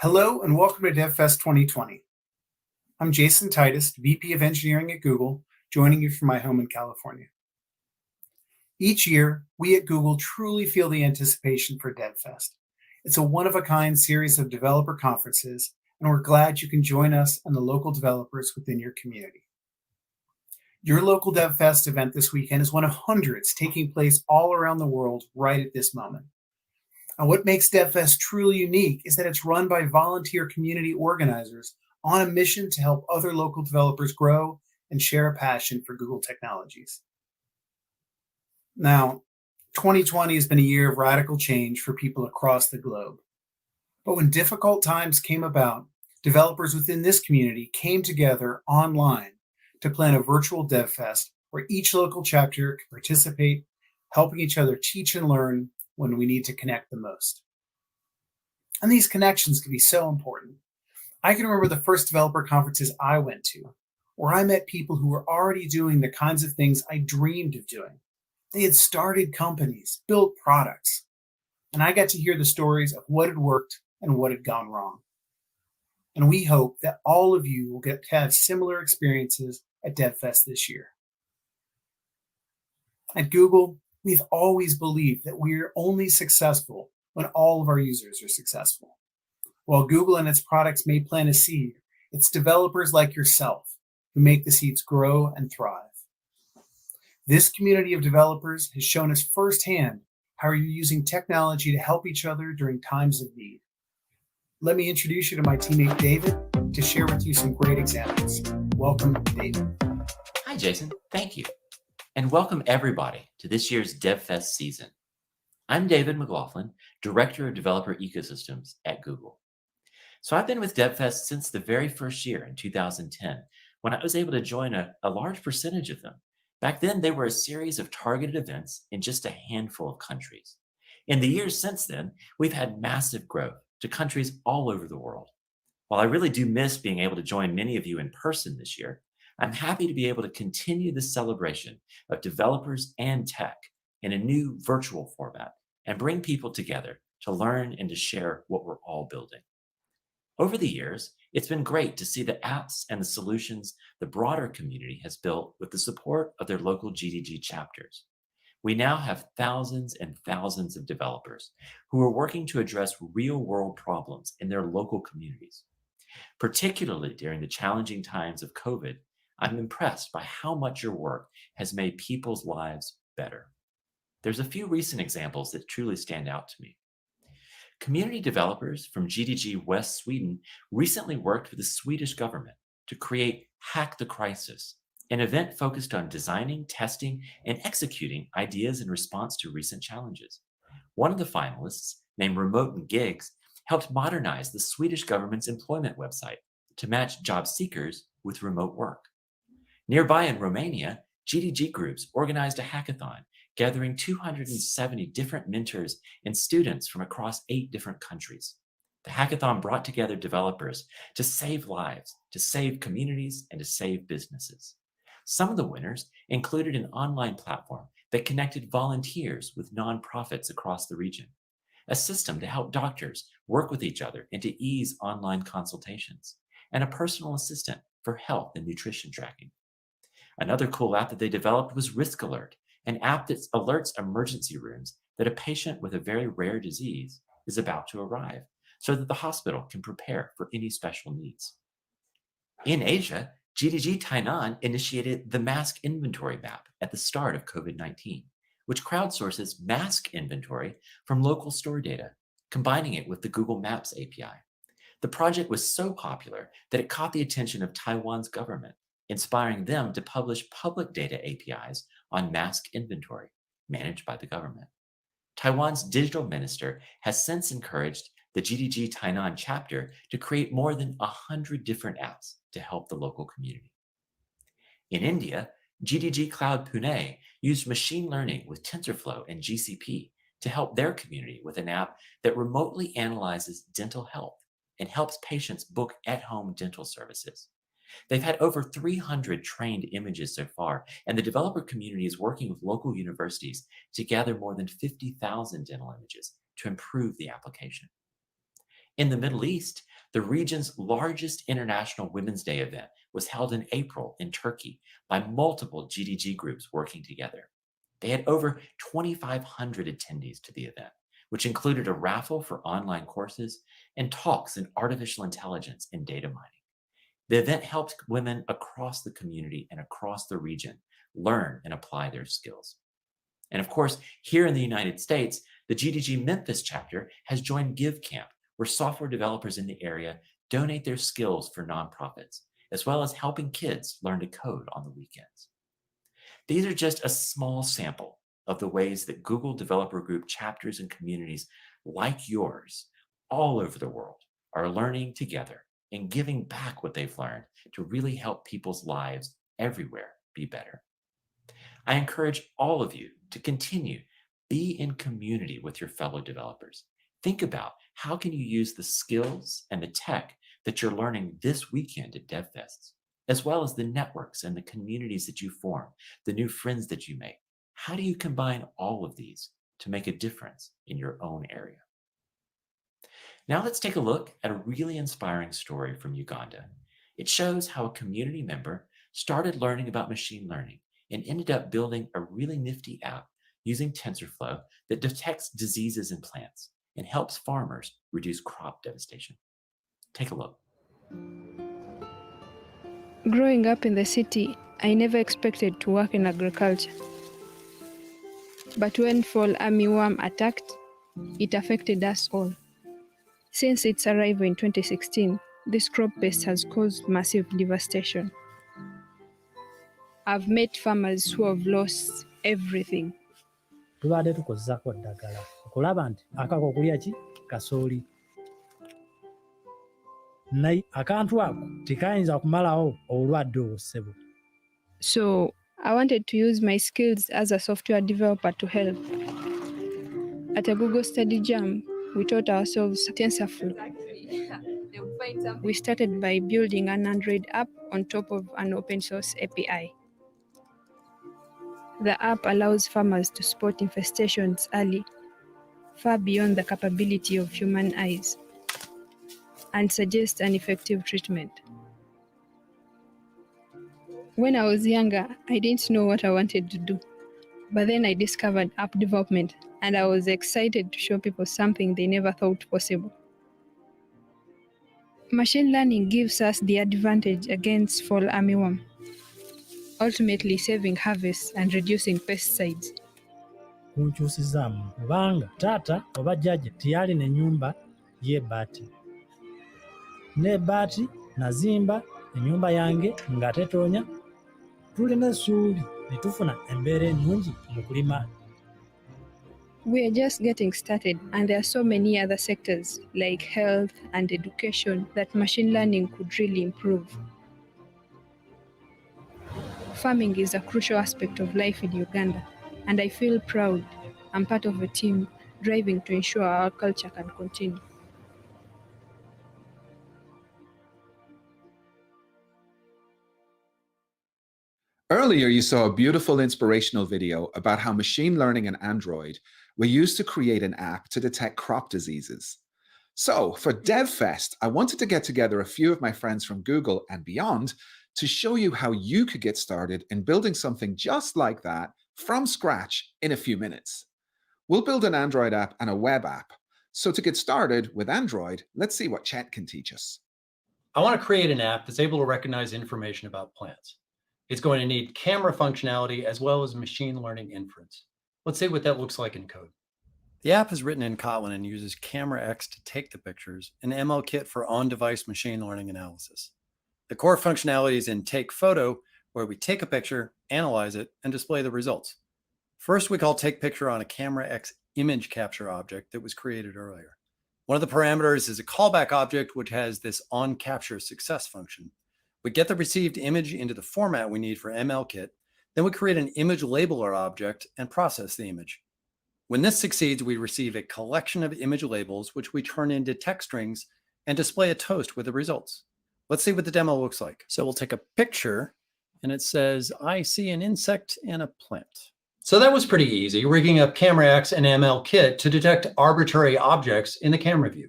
Hello and welcome to DevFest 2020. I'm Jason Titus, VP of Engineering at Google, joining you from my home in California. Each year, we at Google truly feel the anticipation for DevFest. It's a one-of-a-kind series of developer conferences, and we're glad you can join us and the local developers within your community. Your local DevFest event this weekend is one of hundreds taking place all around the world right at this moment. And what makes DevFest truly unique is that it's run by volunteer community organizers on a mission to help other local developers grow and share a passion for Google technologies. Now, 2020 has been a year of radical change for people across the globe. But when difficult times came about, developers within this community came together online to plan a virtual DevFest where each local chapter could participate, helping each other teach and learn when we need to connect the most. And these connections can be so important. I can remember the first developer conferences I went to, where I met people who were already doing the kinds of things I dreamed of doing. They had started companies, built products, and I got to hear the stories of what had worked and what had gone wrong. And we hope that all of you will get to have similar experiences at DevFest this year. At Google, we've always believed that we are only successful when all of our users are successful. While Google and its products may plant a seed, it's developers like yourself who make the seeds grow and thrive. This community of developers has shown us firsthand how you're using technology to help each other during times of need. Let me introduce you to my teammate David to share with you some great examples. Welcome, David. Hi, Jason. Thank you. And welcome everybody to this year's DevFest season. I'm David McLaughlin, Director of Developer Ecosystems at Google. So I've been with DevFest since the very first year in 2010, when I was able to join a large percentage of them. Back then, they were a series of targeted events in just a handful of countries. In the years since then, we've had massive growth to countries all over the world. While I really do miss being able to join many of you in person this year, I'm happy to be able to continue this celebration of developers and tech in a new virtual format and bring people together to learn and to share what we're all building. Over the years, it's been great to see the apps and the solutions the broader community has built with the support of their local GDG chapters. We now have thousands and thousands of developers who are working to address real-world problems in their local communities. Particularly during the challenging times of COVID, I'm impressed by how much your work has made people's lives better. There's a few recent examples that truly stand out to me. Community developers from GDG West Sweden recently worked with the Swedish government to create Hack the Crisis, an event focused on designing, testing, and executing ideas in response to recent challenges. One of the finalists, named Remote and Gigs, helped modernize the Swedish government's employment website to match job seekers with remote work. Nearby in Romania, GDG groups organized a hackathon, gathering 270 different mentors and students from across 8 different countries. The hackathon brought together developers to save lives, to save communities, and to save businesses. Some of the winners included an online platform that connected volunteers with nonprofits across the region, a system to help doctors work with each other and to ease online consultations, and a personal assistant for health and nutrition tracking. Another cool app that they developed was Risk Alert, an app that alerts emergency rooms that a patient with a very rare disease is about to arrive so that the hospital can prepare for any special needs. In Asia, GDG Tainan initiated the mask inventory map at the start of COVID-19, which crowdsources mask inventory from local store data, combining it with the Google Maps API. The project was so popular that it caught the attention of Taiwan's government, inspiring them to publish public data APIs on mask inventory, managed by the government. Taiwan's digital minister has since encouraged the GDG Tainan chapter to create more than 100 different apps to help the local community. In India, GDG Cloud Pune used machine learning with TensorFlow and GCP to help their community with an app that remotely analyzes dental health and helps patients book at-home dental services. They've had over 300 trained images so far, and the developer community is working with local universities to gather more than 50,000 dental images to improve the application. In the Middle East, The region's largest International Women's Day event was held in April in Turkey by multiple GDG groups working together. They had over 2,500 attendees to the event, which included a raffle for online courses and talks in artificial intelligence and data mining. The event helped women across the community and across the region learn and apply their skills. And of course, here in the United States, the GDG Memphis chapter has joined GiveCamp, where software developers in the area donate their skills for nonprofits, as well as helping kids learn to code on the weekends. These are just a small sample of the ways that Google Developer Group chapters and communities like yours all over the world are learning together and giving back what they've learned to really help people's lives everywhere be better. I encourage all of you to continue, be in community with your fellow developers. Think about how can you use the skills and the tech that you're learning this weekend at DevFest, as well as the networks and the communities that you form, the new friends that you make. How do you combine all of these to make a difference in your own area? Now let's take a look at a really inspiring story from Uganda. It shows how a community member started learning about machine learning and ended up building a really nifty app using TensorFlow that detects diseases in plants and helps farmers reduce crop devastation. Take a look. Growing up in the city, I never expected to work in agriculture. But when fall armyworm attacked, it affected us all. Since its arrival in 2016, this crop pest has caused massive devastation. I've met farmers who have lost everything. Tubadde tukozzaako ddagala okulaba nti akako kulya ki kasooli naye akantu ako tekayinza kumalawo obulwadde obwo ssebo. So I wanted to use my skills as a software developer to help. At a Google Study Jam, we taught ourselves TensorFlow. We started by building an Android app on top of an open source API. The app allows farmers to spot infestations early, far beyond the capability of human eyes, and suggest an effective treatment. When I was younger, I didn't know what I wanted to do, but then I discovered app development, and I was excited to show people something they never thought possible. Machine learning gives us the advantage against fall armyworm, ultimately saving harvests and reducing pesticides. Kunkyusizaamu kubanga taata oba jjajja teyalina ennyumba y'ebbaati. N'ebbaati nazimba ennyumba yange nga tetoonya. Tulina essuubi ne tufuna embeera ennungi mu kulima. We are just getting started, and there are so many other sectors like health and education that machine learning could really improve. Farming is a crucial aspect of life in Uganda, and I feel proud I'm part of a team driving to ensure our culture can continue. Earlier, you saw a beautiful inspirational video about how machine learning and Android were used to create an app to detect crop diseases. So for DevFest, I wanted to get together a few of my friends from Google and beyond to show you how you could get started in building something just like that from scratch in a few minutes. We'll build an Android app and a web app. So to get started with Android, let's see what Chet can teach us. I want to create an app that's able to recognize information about plants. It's going to need camera functionality as well as machine learning inference. Let's see what that looks like in code. The app is written in Kotlin and uses Camera X to take the pictures and MLKit for on-device machine learning analysis. The core functionality is in Take Photo, where we take a picture, analyze it, and display the results. First, we call Take Picture on a Camera X image capture object that was created earlier. One of the parameters is a callback object, which has this on-capture success function. We get the received image into the format we need for MLKit, then we create an image labeler object and process the image. When this succeeds, we receive a collection of image labels, which we turn into text strings and display a toast with the results. Let's see what the demo looks like. So we'll take a picture and it says, I see an insect and a plant. So that was pretty easy, rigging up Camera X and MLKit to detect arbitrary objects in the camera view.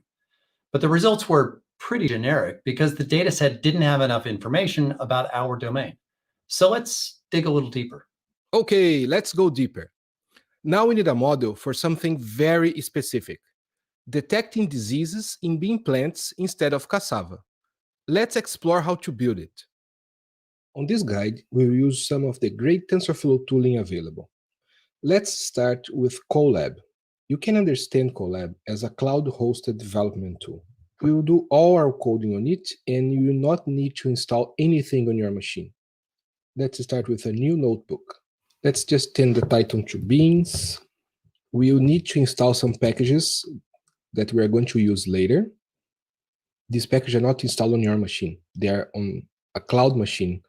But the results were pretty generic because the data set didn't have enough information about our domain. So let's dig a little deeper. Okay, let's go deeper. Now we need a model for something very specific, detecting diseases in bean plants instead of cassava. Let's explore how to build it. On this guide, we'll use some of the great TensorFlow tooling available. Let's start with Colab. You can understand Colab as a cloud-hosted development tool. We will do all our coding on it, and you will not need to install anything on your machine. Let's start with a new notebook. Let's just turn the title to beans. We will need to install some packages that we are going to use later. These packages are not installed on your machine. They are on a cloud machine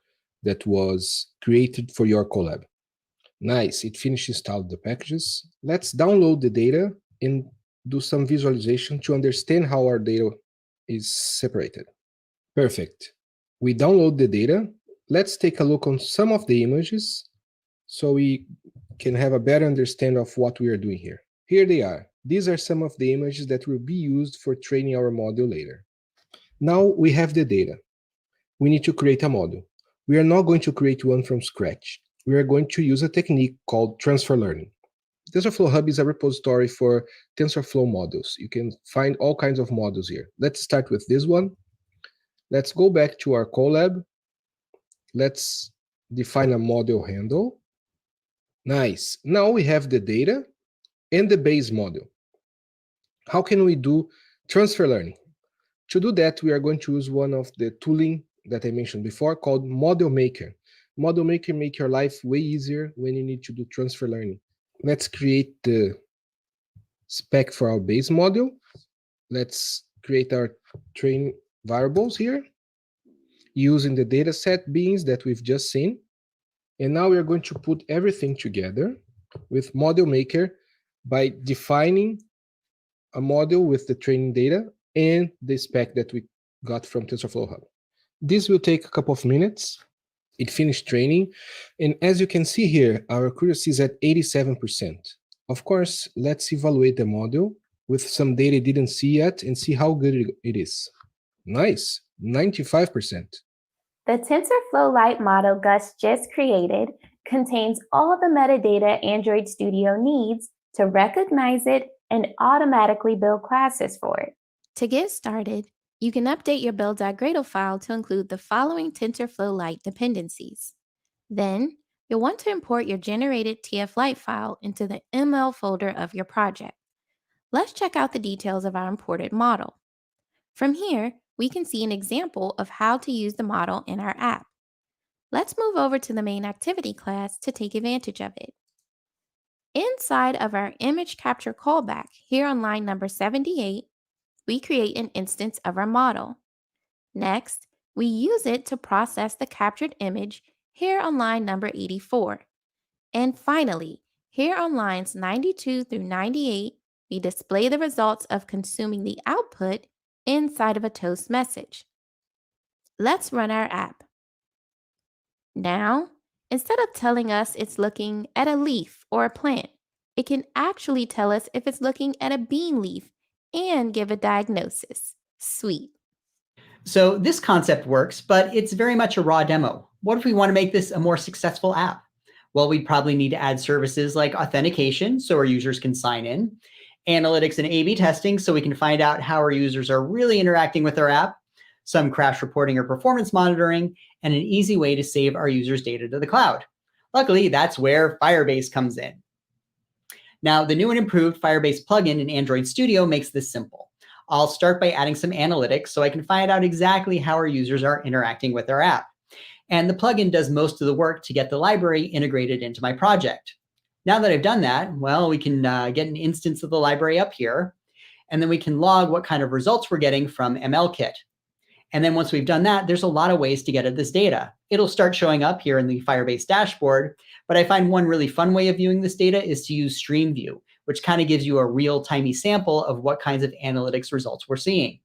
that was created for your Colab. Nice, it finished installing the packages. Let's download the data and do some visualization to understand how our data is separated. Perfect. We download the data. Let's take a look on some of the images so we can have a better understanding of what we are doing here. Here they are. These are some of the images that will be used for training our model later. Now we have the data. We need to create a model. We are not going to create one from scratch. We are going to use a technique called transfer learning. TensorFlow Hub is a repository for TensorFlow models. You can find all kinds of models here. Let's start with this one. Let's go back to our Colab. Let's define a model handle. Nice. Now we have the data and the base model. How can we do transfer learning? To do that, we are going to use one of the tooling that I mentioned before called Model Maker. Model Maker makes your life way easier when you need to do transfer learning. Let's create the spec for our base model. Let's create our train variables here using the dataset beans that we've just seen. And now we're going to put everything together with Model Maker by defining a model with the training data and the spec that we got from TensorFlow Hub. This will take a couple of minutes. It finished training. And as you can see here, our accuracy is at 87%. Of course, let's evaluate the model with some data it didn't see yet and see how good it is. Nice, 95%. The TensorFlow Lite model Gus just created contains all the metadata Android Studio needs to recognize it and automatically build classes for it. To get started, you can update your build.gradle file to include the following TensorFlow Lite dependencies. Then, you'll want to import your generated TF-Lite file into the ML folder of your project. Let's check out the details of our imported model. From here, we can see an example of how to use the model in our app. Let's move over to the main activity class to take advantage of it. Inside of our image capture callback, here on line number 78, we create an instance of our model. Next, we use it to process the captured image here on line number 84. And finally, here on lines 92 through 98, we display the results of consuming the output inside of a toast message. Let's run our app. Now, instead of telling us it's looking at a leaf or a plant, it can actually tell us if it's looking at a bean leaf and give a diagnosis. Sweet. So this concept works, but it's very much a raw demo. What if we want to make this a more successful app? Well, we'd probably need to add services like authentication so our users can sign in, analytics and A/B testing so we can find out how our users are really interacting with our app, some crash reporting or performance monitoring, and an easy way to save our users' data to the cloud. Luckily, that's where Firebase comes in. Now, the new and improved Firebase plugin in Android Studio makes this simple. I'll start by adding some analytics so I can find out exactly how our users are interacting with our app. And the plugin does most of the work to get the library integrated into my project. Now that I've done that, well, we can get an instance of the library up here, and then we can log what kind of results we're getting from MLKit. And then once we've done that, there's a lot of ways to get at this data. It'll start showing up here in the Firebase dashboard, but I find one really fun way of viewing this data is to use Stream View, which kind of gives you a real-timey sample of what kinds of analytics results we're seeing.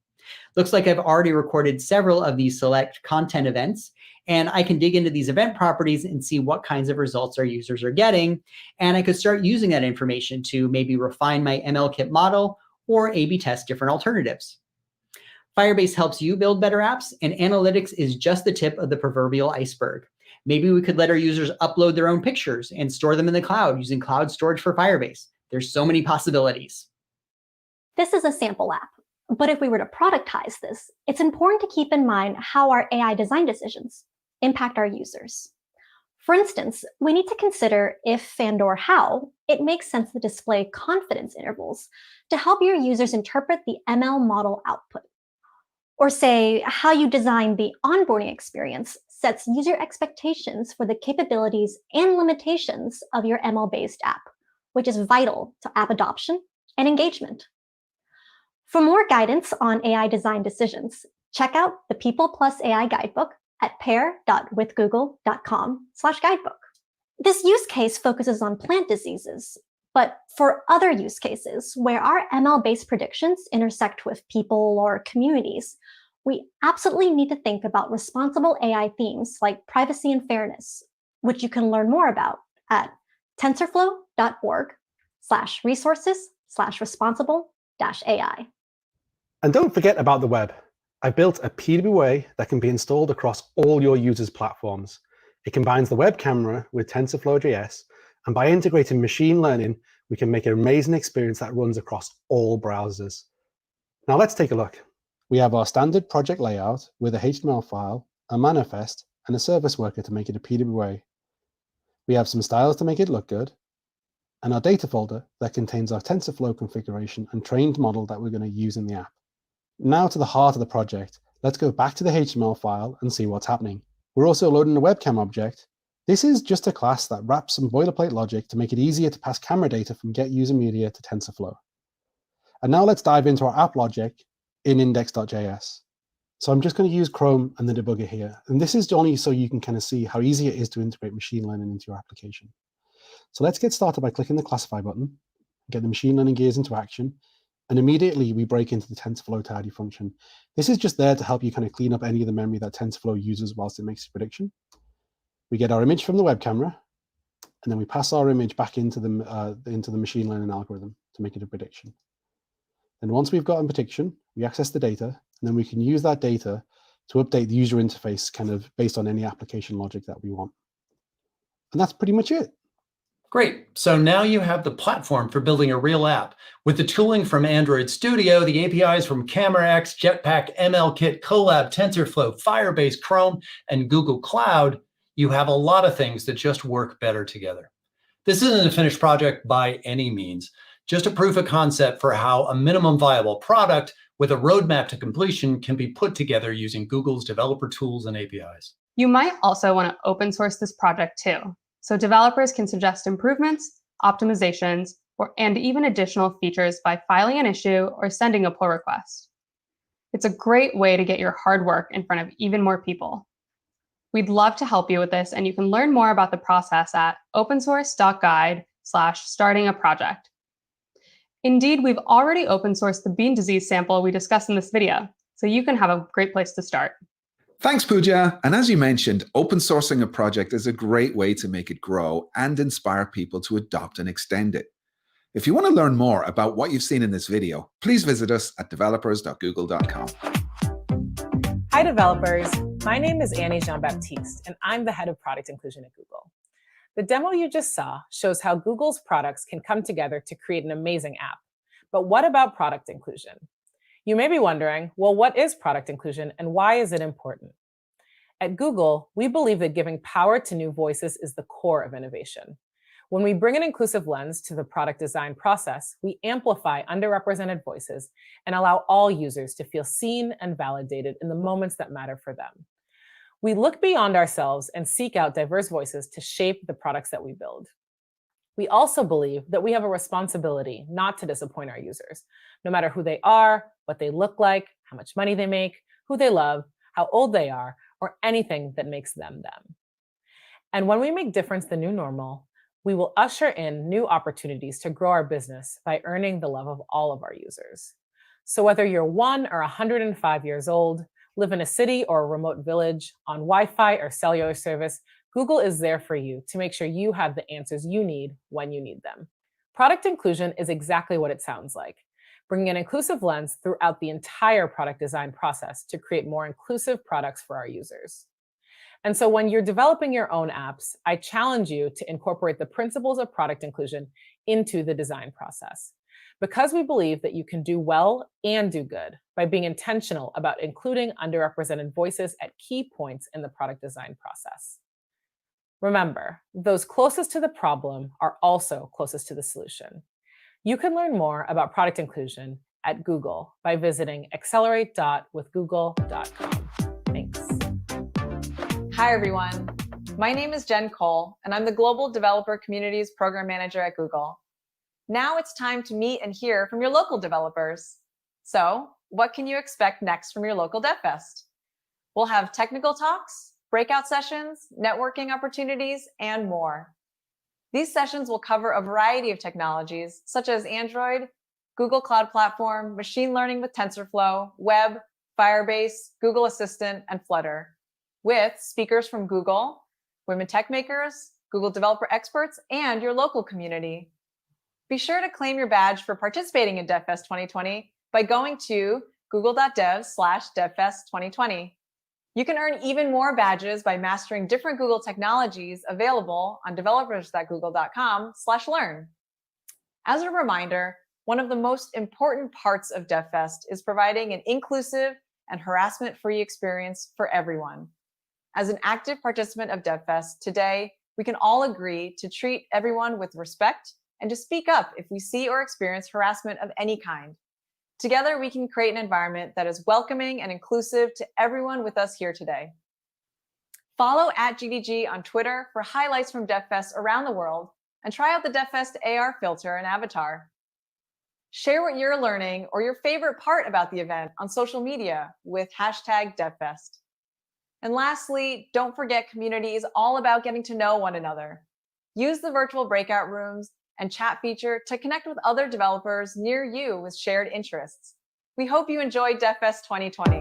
Looks like I've already recorded several of these select content events, and I can dig into these event properties and see what kinds of results our users are getting, and I could start using that information to maybe refine my MLKit model or A/B test different alternatives. Firebase helps you build better apps, and analytics is just the tip of the proverbial iceberg. Maybe we could let our users upload their own pictures and store them in the cloud using cloud storage for Firebase. There's so many possibilities. This is a sample app, but if we were to productize this, it's important to keep in mind how our AI design decisions impact our users. For instance, we need to consider if and/or how it makes sense to display confidence intervals to help your users interpret the ML model output. Or say how you design the onboarding experience sets user expectations for the capabilities and limitations of your ML-based app, which is vital to app adoption and engagement. For more guidance on AI design decisions, check out the People Plus AI Guidebook at pair.withgoogle.com/guidebook. This use case focuses on plant diseases, but for other use cases where our ML-based predictions intersect with people or communities, we absolutely need to think about responsible AI themes like privacy and fairness, which you can learn more about at tensorflow.org/resources/responsible-AI. And don't forget about the web. I built a PWA that can be installed across all your users' platforms. It combines the web camera with TensorFlow.js, and by integrating machine learning, we can make an amazing experience that runs across all browsers. Now let's take a look. We have our standard project layout with a HTML file, a manifest, and a service worker to make it a PWA. We have some styles to make it look good, and our data folder that contains our TensorFlow configuration and trained model that we're going to use in the app. Now to the heart of the project. Let's go back to the HTML file and see what's happening. We're also loading a webcam object. This is just a class that wraps some boilerplate logic to make it easier to pass camera data from getUserMedia to TensorFlow. And now let's dive into our app logic in index.js. So I'm just going to use Chrome and the debugger here. And this is only so you can kind of see how easy it is to integrate machine learning into your application. So let's get started by clicking the classify button, get the machine learning gears into action, and immediately we break into the TensorFlow tidy function. This is just there to help you kind of clean up any of the memory that TensorFlow uses whilst it makes a prediction. We get our image from the web camera, and then we pass our image back into the machine learning algorithm to make it a prediction. And once we've got a prediction, we access the data, and then we can use that data to update the user interface kind of based on any application logic that we want. And that's pretty much it. Great. So now you have the platform for building a real app. With the tooling from Android Studio, the APIs from CameraX, Jetpack, MLKit, Colab, TensorFlow, Firebase, Chrome, and Google Cloud, you have a lot of things that just work better together. This isn't a finished project by any means, just a proof of concept for how a minimum viable product with a roadmap to completion can be put together using Google's developer tools and APIs. You might also want to open source this project too, so developers can suggest improvements, optimizations, and even additional features by filing an issue or sending a pull request. It's a great way to get your hard work in front of even more people. We'd love to help you with this, and you can learn more about the process at opensource.guide/starting-a-project. Indeed, we've already open sourced the bean disease sample we discussed in this video, so you can have a great place to start. Thanks, Pooja. And as you mentioned, open sourcing a project is a great way to make it grow and inspire people to adopt and extend it. If you want to learn more about what you've seen in this video, please visit us at developers.google.com. Hi, developers. My name is Annie Jean-Baptiste, and I'm the head of product inclusion at Google. The demo you just saw shows how Google's products can come together to create an amazing app. But what about product inclusion? You may be wondering, well, what is product inclusion and why is it important? At Google, we believe that giving power to new voices is the core of innovation. When we bring an inclusive lens to the product design process, we amplify underrepresented voices and allow all users to feel seen and validated in the moments that matter for them. We look beyond ourselves and seek out diverse voices to shape the products that we build. We also believe that we have a responsibility not to disappoint our users, no matter who they are, what they look like, how much money they make, who they love, how old they are, or anything that makes them them. And when we make difference the new normal, we will usher in new opportunities to grow our business by earning the love of all of our users. So whether you're 1 or 105 years old, live in a city or a remote village, on Wi-Fi or cellular service, Google is there for you to make sure you have the answers you need when you need them. Product inclusion is exactly what it sounds like. bringing an inclusive lens throughout the entire product design process to create more inclusive products for our users. And so when you're developing your own apps, I challenge you to incorporate the principles of product inclusion into the design process, because we believe that you can do well and do good by being intentional about including underrepresented voices at key points in the product design process. Remember, those closest to the problem are also closest to the solution. You can learn more about product inclusion at Google by visiting accelerate.withgoogle.com. Thanks. Hi, everyone. My name is Jen Cole, and I'm the Global Developer Communities Program Manager at Google. Now it's time to meet and hear from your local developers. So, what can you expect next from your local DevFest? We'll have technical talks, breakout sessions, networking opportunities, and more. These sessions will cover a variety of technologies, such as Android, Google Cloud Platform, machine learning with TensorFlow, web, Firebase, Google Assistant, and Flutter, with speakers from Google, women tech makers, Google developer experts, and your local community. Be sure to claim your badge for participating in DevFest 2020 by going to google.dev/DevFest2020. You can earn even more badges by mastering different Google technologies available on developers.google.com/learn. As a reminder, one of the most important parts of DevFest is providing an inclusive and harassment-free experience for everyone. As an active participant of DevFest today, we can all agree to treat everyone with respect and to speak up if we see or experience harassment of any kind. Together, we can create an environment that is welcoming and inclusive to everyone with us here today. Follow @GDG on Twitter for highlights from DevFest around the world, and try out the DevFest AR filter and avatar. Share what you're learning or your favorite part about the event on social media with #DevFest. And lastly, don't forget community is all about getting to know one another. Use the virtual breakout rooms and chat feature to connect with other developers near you with shared interests. We hope you enjoyed DevFest 2020.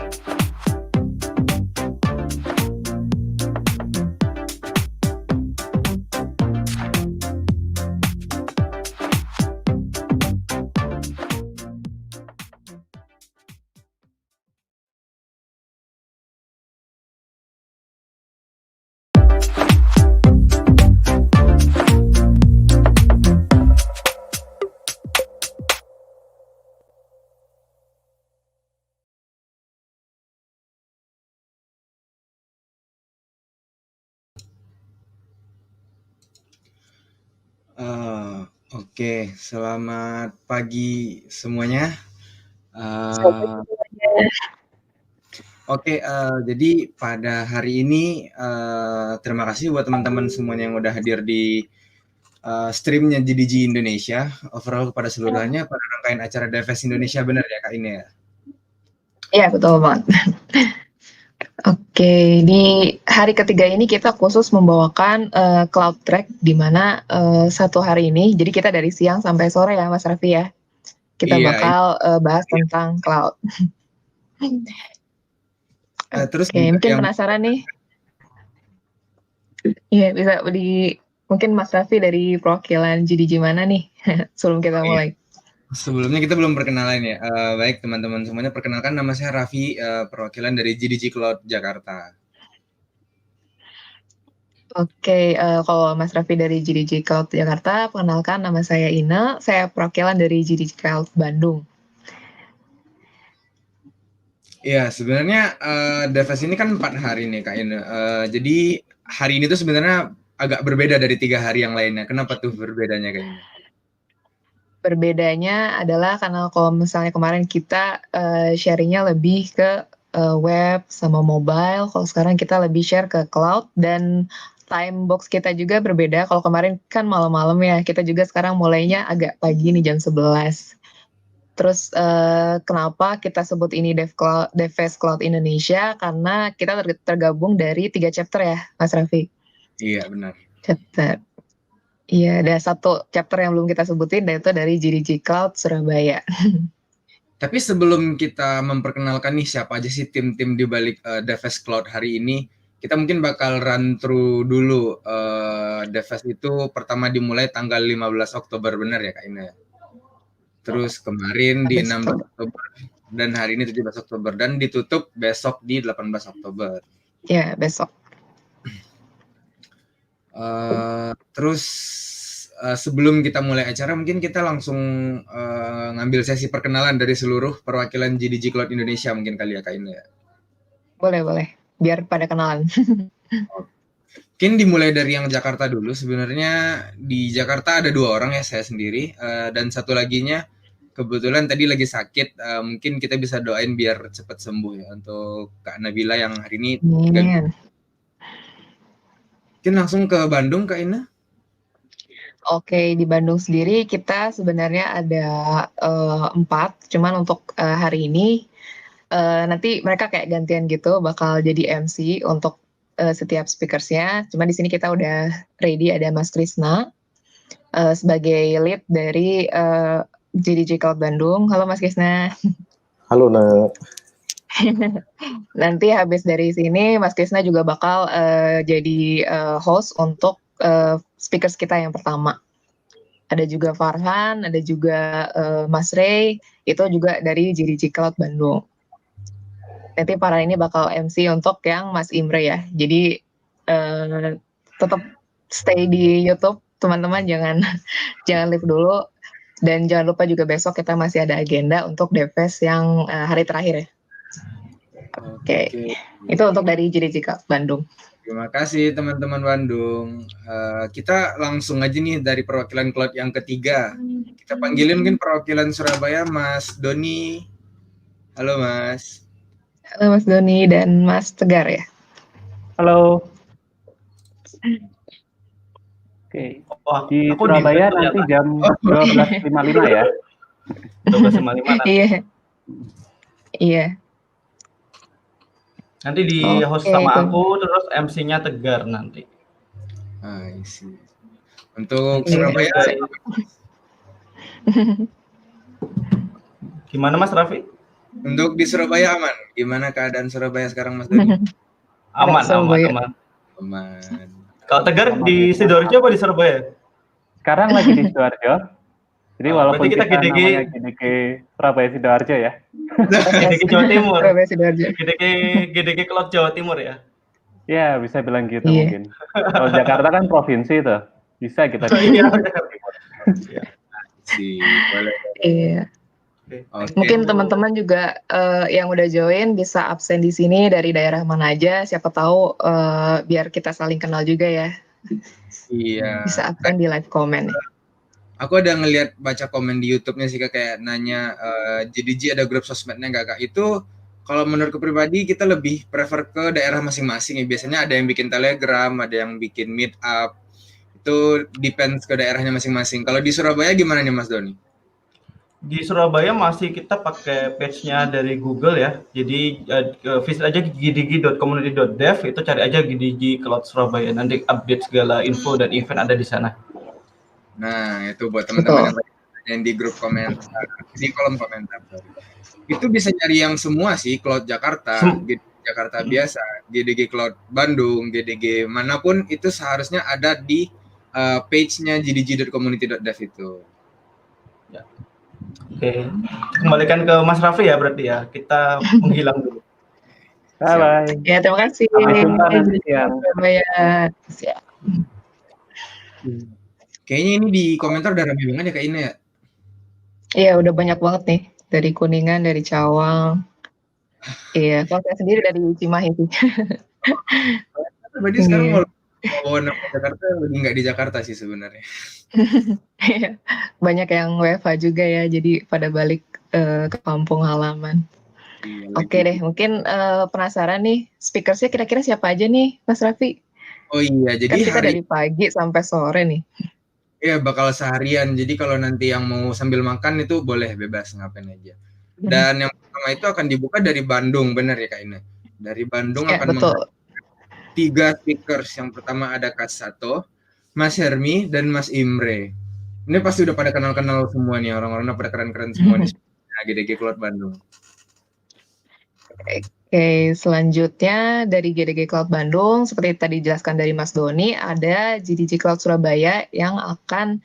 Oke, selamat pagi semuanya. Jadi pada hari ini terima kasih buat teman-teman semuanya yang udah hadir di streamnya GDG Indonesia. Overall kepada seluruhannya pada rangkaian acara DevFest Indonesia, benar ya Kak Ine ya? Iya, betul banget. Oke, di hari ketiga ini kita khusus membawakan Cloud Track, di mana satu hari ini, jadi kita dari siang sampai sore ya Mas Raffi ya, kita bakal bahas tentang cloud. Terus Oke, mungkin penasaran nih? Iya, bisa mungkin Mas Raffi dari perwakilan GDG mana nih, sebelum kita mulai? Sebelumnya kita belum perkenalan ya. Baik teman-teman semuanya, perkenalkan nama saya Raffi, perwakilan dari GDG Cloud Jakarta. Oke, kalau Mas Raffi dari GDG Cloud Jakarta, perkenalkan nama saya Ina, saya perwakilan dari GDG Cloud Bandung. Ya, sebenarnya DevFest ini kan 4 hari nih Kak Ina. Jadi hari ini tuh sebenarnya agak berbeda dari 3 hari yang lainnya. Kenapa tuh berbedanya Kak Ina? Berbedanya adalah karena kalau misalnya kemarin kita sharingnya lebih ke web sama mobile, kalau sekarang kita lebih share ke cloud, dan time box kita juga berbeda. Kalau kemarin kan malam-malam ya, kita juga sekarang mulainya agak pagi nih, jam 11. Terus kenapa kita sebut ini DevFest Cloud Indonesia? Karena kita tergabung dari 3 chapter ya, Mas Raffi? Iya, benar. Chapter. Iya, ada satu chapter yang belum kita sebutin, yaitu dari GDG Cloud Surabaya. Tapi sebelum kita memperkenalkan nih siapa aja sih tim-tim di balik DevFest Cloud hari ini, kita mungkin bakal run through dulu. DevFest itu pertama dimulai tanggal 15 Oktober, benar ya Kak Ina? terus kemarin di 16 Oktober. Oktober, dan hari ini 17 Oktober, dan ditutup besok di 18 Oktober. Ya, besok. Terus sebelum kita mulai acara, mungkin kita langsung ngambil sesi perkenalan dari seluruh perwakilan GDG Cloud Indonesia mungkin kali ya Kak Ina ya. Boleh. Biar pada kenalan. Mungkin dimulai dari yang Jakarta dulu. Sebenarnya di Jakarta ada 2 orang ya, saya sendiri, dan satu laginya kebetulan tadi lagi sakit. Mungkin kita bisa doain biar cepat sembuh ya untuk Kak Nabila yang hari ini. Amin. Mungkin langsung ke Bandung Kak Ina. Oke, di Bandung sendiri kita sebenarnya ada 4, cuman untuk hari ini nanti mereka kayak gantian gitu, bakal jadi MC untuk setiap speakersnya. Cuma di sini kita udah ready, ada Mas Krisna sebagai lead dari GDG Cloud Bandung. Halo Mas Krisna. Halo Nak. Nanti habis dari sini Mas Krisna juga bakal jadi host untuk speakers kita yang pertama. Ada juga Farhan, ada juga Mas Ray, itu juga dari GDG Cloud Bandung. Nanti para ini bakal MC untuk yang Mas Imre ya. Jadi tetap stay di YouTube, teman-teman, jangan leave dulu. Dan jangan lupa juga besok kita masih ada agenda untuk DevFest yang hari terakhir ya. Oke. Itu untuk dari GDG Bandung. Terima kasih teman-teman Bandung. Kita langsung aja nih dari perwakilan Cloud yang ketiga. Kita panggilin mungkin perwakilan Surabaya, Mas Doni. Halo Mas. Halo Mas Doni dan Mas Tegar ya. Halo. Oke. Di Surabaya nanti jam 12.55 ya. 12.55 nanti. Iya. Nanti di host sama aku, terus MC-nya Tegar nanti. I see. Untuk Surabaya, gimana Mas Raffi? Untuk di Surabaya aman? Gimana keadaan Surabaya sekarang Mas Doni? Aman. Kalau Tegar di Sidoarjo apa di Surabaya? Sekarang lagi di Sidoarjo. Jadi walaupun kita GDG namanya GDG Surabaya Sidoarjo ya. GDG Jawa Timur. Surabaya Sidoarjo. GDG Cloud Jawa Timur ya. Ya, bisa bilang gitu mungkin. Kalau Jakarta kan provinsi tuh. Bisa kita. Iya. Mungkin teman-teman juga yang udah join bisa absen di sini dari daerah mana aja. Siapa tahu biar kita saling kenal juga ya. Iya. Bisa absen di live comment. Aku ada ngelihat baca komen di YouTube-nya sih Kak, kayak nanya GDG ada grup sosmednya nggak Kak? Itu kalau menurutku pribadi kita lebih prefer ke daerah masing-masing ya. Biasanya ada yang bikin Telegram, ada yang bikin Meetup. Itu depends ke daerahnya masing-masing. Kalau di Surabaya gimana nih Mas Doni? Di Surabaya masih kita pakai page-nya dari Google ya. Jadi visit aja gdg.community.dev, itu cari aja GDG Cloud Surabaya. Nanti update segala info dan event ada di sana. Nah, itu buat teman-teman yang di grup komentar, di kolom komentar. Itu bisa nyari yang semua sih, Cloud Jakarta, GDG Jakarta biasa, GDG Cloud Bandung, GDG manapun itu seharusnya ada di page-nya gdg.community.dev itu. Ya. Oke, kembalikan ke Mas Raffi ya berarti ya. Kita menghilang dulu. Bye. Ya, terima kasih. Sampai jumpa nanti ya. Siap. Kayaknya ini di komentar udah rame banget ya Kak Ina ya? Iya, udah banyak banget nih. Dari Kuningan, dari Cawang. Iya, kalau saya sendiri dari Cimahi sih. Berarti sekarang mau bawa nama Jakarta, lebih nggak di Jakarta sih sebenarnya. Iya, banyak yang WFH juga ya, jadi pada balik ke kampung halaman. Oke deh, mungkin penasaran nih, speakersnya kira-kira siapa aja nih, Mas Raffi? Oh iya, jadi kan kita dari pagi sampai sore nih. Iya, bakal seharian. Jadi kalau nanti yang mau sambil makan itu boleh bebas ngapain aja. Dan yang pertama itu akan dibuka dari Bandung, benar ya Kak Ina? Dari Bandung Ya, akan betul. 3 speakers. Yang pertama ada Kak Sato, Mas Hermi, dan Mas Imre. Ini pasti udah pada kenal-kenal semua nih, orang-orangnya pada keren-keren semua nih. GDG Cloud Bandung. Oke, selanjutnya dari GDG Cloud Bandung, seperti tadi dijelaskan dari Mas Doni, ada GDG Cloud Surabaya yang akan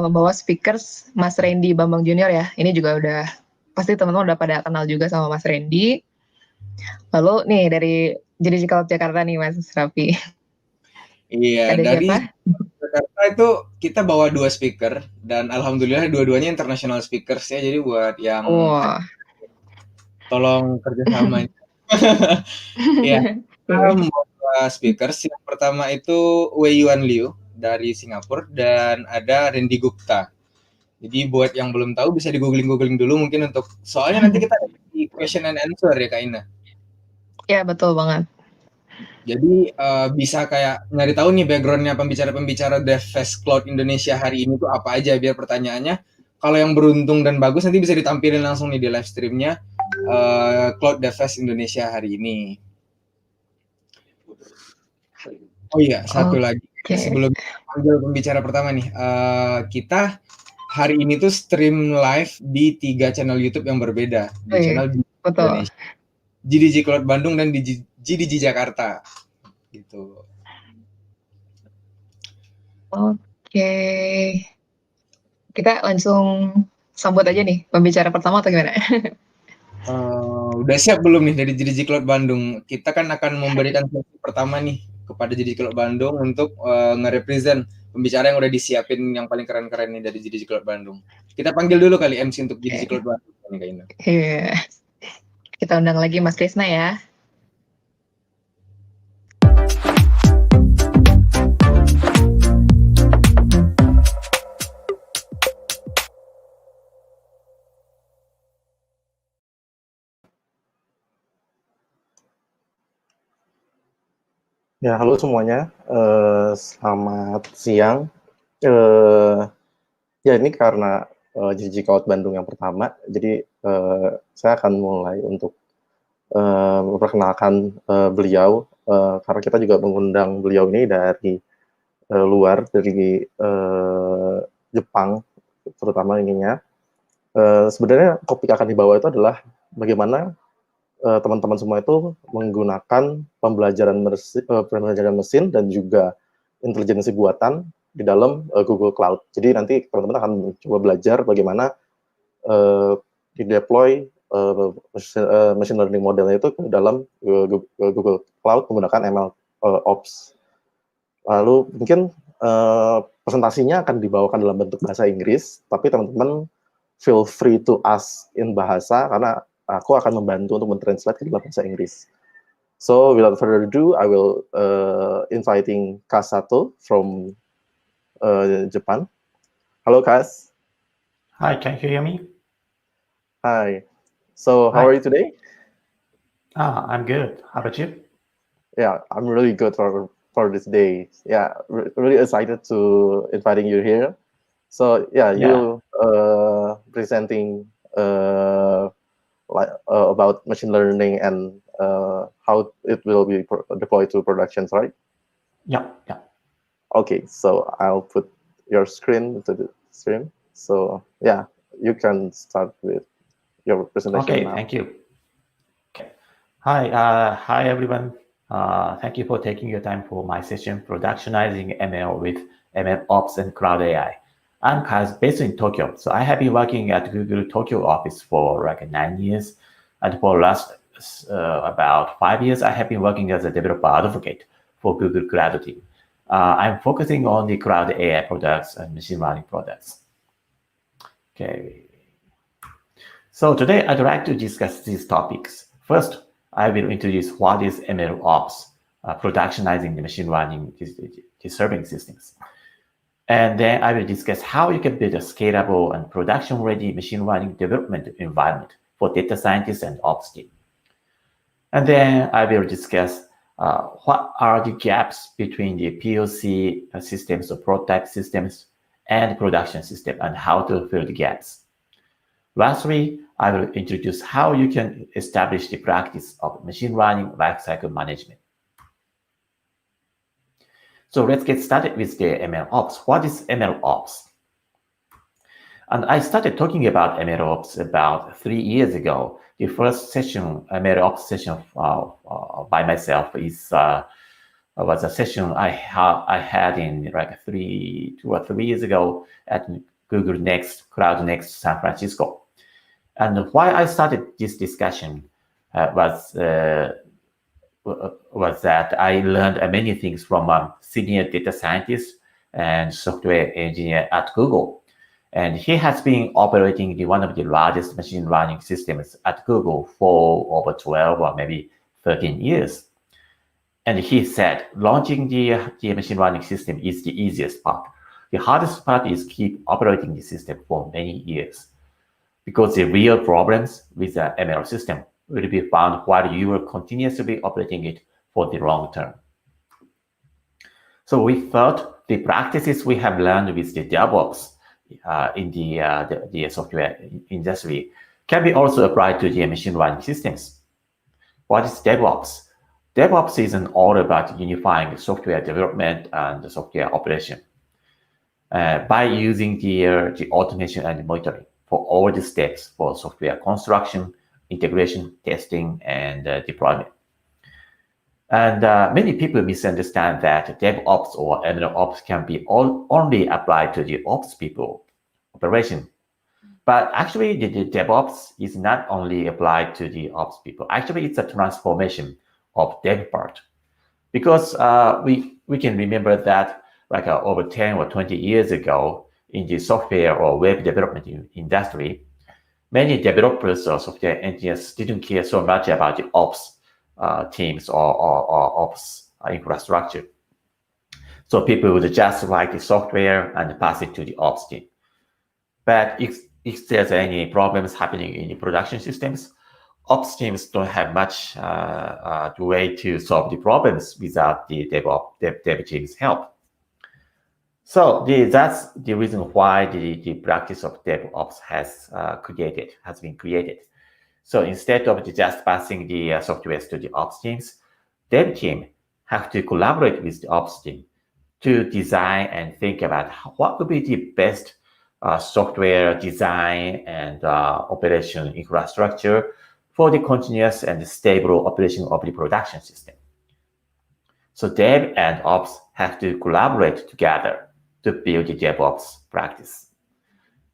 membawa speakers Mas Randy Bambang Junior ya. Ini juga udah, pasti teman-teman udah pada kenal juga sama Mas Randy. Lalu nih dari GDG Cloud Jakarta nih Mas Raffi. Iya, Ada dari siapa? Jakarta itu kita bawa 2 speaker dan alhamdulillah dua-duanya international speakers ya. Jadi buat yang Wah. tolong kerjasamanya. Ya, kita membawa speakers. Yang pertama itu Wei Yuan Liu dari Singapura dan ada Randy Gupta. Jadi buat yang belum tahu bisa di-googling dulu mungkin untuk soalnya nanti kita ada di question and answer ya Kak Ina. Ya, betul banget. Jadi bisa kayak nyari tahu nih background-nya pembicara-pembicara DevFest Cloud Indonesia hari ini tuh apa aja biar pertanyaannya kalau yang beruntung dan bagus nanti bisa ditampilin langsung nih di live stream-nya Cloud DevFest Indonesia hari ini. Oh iya, satu lagi sebelum panggil pembicara pertama nih, kita hari ini tuh stream live di 3 channel YouTube yang berbeda di channel Indonesia, GDG Cloud Bandung dan di GDG Jakarta, gitu. Oke, kita langsung sambut aja nih pembicara pertama atau gimana? Udah siap belum nih dari GDG Cloud Bandung? Kita kan akan memberikan sesi pertama nih kepada GDG Cloud Bandung untuk nge-represent pembicara yang udah disiapin yang paling keren-keren nih dari GDG Cloud Bandung. Kita panggil dulu kali MC untuk GDG Cloud Bandung. Iya. Kita undang lagi Mas Krisna ya. Ya, halo semuanya. Selamat siang. Ya, ini karena GDG Cloud Bandung yang pertama, jadi saya akan mulai untuk memperkenalkan beliau, karena kita juga mengundang beliau ini dari luar, dari Jepang, terutama ininya. Sebenarnya topik akan dibawa itu adalah bagaimana teman-teman semua itu menggunakan pembelajaran mesin dan juga intelijensi buatan di dalam Google Cloud. Jadi nanti teman-teman akan coba belajar bagaimana di-deploy machine learning modelnya itu ke dalam Google Cloud menggunakan ML Ops. Lalu mungkin presentasinya akan dibawakan dalam bentuk bahasa Inggris, tapi teman-teman feel free to ask in bahasa karena aku akan membantu untuk mentranslate ke dalam bahasa Inggris. So without further ado, I will inviting Kasato from Japan. Hello, Kas. Hi, can you hear me? Hi. So how are you today? I'm good. How about you? Yeah, I'm really good for this day. Yeah, really excited to inviting you here. So yeah, you presenting about machine learning and how it will be deployed to productions, right? Yeah. Okay, so I'll put your screen into the stream. So yeah, you can start with your presentation Okay, now. thank you. Okay. Hi everyone. Thank you for taking your time for my session, Productionizing ML with ML Ops and Cloud AI. I'm Kaz, based in Tokyo. So I have been working at Google Tokyo office for like 9 years. And for last about 5 years, I have been working as a developer advocate for Google Cloud team. I'm focusing on the cloud AI products and machine learning products. Okay. So today I'd like to discuss these topics. First, I will introduce what is ML Ops, productionizing the machine learning disturbing systems. And then I will discuss how you can build a scalable and production-ready machine learning development environment for data scientists and ops team. And then I will discuss what are the gaps between the POC systems or prototype systems and production system and how to fill the gaps. Lastly, I will introduce how you can establish the practice of machine learning lifecycle management. So let's get started with the ML Ops. What is ML Ops? And I started talking about ML Ops about 3 years ago. the first session, MLOps session by myself was a session I had in like 2 or 3 years ago at Google Next, Cloud Next San Francisco. And why I started this discussion was that I learned many things from a senior data scientist and software engineer at Google. And he has been operating one of the largest machine learning systems at Google for over 12 or maybe 13 years. And he said, launching the machine learning system is the easiest part. The hardest part is keep operating the system for many years, because the real problems with the ML system will be found while you are continuously operating it for the long term. So we thought the practices we have learned with the DevOps in the software industry can be also applied to the machine learning systems. What is DevOps? DevOps isn't all about unifying software development and software operation by using the automation and monitoring for all the steps for software construction, integration, testing, and deployment. And many people misunderstand that DevOps or MLOps can be only applied to the ops people operation. But actually, the DevOps is not only applied to the ops people. Actually, it's a transformation of dev part. Because we can remember that like over 10 or 20 years ago in the software or web development industry, many developers or software engineers didn't care so much about the ops teams or ops infrastructure. So people would just write the software and pass it to the ops team. But if there's any problems happening in the production systems, ops teams don't have much way to solve the problems without the dev team's help. So that's the reason why the practice of DevOps has been created. So instead of just passing the softwares to the ops teams, dev team have to collaborate with the ops team to design and think about what would be the best software design and operation infrastructure for the continuous and stable operation of the production system. So dev and ops have to collaborate together to build the DevOps practice.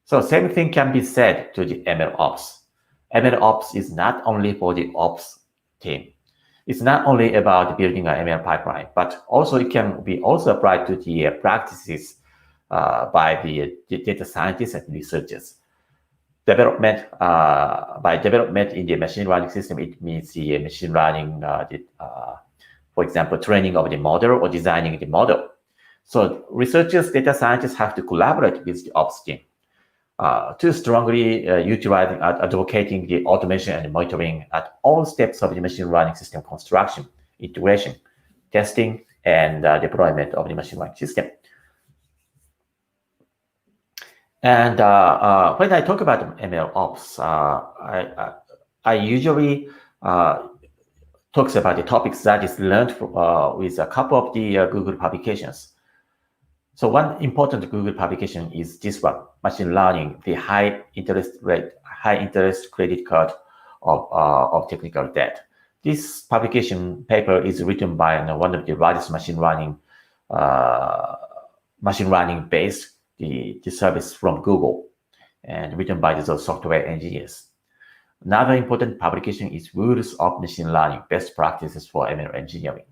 So same thing can be said to the MLOps. MLOps is not only for the ops team. It's not only about building an ML pipeline, but also it can be also applied to the practices by the data scientists and researchers. Development, by development in the machine learning system, it means the machine learning, for example, training of the model or designing the model. So researchers, data scientists have to collaborate with the ops team to strongly utilizing, advocating the automation and monitoring at all steps of the machine learning system construction, integration, testing, and deployment of the machine learning system. And when I talk about ML ops, I usually talks about the topics that is learned with a couple of the Google publications. So one important Google publication is this one, Machine Learning, the high interest credit card of technical debt. This publication paper is written by one of the largest machine learning based the service from Google, and written by those software engineers. Another important publication is Rules of Machine Learning, Best Practices for ML Engineering.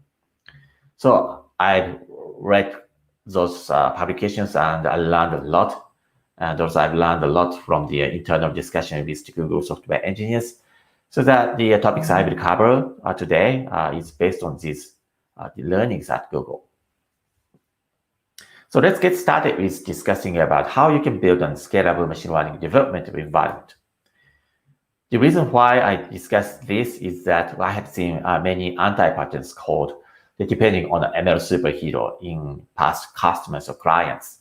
So I've read those publications and I learned a lot. And also I've learned a lot from the internal discussion with the Google software engineers. So that the topics I will cover today is based on these the learnings at Google. So let's get started with discussing about how you can build a scalable machine learning development environment. The reason why I discuss this is that I have seen many anti-patterns code depending on the ML superhero in past customers or clients.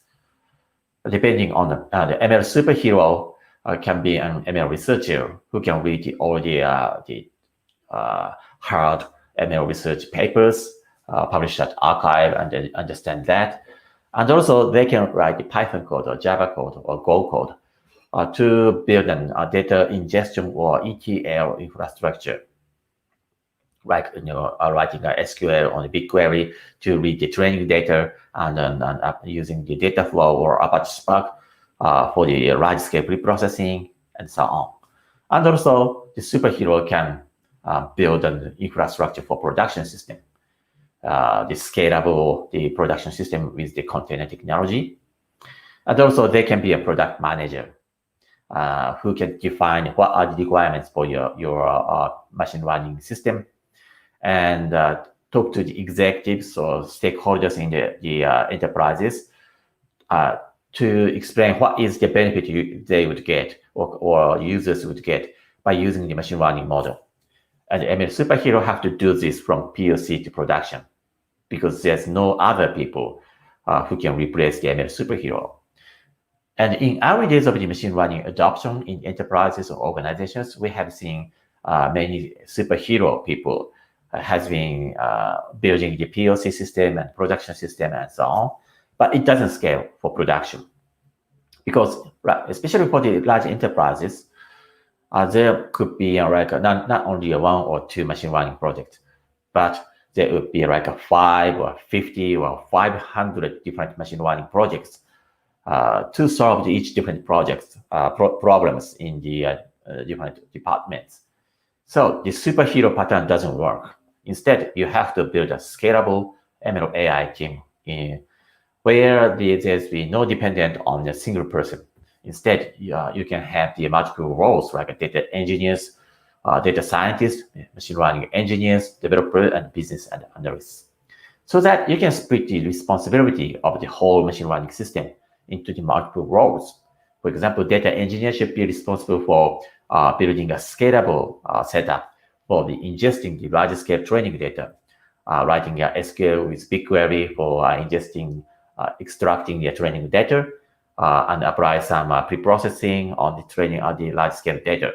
Depending on the ML superhero can be an ML researcher who can read all the hard ML research papers published at archive and understand that. And also they can write the Python code or Java code or Go code to build a data ingestion or ETL infrastructure, like writing a SQL on a BigQuery to read the training data, and then using the data flow or Apache Spark for the large-scale preprocessing, and so on. And also, the superhero can build an infrastructure for production system, the scalable the production system with the container technology. And also, they can be a product manager who can define what are the requirements for your machine learning system, and talk to the executives or stakeholders in the enterprises to explain what is the benefit they would get or users would get by using the machine learning model. And the ML superhero have to do this from POC to production, because there's no other people who can replace the ML superhero. And in early days of the machine learning adoption in enterprises or organizations, we have seen many superhero people has been building the POC system and production system and so on, but it doesn't scale for production. Because especially for the large enterprises, there could be not only a 1 or 2 machine learning projects, but there would be like a 5 or 50 or 500 different machine learning projects to solve each different projects problems in the different departments. So the superhero pattern doesn't work. Instead, you have to build a scalable ML AI team where there's no dependent on a single person. Instead, you can have the multiple roles like data engineers, data scientists, machine learning engineers, developers, and business analysts, so that you can split the responsibility of the whole machine learning system into the multiple roles. For example, data engineers should be responsible for building a scalable setup for the ingesting the large scale training data, writing a SQL with BigQuery for ingesting, extracting the training data, and apply some pre-processing on the training of the large scale data.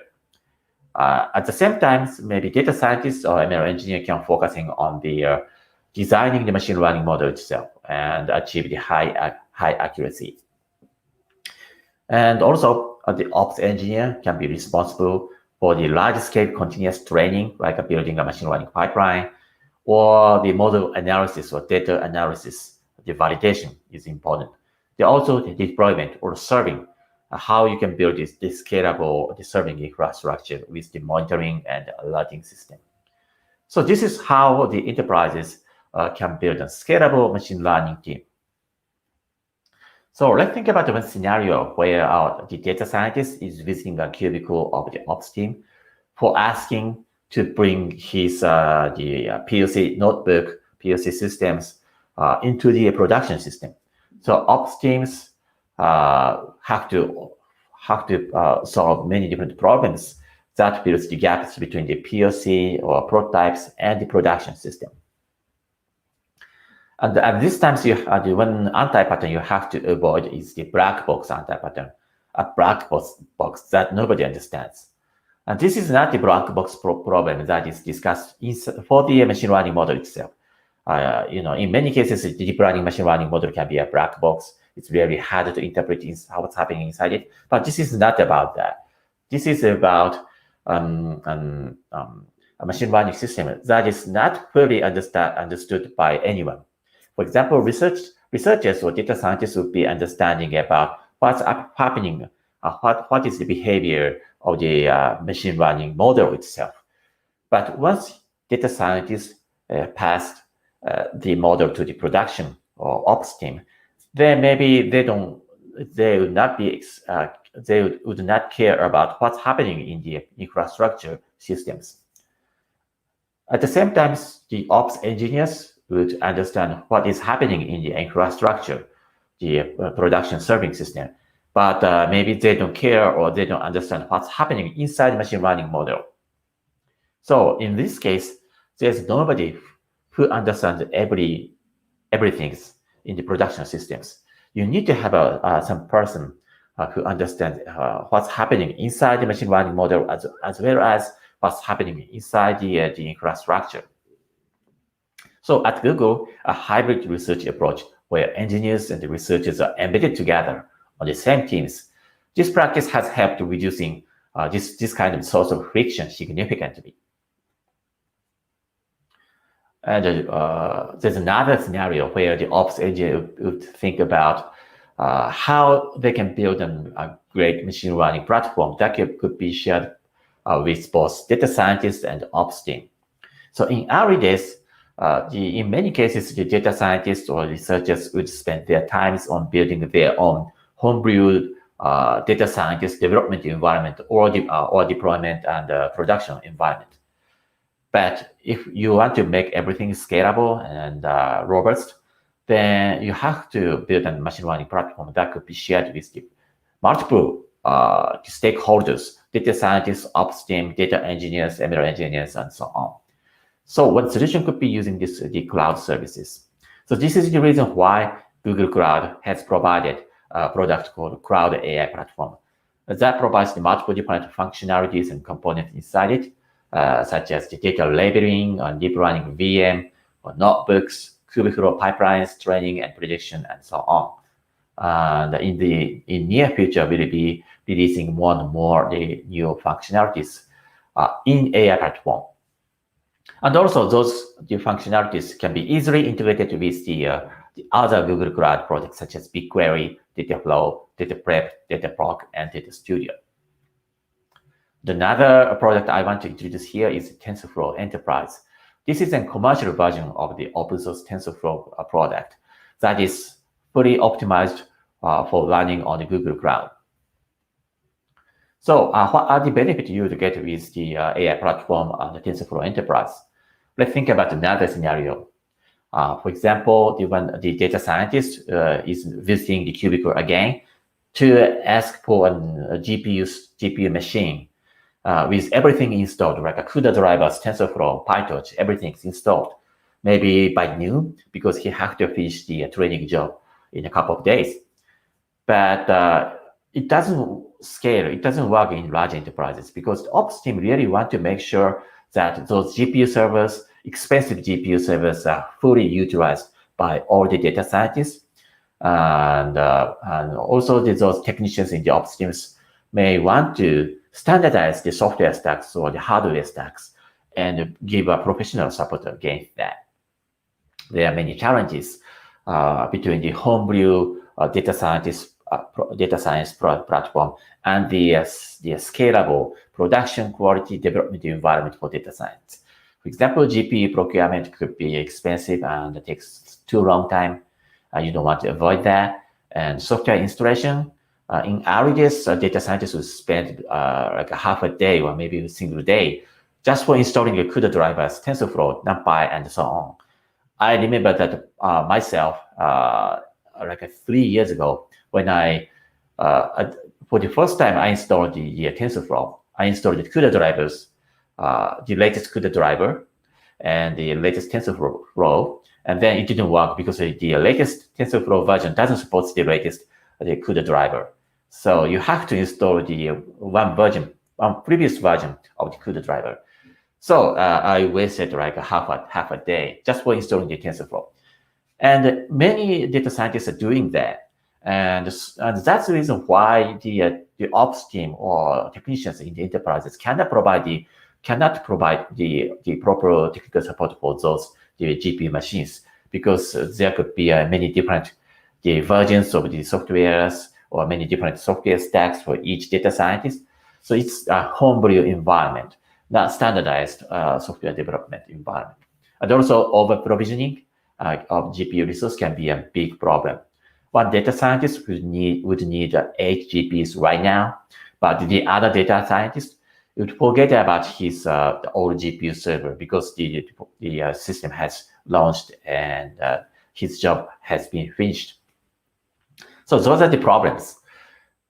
At the same time, maybe data scientists or ML engineer can focusing on the designing the machine learning model itself and achieve the high accuracy. And also, the ops engineer can be responsible for the large-scale continuous training, like building a machine learning pipeline, or the model analysis or data analysis. The validation is important. Also, the deployment or serving, how you can build this scalable serving infrastructure with the monitoring and alerting system. So this is how the enterprises can build a scalable machine learning team. So let's think about one scenario where the data scientist is visiting a cubicle of the ops team for asking to bring his the POC notebook, POC systems into the production system. So ops teams have to solve many different problems that fills the gaps between the POC or prototypes and the production system. And at this time, the one anti-pattern you have to avoid is the black box anti-pattern, a black box that nobody understands. And this is not the black box problem that is discussed for the machine learning model itself. In many cases, the deep learning machine learning model can be a black box. It's very hard to interpret what's happening inside it. But this is not about that. This is about a machine learning system that is not fully understood by anyone. For example, researchers or data scientists would be understanding about what's happening, what is the behavior of the machine learning model itself. But once data scientists pass the model to the production or ops team, then maybe they would not care about what's happening in the infrastructure systems. At the same time, the ops engineers would understand what is happening in the infrastructure, the production serving system, but maybe they don't care or they don't understand what's happening inside the machine learning model. So in this case, there's nobody who understands everything in the production systems. You need to have some person who understands what's happening inside the machine learning model as well as what's happening inside the infrastructure. So at Google, a hybrid research approach where engineers and the researchers are embedded together on the same teams, This practice has helped reducing this kind of source of friction significantly. And there's another scenario where the ops engineer would think about how they can build a great machine learning platform that could be shared with both data scientists and ops team. So in early days, in many cases, the data scientists or researchers would spend their times on building their own homebrew data scientist development environment or deployment and production environment. But if you want to make everything scalable and robust, then you have to build a machine learning platform that could be shared with the multiple stakeholders, data scientists, ops team, data engineers, ML engineers, and so on. So one solution could be using the cloud services. So this is the reason why Google Cloud has provided a product called Cloud AI Platform. That provides the multiple different functionalities and components inside it, such as the data labeling, deep learning VM, or notebooks, Kubeflow pipelines, training and prediction, and so on. And in near future, we'll be releasing more and more the new functionalities in AI platform. And also those new functionalities can be easily integrated with the other Google Cloud products such as BigQuery, Dataflow, DataPrep, Dataproc, and Data Studio. Another product I want to introduce here is TensorFlow Enterprise. This is a commercial version of the open source TensorFlow product that is fully optimized for running on the Google Cloud. So what are the benefits you would get with the AI platform and the TensorFlow Enterprise? Let's think about another scenario. For example, when the data scientist is visiting the cubicle again to ask for a GPU machine with everything installed, like a CUDA drivers, TensorFlow, PyTorch, everything's installed. Maybe by noon, because he has to finish the training job in a couple of days. But it doesn't scale, it doesn't work in large enterprises because the ops team really want to make sure that those GPU servers, expensive GPU servers, are fully utilized by all the data scientists. And also those technicians in the ops teams may want to standardize the software stacks or the hardware stacks and give a professional support against that. There are many challenges between the homebrew data science platform and the scalable production quality development environment for data science. For example, GPU procurement could be expensive and it takes too long time. You don't want to avoid that. And software installation, in early days, data scientists would spend like a half a day or maybe a single day just for installing the CUDA drivers, TensorFlow, NumPy, and so on. I remember that myself, like 3 years ago, when for the first time I installed the TensorFlow, I installed the CUDA drivers, the latest CUDA driver, and the latest TensorFlow, and then it didn't work because the latest TensorFlow version doesn't support the latest CUDA driver. So you have to install the one previous version of the CUDA driver. So I wasted like half a day just for installing the TensorFlow. And many data scientists are doing that. And that's the reason why the ops team or technicians in the enterprises cannot provide the proper technical support for those the GPU machines, because there could be many different versions of the softwares or many different software stacks for each data scientist. So it's a homebrew environment, not standardized software development environment. And also over-provisioning of GPU resource can be a big problem. One data scientist would need 8 GPUs right now, but the other data scientist would forget about his old GPU server because the system has launched and his job has been finished. So those are the problems.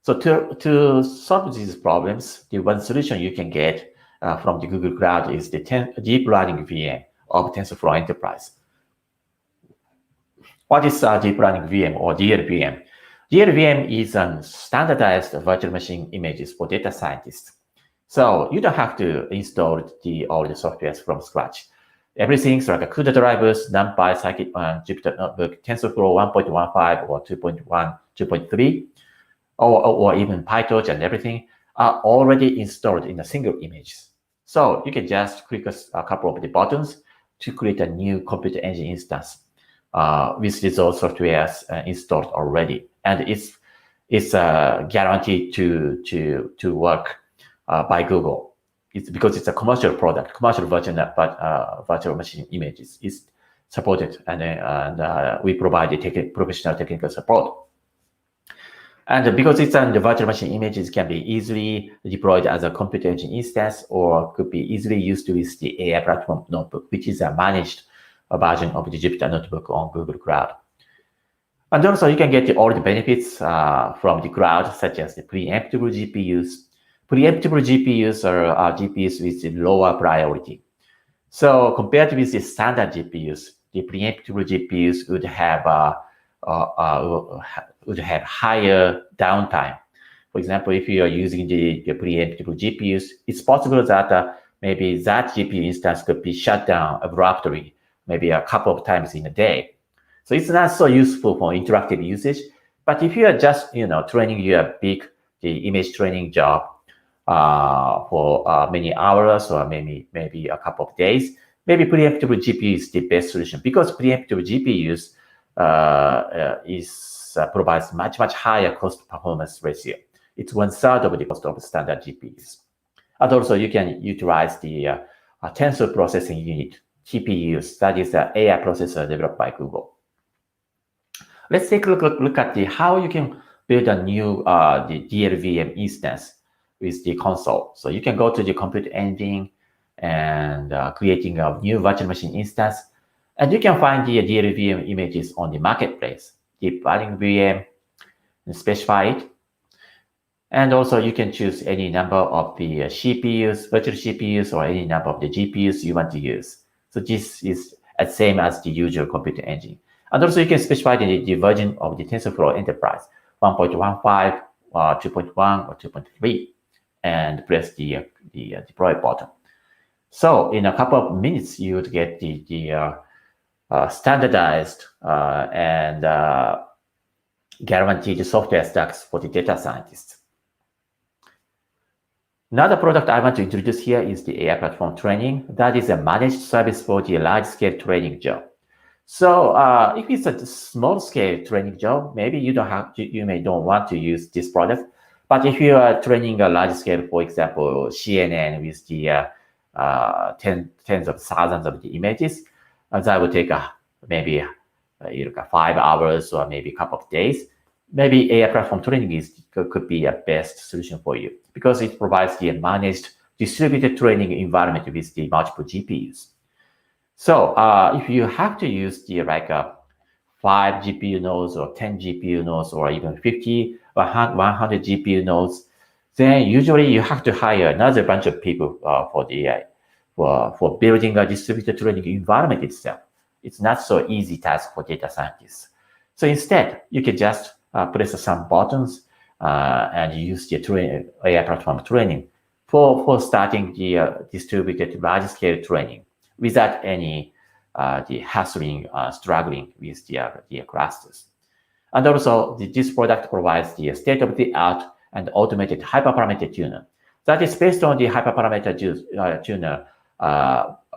So to solve these problems, the one solution you can get from the Google Cloud is the deep learning VM of TensorFlow Enterprise. What is deep learning VM or DLVM? DLVM is a standardized virtual machine images for data scientists. So you don't have to install all the softwares from scratch. Everything's like a CUDA drivers, NumPy, Scikit-learn, Jupyter Notebook, TensorFlow 1.15 or 2.1, 2.3. or even PyTorch and everything are already installed in a single image. So you can just click a couple of the buttons to create a new computer engine instance with these all softwares installed already, and it's guaranteed to work by Google. It's because it's a commercial product, commercial version, but virtual machine images is supported, and we provide the professional technical support. And because it's the virtual machine images can be easily deployed as a computer engine instance, or could be easily used with the AI platform notebook, which is a managed version of the Jupyter Notebook on Google Cloud. And also you can get all the benefits from the cloud, such as the preemptible GPUs. Preemptible GPUs are GPUs with lower priority. So compared with the standard GPUs, the preemptible GPUs would have higher downtime. For example, if you are using the preemptible GPUs, it's possible that maybe that GPU instance could be shut down abruptly, maybe a couple of times in a day. So it's not so useful for interactive usage. But if you are just training your the image training job for many hours or maybe a couple of days, maybe preemptible GPU is the best solution, because preemptible GPUs provides much higher cost performance ratio. It's 1/3 of the cost of standard GPUs. And also you can utilize the tensor processing unit, TPUs, that is the AI processor developed by Google. Let's take a look at how you can build a new the DLVM instance with the console. So you can go to the computer engine and creating a new virtual machine instance, and you can find the DLVM images on the marketplace. Deep learning VM, and specify it. And also you can choose any number of the CPUs, virtual CPUs, or any number of the GPUs you want to use. So this is the same as the usual computer engine. And also you can specify the version of the TensorFlow Enterprise, 1.15, 2.1, or 2.3, and press the deploy button. So in a couple of minutes, you would get the standardized and guaranteed software stacks for the data scientists. Another product I want to introduce here is the AI platform training. That is a managed service for the large-scale training job. So if it's a small-scale training job, maybe you don't want to use this product. But if you are training a large-scale, for example, CNN with the tens of thousands of the images, that would take maybe 5 hours or maybe a couple of days. Maybe AI platform training could be a best solution for you, because it provides the managed distributed training environment with the multiple GPUs. So if you have to use the 5 GPU nodes or 10 GPU nodes or even 50 or 100 GPU nodes, then usually you have to hire another bunch of people for building a distributed training environment itself. It's not so easy task for data scientists. So instead, you can just press some buttons and use the AI platform training for starting the distributed large-scale training without any the hassling, struggling with the clusters. And also, this product provides the state-of-the-art and automated hyperparameter tuner. That is based on the hyperparameter tuner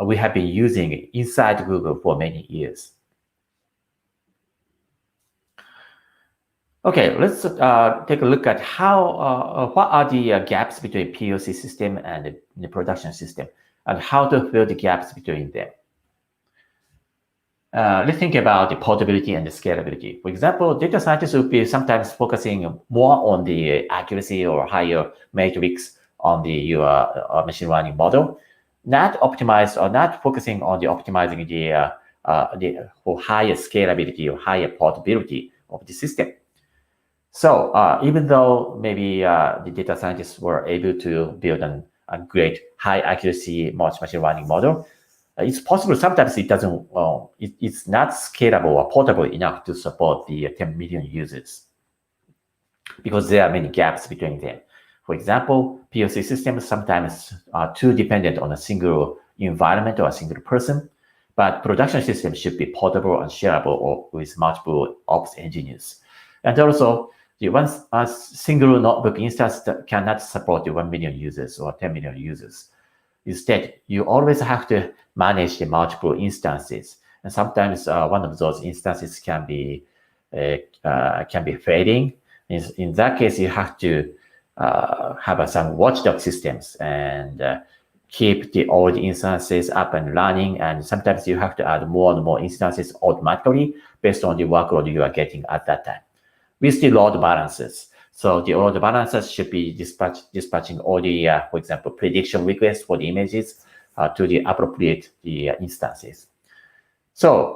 we have been using inside Google for many years. Okay, let's take a look at what are the gaps between POC system and the production system, and how to fill the gaps between them. Let's think about the portability and the scalability. For example, data scientists will be sometimes focusing more on the accuracy or higher metrics on your machine learning model, not focusing on the optimizing for higher scalability or higher portability of the system. So even though maybe the data scientists were able to build a great high accuracy machine learning model, it's possible sometimes it doesn't. It's not scalable or portable enough to support the 10 million users, because there are many gaps between them. For example, POC systems sometimes are too dependent on a single environment or a single person, but production systems should be portable and shareable or with multiple ops engineers. And also, a single notebook instance cannot support 1 million users or 10 million users. Instead, you always have to manage the multiple instances, and sometimes one of those instances can be failing. In that case, you have to have some watchdog systems and keep the old instances up and running. And sometimes you have to add more and more instances automatically based on the workload you are getting at that time. With the load balancers. So the load balancers should be dispatching all the, for example, prediction requests for the images to the appropriate instances. So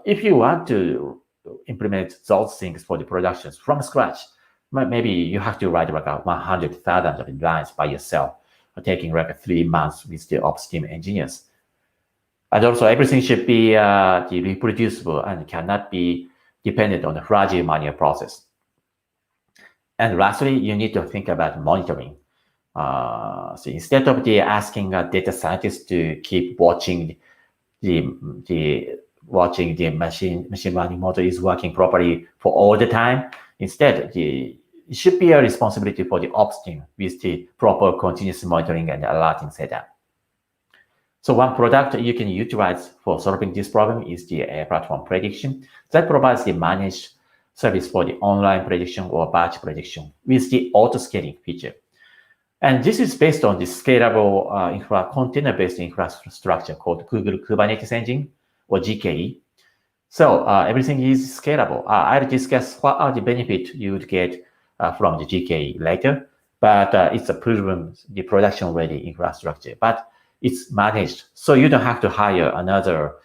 if you want to implement those things for the productions from scratch, maybe you have to write like 100,000 lines by yourself, taking like 3 months with the ops team engineers. And also everything should be reproducible and cannot be dependent on the fragile manual process. And lastly, you need to think about monitoring. So instead of asking a data scientist to keep watching the machine learning model is working properly for all the time, instead it should be a responsibility for the ops team with the proper continuous monitoring and alerting setup. So one product you can utilize for solving this problem is the AI platform prediction that provides the managed service for the online prediction or batch prediction with the auto-scaling feature. And this is based on the scalable container-based infrastructure called Google Kubernetes Engine or GKE. So everything is scalable. I'll discuss what are the benefits you would get from the GKE later, but it's a proven the production-ready infrastructure. But it's managed, so you don't have to hire another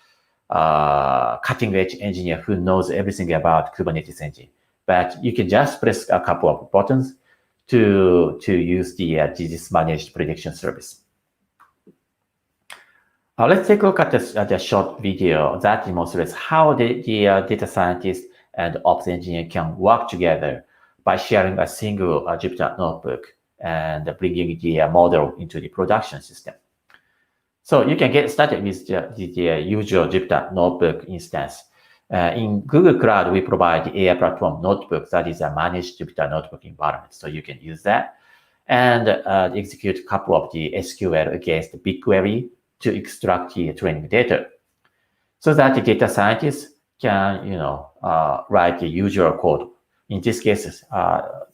cutting-edge engineer who knows everything about Kubernetes engine. But you can just press a couple of buttons to use this managed prediction service. Let's take a look at the short video that demonstrates how the data scientist and ops engineer can work together by sharing a single Jupyter notebook and bringing the model into the production system. So you can get started with the usual Jupyter notebook instance. In Google Cloud, we provide the AI platform notebook that is a managed Jupyter notebook environment. So you can use that and execute a couple of the SQL against the BigQuery to extract the training data, so that the data scientists can, write the usual code. In this case,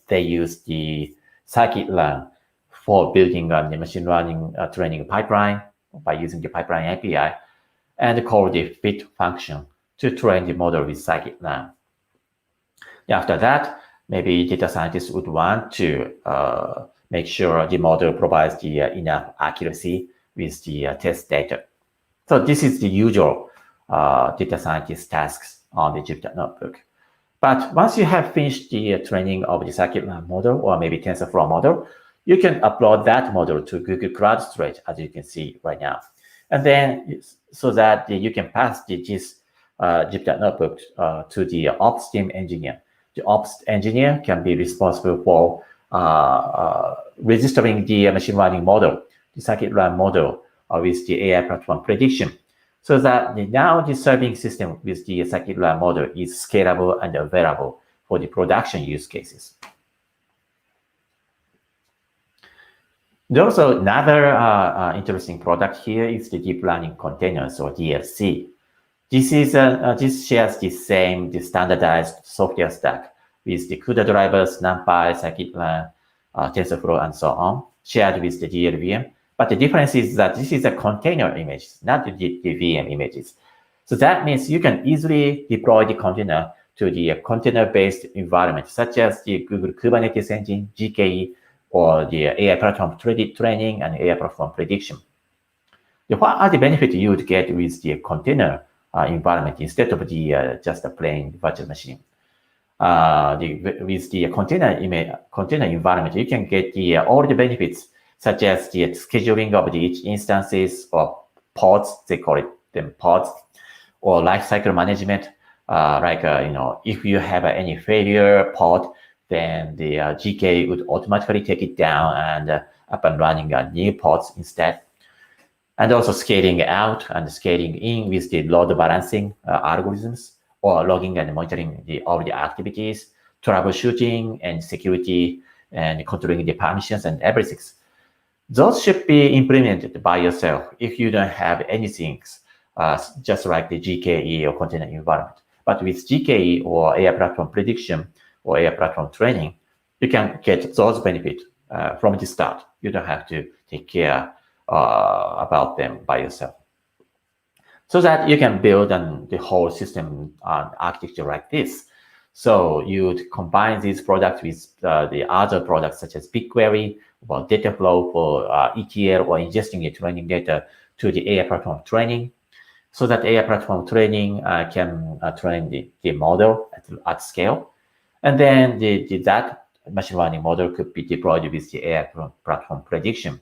they use the scikit-learn for building the machine learning training pipeline by using the pipeline API, and call the fit function to train the model with scikit-learn. After that, maybe data scientists would want to make sure the model provides the enough accuracy with the test data. So this is the usual data scientist tasks on the Jupyter notebook. But once you have finished the training of the scikit-learn model or maybe TensorFlow model, you can upload that model to Google Cloud Storage, as you can see right now. And then so that you can pass this Jupyter notebook to the ops team engineer. The ops engineer can be responsible for registering the machine learning model, the scikit-learn model with the AI platform prediction, so that now the serving system with the scikit-learn model is scalable and available for the production use cases. There's also another interesting product here is the deep learning containers or DLC. This shares the standardized software stack with the CUDA drivers, NumPy, scikit-learn, TensorFlow, and so on, shared with the DLVM. But the difference is that this is a container image, not the VM images. So that means you can easily deploy the container to the container-based environment, such as the Google Kubernetes Engine, GKE, or the AI platform training and AI platform prediction. What are the benefits you would get with the container environment instead of the just a plain virtual machine? With the container environment, you can get all the benefits, such as the scheduling of each instances or pods, they call them pods, or lifecycle management. If you have any failure pod, then the GK would automatically take it down and up and running new pods instead. And also scaling out and scaling in with the load balancing algorithms, or logging and monitoring all the activities troubleshooting and security and controlling the permissions and everything. Those should be implemented by yourself if you don't have anything, just like the GKE or container environment. But with GKE or AI platform prediction or AI platform training, you can get those benefits from the start. You don't have to take care about them by yourself. So that you can build the whole system architecture like this. So you combine these products with the other products such as BigQuery or data flow for ETL or ingesting the training data to the AI platform training, so that AI platform training can train the model at scale. And then that machine learning model could be deployed with the AI platform prediction.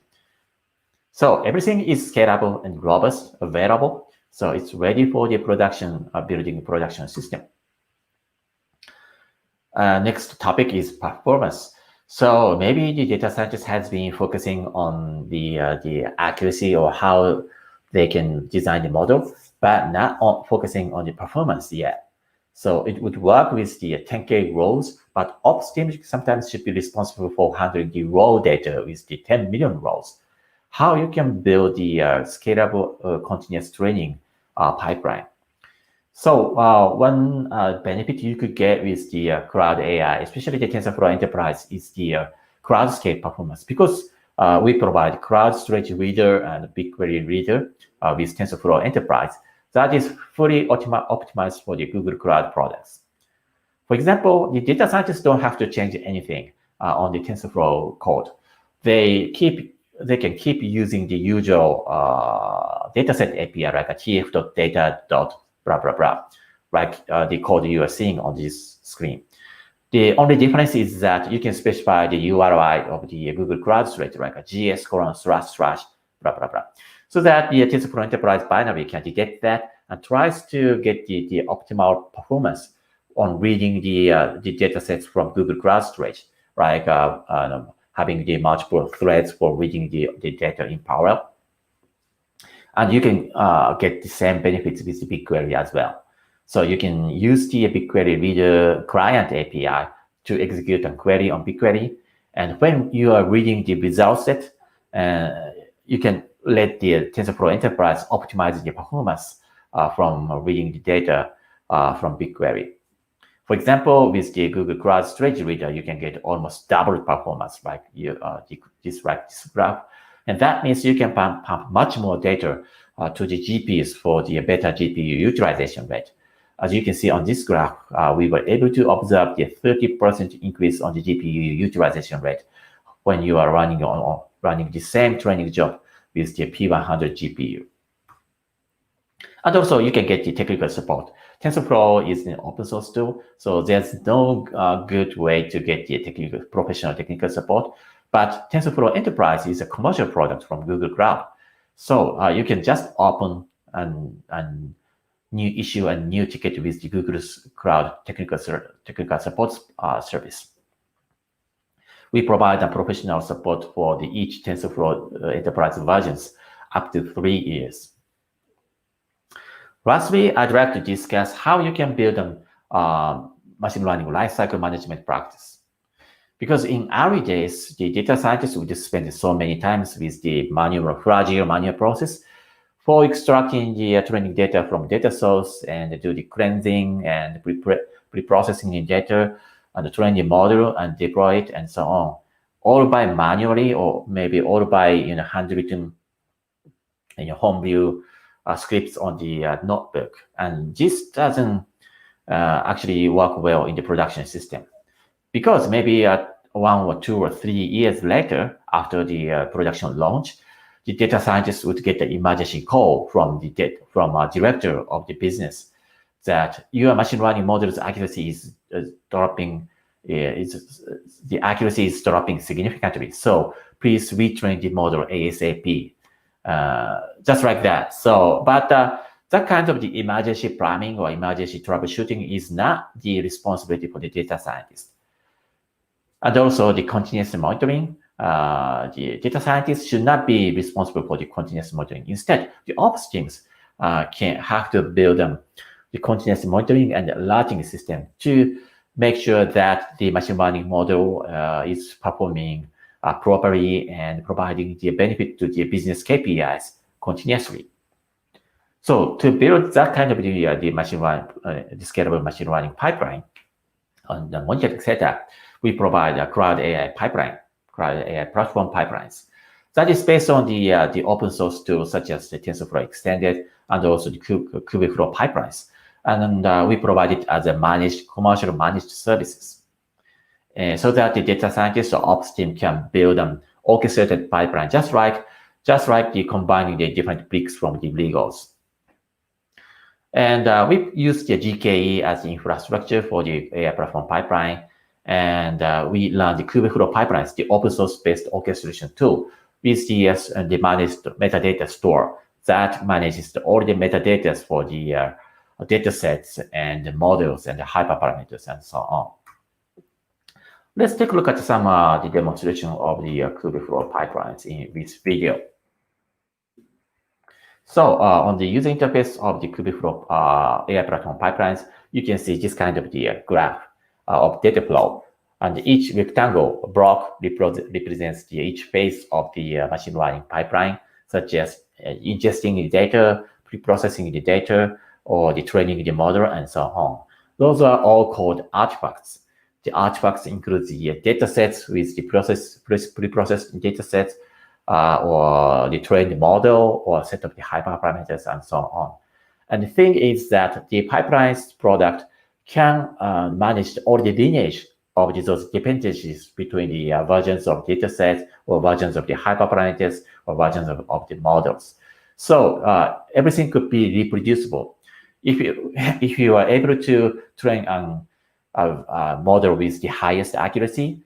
So everything is scalable and robust, available. So it's ready for the production, building production system. Next topic is performance. So maybe the data scientist has been focusing on the accuracy or how they can design the model, but not focusing on the performance yet. So it would work with the 10K rows, but ops team sometimes should be responsible for handling the raw data with the 10 million rows. How you can build the scalable continuous training pipeline. So one benefit you could get with the cloud AI, especially the TensorFlow Enterprise, is the cloud scale performance, because we provide cloud storage reader and BigQuery reader with TensorFlow Enterprise that is fully optimized for the Google Cloud products. For example, the data scientists don't have to change anything on the TensorFlow code. They can keep using the usual dataset API like a tf.data. Blah, blah, blah, like the code you are seeing on this screen. The only difference is that you can specify the URI of the Google Cloud Storage, like a gs:// blah, blah, blah. So that the TensorFlow Enterprise binary can detect that and tries to get the optimal performance on reading the data sets from Google Cloud Storage, like having the multiple threads for reading the data in parallel. And you can get the same benefits with the BigQuery as well. So you can use the BigQuery Reader client API to execute a query on BigQuery. And when you are reading the result set, you can let the TensorFlow Enterprise optimize the performance from reading the data from BigQuery. For example, with the Google Cloud Storage Reader, you can get almost double performance, like this graph. And that means you can pump much more data to the GPUs for the better GPU utilization rate. As you can see on this graph, we were able to observe the 30% increase on the GPU utilization rate when you are running the same training job with the P100 GPU. And also, you can get the technical support. TensorFlow is an open source tool, so there's no good way to get the professional technical support. But TensorFlow Enterprise is a commercial product from Google Cloud. So you can just open a new issue and new ticket with the Google Cloud technical support service. We provide a professional support for each TensorFlow Enterprise versions up to 3 years. Lastly, I'd like to discuss how you can build a machine learning lifecycle management practice. Because in early days, the data scientists would spend so many times with the fragile manual process for extracting the training data from data source and do the cleansing and pre-processing the data and train the model and deploy it and so on, all by manually or maybe all by handwritten homebrew scripts on the notebook. And this doesn't actually work well in the production system. Because maybe 1 or 2 or 3 years later, after the production launch, the data scientist would get the emergency call from a director of the business that your machine learning model's accuracy is dropping. The accuracy is dropping significantly. So please retrain the model ASAP. Just like that. So, but that kind of the emergency planning or emergency troubleshooting is not the responsibility for the data scientist. And also the continuous monitoring, the data scientists should not be responsible for the continuous monitoring. Instead, the ops teams have to build the continuous monitoring and alerting system to make sure that the machine learning model is performing properly and providing the benefit to the business KPIs continuously. So to build that kind of the machine learning, the scalable machine learning pipeline on the monitoring setup, we provide a cloud AI pipeline, cloud AI platform pipelines. That is based on the open source tools such as the TensorFlow Extended and also the Kubeflow pipelines. And we provide it as a commercial managed services. So that the data scientists or ops team can build an orchestrated pipeline, just like the combining the different bricks from the Legos. And we use the GKE as the infrastructure for the AI platform pipeline. And we learn the Kubeflow pipelines, the open source based orchestration tool, with the managed metadata store that manages all the metadata for the data sets and the models and the hyperparameters and so on. Let's take a look at some the demonstration of the Kubeflow pipelines in this video. So on the user interface of the Kubeflow AI platform pipelines, you can see this kind of the graph of data flow. And each rectangle block represents each phase of the machine learning pipeline, such as ingesting the data, pre-processing the data, or the training the model, and so on. Those are all called artifacts. The artifacts include the data sets with the pre-processed data sets, or the trained model, or set of the hyperparameters, and so on. And the thing is that the pipelines product can manage all the lineage of those dependencies between the versions of data sets or versions of the hyperparameters or versions of the models. So everything could be reproducible. If you are able to train a model with the highest accuracy,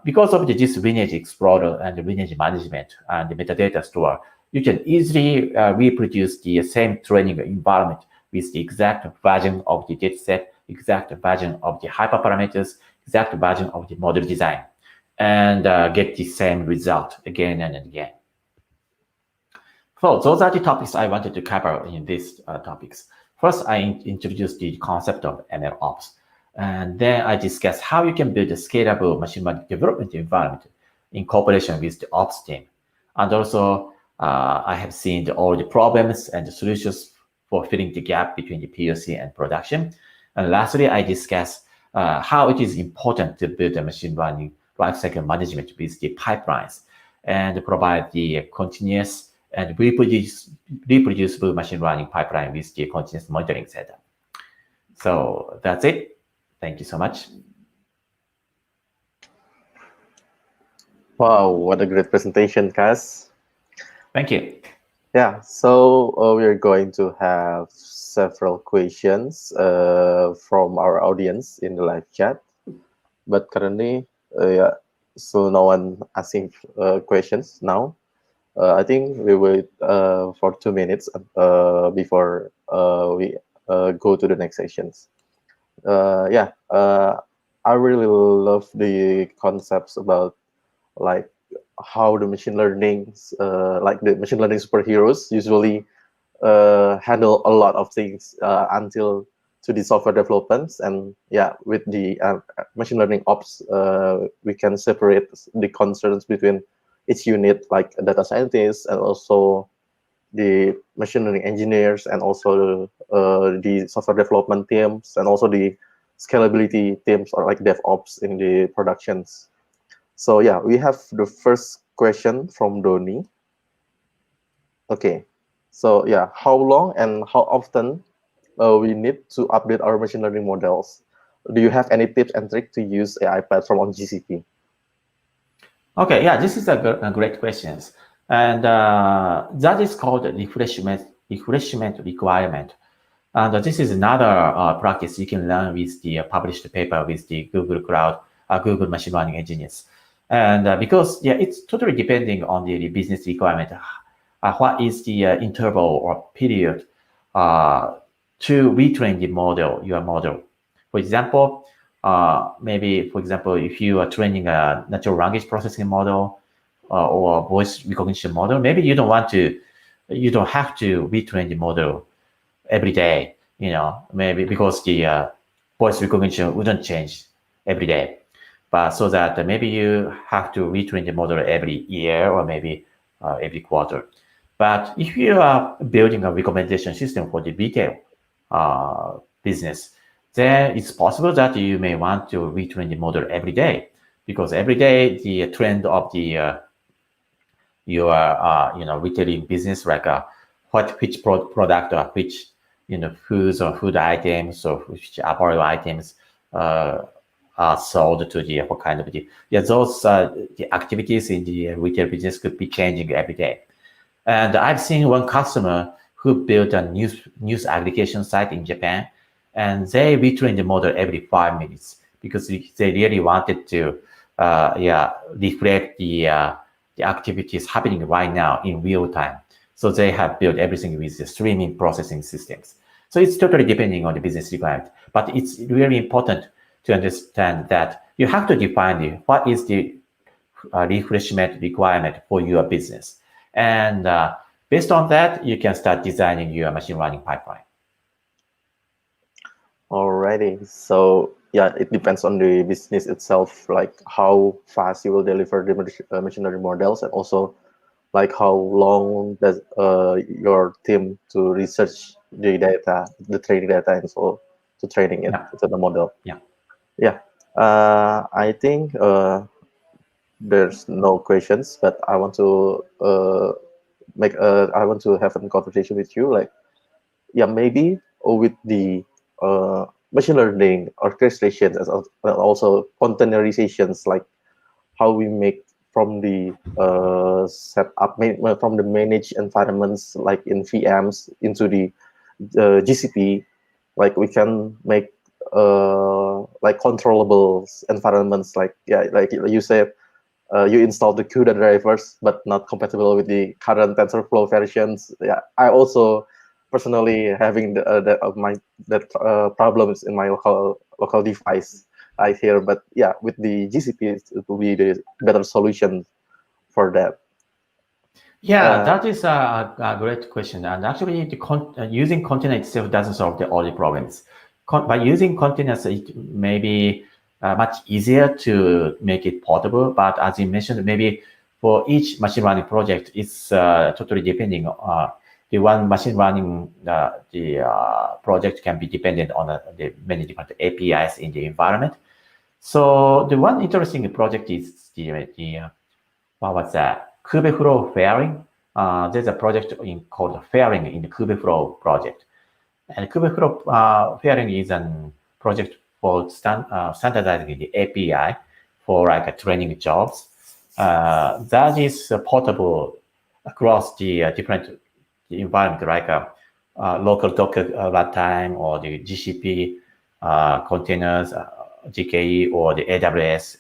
because of this lineage explorer and the lineage management and the metadata store, you can easily reproduce the same training environment with the exact version of the dataset, exact version of the hyperparameters, exact version of the model design, and get the same result again and again. So those are the topics I wanted to cover in these topics. First, I introduced the concept of ML ops, and then I discussed how you can build a scalable machine learning development environment in cooperation with the ops team. And also, I have seen all the problems and the solutions for filling the gap between the POC and production. And lastly, I discussed how it is important to build a machine learning lifecycle management with the pipelines and provide the continuous and reproducible machine learning pipeline with the continuous monitoring setup. So that's it. Thank you so much. Wow, what a great presentation, Kaz. Thank you. Yeah, so we're going to have several questions from our audience in the live chat. But currently, yeah, so no one asking questions now. I think we wait for 2 minutes before we go to the next sections. Yeah, I really love the concepts about like how the machine learning, like the machine learning superheroes usually handle a lot of things until to the software developments. And yeah, with the machine learning ops, we can separate the concerns between each unit, like data scientists and also the machine learning engineers, and also the software development teams, and also the scalability teams, or like DevOps in the productions. So yeah, we have the first question from Doni. Okay, so yeah, how long and how often we need to update our machine learning models? Do you have any tips and tricks to use AI platform on GCP? Okay, yeah, this is a great question. And that is called refreshment requirement. And this is another practice you can learn with the published paper with the Google Cloud, Google Machine Learning Engineers. And because yeah, it's totally depending on the business requirement. What is the interval or period to retrain the model, your model? For example, maybe, for example, if you are training a natural language processing model or voice recognition model, maybe you don't have to retrain the model every day, you know, maybe because the voice recognition wouldn't change every day. But so that maybe you have to retrain the model every year or maybe every quarter. But if you are building a recommendation system for the retail business, then it's possible that you may want to retrain the model every day, because every day the trend of the your retailing business, like which product or which foods or food items or which apparel items are sold to the what kind of those the activities in the retail business could be changing every day. And I've seen one customer who built a news aggregation site in Japan, and they retrained the model every 5 minutes because they really wanted to reflect the activities happening right now in real time. So they have built everything with the streaming processing systems. So it's totally depending on the business requirement, but it's really important to understand that you have to define what is the refreshment requirement for your business. And based on that, you can start designing your machine learning pipeline. Alrighty. So yeah, it depends on the business itself, like how fast you will deliver the machine learning models, and also like how long does your team to research the data, the training data, and so to training it to the model. Yeah. I think there's no questions, but I want to I want to have a conversation with you, like maybe with the machine learning orchestrations and also containerizations, like how we make from the setup from the managed environments like in VMs into the GCP, like we can make like controllable environments, like like you said, you install the CUDA drivers but not compatible with the current TensorFlow versions. Yeah, I also personally having that problems in my local device right here, but yeah, with the GCP it will be the better solution for that. Yeah, that is a great question. And actually, using container itself doesn't solve all the problems. By using containers, it may be much easier to make it portable. But as you mentioned, maybe for each machine learning project, it's totally depending on the one machine learning project can be dependent on the many different APIs in the environment. So the one interesting project is what was that? Kubeflow fairing. There's a project called fairing in the Kubeflow project. And Kubeflow fairing is a project for standardizing the API for like training jobs. That is portable across the different environment, like local Docker runtime or the GCP containers, GKE or the AWS.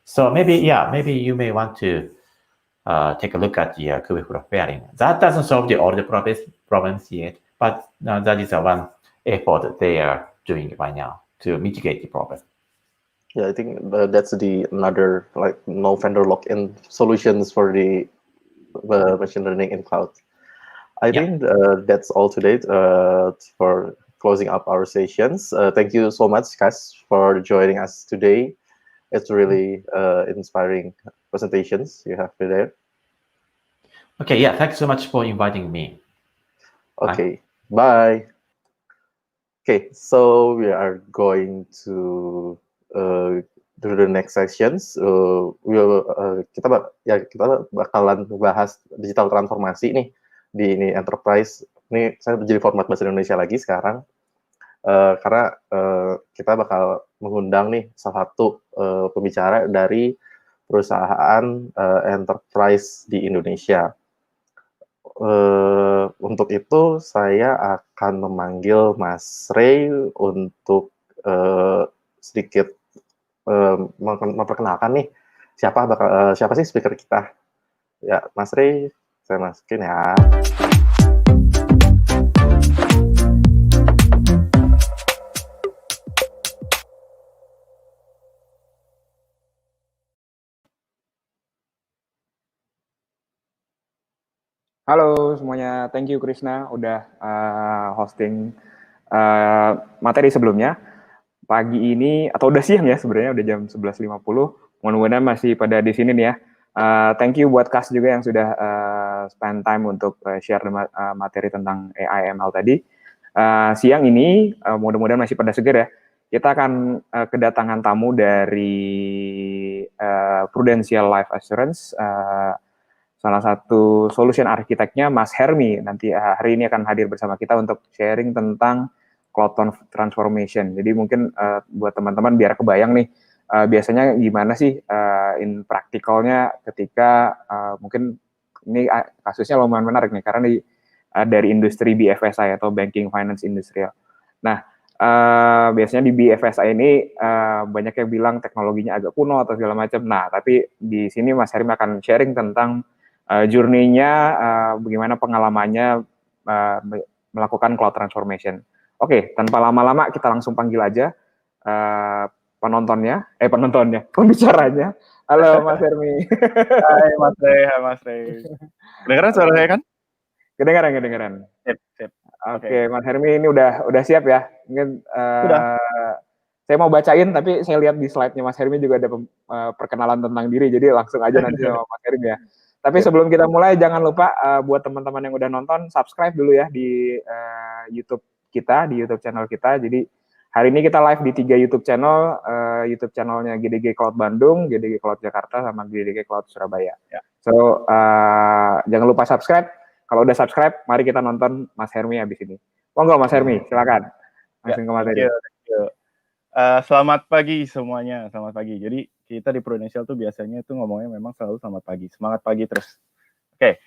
So maybe you may want to take a look at the Kubeflow fairing. That doesn't solve all the problems yet, but that is one effort they are doing right now to mitigate the problem. Yeah, I think that's another like no vendor lock-in solutions for the machine learning in cloud. I think that's all today for closing up our sessions. Thank you so much, guys, for joining us today. It's really inspiring presentations you have today. Okay, yeah, thanks so much for inviting me. Okay, bye. Okay, so we are going to do the next sections. Kita bakalan bahas digital transformasi nih di ini enterprise. Ini saya jadi format bahasa Indonesia lagi sekarang karena kita bakal mengundang nih salah satu pembicara dari perusahaan enterprise di Indonesia. Untuk itu saya akan memanggil Mas Ray untuk sedikit memperkenalkan nih siapa sih speaker kita. Ya, Mas Ray, saya masukin ya. Halo semuanya, thank you Krishna udah hosting materi sebelumnya. pagi ini, atau udah siang ya sebenarnya, udah jam 11.50. Mudah-mudahan masih pada di sini nih ya. Thank you buat Kas juga yang sudah spend time untuk share materi tentang AI ML tadi. Siang ini mudah-mudahan masih pada seger ya. Kita akan kedatangan tamu dari Prudential Life Assurance, salah satu solution arsiteknya Mas Hermi. Nanti hari ini akan hadir bersama kita untuk sharing tentang cloud transformation. Jadi mungkin buat teman-teman biar kebayang nih, biasanya gimana sih in practicalnya ketika mungkin ini kasusnya lumayan menarik nih karena dari industri BFSI atau banking finance industrial. Nah, biasanya di BFSI ini banyak yang bilang teknologinya agak kuno atau segala macam. Nah, tapi di sini Mas Hermi akan sharing tentang journey-nya, bagaimana pengalamannya melakukan cloud transformation. Oke, tanpa lama-lama kita langsung panggil aja pembicaranya. Halo Mas Hermi. Hai Mas Rey, Kedengeran suara saya kan? Kedengeran. Sip. Oke, Mas Hermi ini udah siap ya? Mungkin saya mau bacain, tapi saya lihat di slide-nya Mas Hermi juga ada perkenalan tentang diri, jadi langsung aja nanti sama Mas Hermi ya. Tapi sebelum kita mulai, jangan lupa buat teman-teman yang udah nonton, subscribe dulu ya di YouTube kita, di YouTube channel kita. Jadi hari ini kita live di 3 YouTube channel, YouTube channelnya GDG Cloud Bandung, GDG Cloud Jakarta, sama GDG Cloud Surabaya. Ya. So, jangan lupa subscribe. Kalau udah subscribe, mari kita nonton Mas Hermi habis ini. Monggo Mas Hermi, silakan. Langsung ke materi. Thank you. Selamat pagi semuanya, selamat pagi. Jadi kita di Prudential tuh biasanya tuh ngomongnya memang selalu selamat pagi, semangat pagi terus. Oke,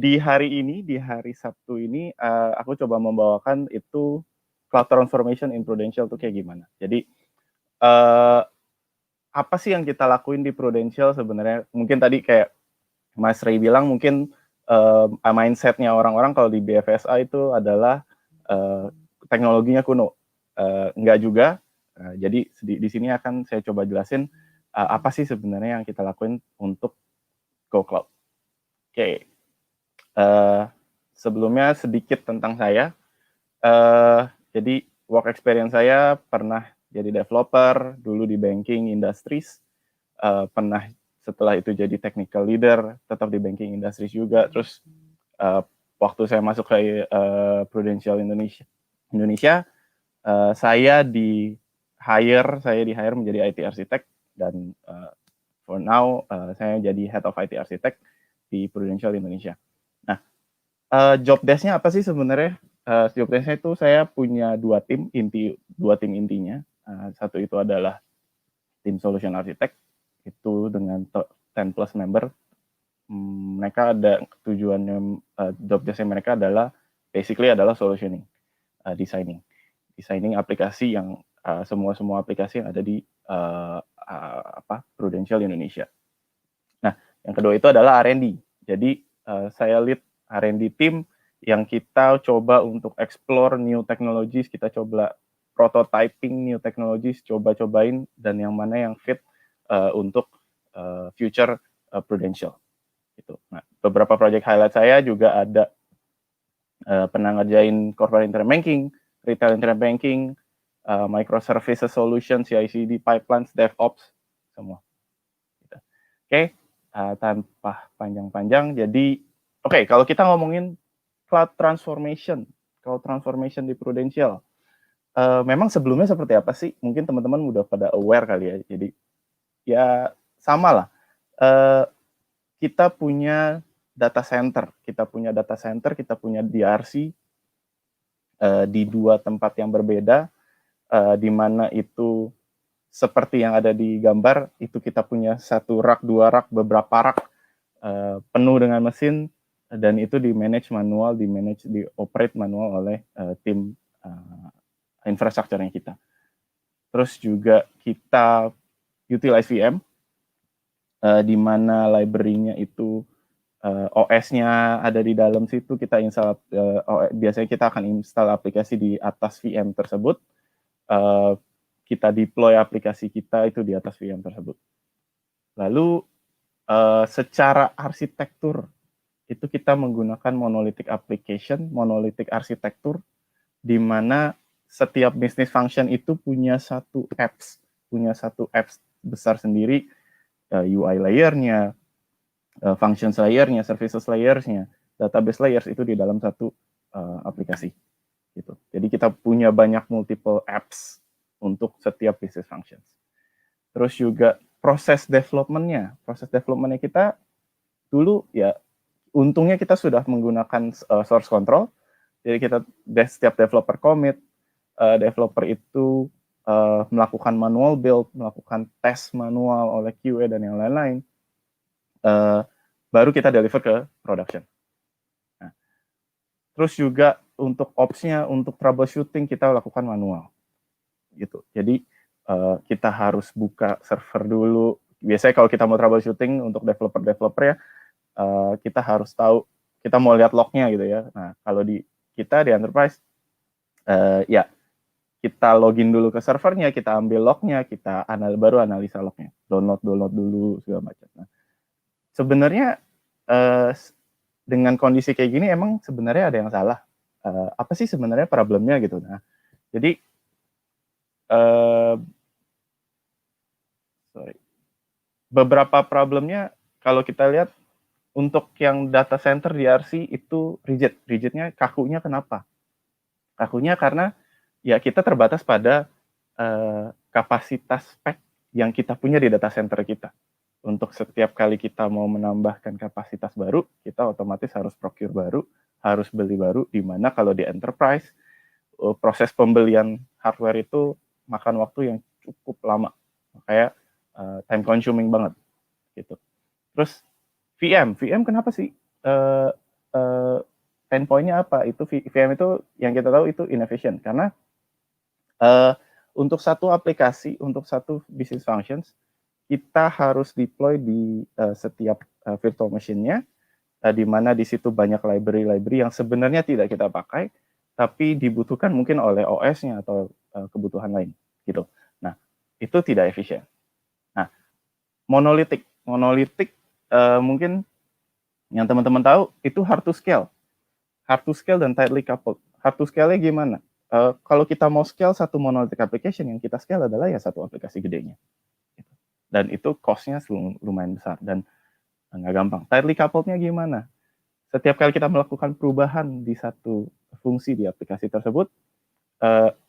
di hari ini, di hari Sabtu ini, aku coba membawakan itu cloud transformation in Prudential tuh kayak gimana. Jadi apa sih yang kita lakuin di Prudential sebenarnya? Mungkin tadi kayak Mas Ray bilang, mungkin mindsetnya orang-orang kalau di BFSI itu adalah teknologinya kuno. Enggak juga. Jadi di sini akan saya coba jelasin apa sih sebenarnya yang kita lakuin untuk go cloud. Oke. Sebelumnya sedikit tentang saya. Jadi work experience saya pernah jadi developer dulu di banking industries, pernah setelah itu jadi technical leader tetap di banking industries juga. Terus waktu saya masuk ke Prudential Indonesia, saya di hire menjadi IT architect, dan for now saya jadi head of IT architect di Prudential Indonesia. Nah, job desk-nya apa sih sebenarnya? Job desk-nya itu saya punya dua tim intinya. Satu itu adalah tim solution architect, itu dengan 10 plus member. Mereka ada tujuannya, job desk mereka adalah basically adalah solutioning, designing aplikasi yang semua aplikasi yang ada di Prudential Indonesia. Nah, yang kedua itu adalah R&D. Jadi saya lead R&D team yang kita coba untuk explore new technologies, kita coba prototyping new technologies, coba-cobain dan yang mana yang fit untuk future Prudential. Gitu. Nah, beberapa project highlight saya juga ada pernah ngerjain corporate internet banking, retail internet banking, microservices solution, CI/CD pipelines, DevOps, semua. Gitu. Oke, tanpa panjang-panjang, jadi kalau kita ngomongin cloud transformation di Prudential, memang sebelumnya seperti apa sih? Mungkin teman-teman udah pada aware kali ya. Jadi ya sama lah. Kita punya data center, kita punya DRC di dua tempat yang berbeda, di mana itu seperti yang ada di gambar, itu kita punya 1 rak, 2 rak, beberapa rak penuh dengan mesin, dan itu di-manage manual, di-operate manual oleh tim infrastrukturnya kita. Terus juga kita utilize VM, di mana library-nya itu OS-nya ada di dalam situ, kita install, biasanya kita akan install aplikasi di atas VM tersebut, kita deploy aplikasi kita itu di atas VM tersebut. Lalu secara arsitektur, itu kita menggunakan monolithic application, monolithic arsitektur, di mana setiap business function itu punya satu apps besar sendiri, UI layer-nya, functions layer-nya, services layers-nya, database layers itu di dalam satu aplikasi. Gitu. Jadi kita punya banyak multiple apps untuk setiap business functions. Terus juga proses development-nya kita dulu ya untungnya kita sudah menggunakan source control. Jadi kita setiap developer commit, developer itu melakukan manual build, melakukan tes manual oleh QA dan yang lain-lain. Baru kita deliver ke production. Nah, terus juga untuk ops-nya, untuk troubleshooting kita lakukan manual. Gitu. Jadi kita harus buka server dulu. Biasanya kalau kita mau troubleshooting untuk developer ya, kita harus tahu, kita mau lihat lognya gitu ya. Nah, kalau kita di enterprise, ya kita login dulu ke servernya, kita ambil lognya, kita baru analisa lognya, download dulu segala macam. Nah, sebenarnya dengan kondisi kayak gini emang sebenarnya ada yang salah. Apa sih sebenarnya problemnya gitu? Nah, jadi beberapa problemnya kalau kita lihat untuk yang data center di RC itu rigidnya kakunya kenapa? Kakunya karena ya kita terbatas pada kapasitas spek yang kita punya di data center kita. Untuk setiap kali kita mau menambahkan kapasitas baru, kita otomatis harus procure baru, harus beli baru, di mana kalau di enterprise, proses pembelian hardware itu makan waktu yang cukup lama. Kayak time consuming banget. Gitu. Terus VM kenapa sih pain point-nya apa? Itu VM itu yang kita tahu itu inefficient karena untuk satu aplikasi, untuk satu business functions kita harus deploy di setiap virtual machine-nya, di mana di situ banyak library yang sebenarnya tidak kita pakai, tapi dibutuhkan mungkin oleh OS-nya atau kebutuhan lain, gitu. Nah, itu tidak efisien. Nah, monolitik mungkin yang teman-teman tahu itu hard to scale dan tightly coupled. Hard to scale-nya gimana? Kalau kita mau scale satu monolithic application, yang kita scale adalah ya satu aplikasi gedenya. Dan itu cost-nya lumayan besar dan nggak gampang. Tightly coupled-nya gimana? Setiap kali kita melakukan perubahan di satu fungsi di aplikasi tersebut,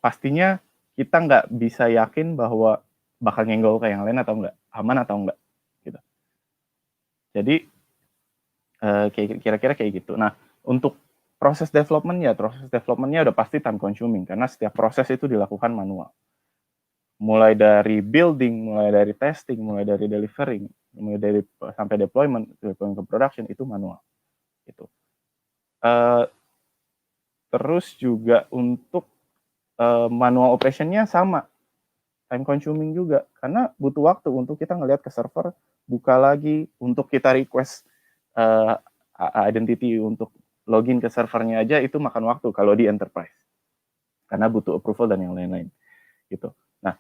pastinya kita nggak bisa yakin bahwa bakal nyenggol ke yang lain atau enggak, aman atau enggak. Gitu. Jadi, kira-kira kayak gitu. Nah, untuk proses development-nya udah pasti time consuming, karena setiap proses itu dilakukan manual. Mulai dari building, mulai dari testing, mulai dari delivering, mulai dari sampai deployment ke production itu manual. Gitu. Terus juga untuk manual operation-nya sama, time consuming juga, karena butuh waktu untuk kita ngelihat ke server, buka lagi, untuk kita request identity untuk login ke servernya aja itu makan waktu kalau di enterprise, karena butuh approval dan yang lain-lain. Gitu. Nah,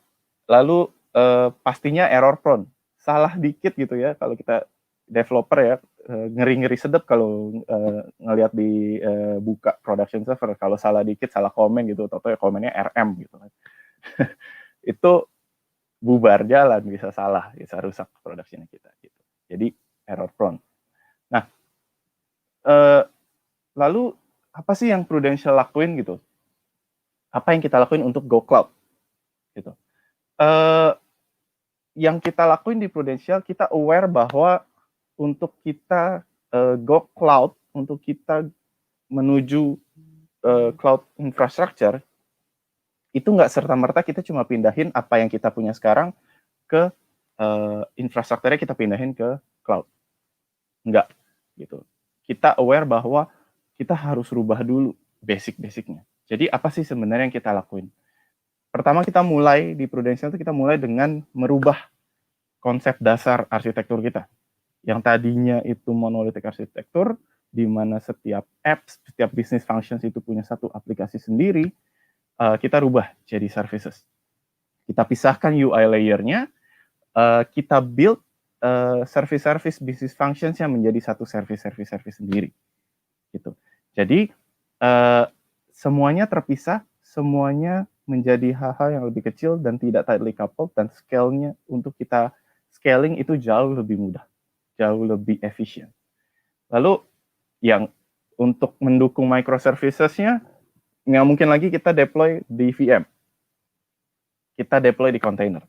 lalu pastinya error prone, salah dikit gitu ya, kalau kita developer ya, ngeri-ngeri sedep kalau ngelihat di buka production server, kalau salah dikit, salah komen gitu, atau ya komennya RM gitu kan. Itu bubar jalan, bisa salah, bisa rusak production kita gitu. Jadi error prone. Nah, lalu apa sih yang Prudential lakuin gitu? Apa yang kita lakuin untuk go cloud? Gitu. Yang kita lakuin di Prudential, kita aware bahwa untuk kita go cloud, untuk kita menuju cloud infrastructure, itu nggak serta-merta kita cuma pindahin apa yang kita punya sekarang ke infrastrukturnya kita pindahin ke cloud. Enggak, gitu. Kita aware bahwa kita harus rubah dulu basic-basicnya. Jadi apa sih sebenarnya yang kita lakuin? Pertama kita mulai di Prudential itu kita mulai dengan merubah konsep dasar arsitektur kita. Yang tadinya itu monolithic arsitektur, di mana setiap apps, setiap business functions itu punya satu aplikasi sendiri, kita rubah jadi services. Kita pisahkan UI layer-nya, kita build service business functions yang menjadi satu service sendiri. Gitu. Jadi semuanya terpisah, semuanya menjadi hal-hal yang lebih kecil dan tidak tightly coupled, dan scale-nya untuk kita scaling itu jauh lebih mudah, jauh lebih efisien. Lalu yang untuk mendukung microservices-nya, nggak mungkin lagi kita deploy di VM. Kita deploy di container.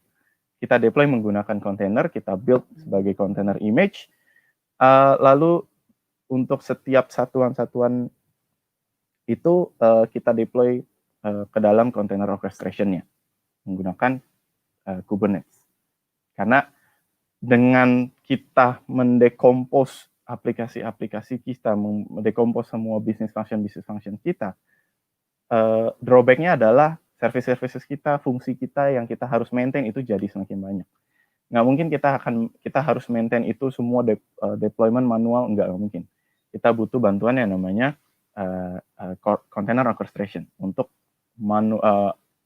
Kita deploy menggunakan container, kita build sebagai container image. Lalu untuk setiap satuan-satuan itu kita deploy ke dalam container orchestration-nya menggunakan Kubernetes. Karena dengan kita mendekompos aplikasi-aplikasi kita, mendekompos semua business function kita, drawback-nya adalah services kita, fungsi kita yang kita harus maintain itu jadi semakin banyak. Nggak mungkin kita harus maintain itu semua deployment manual, nggak mungkin. Kita butuh bantuan yang namanya container orchestration untuk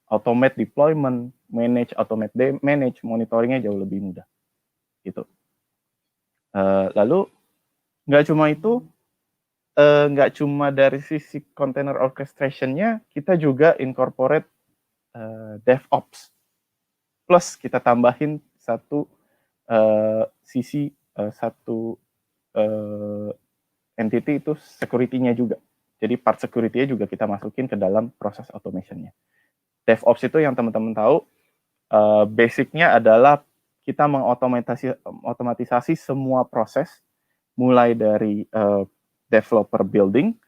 automate deployment, manage monitoringnya jauh lebih mudah. Gitu. Lalu nggak cuma itu, nggak cuma dari sisi container orchestration-nya, kita juga incorporate DevOps. Plus kita tambahin satu sisi satu entity itu security-nya juga. Jadi part security-nya juga kita masukin ke dalam proses automation-nya. DevOps itu yang teman-teman tahu, basic-nya adalah kita mengotomatisasi semua proses, mulai dari developer building,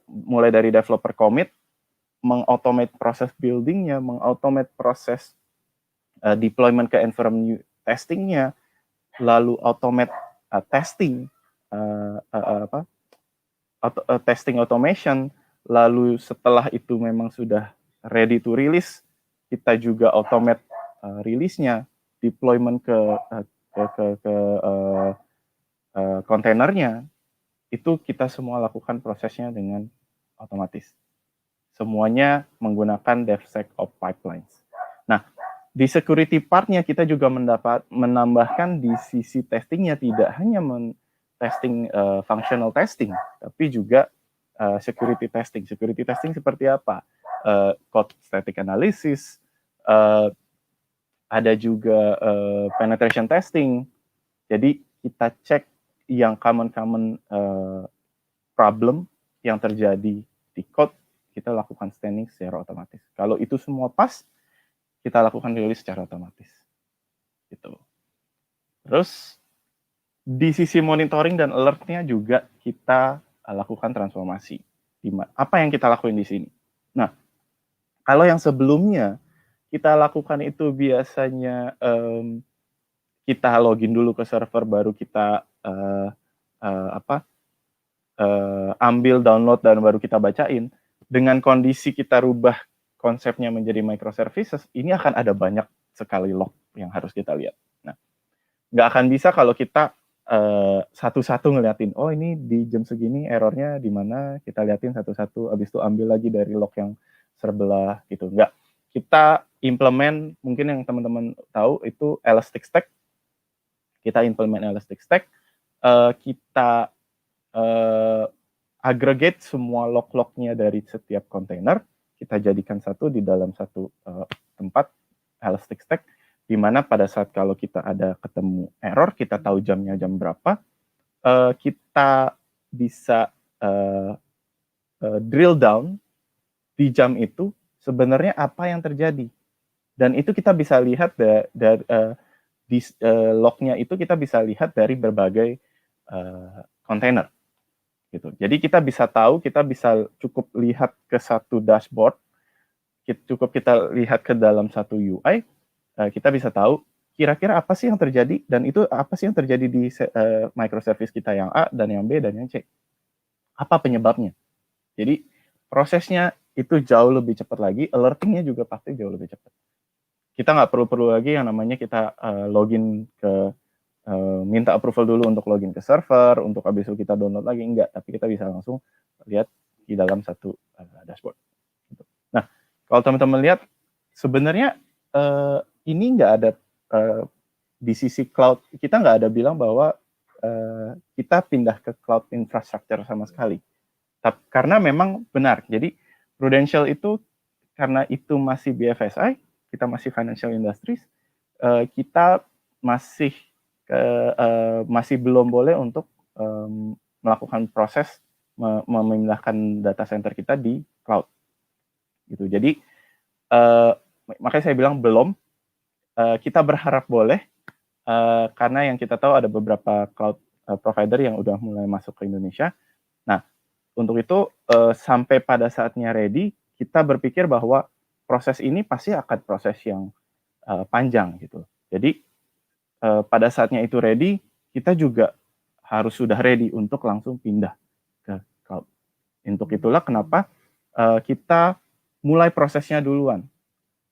mulai dari developer commit, mengautomate proses building-nya, mengautomate proses deployment ke environment testing-nya, lalu automate testing, testing automation, lalu setelah itu memang sudah ready to release, kita juga automate release-nya, deployment ke kontainernya, itu kita semua lakukan prosesnya dengan otomatis. Semuanya menggunakan DevSecOps pipelines. Nah, di security part-nya kita juga menambahkan di sisi testing-nya tidak hanya testing functional testing, tapi juga security testing. Security testing seperti apa? Code static analysis, ada juga penetration testing. Jadi kita cek yang common problem yang terjadi di code, kita lakukan scanning secara otomatis. Kalau itu semua pas, kita lakukan release secara otomatis. Gitu. Terus di sisi monitoring dan alert-nya juga kita lakukan transformasi. Apa yang kita lakukan di sini? Nah, kalau yang sebelumnya kita lakukan itu biasanya kita login dulu ke server, baru kita ambil, download, dan baru kita bacain. Dengan kondisi kita rubah konsepnya menjadi microservices, ini akan ada banyak sekali log yang harus kita lihat. Nah, nggak akan bisa kalau kita satu-satu ngeliatin, oh ini di jam segini errornya di mana, kita liatin satu-satu, habis itu ambil lagi dari log yang sebelah gitu. Nggak. Kita implement, mungkin yang teman-teman tahu itu Elasticsearch. Kita implement Elasticsearch, kita aggregate semua log-lognya dari setiap kontainer, kita jadikan satu di dalam satu tempat Elasticsearch, di mana pada saat kalau kita ada ketemu error, kita tahu jamnya jam berapa, kita bisa drill down di jam itu sebenarnya apa yang terjadi, dan itu kita bisa lihat dari lognya itu kita bisa lihat dari berbagai kontainer. Gitu. Jadi kita bisa tahu, kita bisa cukup lihat ke satu dashboard, cukup kita lihat ke dalam satu UI, kita bisa tahu kira-kira apa sih yang terjadi, dan itu apa sih yang terjadi di microservice kita yang A dan yang B dan yang C. Apa penyebabnya? Jadi prosesnya itu jauh lebih cepat lagi, alertingnya juga pasti jauh lebih cepat. Kita nggak perlu lagi yang namanya kita login ke minta approval dulu untuk login ke server, untuk habis itu kita download lagi, enggak, tapi kita bisa langsung lihat di dalam satu dashboard. Nah, kalau teman-teman lihat, sebenarnya ini nggak ada di sisi cloud, kita nggak ada bilang bahwa kita pindah ke cloud infrastructure sama sekali. Karena memang benar, jadi Prudential itu karena itu masih BFSI, kita masih financial industries, kita masih belum boleh untuk melakukan proses memindahkan data center kita di cloud. Gitu. Jadi makanya saya bilang belum. Kita berharap boleh karena yang kita tahu ada beberapa cloud provider yang udah mulai masuk ke Indonesia. Nah, untuk itu sampai pada saatnya ready, kita berpikir bahwa proses ini pasti akan proses yang panjang gitu. Jadi pada saatnya itu ready, kita juga harus sudah ready untuk langsung pindah ke cloud. Untuk itulah kenapa kita mulai prosesnya duluan.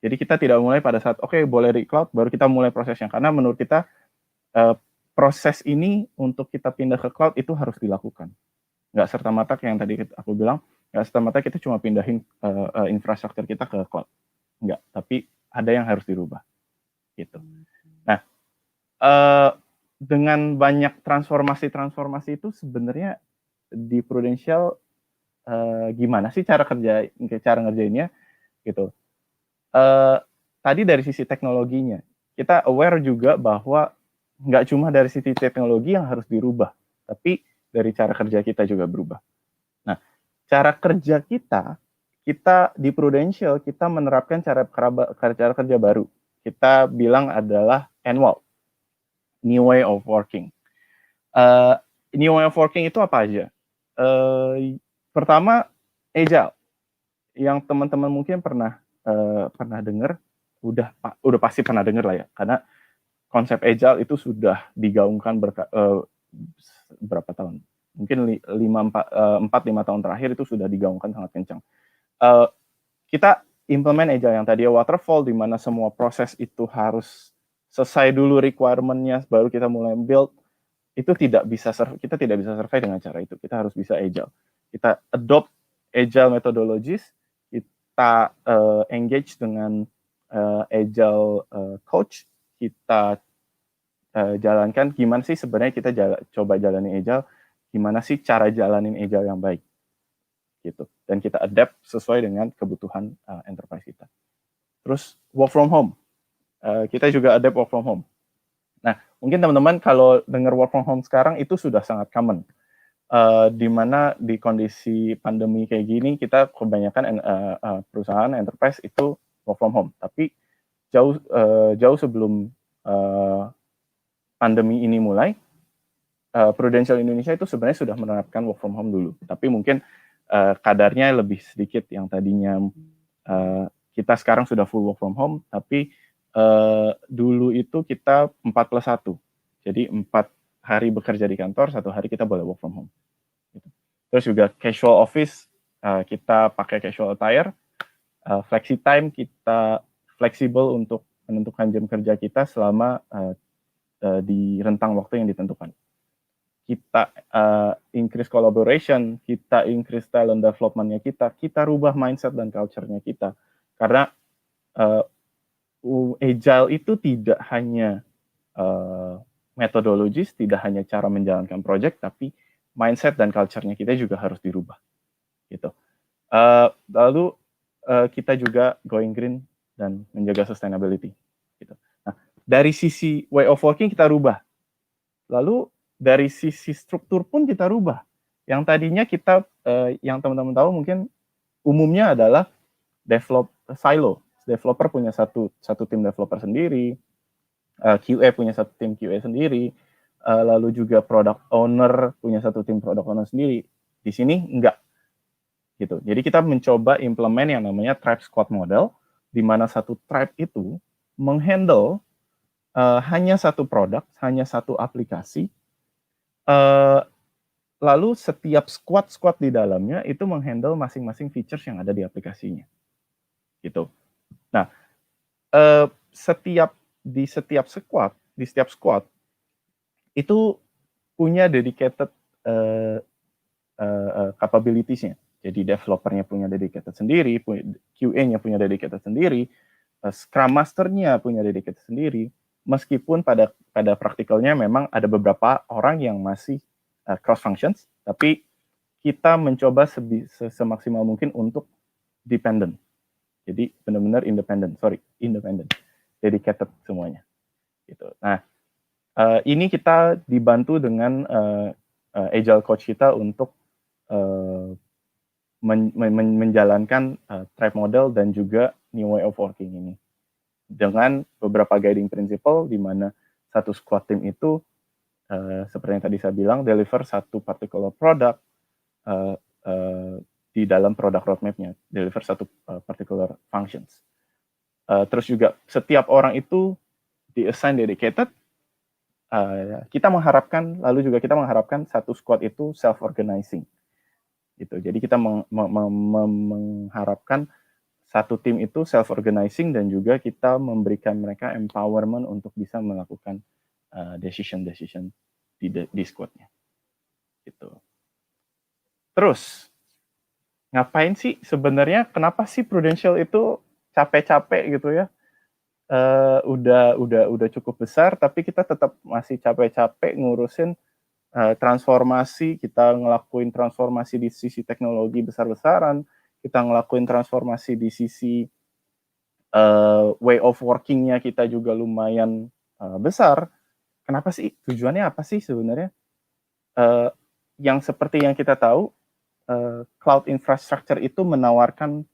Jadi kita tidak mulai pada saat oke, boleh di cloud baru kita mulai prosesnya, karena menurut kita proses ini untuk kita pindah ke cloud itu harus dilakukan. Nggak serta-merta yang tadi aku bilang, nggak serta-merta kita cuma pindahin infrastruktur kita ke cloud. Nggak, tapi ada yang harus dirubah. Gitu. Nah, dengan banyak transformasi itu sebenarnya di Prudential gimana sih cara ngerjainnya gitu. Tadi dari sisi teknologinya, kita aware juga bahwa nggak cuma dari sisi teknologi yang harus dirubah, tapi dari cara kerja kita juga berubah. Nah, cara kerja kita di Prudential, kita menerapkan cara kerja baru. Kita bilang adalah NWOW, New Way of Working. New Way of Working itu apa aja? Pertama, Agile. Yang teman-teman mungkin pernah dengar, udah pasti pernah dengar lah ya, karena konsep Agile itu sudah digaungkan berapa tahun? Mungkin 4-5 tahun terakhir itu sudah digaungkan sangat kencang. Kita implement Agile yang tadi waterfall, di mana semua proses itu harus selesai dulu requirement-nya, baru kita mulai build. Itu kita tidak bisa survey dengan cara itu. Kita harus bisa Agile. Kita adopt Agile methodologies, kita engage dengan Agile coach, kita jalankan gimana sih sebenarnya kita coba jalani Agile, gimana sih cara jalanin Agile yang baik, gitu. Dan kita adapt sesuai dengan kebutuhan enterprise kita. Terus work from home, kita juga adapt work from home. Nah, mungkin teman-teman kalau dengar work from home sekarang itu sudah sangat common. Di mana di kondisi pandemi kayak gini, kita kebanyakan perusahaan enterprise itu work from home. Tapi jauh sebelum pandemi ini mulai, Prudential Indonesia itu sebenarnya sudah menerapkan work from home dulu. Tapi mungkin kadarnya lebih sedikit. Yang tadinya kita sekarang sudah full work from home, tapi dulu itu kita 4+1. Jadi 4 hari bekerja di kantor, 1 hari kita boleh work from home. Gitu. Terus juga casual office, kita pakai casual attire, flexi time, kita fleksibel untuk menentukan jam kerja kita selama di rentang waktu yang ditentukan. Kita increase collaboration, kita increase talent development-nya kita rubah mindset dan culture-nya kita. Karena Agile itu tidak hanya metodologis, tidak hanya cara menjalankan project, tapi mindset dan culture-nya kita juga harus dirubah. Gitu. Lalu kita juga going green dan menjaga sustainability. Gitu. Nah, dari sisi way of working kita rubah. Lalu dari sisi struktur pun kita rubah. Yang tadinya kita, yang teman-teman tahu mungkin umumnya adalah silo. Developer punya satu tim developer sendiri, QA punya satu tim QA sendiri, lalu juga product owner punya satu tim product owner sendiri. Di sini enggak. Gitu. Jadi kita mencoba implement yang namanya tribe squad model, di mana satu tribe itu menghandle hanya satu produk, hanya satu aplikasi, lalu setiap squad di dalamnya itu menghandle masing-masing features yang ada di aplikasinya. Gitu. Nah, di setiap squad itu punya dedicated capabilities-nya. Jadi developer-nya punya dedicated sendiri, QA-nya punya dedicated sendiri, Scrum Master-nya punya dedicated sendiri. Meskipun pada praktikalnya memang ada beberapa orang yang masih cross functions, tapi kita mencoba semaksimal mungkin untuk dependent. Jadi benar-benar independent, dedicated semuanya. Gitu. Nah, ini kita dibantu dengan agile coach kita untuk menjalankan tribe model dan juga new way of working ini dengan beberapa guiding principle di mana satu squad team itu seperti yang tadi saya bilang deliver satu particular product di dalam product roadmap-nya, deliver satu particular functions. Terus juga setiap orang itu di-assign dedicated. Kita mengharapkan satu squad itu self-organizing. Gitu. Jadi kita mengharapkan satu tim itu self-organizing dan juga kita memberikan mereka empowerment untuk bisa melakukan decision di squad-nya. Gitu. Terus, ngapain sih sebenarnya? Kenapa sih Prudential itu capek-capek gitu ya? Udah cukup besar, tapi kita tetap masih capek-capek ngurusin transformasi. Kita ngelakuin transformasi di sisi teknologi besar-besaran, kita ngelakuin transformasi di sisi way of working-nya kita juga lumayan besar. Kenapa sih? Tujuannya apa sih sebenarnya? Yang seperti yang kita tahu, cloud infrastructure itu menawarkan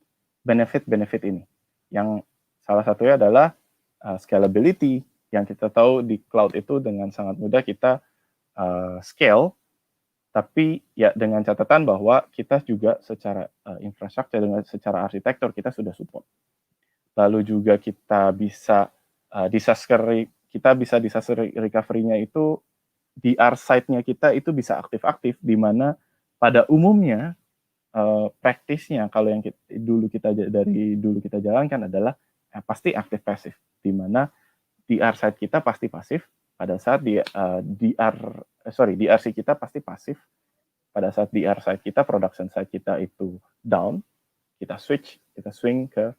benefit-benefit ini. Yang salah satunya adalah scalability. Yang kita tahu di cloud itu dengan sangat mudah kita scale, tapi ya dengan catatan bahwa kita juga secara infrastruktur, secara arsitektur kita sudah support. Lalu juga kita bisa disaster recovery-nya itu DR site-nya kita itu bisa aktif-aktif, di mana pada umumnya praktisnya kalau yang dulu kita jalankan adalah pasti aktif pasif, di mana DR site kita pasti pasif pada saat DRC kita pasti pasif pada saat DR site kita, production site kita itu down, kita swing ke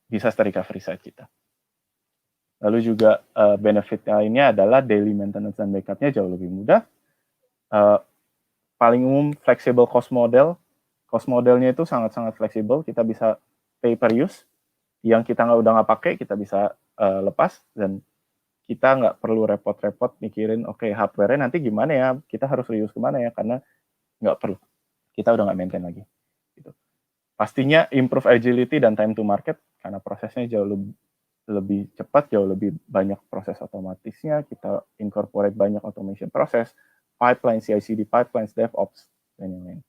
disaster recovery site kita. Lalu juga benefit lainnya adalah daily maintenance dan backup-nya jauh lebih mudah. Paling umum flexible cost model. Cost modelnya itu sangat-sangat fleksibel. Kita bisa pay per use. Yang kita udah nggak pakai, kita bisa lepas. Dan kita nggak perlu repot-repot mikirin, oke, hardware-nya nanti gimana ya? Kita harus reuse kemana ya? Karena nggak perlu. Kita udah nggak maintain lagi. Gitu. Pastinya improve agility dan time to market. Karena prosesnya jauh lebih cepat, jauh lebih banyak proses otomatisnya, kita incorporate banyak automation proses, pipeline, CI/CD pipelines, DevOps, dan lain-lain.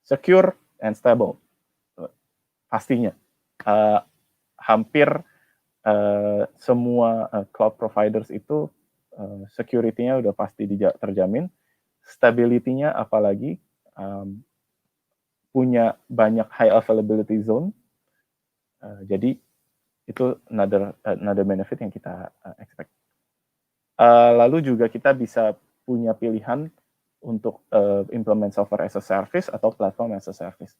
Secure and stable, pastinya. Hampir semua cloud providers itu security-nya udah pasti terjamin, stability-nya apalagi punya banyak high availability zone, jadi itu another benefit yang kita expect. Lalu juga kita bisa punya pilihan untuk implement software as a service atau platform as a service.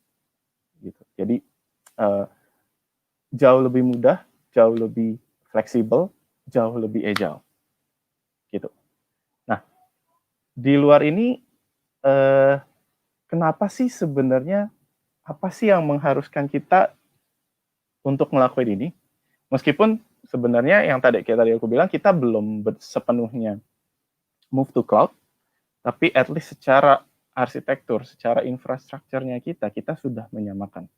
Gitu. Jadi jauh lebih mudah, jauh lebih fleksibel, jauh lebih agile. Gitu. Nah, di luar ini kenapa sih sebenarnya, apa sih yang mengharuskan kita untuk ngelakuin ini? Meskipun sebenarnya yang tadi aku bilang, kita belum sepenuhnya move to cloud, tapi at least secara arsitektur, secara infrastrukturnya kita sudah menyamakan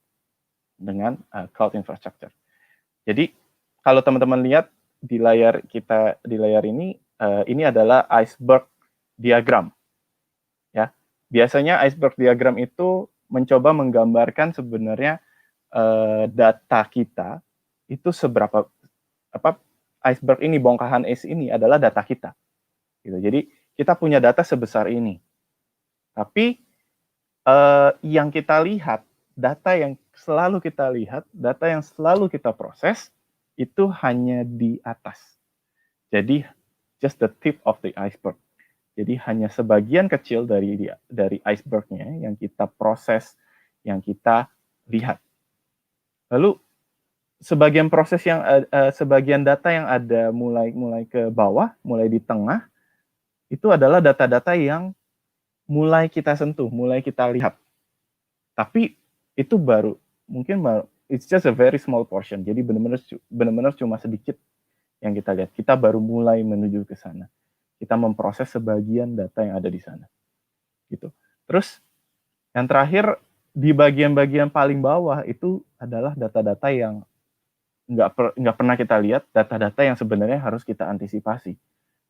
dengan cloud infrastructure. Jadi kalau teman-teman lihat di layar ini adalah iceberg diagram. Ya, biasanya iceberg diagram itu mencoba menggambarkan sebenarnya data kita itu seberapa iceberg ini, bongkahan es ini adalah data kita. Gitu. Jadi kita punya data sebesar ini. Tapi yang kita lihat, data yang selalu kita proses itu hanya di atas. Jadi just the tip of the iceberg. Jadi hanya sebagian kecil dari icebergnya yang kita proses, yang kita lihat. Lalu sebagian data yang ada mulai ke bawah, mulai di tengah, itu adalah data-data yang mulai kita sentuh, mulai kita lihat. Tapi itu mungkin it's just a very small portion. Jadi benar-benar cuma sedikit yang kita lihat. Kita baru mulai menuju ke sana. Kita memproses sebagian data yang ada di sana. Gitu. Terus yang terakhir di bagian-bagian paling bawah itu adalah data-data yang nggak pernah kita lihat, data-data yang sebenarnya harus kita antisipasi.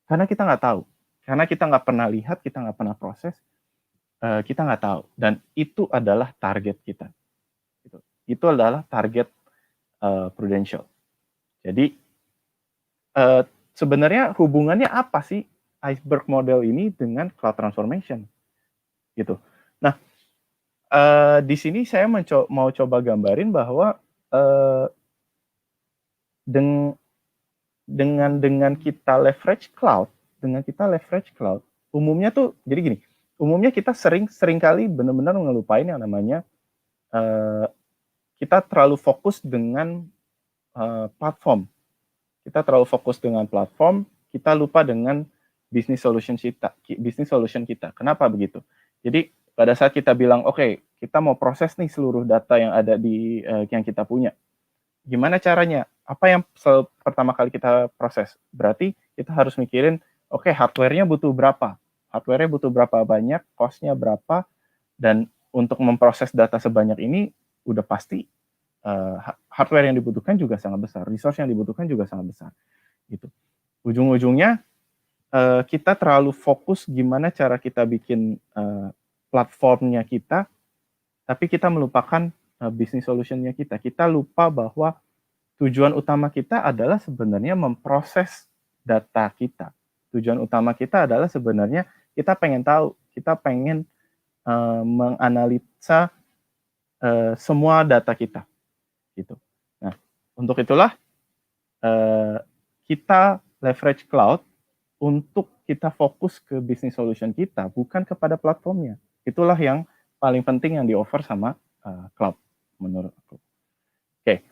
Karena kita nggak tahu. Karena kita nggak pernah lihat, kita nggak pernah proses, kita nggak tahu. Dan itu adalah target kita. Gitu. Itu adalah target Prudential. Jadi sebenarnya hubungannya apa sih iceberg model ini dengan cloud transformation? Gitu. Nah, di sini saya mau coba gambarin bahwa dengan kita leverage cloud, umumnya tuh jadi gini. Umumnya kita sering kali benar-benar ngelupain yang namanya kita terlalu fokus dengan platform. Kita terlalu fokus dengan platform, kita lupa dengan business solution kita. Kenapa begitu? Jadi pada saat kita bilang, oke, kita mau proses nih seluruh data yang ada di yang kita punya. Gimana caranya? Apa yang pertama kali kita proses? Berarti kita harus mikirin, oke, hardware-nya butuh berapa? Hardware-nya butuh berapa banyak? Cost-nya berapa? Dan untuk memproses data sebanyak ini, udah pasti hardware yang dibutuhkan juga sangat besar. Resource yang dibutuhkan juga sangat besar. Gitu. Ujung-ujungnya, kita terlalu fokus gimana cara kita bikin platformnya kita, tapi kita melupakan business solution-nya kita. Kita lupa bahwa tujuan utama kita adalah sebenarnya memproses data kita. Tujuan utama kita adalah sebenarnya kita pengen tahu, kita pengen menganalisa semua data kita. Gitu. Nah, untuk itulah kita leverage cloud untuk kita fokus ke business solution kita, bukan kepada platformnya. Itulah yang paling penting yang di-offer sama cloud, menurut aku. Oke.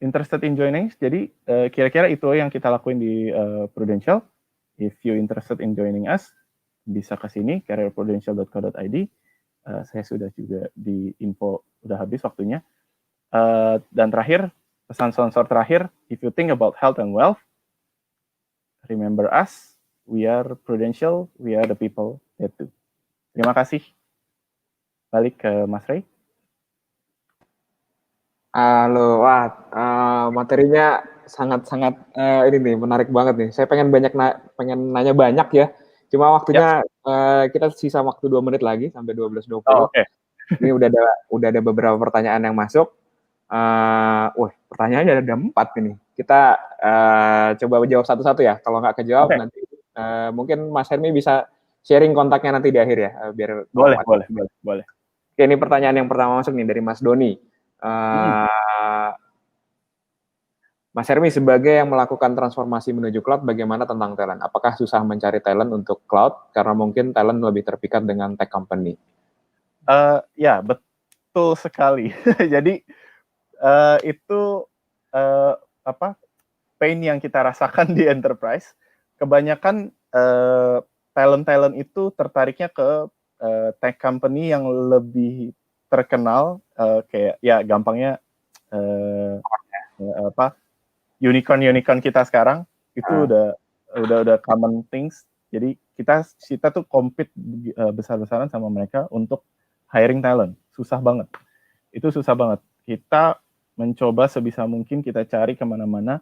Interested in joining? Jadi, kira-kira itu yang kita lakuin di Prudential. If you interested in joining us, bisa ke sini, careerprudential.co.id. Saya sudah juga di info, udah habis waktunya. Dan terakhir, pesan sponsor terakhir, if you think about health and wealth, remember us. We are Prudential, we are the people that do. Terima kasih. Balik ke Mas Ray. Halo, wah, materinya sangat-sangat ini nih menarik banget nih. Saya pengen nanya banyak ya. Cuma waktunya kita sisa waktu 2 menit lagi sampai 12.20. Okay. Ini udah ada beberapa pertanyaan yang masuk. Pertanyaannya ada 4 ini. Kita coba jawab satu-satu ya. Kalau nggak kejawab nanti mungkin Mas Hermi bisa sharing kontaknya nanti di akhir ya, biar boleh. Oke, ini pertanyaan yang pertama masuk nih dari Mas Doni. Mas Hermi, sebagai yang melakukan transformasi menuju cloud, bagaimana tentang talent? Apakah susah mencari talent untuk cloud karena mungkin talent lebih terpikat dengan tech company? Ya, betul sekali. Jadi itu pain yang kita rasakan di enterprise. Kebanyakan talent itu tertariknya ke tech company yang lebih terkenal, kayak ya gampangnya unicorn kita sekarang itu udah common things. Jadi kita tuh compete besar-besaran sama mereka untuk hiring talent. Susah banget. Itu susah banget. Kita mencoba sebisa mungkin kita cari kemana-mana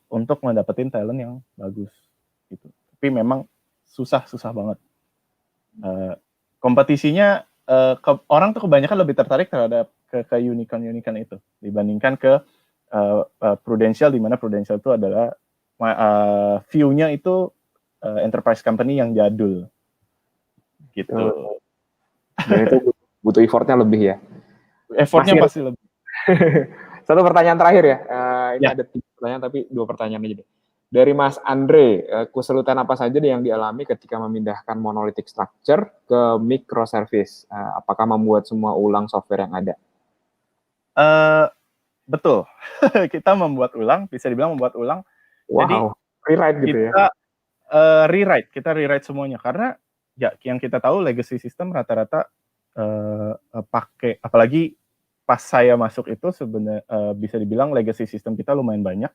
untuk mendapatkan talent yang bagus gitu. Tapi memang susah banget. Kompetisinya orang tuh kebanyakan lebih tertarik terhadap ke unicorn itu dibandingkan ke Prudential, di mana Prudential itu adalah view-nya itu enterprise company yang jadul gitu. Jadi itu butuh effortnya lebih ya. Effortnya pasti lebih. Satu pertanyaan terakhir ya. Ini ada 3 pertanyaan tapi 2 pertanyaan aja deh. Dari Mas Andre, kesulitan apa saja yang dialami ketika memindahkan monolithic structure ke microservice? Apakah membuat semua ulang software yang ada? Betul. Kita bisa dibilang membuat ulang. Wow, jadi rewrite gitu ya? Kita rewrite semuanya. Karena ya yang kita tahu legacy system rata-rata pakai, apalagi pas saya masuk itu sebenarnya bisa dibilang legacy system kita lumayan banyak.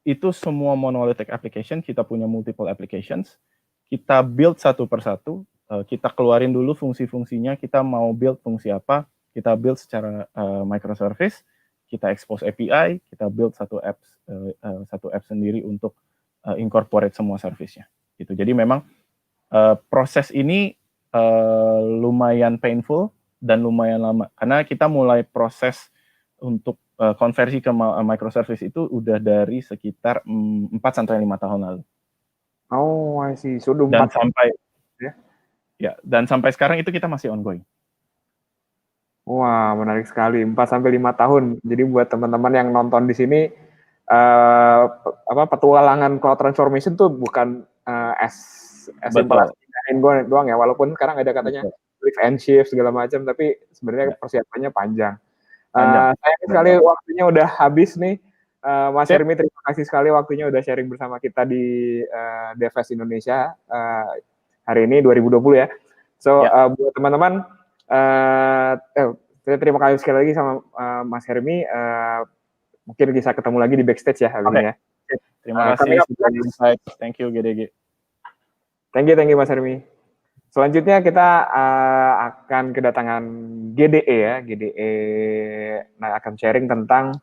Itu semua monolithic application, kita punya multiple applications, kita build satu persatu, kita keluarin dulu fungsi-fungsinya, kita mau build fungsi apa, kita build secara microservice, kita expose API, kita build satu app sendiri untuk incorporate semua service-nya. Gitu. Jadi memang proses ini lumayan painful dan lumayan lama, karena kita mulai proses untuk konversi ke microservice itu udah dari sekitar 4-5 tahun lalu. Oh, I see. Sudah Dan 4 sampai ya? Ya, dan sampai sekarang itu kita masih ongoing. Wah, menarik sekali. 4-5 tahun. Jadi buat teman-teman yang nonton di sini, petualangan cloud transformation tuh bukan simple as pindahin doang ya. Walaupun sekarang ada katanya lift and shift segala macam, tapi sebenarnya persiapannya panjang. Sayang sekali waktunya udah habis nih. Mas Hermi, terima kasih sekali waktunya udah sharing bersama kita di DevFest Indonesia hari ini 2020 ya. So buat teman-teman, terima kasih sekali lagi sama Mas Hermi. Mungkin bisa ketemu lagi di backstage ya hari ini ya. Terima kasih sudah insight. Thank you GDG. Thank you Mas Hermi. Selanjutnya kita akan kedatangan GDE ya. GDE akan sharing tentang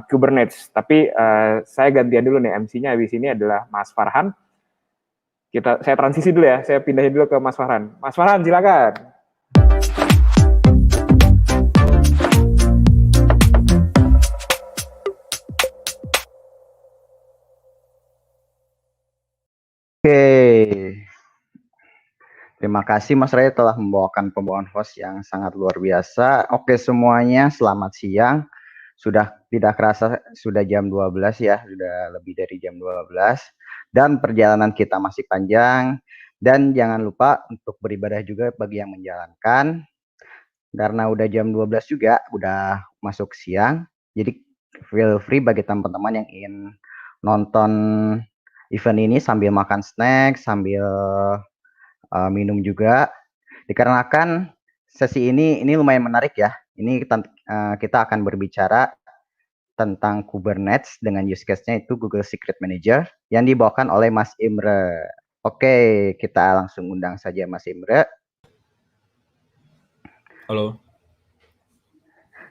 Kubernetes. Tapi saya gantian dulu nih, MC-nya habis ini adalah Mas Farhan. Saya transisi dulu ya, saya pindahin dulu ke Mas Farhan. Mas Farhan, silakan. Oke. Terima kasih Mas Ray telah membawakan pembawaan host yang sangat luar biasa. Oke semuanya, selamat siang. Sudah tidak kerasa sudah jam 12 ya, sudah lebih dari jam 12. Dan perjalanan kita masih panjang. Dan jangan lupa untuk beribadah juga bagi yang menjalankan. Karena udah jam 12 juga, udah masuk siang. Jadi feel free bagi teman-teman yang ingin nonton event ini sambil makan snack, sambil minum juga, dikarenakan sesi ini lumayan menarik ya. Ini kita akan berbicara tentang Kubernetes dengan use case-nya itu Google Secret Manager yang dibawakan oleh Mas Imre. Oke, kita langsung undang saja Mas Imre. Halo.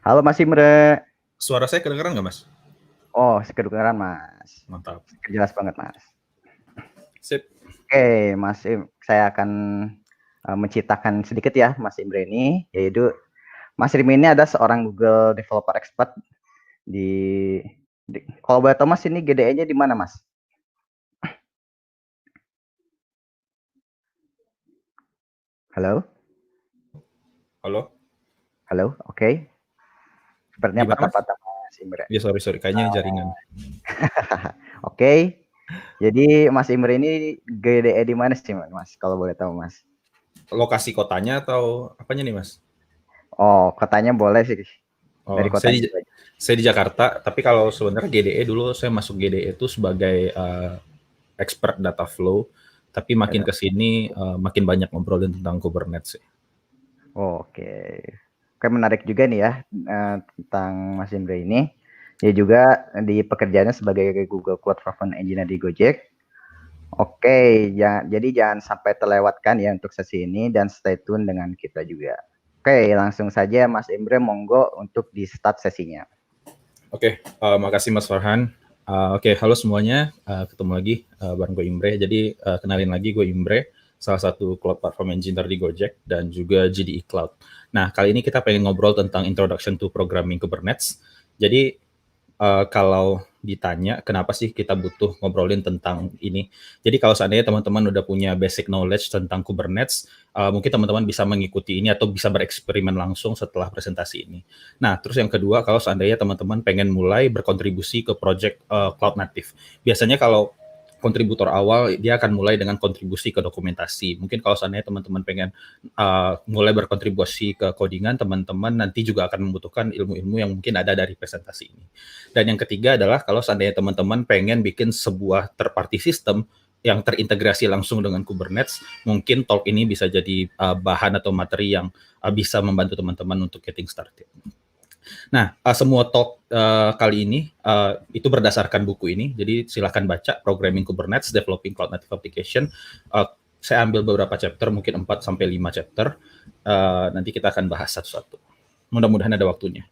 Halo Mas Imre. Suara saya kedengeran nggak Mas? Oh, kedengeran Mas. Mantap. Jelas banget Mas. Sip. Oke, Mas saya akan menceritakan sedikit ya Mas Imre ini, yaitu Mas Imre ini ada seorang Google Developer Expert kalau boleh tahu Mas ini GDE-nya di mana Mas? Halo? Halo, oke. Sepertinya patah-patah Mas Imre. Ya sorry, kayaknya jaringan. Oke. Jadi Mas Imre ini GDE di mana sih Mas? Kalau boleh tahu Mas. Lokasi kotanya atau apanya nih Mas? Oh, kotanya boleh sih. Dari kota. Saya di Jakarta, tapi kalau sebenarnya GDE dulu saya masuk GDE itu sebagai expert data flow, tapi makin ke sini makin banyak ngobrolin tentang Kubernetes. Oke, menarik juga nih ya tentang Mas Imre ini. Dia juga di pekerjaannya sebagai Google Cloud Platform Engineer di Gojek. Oke, jadi jangan sampai terlewatkan ya untuk sesi ini dan stay tune dengan kita juga. Oke, langsung saja Mas Imre, monggo untuk di start sesinya. Oke, makasih Mas Farhan. Oke, halo semuanya, ketemu lagi bareng gue Imre. Jadi kenalin lagi, gue Imre, salah satu Cloud Platform Engineer di Gojek dan juga GDE Cloud. Nah, kali ini kita pengen ngobrol tentang Introduction to Programming Kubernetes. Jadi kalau ditanya kenapa sih kita butuh ngobrolin tentang ini. Jadi kalau seandainya teman-teman udah punya basic knowledge tentang Kubernetes, mungkin teman-teman bisa mengikuti ini atau bisa bereksperimen langsung setelah presentasi ini. Nah, terus yang kedua, kalau seandainya teman-teman pengen mulai berkontribusi ke project Cloud Native. Biasanya kalau kontributor awal, dia akan mulai dengan kontribusi ke dokumentasi. Mungkin kalau seandainya teman-teman pengen mulai berkontribusi ke codingan, teman-teman nanti juga akan membutuhkan ilmu-ilmu yang mungkin ada dari presentasi ini. Dan yang ketiga adalah kalau seandainya teman-teman pengen bikin sebuah third party system yang terintegrasi langsung dengan Kubernetes, mungkin talk ini bisa jadi bahan atau materi yang bisa membantu teman-teman untuk getting started. Nah, semua talk kali ini itu berdasarkan buku ini, jadi silahkan baca Programming Kubernetes, Developing Cloud Native Application. Saya ambil beberapa chapter, mungkin 4-5 chapter, nanti kita akan bahas satu-satu. Mudah-mudahan ada waktunya.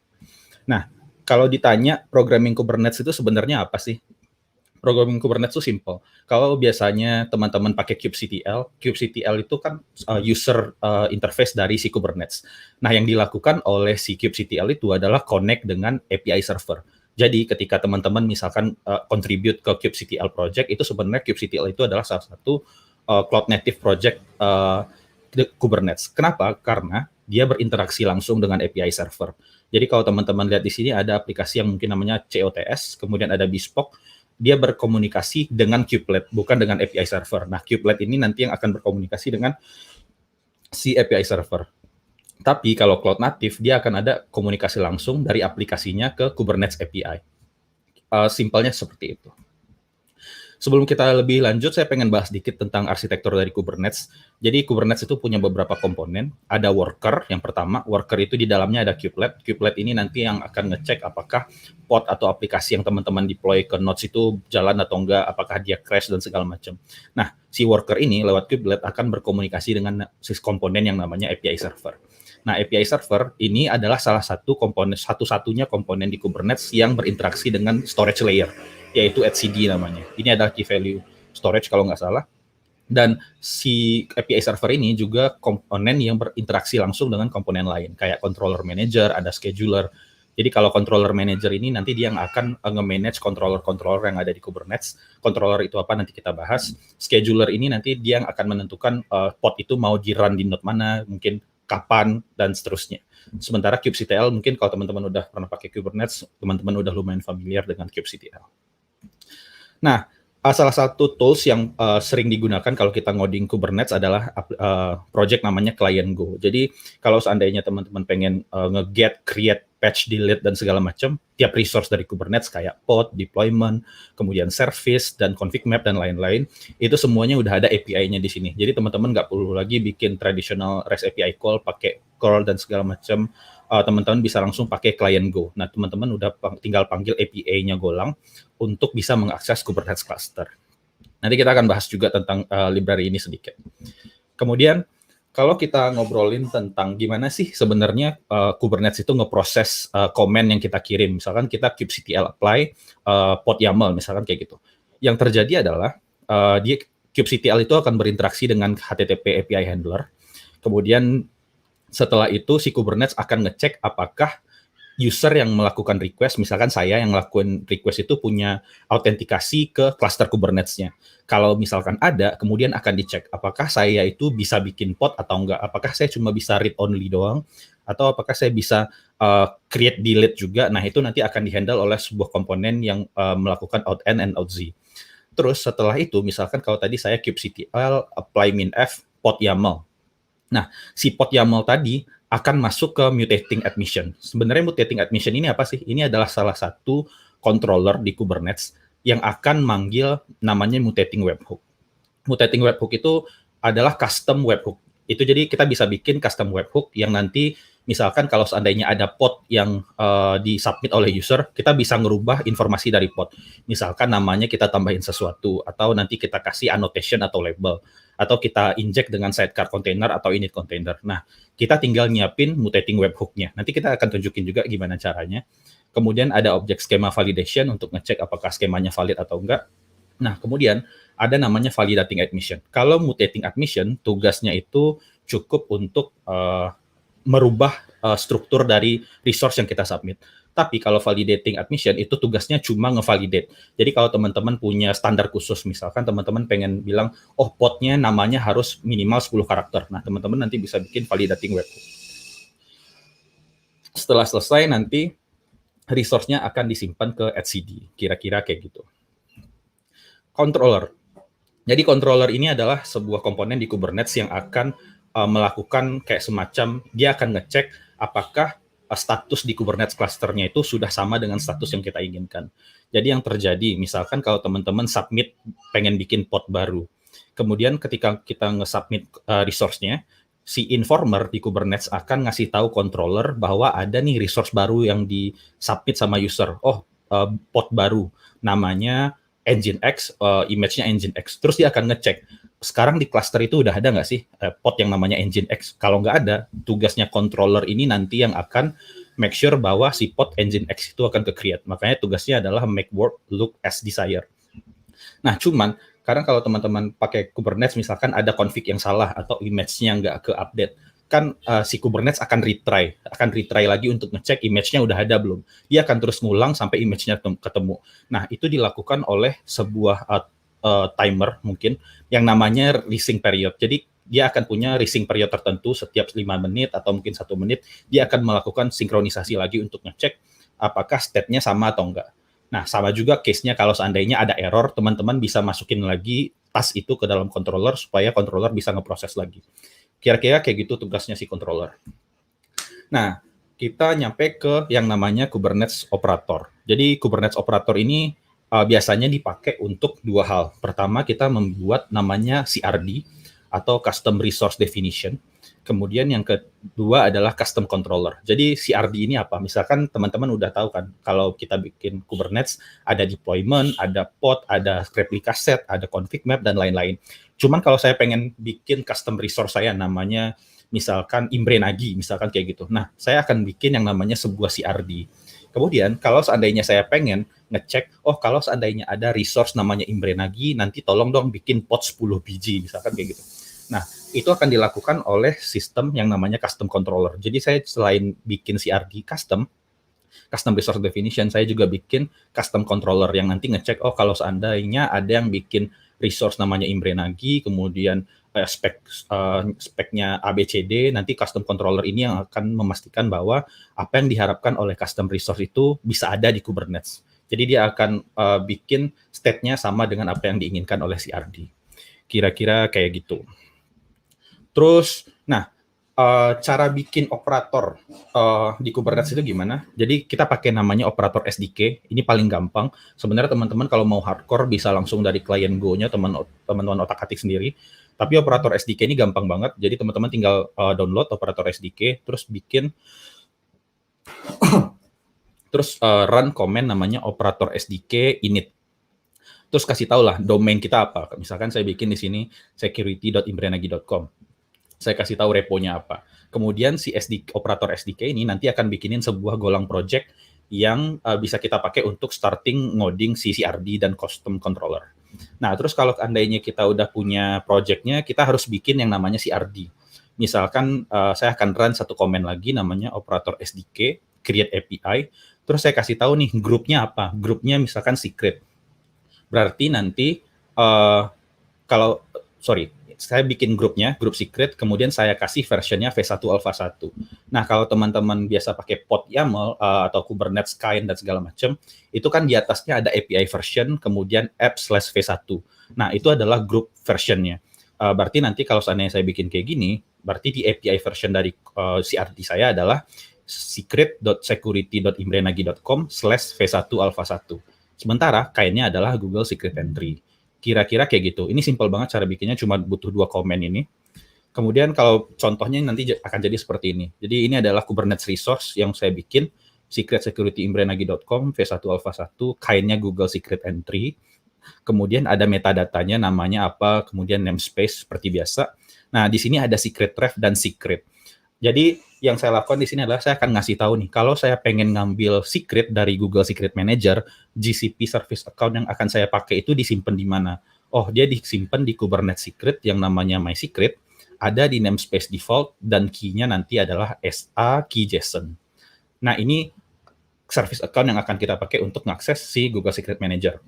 Nah, kalau ditanya Programming Kubernetes itu sebenarnya apa sih? Programming Kubernetes itu simple. Kalau biasanya teman-teman pakai kubectl itu kan user interface dari si Kubernetes. Nah, yang dilakukan oleh si kubectl itu adalah connect dengan API server. Jadi ketika teman-teman misalkan contribute ke kubectl project, itu sebenarnya kubectl itu adalah salah satu cloud native project Kubernetes. Kenapa? Karena dia berinteraksi langsung dengan API server. Jadi kalau teman-teman lihat di sini ada aplikasi yang mungkin namanya COTS, kemudian ada Bespoke, dia berkomunikasi dengan kubelet, bukan dengan API server. Nah, kubelet ini nanti yang akan berkomunikasi dengan si API server. Tapi kalau cloud native, dia akan ada komunikasi langsung dari aplikasinya ke Kubernetes API. Simpelnya seperti itu. Sebelum kita lebih lanjut, saya pengen bahas sedikit tentang arsitektur dari Kubernetes. Jadi Kubernetes itu punya beberapa komponen. Ada worker, yang pertama. Worker itu di dalamnya ada kubelet. Kubelet ini nanti yang akan ngecek apakah pod atau aplikasi yang teman-teman deploy ke nodes itu jalan atau enggak, apakah dia crash dan segala macam. Nah, si worker ini lewat kubelet akan berkomunikasi dengan komponen yang namanya API server. Nah, API server ini adalah salah satu komponen, satu-satunya komponen di Kubernetes yang berinteraksi dengan storage layer, yaitu etcd namanya. Ini adalah key value storage kalau nggak salah. Dan si API server ini juga komponen yang berinteraksi langsung dengan komponen lain, kayak controller manager, ada scheduler. Jadi kalau controller manager ini nanti dia yang akan nge-manage controller-controller yang ada di Kubernetes. Controller itu apa nanti kita bahas. Scheduler ini nanti dia yang akan menentukan pod itu mau di-run di node mana, mungkin kapan, dan seterusnya. Sementara kubectl, mungkin kalau teman-teman udah pernah pakai Kubernetes, teman-teman udah lumayan familiar dengan kubectl. Nah, salah satu tools yang sering digunakan kalau kita ngoding Kubernetes adalah project namanya Client Go. Jadi, kalau seandainya teman-teman pengen nge-get, create, patch, delete, dan segala macam, tiap resource dari Kubernetes kayak pod, deployment, kemudian service, dan config map, dan lain-lain, itu semuanya udah ada API-nya di sini. Jadi, teman-teman nggak perlu lagi bikin traditional REST API call, pakai curl, dan segala macam. Teman-teman bisa langsung pakai Client Go. Nah, teman-teman udah tinggal panggil API-nya Golang untuk bisa mengakses Kubernetes cluster. Nanti kita akan bahas juga tentang library ini sedikit. Kemudian, kalau kita ngobrolin tentang gimana sih sebenarnya Kubernetes itu ngeproses komen yang kita kirim. Misalkan kita kubectl apply pod YAML, misalkan kayak gitu. Yang terjadi adalah kubectl itu akan berinteraksi dengan HTTP API handler. Kemudian setelah itu si Kubernetes akan ngecek apakah user yang melakukan request, misalkan saya yang melakukan request itu punya autentikasi ke cluster Kubernetes-nya. Kalau misalkan ada, kemudian akan dicek apakah saya itu bisa bikin pod atau enggak, apakah saya cuma bisa read only doang, atau apakah saya bisa create delete juga. Nah, itu nanti akan dihandle oleh sebuah komponen yang melakukan out-N and out-Z. Terus setelah itu, misalkan kalau tadi saya kubectl apply minf pod YAML. Nah, si pod YAML tadi akan masuk ke mutating admission. Sebenarnya mutating admission ini apa sih? Ini adalah salah satu controller di Kubernetes yang akan manggil namanya mutating webhook. Mutating webhook itu adalah custom webhook. Itu jadi kita bisa bikin custom webhook yang nanti misalkan kalau seandainya ada pod yang disubmit oleh user, kita bisa ngerubah informasi dari pod. Misalkan namanya kita tambahin sesuatu, atau nanti kita kasih annotation atau label, atau kita inject dengan sidecar container atau init container. Nah, kita tinggal nyiapin mutating webhook-nya. Nanti kita akan tunjukin juga gimana caranya. Kemudian ada object schema validation untuk ngecek apakah skemanya valid atau enggak. Nah, kemudian ada namanya validating admission. Kalau mutating admission, tugasnya itu cukup untuk merubah struktur dari resource yang kita submit. Tapi kalau validating admission itu tugasnya cuma ngevalidate. Jadi kalau teman-teman punya standar khusus, misalkan teman-teman pengen bilang, oh podnya namanya harus minimal 10 karakter. Nah, teman-teman nanti bisa bikin validating webhook. Setelah selesai nanti resource-nya akan disimpan ke etcd. Kira-kira kayak gitu. Controller. Jadi controller ini adalah sebuah komponen di Kubernetes yang akan melakukan kayak semacam, dia akan ngecek apakah status di Kubernetes clusternya itu sudah sama dengan status yang kita inginkan. Jadi yang terjadi, misalkan kalau teman-teman submit pengen bikin pod baru, kemudian ketika kita nge-submit resource-nya, si informer di Kubernetes akan ngasih tahu controller bahwa ada nih resource baru yang di-submit sama user. Pod baru, namanya engine X, image-nya engine X. Terus dia akan ngecek, sekarang di cluster itu udah ada nggak sih pod yang namanya engine X? Kalau nggak ada, tugasnya controller ini nanti yang akan make sure bahwa si pod engine X itu akan ke-create. Makanya tugasnya adalah make work look as desired. Nah, cuman karena kalau teman-teman pakai Kubernetes misalkan ada config yang salah atau image-nya nggak ke-update, kan si Kubernetes akan retry lagi untuk ngecek image-nya udah ada belum. Dia akan terus ngulang sampai image-nya ketemu. Nah, itu dilakukan oleh sebuah timer mungkin yang namanya resync period. Jadi dia akan punya resync period tertentu setiap 5 menit atau mungkin 1 menit, dia akan melakukan sinkronisasi lagi untuk ngecek apakah state-nya sama atau enggak. Nah, sama juga case-nya kalau seandainya ada error, teman-teman bisa masukin lagi task itu ke dalam controller supaya controller bisa ngeproses lagi. Kira-kira kayak gitu tugasnya si controller. Nah, kita nyampe ke yang namanya Kubernetes Operator. Jadi Kubernetes Operator ini biasanya dipakai untuk 2 hal. Pertama, kita membuat namanya CRD atau Custom Resource Definition. Kemudian yang kedua adalah Custom Controller. Jadi CRD ini apa? Misalkan teman-teman udah tahu kan, kalau kita bikin Kubernetes, ada deployment, ada pod, ada replica set, ada config map, dan lain-lain. Cuman kalau saya pengen bikin custom resource saya, namanya misalkan Imbre Nagi, misalkan kayak gitu. Nah, saya akan bikin yang namanya sebuah CRD. Kemudian, kalau seandainya saya pengen ngecek, kalau seandainya ada resource namanya Imbre Nagi, nanti tolong dong bikin pod 10 biji, misalkan kayak gitu. Nah, itu akan dilakukan oleh sistem yang namanya custom controller. Jadi saya selain bikin CRD custom resource definition, saya juga bikin custom controller yang nanti ngecek, kalau seandainya ada yang bikin resource namanya Imbre Nagi, kemudian speknya ABCD, nanti custom controller ini yang akan memastikan bahwa apa yang diharapkan oleh custom resource itu bisa ada di Kubernetes. Jadi dia akan bikin state-nya sama dengan apa yang diinginkan oleh CRD. Kira-kira kayak gitu. Terus, cara bikin operator di Kubernetes itu gimana? Jadi kita pakai namanya operator SDK. Ini paling gampang. Sebenarnya teman-teman kalau mau hardcore bisa langsung dari klien Go-nya teman-teman otak-atik sendiri. Tapi operator SDK ini gampang banget. Jadi teman-teman tinggal download operator SDK, terus bikin run command namanya operator SDK init. Terus kasih tahu lah domain kita apa. Misalkan saya bikin di sini security.imbrenagi.com. Saya kasih tahu reponya apa. Kemudian si operator SDK ini nanti akan bikinin sebuah golang project yang bisa kita pakai untuk starting ngoding si CRD dan custom controller. Nah, terus kalau andainya kita udah punya project-nya, kita harus bikin yang namanya CRD. Misalkan saya akan run satu command lagi namanya operator SDK, create API, terus saya kasih tahu nih grupnya apa. Grupnya misalkan secret. Berarti nanti saya bikin grupnya, grup secret, kemudian saya kasih versionnya V1 Alpha 1. Nah, kalau teman-teman biasa pakai pod YAML atau Kubernetes Kind dan segala macam, itu kan di atasnya ada API version, kemudian app/V1. Nah, itu adalah grup versionnya. Berarti nanti kalau seandainya saya bikin kayak gini, berarti di API version dari CRD saya adalah secret.security.imbrenagi.com/V1 Alpha 1. Sementara kainnya adalah Google Secret Entry. Kira-kira kayak gitu. Ini simple banget cara bikinnya, cuma butuh 2 komen ini. Kemudian kalau contohnya nanti akan jadi seperti ini. Jadi ini adalah Kubernetes resource yang saya bikin, secret.security.imbrenagi.com, V1 Alpha 1, kainnya Google Secret Entry. Kemudian ada metadatanya, namanya apa, kemudian namespace seperti biasa. Nah, di sini ada secret ref dan secret. Jadi yang saya lakukan di sini adalah saya akan ngasih tahu nih, kalau saya pengen ngambil secret dari Google Secret Manager, GCP service account yang akan saya pakai itu disimpan di mana? Oh, dia disimpan di Kubernetes Secret yang namanya My Secret, ada di namespace default, dan key-nya nanti adalah SA key JSON. Nah, ini service account yang akan kita pakai untuk mengakses si Google Secret Manager.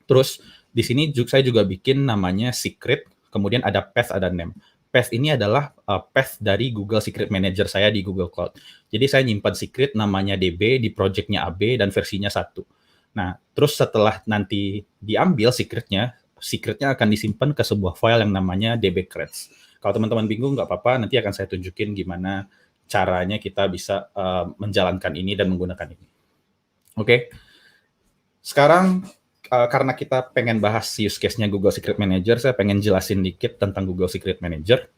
Terus di sini saya juga bikin namanya secret, kemudian ada path, ada name. Path ini adalah path dari Google Secret Manager saya di Google Cloud. Jadi saya nyimpan secret namanya DB di projectnya AB dan versinya 1. Nah, terus setelah nanti diambil secretnya akan disimpan ke sebuah file yang namanya dbcreds. Kalau teman-teman bingung nggak apa-apa, nanti akan saya tunjukin gimana caranya kita bisa menjalankan ini dan menggunakan ini. Oke. Sekarang karena kita pengen bahas use case-nya Google Secret Manager, saya pengen jelasin dikit tentang Google Secret Manager.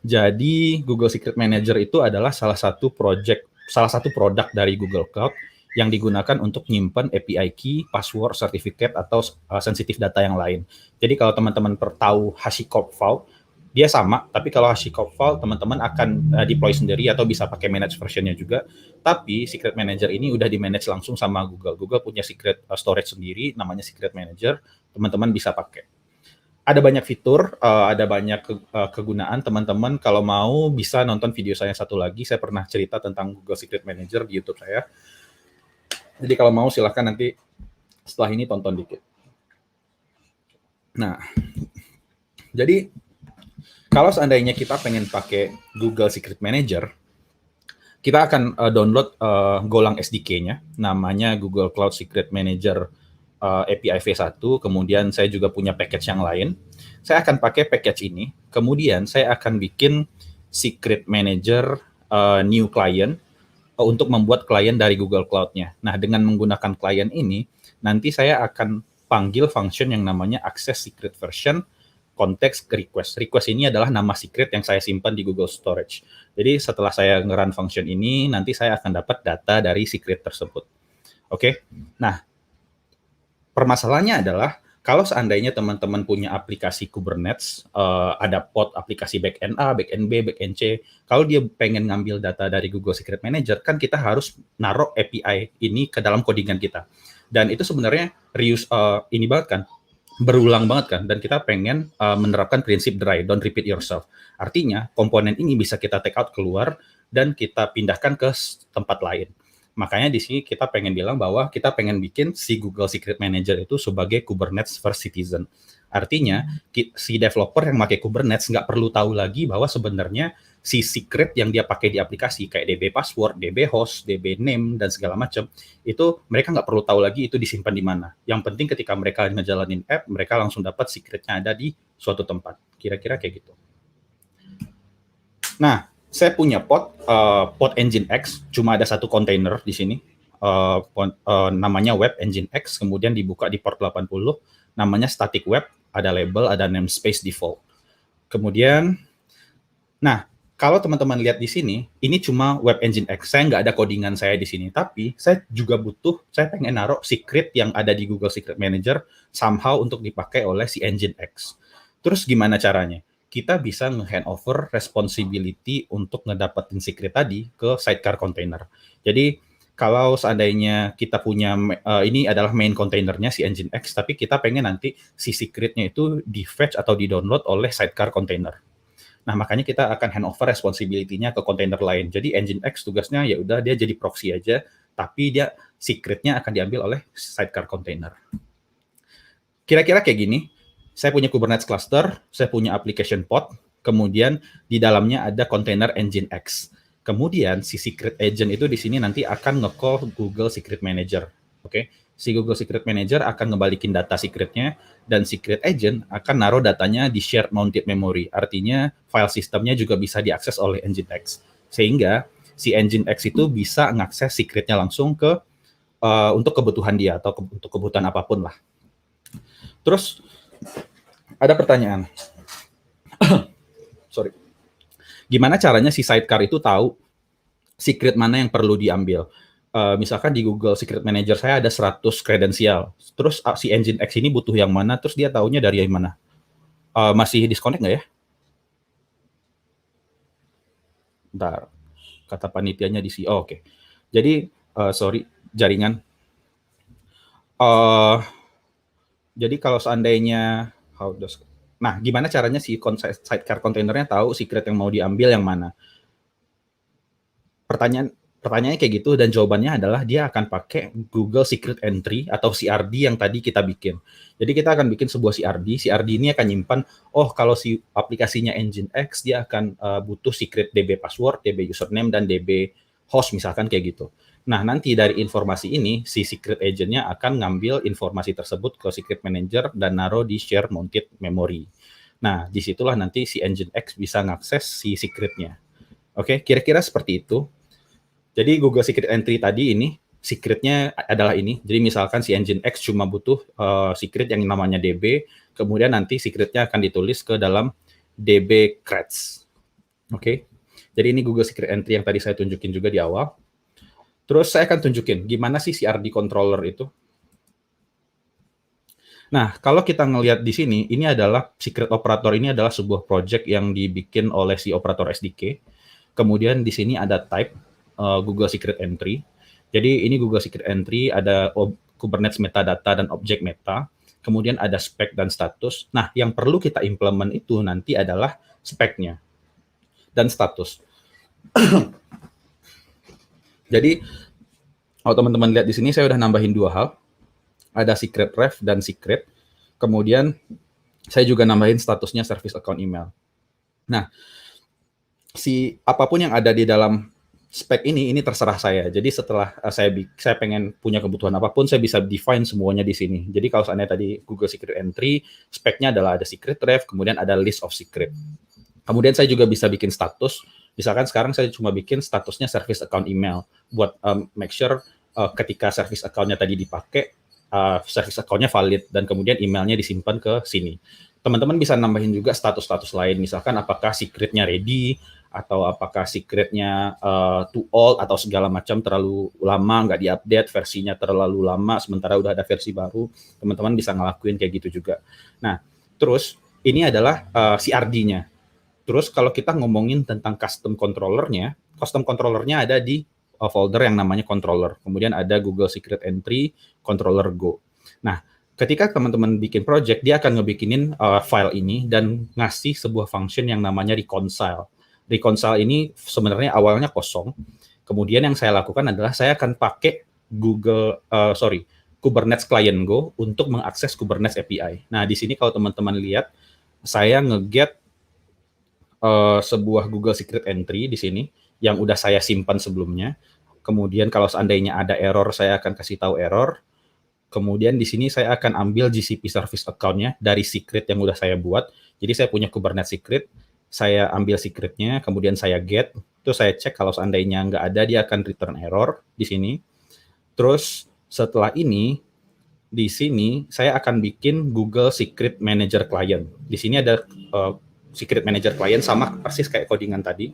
Jadi Google Secret Manager itu adalah salah satu produk dari Google Cloud yang digunakan untuk nyimpan API key, password, certificate, atau sensitif data yang lain. Jadi kalau teman-teman tahu HashiCorp Vault, dia sama, tapi kalau HashiCorp Vault teman-teman akan deploy sendiri atau bisa pakai manage versionnya juga. Tapi Secret Manager ini udah di-manage langsung sama Google. Google punya secret storage sendiri, namanya Secret Manager, teman-teman bisa pakai. Ada banyak fitur, ada banyak kegunaan. Teman-teman kalau mau bisa nonton video saya satu lagi. Saya pernah cerita tentang Google Secret Manager di YouTube saya. Jadi kalau mau silahkan nanti setelah ini tonton dikit. Nah, jadi kalau seandainya kita pengen pakai Google Secret Manager, kita akan download Golang SDK-nya, namanya Google Cloud Secret Manager API V1, kemudian saya juga punya package yang lain. Saya akan pakai package ini, kemudian saya akan bikin Secret Manager new client untuk membuat klien dari Google Cloud-nya. Nah, dengan menggunakan klien ini, nanti saya akan panggil function yang namanya access secret version konteks request. Request ini adalah nama secret yang saya simpan di Google Storage. Jadi setelah saya nge-run function ini, nanti saya akan dapat data dari secret tersebut. Oke? Nah, permasalahannya adalah kalau seandainya teman-teman punya aplikasi Kubernetes, ada pod aplikasi backend A, backend B, backend C, kalau dia pengen ngambil data dari Google Secret Manager, kan kita harus naruh API ini ke dalam codingan kita. Dan itu sebenarnya ini banget kan, berulang banget kan, dan kita pengen menerapkan prinsip dry, don't repeat yourself. Artinya, komponen ini bisa kita take out keluar, dan kita pindahkan ke tempat lain. Makanya di sini kita pengen bilang bahwa kita pengen bikin si Google Secret Manager itu sebagai Kubernetes first citizen. Artinya, si developer yang pakai Kubernetes nggak perlu tahu lagi bahwa sebenarnya si secret yang dia pakai di aplikasi, kayak DB password, DB host, DB name, dan segala macam, itu mereka nggak perlu tahu lagi itu disimpan di mana. Yang penting ketika mereka ngejalanin app, mereka langsung dapat secretnya ada di suatu tempat. Kira-kira kayak gitu. Nah, saya punya pod Engine X, cuma ada satu kontainer di sini, namanya Web Engine X, kemudian dibuka di port 80, namanya static web, ada label, ada namespace default. Kemudian, nah, kalau teman-teman lihat di sini, ini cuma Web Engine X, saya nggak ada codingan saya di sini, tapi saya juga saya pengen naruh secret yang ada di Google Secret Manager somehow untuk dipakai oleh si Engine X. Terus gimana caranya? Kita bisa nge-handover responsibility untuk ngedapetin secret tadi ke sidecar container. Jadi kalau seandainya kita punya, ini adalah main containernya si Engine X, tapi kita pengen nanti si secretnya itu di-fetch atau di-download oleh sidecar container. Nah, makanya kita akan handover responsibility-nya ke container lain. Jadi Engine X tugasnya ya udah dia jadi proxy aja, tapi dia secret-nya akan diambil oleh sidecar container. Kira-kira kayak gini. Saya punya Kubernetes cluster, saya punya application pod, kemudian di dalamnya ada container Engine X. Kemudian si secret agent itu di sini nanti akan nge-call Google Secret Manager. Oke, si Google Secret Manager akan ngebalikin data secretnya, dan secret agent akan naruh datanya di shared mounted memory. Artinya file sistemnya juga bisa diakses oleh Engine X. Sehingga si Engine X itu bisa ngakses secretnya langsung ke untuk kebutuhan dia atau untuk kebutuhan apapun lah. Terus ada pertanyaan. Sorry. Gimana caranya si sidecar itu tahu secret mana yang perlu diambil? Misalkan di Google Secret Manager saya ada 100 kredensial. Terus si Engine X ini butuh yang mana? Terus dia taunya dari yang mana? Masih disconnect nggak ya? Bentar. Kata panitianya di sini. Oh, oke. Jadi, sorry, jaringan. Jadi kalau seandainya nah, gimana caranya si sidecar containernya tahu secret yang mau diambil yang mana? Pertanyaannya kayak gitu, dan jawabannya adalah dia akan pakai Google Secret Entry atau CRD yang tadi kita bikin. Jadi kita akan bikin sebuah CRD. CRD ini akan nyimpan, oh kalau si aplikasinya Engine X, dia akan butuh secret DB password, DB username, dan DB host misalkan kayak gitu. Nah, nanti dari informasi ini, si secret agent-nya akan ngambil informasi tersebut ke secret manager dan naruh di share mounted memory. Nah, disitulah nanti si Engine X bisa ngakses si secret-nya. Oke, kira-kira seperti itu. Jadi Google Secret Entry tadi ini, secretnya adalah ini. Jadi misalkan si engine X cuma butuh secret yang namanya DB, kemudian nanti secretnya akan ditulis ke dalam DB creds. Oke, jadi ini Google Secret Entry yang tadi saya tunjukin juga di awal. Terus saya akan tunjukin gimana sih CRD controller itu. Nah, kalau kita ngelihat di sini, ini adalah secret operator, ini adalah sebuah project yang dibikin oleh si operator SDK. Kemudian di sini ada type Google Secret Entry. Jadi ini Google Secret Entry, ada Kubernetes metadata dan objek meta. Kemudian ada spec dan status. Nah, yang perlu kita implement itu nanti adalah speknya dan status. Jadi, kalau teman-teman lihat di sini, saya udah nambahin 2 hal. Ada secret ref dan secret. Kemudian, saya juga nambahin statusnya service account email. Nah, apapun yang ada di dalam spek ini terserah saya. Jadi setelah saya pengen punya kebutuhan apapun, saya bisa define semuanya di sini. Jadi kalau seandainya tadi Google Secret Entry, speknya adalah ada secret ref, kemudian ada list of secret. Kemudian saya juga bisa bikin status. Misalkan sekarang saya cuma bikin statusnya service account email buat make sure ketika service account-nya tadi dipakai, service account-nya valid dan kemudian emailnya disimpan ke sini. Teman-teman bisa nambahin juga status-status lain, misalkan apakah secretnya ready, atau apakah secretnya too old atau segala macam terlalu lama, nggak diupdate, versinya terlalu lama, sementara udah ada versi baru, teman-teman bisa ngelakuin kayak gitu juga. Nah, terus ini adalah CRD-nya. Terus kalau kita ngomongin tentang custom controllernya ada di folder yang namanya controller. Kemudian ada Google Secret Entry, controller Go. Nah, ketika teman-teman bikin project, dia akan ngebikinin file ini dan ngasih sebuah function yang namanya reconcile. Reconcile ini sebenarnya awalnya kosong. Kemudian yang saya lakukan adalah saya akan pakai Kubernetes Client Go untuk mengakses Kubernetes API. Nah, di sini kalau teman-teman lihat, saya nge-get sebuah Google Secret Entry di sini yang udah saya simpan sebelumnya. Kemudian kalau seandainya ada error, saya akan kasih tahu error. Kemudian di sini saya akan ambil GCP service account-nya dari secret yang udah saya buat. Jadi saya punya Kubernetes secret, saya ambil secretnya, kemudian saya get, terus saya cek kalau seandainya nggak ada, dia akan return error di sini. Terus setelah ini, di sini saya akan bikin Google Secret Manager Client. Di sini ada Secret Manager Client sama persis kayak codingan tadi.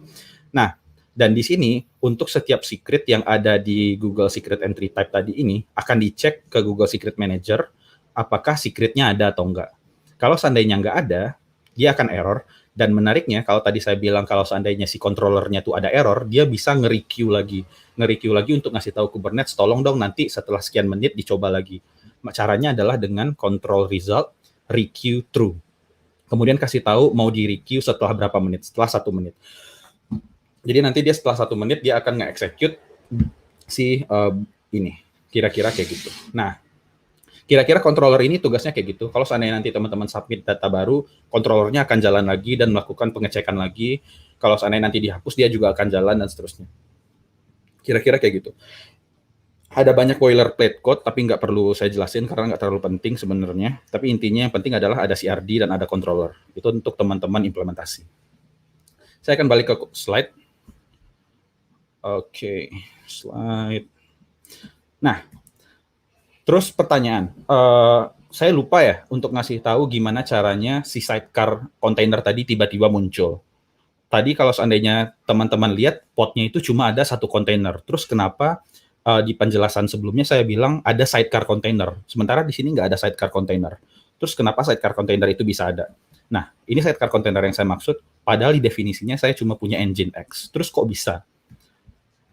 Nah, dan di sini untuk setiap secret yang ada di Google Secret Entry Type tadi ini akan dicek ke Google Secret Manager apakah secretnya ada atau enggak. Kalau seandainya nggak ada, dia akan error. Dan menariknya, kalau tadi saya bilang kalau seandainya si controllernya tuh ada error, dia bisa nge-requeue lagi untuk ngasih tahu Kubernetes, tolong dong nanti setelah sekian menit dicoba lagi. Caranya adalah dengan control result requeue true. Kemudian kasih tahu mau di-requeue setelah berapa menit, setelah 1 menit. Jadi nanti dia setelah 1 menit dia akan nge-execute si ini, kira-kira kayak gitu. Nah, kira-kira controller ini tugasnya kayak gitu. Kalau seandainya nanti teman-teman submit data baru, controllernya akan jalan lagi dan melakukan pengecekan lagi. Kalau seandainya nanti dihapus, dia juga akan jalan dan seterusnya. Kira-kira kayak gitu. Ada banyak boilerplate code, tapi nggak perlu saya jelasin karena nggak terlalu penting sebenarnya. Tapi intinya yang penting adalah ada CRD dan ada controller. Itu untuk teman-teman implementasi. Saya akan balik ke slide. Oke, slide. Nah, terus pertanyaan, saya lupa ya untuk ngasih tahu gimana caranya si sidecar container tadi tiba-tiba muncul. Tadi kalau seandainya teman-teman lihat podnya itu cuma ada 1 container. Terus kenapa di penjelasan sebelumnya saya bilang ada sidecar container, sementara di sini nggak ada sidecar container. Terus kenapa sidecar container itu bisa ada? Nah, ini sidecar container yang saya maksud, padahal di definisinya saya cuma punya engine X. Terus kok bisa?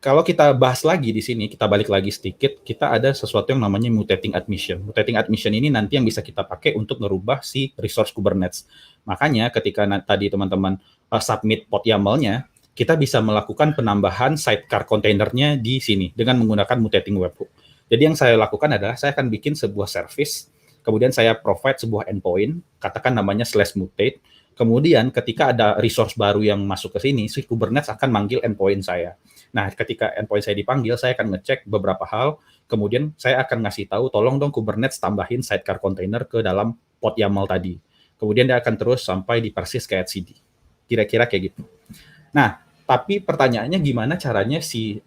Kalau kita bahas lagi di sini, kita balik lagi sedikit, kita ada sesuatu yang namanya mutating admission. Mutating admission ini nanti yang bisa kita pakai untuk ngerubah si resource Kubernetes. Makanya ketika tadi teman-teman submit pod YAML-nya, kita bisa melakukan penambahan sidecar kontainernya di sini dengan menggunakan mutating webhook. Jadi yang saya lakukan adalah saya akan bikin sebuah service, kemudian saya provide sebuah endpoint, katakan namanya /mutate. Kemudian ketika ada resource baru yang masuk ke sini, si Kubernetes akan manggil endpoint saya. Nah, ketika endpoint saya dipanggil, saya akan ngecek beberapa hal, kemudian saya akan ngasih tahu, tolong dong Kubernetes tambahin sidecar container ke dalam pod YAML tadi. Kemudian dia akan terus sampai di persis kayak CD. Kira-kira kayak gitu. Nah, Tapi pertanyaannya gimana caranya si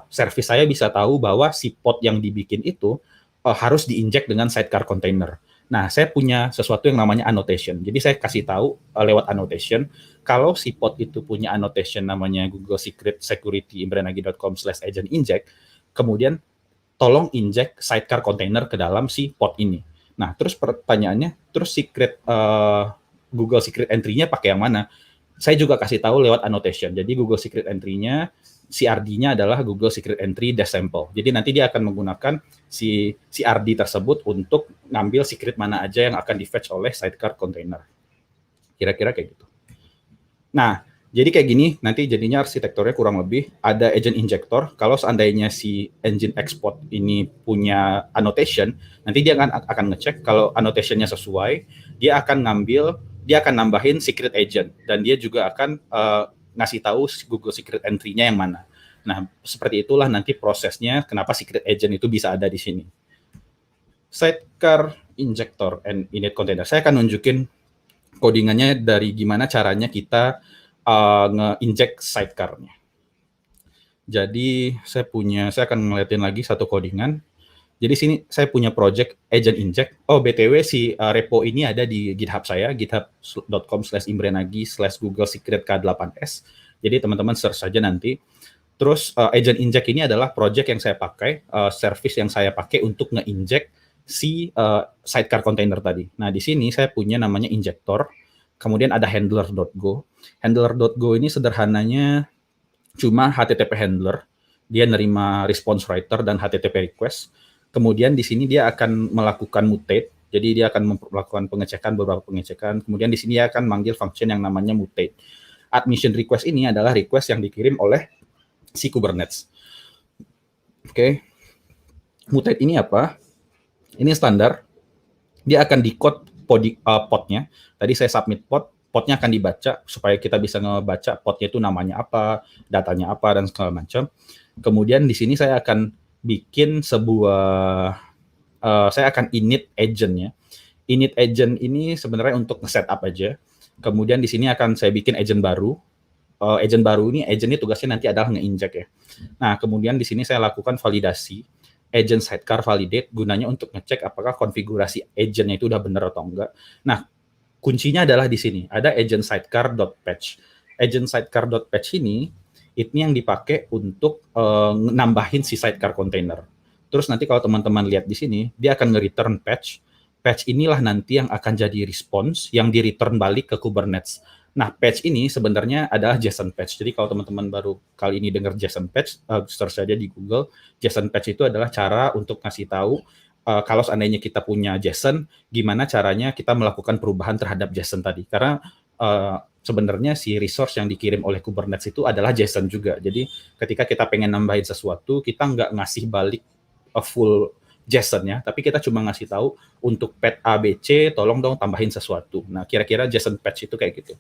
service saya bisa tahu bahwa si pod yang dibikin itu harus diinjek dengan sidecar container. Nah, saya punya sesuatu yang namanya annotation. Jadi saya kasih tahu lewat annotation, kalau si pod itu punya annotation namanya Google Secret Security imbrenagi.com/agent inject, kemudian tolong inject sidecar container ke dalam si pod ini. Nah, terus pertanyaannya, terus Google Secret Entry-nya pakai yang mana? Saya juga kasih tahu lewat annotation. Jadi Google Secret Entry-nya, CRD-nya adalah Google Secret Entry -sample. Jadi nanti dia akan menggunakan si CRD tersebut untuk ngambil secret mana aja yang akan di-fetch oleh sidecar container. Kira-kira kayak gitu. Nah, jadi kayak gini, nanti jadinya arsitekturnya kurang lebih ada agent injector. Kalau seandainya si engine export ini punya annotation, nanti dia akan ngecek kalau annotation-nya sesuai, dia akan nambahin secret agent, dan dia juga akan ngasih tahu Google Secret Entry-nya yang mana. Nah, seperti itulah nanti prosesnya kenapa secret agent itu bisa ada di sini. Sidecar injector and init container. Saya akan nunjukin codingannya dari gimana caranya kita nge-inject sidecar-nya. Jadi saya akan ngeliatin lagi satu codingan. Jadi sini saya punya project agent inject. Oh, BTW si repo ini ada di GitHub saya, github.com/imbrenagi/Google Secret K8S. Jadi teman-teman search saja nanti. Terus agent inject ini adalah project yang saya pakai, service yang saya pakai untuk nge-inject si sidecar container tadi. Nah, di sini saya punya namanya injector. Kemudian ada handler.go. Handler.go ini sederhananya cuma HTTP handler. Dia nerima response writer dan HTTP request. Kemudian di sini dia akan melakukan mutate. Jadi dia akan melakukan beberapa pengecekan. Kemudian di sini dia akan manggil function yang namanya mutate. Admission request ini adalah request yang dikirim oleh si Kubernetes. Oke. Mutate ini apa? Ini standar. Dia akan decode podnya. Tadi saya submit podnya akan dibaca supaya kita bisa ngebaca podnya itu namanya apa, datanya apa, dan segala macam. Kemudian di sini saya akan bikin saya akan init agent-nya. Init agent ini sebenarnya untuk nge-setup aja. Kemudian di sini akan saya bikin agent baru. Agent baru ini tugasnya nanti adalah nge-inject ya. Nah, kemudian di sini saya lakukan validasi. Agent sidecar validate gunanya untuk ngecek apakah konfigurasi agent-nya itu udah benar atau enggak. Nah, kuncinya adalah di sini. Ada agent sidecar.patch. Agent sidecar.patch ini yang dipakai untuk nambahin si sidecar container. Terus nanti kalau teman-teman lihat di sini, dia akan nge-return patch. Patch inilah nanti yang akan jadi response yang di-return balik ke Kubernetes. Nah, patch ini sebenarnya adalah JSON patch. Jadi kalau teman-teman baru kali ini dengar JSON patch, search saja di Google. JSON patch itu adalah cara untuk ngasih tahu kalau seandainya kita punya JSON, gimana caranya kita melakukan perubahan terhadap JSON tadi. Karena sebenarnya si resource yang dikirim oleh Kubernetes itu adalah JSON juga. Jadi ketika kita pengen nambahin sesuatu, kita nggak ngasih balik full JSON ya, tapi kita cuma ngasih tahu untuk pet ABC, tolong dong tambahin sesuatu. Nah, kira-kira JSON patch itu kayak gitu.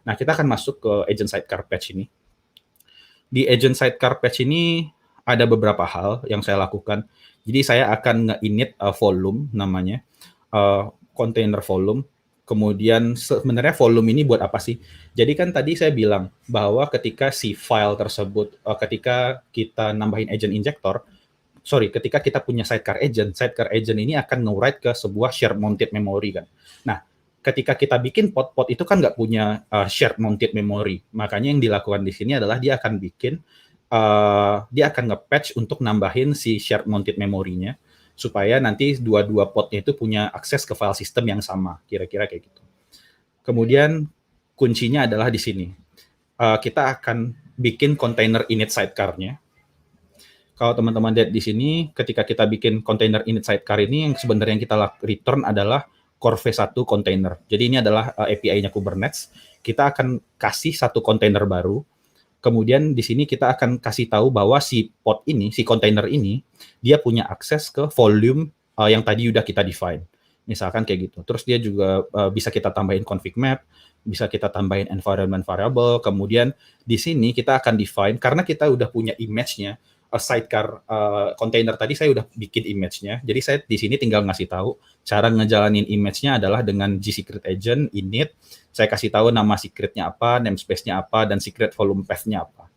Nah, kita akan masuk ke agent sidecar patch ini. Di agent sidecar patch ini ada beberapa hal yang saya lakukan. Jadi saya akan nge-init volume namanya, container volume. Kemudian sebenarnya volume ini buat apa sih? Jadi kan tadi saya bilang bahwa ketika si file tersebut, ketika kita nambahin agent injector, ketika kita punya sidecar agent ini akan nge-write ke sebuah shared mounted memory kan. Nah, ketika kita bikin pod itu kan nggak punya shared mounted memory. Makanya yang dilakukan di sini adalah dia akan nge-patch untuk nambahin si shared mounted memory-nya supaya nanti dua podnya itu punya akses ke file system yang sama, kira-kira kayak gitu. Kemudian kuncinya adalah di sini. Kita akan bikin container init sidecar-nya. Kalau teman-teman lihat di sini, ketika kita bikin container init sidecar ini, yang sebenarnya yang kita return adalah core v1 container. Jadi ini adalah API-nya Kubernetes. Kita akan kasih satu container baru. Kemudian di sini kita akan kasih tahu bahwa si pod ini, si container ini, dia punya akses ke volume yang tadi udah kita define. Misalkan kayak gitu. Terus dia juga bisa kita tambahin config map, bisa kita tambahin environment variable. Kemudian di sini kita akan define, karena kita udah punya image-nya, sidecar container tadi saya udah bikin image-nya. Jadi saya di sini tinggal ngasih tahu cara ngejalanin image-nya adalah dengan G-Secret Agent init. Saya kasih tahu nama secret-nya apa, namespace-nya apa, dan secret volume path-nya apa.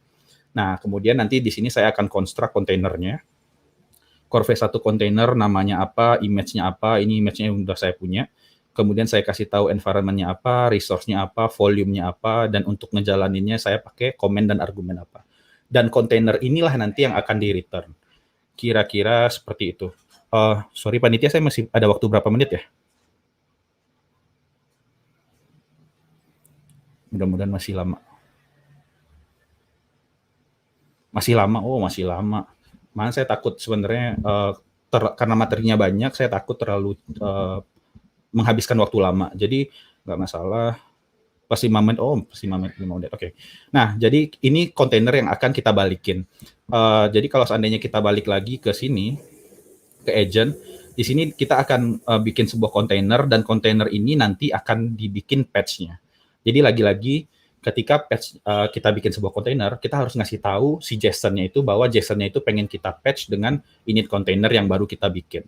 Nah, kemudian nanti di sini saya akan construct kontainernya. Core V1 kontainer namanya apa, image-nya apa, ini image-nya yang udah saya punya. Kemudian saya kasih tahu environment-nya apa, resource-nya apa, volume-nya apa, dan untuk ngejalaninnya saya pakai comment dan argumen apa. Dan kontainer inilah nanti yang akan di-return. Kira-kira seperti itu. Sorry panitia, saya masih ada waktu berapa menit ya? Mudah-mudahan masih lama. Masih lama, oh masih lama. Mana saya takut sebenarnya karena materinya banyak, saya takut terlalu menghabiskan waktu lama. Jadi nggak masalah. Pas 5 menit, oh pas 5 menit, oke. Nah, jadi ini kontainer yang akan kita balikin. Jadi kalau seandainya kita balik lagi ke sini, ke agent, di sini kita akan bikin sebuah kontainer, dan kontainer ini nanti akan dibikin patch-nya. Jadi lagi-lagi ketika patch kita bikin sebuah kontainer, kita harus ngasih tahu si JSON-nya itu bahwa JSON-nya itu pengen kita patch dengan init kontainer yang baru kita bikin.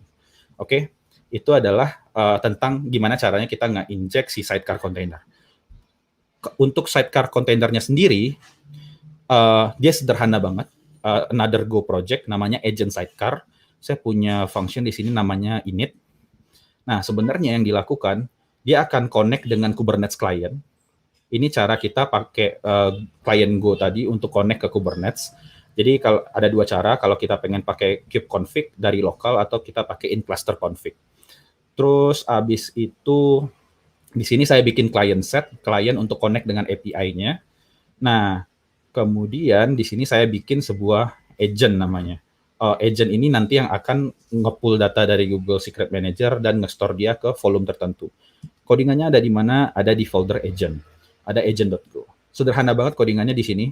Oke, itu adalah tentang gimana caranya kita nge-inject si sidecar container. Untuk sidecar kontainernya sendiri, dia sederhana banget. Another Go project namanya agent sidecar. Saya punya function di sini namanya init. Nah, sebenarnya yang dilakukan, dia akan connect dengan Kubernetes client. Ini cara kita pakai client Go tadi untuk connect ke Kubernetes. Jadi kalau ada dua cara, kalau kita pengen pakai kubeconfig dari lokal atau kita pakai in cluster config. Terus abis itu di sini saya bikin client set, client untuk connect dengan API-nya. Nah, kemudian di sini saya bikin sebuah agent namanya. Agent ini nanti yang akan nge-pull data dari Google Secret Manager dan nge-store dia ke volume tertentu. Codingannya ada di mana? Ada di folder agent. Ada agent.go. Sederhana banget codingannya di sini.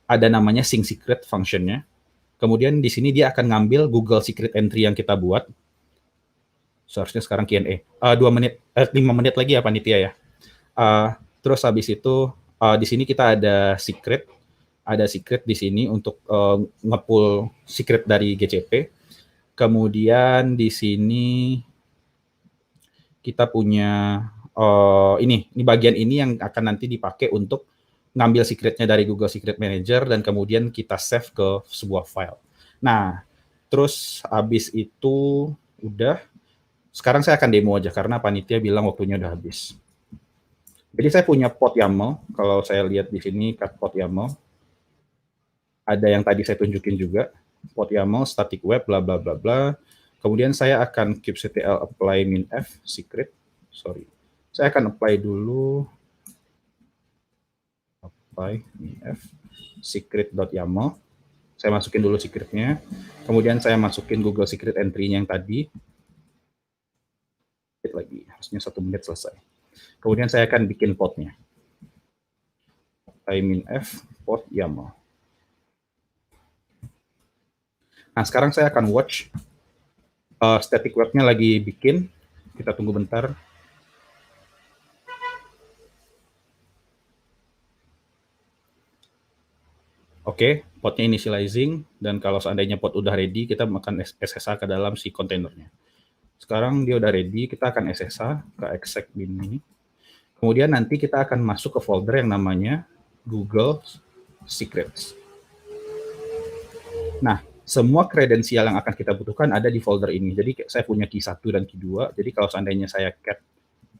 Ada namanya sync secret function-nya. Kemudian di sini dia akan ngambil Google Secret entry yang kita buat. Seharusnya sekarang Q&A. 5 menit lagi ya panitia ya. Terus habis itu di sini kita ada secret di sini untuk nge-pull secret dari GCP. Kemudian di sini kita punya ini bagian ini yang akan nanti dipakai untuk ngambil secretnya dari Google Secret Manager dan kemudian kita save ke sebuah file. Nah, terus habis itu udah. Sekarang saya akan demo aja karena panitia bilang waktunya udah habis. Jadi saya punya pod YAML. Kalau saya lihat di sini pod YAML. Ada yang tadi saya tunjukin juga. Pod YAML, static web, bla bla bla bla. Kemudian saya akan kubectl apply minf secret. Sorry. Saya akan apply dulu apply minf secret.yaml. Saya masukin dulu secretnya. Kemudian saya masukin Google Secret entry-nya yang tadi. Lagi, harusnya 1 menit selesai. Kemudian saya akan bikin podnya. Minf pod YAML. Nah, sekarang saya akan watch static webnya lagi bikin. Kita tunggu bentar. Oke, podnya initializing, dan kalau seandainya pod udah ready, kita akan SSH ke dalam si kontainernya. Sekarang dia udah ready, kita akan SSH ke exec bin ini. Kemudian nanti kita akan masuk ke folder yang namanya Google Secrets. Nah, semua kredensial yang akan kita butuhkan ada di folder ini. Jadi saya punya key 1 dan key 2. Jadi kalau seandainya saya cat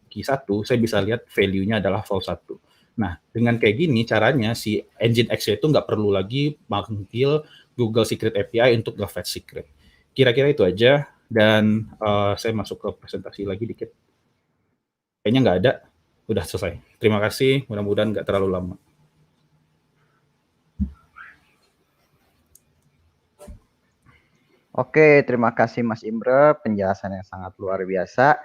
key 1, saya bisa lihat value-nya adalah false 1. Nah, dengan kayak gini caranya si engine X itu nggak perlu lagi manggil Google Secret API untuk nge-fetch secret. Kira-kira itu aja. Dan saya masuk ke presentasi lagi dikit. Kayaknya nggak ada. Udah selesai. Terima kasih. Mudah-mudahan nggak terlalu lama. Oke, terima kasih Mas Imre. Penjelasan yang sangat luar biasa.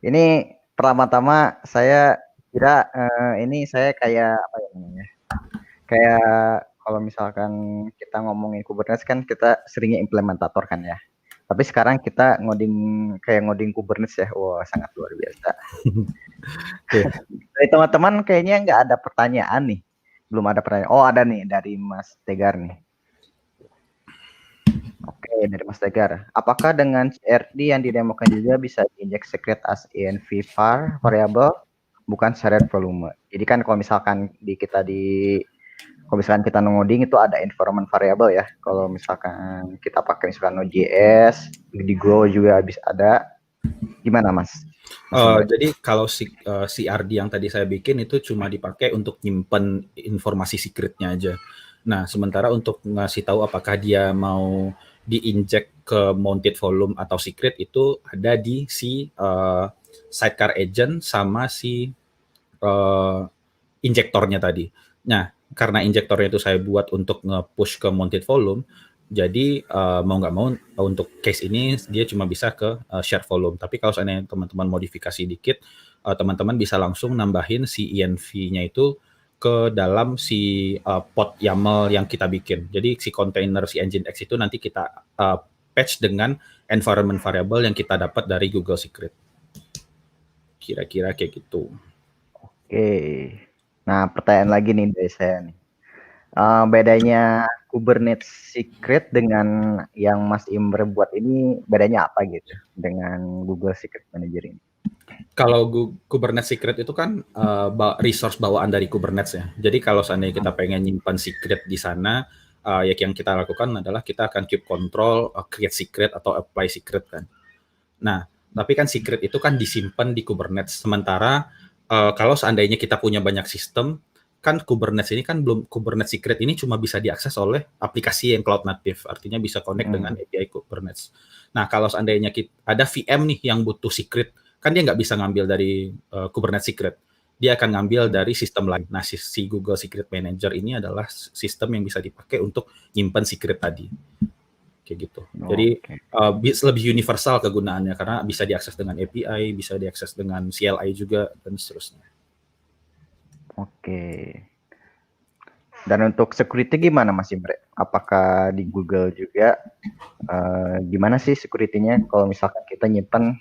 Ini pertama-tama saya kira ini saya kayak apa ya namanya? Kayak kalau misalkan kita ngomongin Kubernetes kan kita seringnya implementator kan ya. Tapi sekarang kita ngoding Kubernetes ya. Wah, sangat luar biasa. Dari teman-teman kayaknya nggak ada pertanyaan nih. Belum ada pertanyaan. Oh, ada nih dari Mas Tegar nih. Oke, dari Mas Tegar. Apakah dengan CRD yang didemokan juga bisa diinjek secret as env var variable bukan shared volume? Jadi kan kalau misalkan kita di kalau misalkan kita ngoding itu ada environment variable ya. Kalau misalkan kita pakai misalkan Node.js, di Go juga bisa ada. Gimana Mas? Jadi kalau CRD yang tadi saya bikin itu cuma dipakai untuk nyimpen informasi secretnya aja. Nah, sementara untuk ngasih tahu apakah dia mau diinjek ke mounted volume atau secret itu ada di si sidecar agent sama si injektornya tadi. Nah, karena injektornya itu saya buat untuk nge-push ke mounted volume, jadi mau nggak mau untuk case ini dia cuma bisa ke share volume. Tapi kalau seandainya teman-teman modifikasi dikit, teman-teman bisa langsung nambahin si env-nya itu ke dalam si pod YAML yang kita bikin. Jadi si container si Nginx itu nanti kita patch dengan environment variable yang kita dapat dari Google Secret. Kira-kira kayak gitu. Oke. Nah, pertanyaan lagi nih dari saya nih. Bedanya Kubernetes Secret dengan yang Mas Imre buat ini bedanya apa gitu dengan Google Secret Manager ini? Kalau Kubernetes Secret itu kan resource bawaan dari Kubernetes ya. Jadi kalau seandainya kita pengen nyimpan secret di sana, ya yang kita lakukan adalah kita akan keep control, create secret atau apply secret kan. Nah, tapi kan secret itu kan disimpan di Kubernetes. Sementara kalau seandainya kita punya banyak sistem, kan Kubernetes ini kan belum, Kubernetes Secret ini cuma bisa diakses oleh aplikasi yang cloud native, artinya bisa connect dengan API Kubernetes. Nah, kalau seandainya ada VM nih yang butuh secret, kan dia nggak bisa ngambil dari Kubernetes Secret, dia akan ngambil dari sistem lain. Nah, si Google Secret Manager ini adalah sistem yang bisa dipakai untuk nyimpan secret tadi. Kayak gitu. Jadi lebih universal kegunaannya karena bisa diakses dengan API, bisa diakses dengan CLI juga dan seterusnya. Oke. Dan untuk security gimana Mas Imre? Apakah di Google juga gimana sih security-nya kalau misalkan kita nyimpan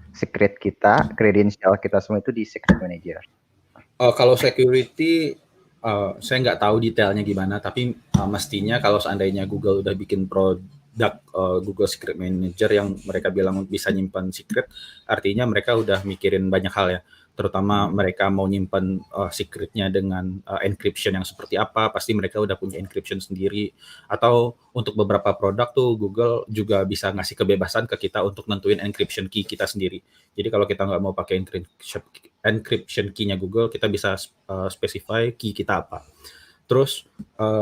secret kita, credential kita semua itu di Secret Manager? Kalau security saya nggak tahu detailnya gimana, tapi mestinya kalau seandainya Google udah bikin produk Google Secret Manager yang mereka bilang bisa nyimpan secret, artinya mereka udah mikirin banyak hal ya. Terutama mereka mau nyimpan secretnya dengan encryption yang seperti apa, pasti mereka udah punya encryption sendiri. Atau untuk beberapa produk tuh Google juga bisa ngasih kebebasan ke kita untuk nentuin encryption key kita sendiri. Jadi kalau kita nggak mau pakai encryption key-nya Google, kita bisa specify key kita apa. Terus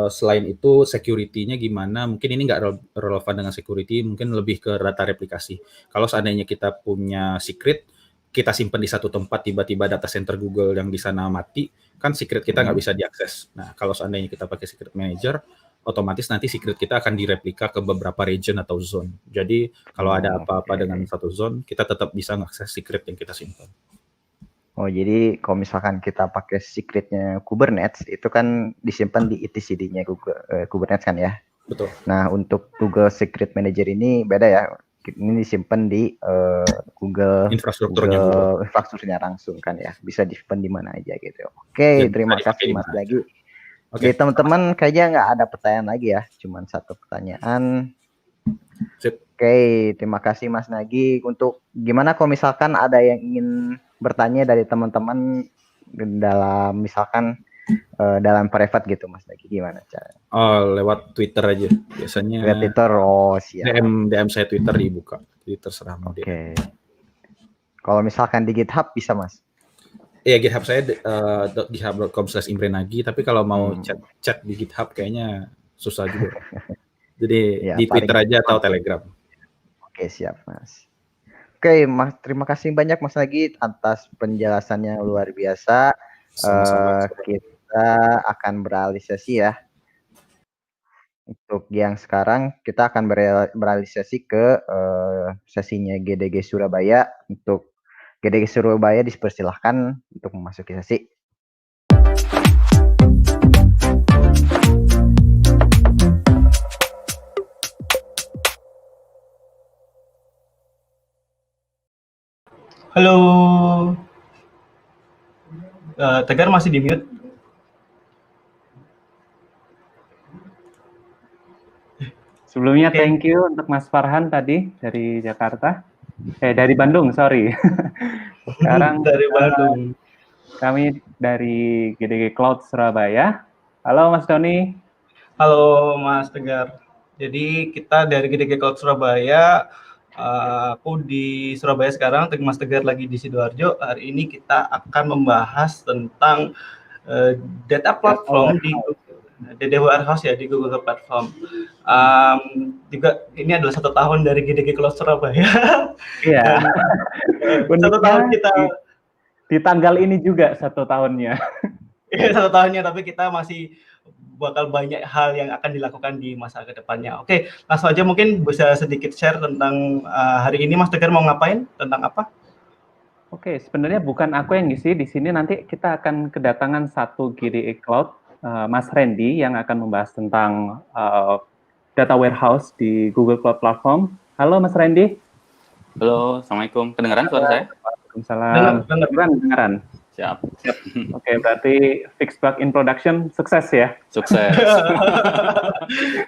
selain itu security-nya gimana? Mungkin ini nggak relevan dengan security, mungkin lebih ke data replikasi. Kalau seandainya kita punya secret, kita simpan di satu tempat, tiba-tiba data center Google yang di sana mati, kan secret kita nggak bisa diakses. Nah, kalau seandainya kita pakai Secret Manager, otomatis nanti secret kita akan direplika ke beberapa region atau zone. Jadi, kalau ada apa-apa dengan satu zone, kita tetap bisa mengakses secret yang kita simpan. Oh, jadi kalau misalkan kita pakai secretnya Kubernetes, itu kan disimpan di etcd-nya Kubernetes kan ya? Betul. Nah, untuk Google Secret Manager ini beda ya? Ini disimpan di Google infrastrukturnya langsung kan ya, bisa disimpan di mana aja gitu. Oke, terima kasih Mas lagi. Oke, teman-teman kayaknya nggak ada pertanyaan lagi ya, cuman satu pertanyaan. Oke, terima kasih Mas Nagi. Untuk gimana kalau misalkan ada yang ingin bertanya dari teman-teman dalam misalkan dalam private gitu Mas Nagi, gimana caranya? Lewat Twitter aja biasanya. Lewat Twitter, siap. DM saya Twitter dibuka, jadi terserah mau. Oke. Kalau misalkan di GitHub bisa Mas? Iya, GitHub saya github.com/imrenagi, tapi kalau mau chat di GitHub kayaknya susah juga. Jadi di Twitter aja atau Telegram. Oke, siap Mas. Oke, Mas, terima kasih banyak Mas Nagi atas penjelasannya luar biasa. Kita akan beralih sesi ya. Untuk yang sekarang kita akan beralih sesi ke sesinya GDG Surabaya. Untuk GDG Surabaya dipersilahkan untuk memasuki sesi. Halo. Tegar masih di mute. Sebelumnya thank you untuk Mas Farhan tadi dari Jakarta. Dari Bandung, sorry. Sekarang dari Bandung. Kami dari GDG Cloud Surabaya Halo Mas Doni. Halo Mas Tegar. Jadi kita dari GDG Cloud Surabaya, aku di Surabaya sekarang, Mas Tegar lagi di Sidoarjo. Hari ini kita akan membahas tentang data platform di data warehouse ya, di Google Platform. Juga ini adalah 1 tahun dari GDG Cloud Surabaya. Iya. Dan 1 tahun kita di tanggal ini juga 1 tahunnya. Iya 1 tahunnya, tapi kita masih bakal banyak hal yang akan dilakukan di masa kedepannya. Oke, langsung aja mungkin bisa sedikit share tentang hari ini Mas Tegar mau ngapain, tentang apa? Oke, sebenarnya bukan aku yang ngisi di sini. Nanti kita akan kedatangan satu GDE Cloud, Mas Randy, yang akan membahas tentang data warehouse di Google Cloud Platform. Halo Mas Randy. Halo, Assalamualaikum. Kedengaran suara saya? Waalaikumsalam. Kedengaran. Siap. Oke, berarti fix bug in production sukses ya? Sukses.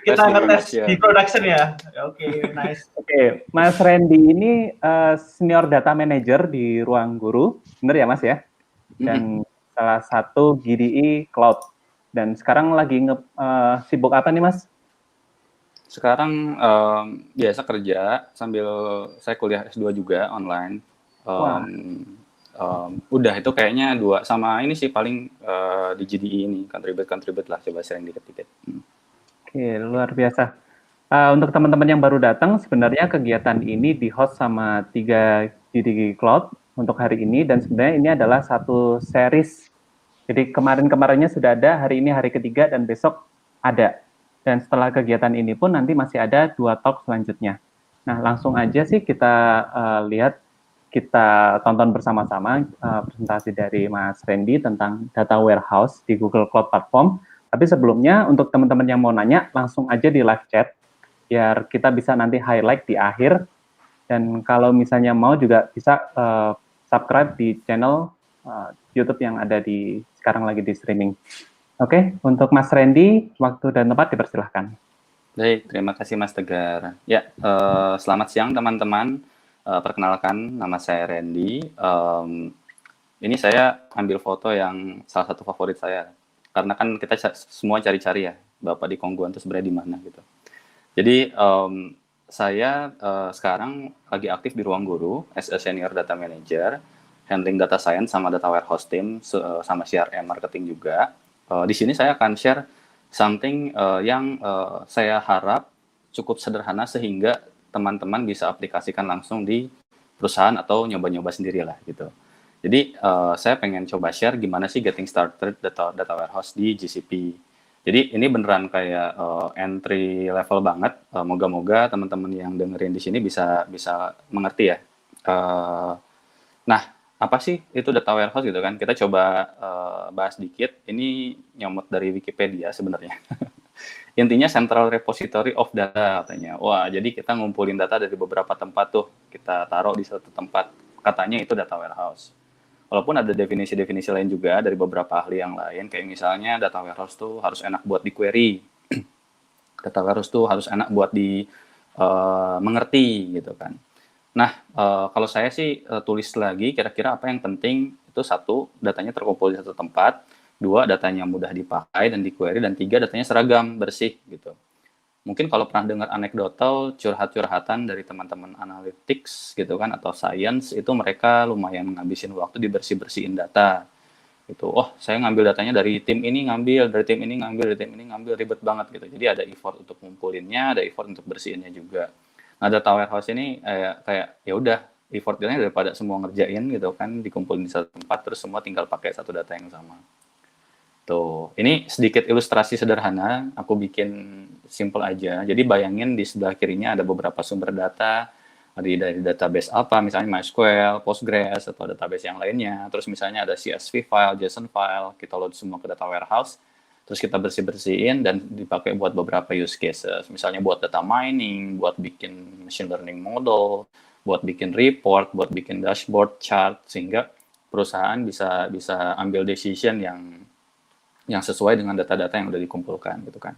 Kita ngetes di production ya. Oke, nice. Oke, Mas Randy ini senior data manager di Ruang Guru, benar ya Mas ya? Dan salah satu GDE Cloud. Dan sekarang lagi sibuk apa nih Mas? Sekarang biasa kerja sambil saya kuliah S2 juga online. Udah itu kayaknya 2 sama ini sih paling di GDE ini contribute lah, coba sharing dikit-dikit. Oke, luar biasa. Untuk teman-teman yang baru datang, sebenarnya kegiatan ini di-host sama 3 GDE Cloud untuk hari ini, dan sebenarnya ini adalah satu series. Jadi kemarin-kemarinnya sudah ada, hari ini hari ketiga, dan besok ada. Dan setelah kegiatan ini pun nanti masih ada 2 talk selanjutnya. Nah, langsung aja sih kita kita tonton bersama-sama presentasi dari Mas Randy tentang data warehouse di Google Cloud Platform. Tapi sebelumnya, untuk teman-teman yang mau nanya, langsung aja di live chat, biar kita bisa nanti highlight di akhir. Dan kalau misalnya mau juga bisa subscribe di channel YouTube yang ada sekarang lagi di streaming. Oke, untuk Mas Randy, waktu dan tempat dipersilahkan. Baik, terima kasih Mas Tegar. Ya, selamat siang teman-teman. Perkenalkan, nama saya Randy. Ini saya ambil foto yang salah satu favorit saya. Karena kan kita semua cari-cari ya, Bapak di Kongguan itu sebenarnya di mana gitu. Jadi, saya sekarang lagi aktif di Ruang Guru as a senior data manager, handling data science sama data warehouse team, sama CRM marketing juga. Di sini saya akan share something yang saya harap cukup sederhana sehingga teman-teman bisa aplikasikan langsung di perusahaan atau nyoba-nyoba sendiri lah gitu. Jadi saya pengen coba share gimana sih getting started data warehouse di GCP. Jadi ini beneran kayak entry level banget. Moga-moga teman-teman yang dengerin di sini bisa mengerti ya. Nah, apa sih itu data warehouse gitu kan? Kita coba bahas dikit. Ini nyomot dari Wikipedia sebenarnya. Intinya central repository of data katanya. Wah, jadi kita ngumpulin data dari beberapa tempat tuh. Kita taruh di satu tempat. Katanya itu data warehouse. Walaupun ada definisi-definisi lain juga dari beberapa ahli yang lain. Kayak misalnya data warehouse tuh harus enak buat di query. Data warehouse tuh harus enak buat di mengerti gitu kan. Nah, kalau saya sih tulis lagi kira-kira apa yang penting. Itu 1, datanya terkumpul di satu tempat. 2, datanya mudah dipakai dan di-query, dan 3, datanya seragam, bersih gitu. Mungkin kalau pernah dengar anekdotal curhat-curhatan dari teman-teman analytics gitu kan atau science, itu mereka lumayan ngabisin waktu dibersih-bersihin data. Gitu. Oh, saya ngambil datanya dari tim ini ngambil, dari tim ini ngambil, dari tim ini ngambil, ribet banget gitu. Jadi ada effort untuk ngumpulinnya, ada effort untuk bersihinnya juga. Nah, data warehouse ini kayak ya udah effortnya daripada semua ngerjain gitu kan, dikumpulin di satu tempat terus semua tinggal pakai satu data yang sama. Tuh, ini sedikit ilustrasi sederhana, aku bikin simple aja. Jadi bayangin di sebelah kirinya ada beberapa sumber data, dari database apa, misalnya MySQL, Postgres, atau database yang lainnya. Terus misalnya ada CSV file, JSON file, kita load semua ke data warehouse, terus kita bersih-bersihin dan dipakai buat beberapa use cases. Misalnya buat data mining, buat bikin machine learning model, buat bikin report, buat bikin dashboard, chart, sehingga perusahaan bisa ambil decision yang sesuai dengan data-data yang udah dikumpulkan gitu kan.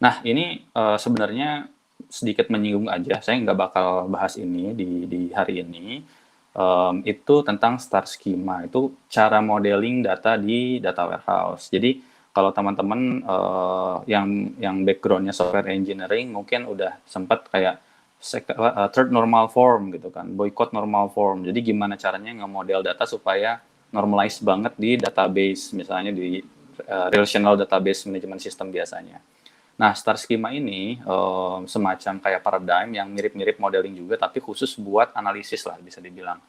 Nah ini sebenarnya sedikit menyinggung aja, saya nggak bakal bahas ini di hari ini. Itu tentang star schema, itu cara modeling data di data warehouse. Jadi Kalau teman-teman yang background-nya software engineering mungkin udah sempat kayak third normal form gitu kan, boycott normal form. Jadi gimana caranya nge-model data supaya normalize banget di database, misalnya di relational database management system biasanya. Nah, star schema ini semacam kayak paradigm yang mirip-mirip modeling juga, tapi khusus buat analisis lah bisa dibilang.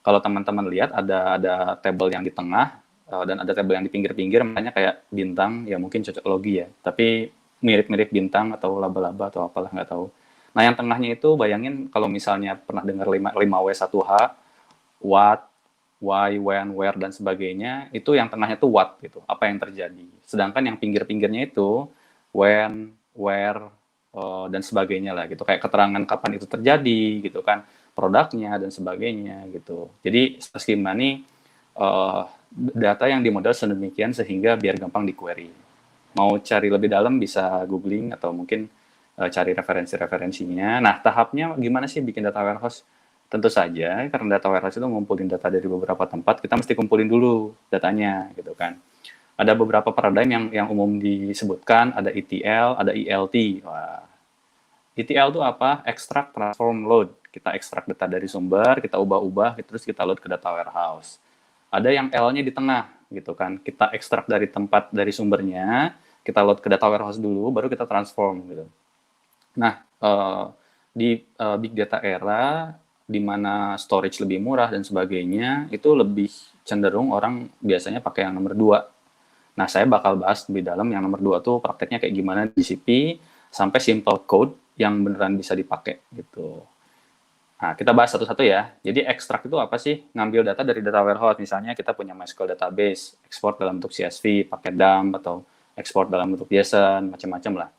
Kalau teman-teman lihat ada table yang di tengah dan ada table yang di pinggir-pinggir, makanya kayak bintang, ya mungkin cocok logi ya, tapi mirip-mirip bintang atau laba-laba atau apalah nggak tahu. Nah, yang tengahnya itu bayangin kalau misalnya pernah dengar 5W1H, what, why, when, where, dan sebagainya, itu yang tengahnya tuh what gitu, apa yang terjadi. Sedangkan yang pinggir-pinggirnya itu when, where, dan sebagainya lah gitu, kayak keterangan kapan itu terjadi gitu kan, produknya dan sebagainya gitu. Jadi skema ini data yang dimodel sedemikian sehingga biar gampang di-query. Mau cari lebih dalam bisa googling atau mungkin cari referensi-referensinya. Nah, tahapnya gimana sih bikin data warehouse? Tentu saja, karena data warehouse itu ngumpulin data dari beberapa tempat, kita mesti kumpulin dulu datanya, gitu kan. Ada beberapa paradigm yang umum disebutkan, ada ETL, ada ELT. Wah. ETL itu apa? Extract, transform, load. Kita ekstrak data dari sumber, kita ubah-ubah, terus kita load ke data warehouse. Ada yang L-nya di tengah, gitu kan. Kita ekstrak dari tempat, dari sumbernya, kita load ke data warehouse dulu, baru kita transform, gitu. Nah, di big data era, di mana storage lebih murah dan sebagainya, itu lebih cenderung orang biasanya pakai yang nomor 2. Nah, saya bakal bahas lebih dalam yang nomor 2 tuh prakteknya kayak gimana di GCP, sampai simple code yang beneran bisa dipakai, gitu. Nah, kita bahas satu-satu ya. Jadi, ekstrak itu apa sih? Ngambil data dari data warehouse, misalnya kita punya MySQL database, ekspor dalam bentuk CSV, pakai dump, atau ekspor dalam bentuk JSON, macam-macam lah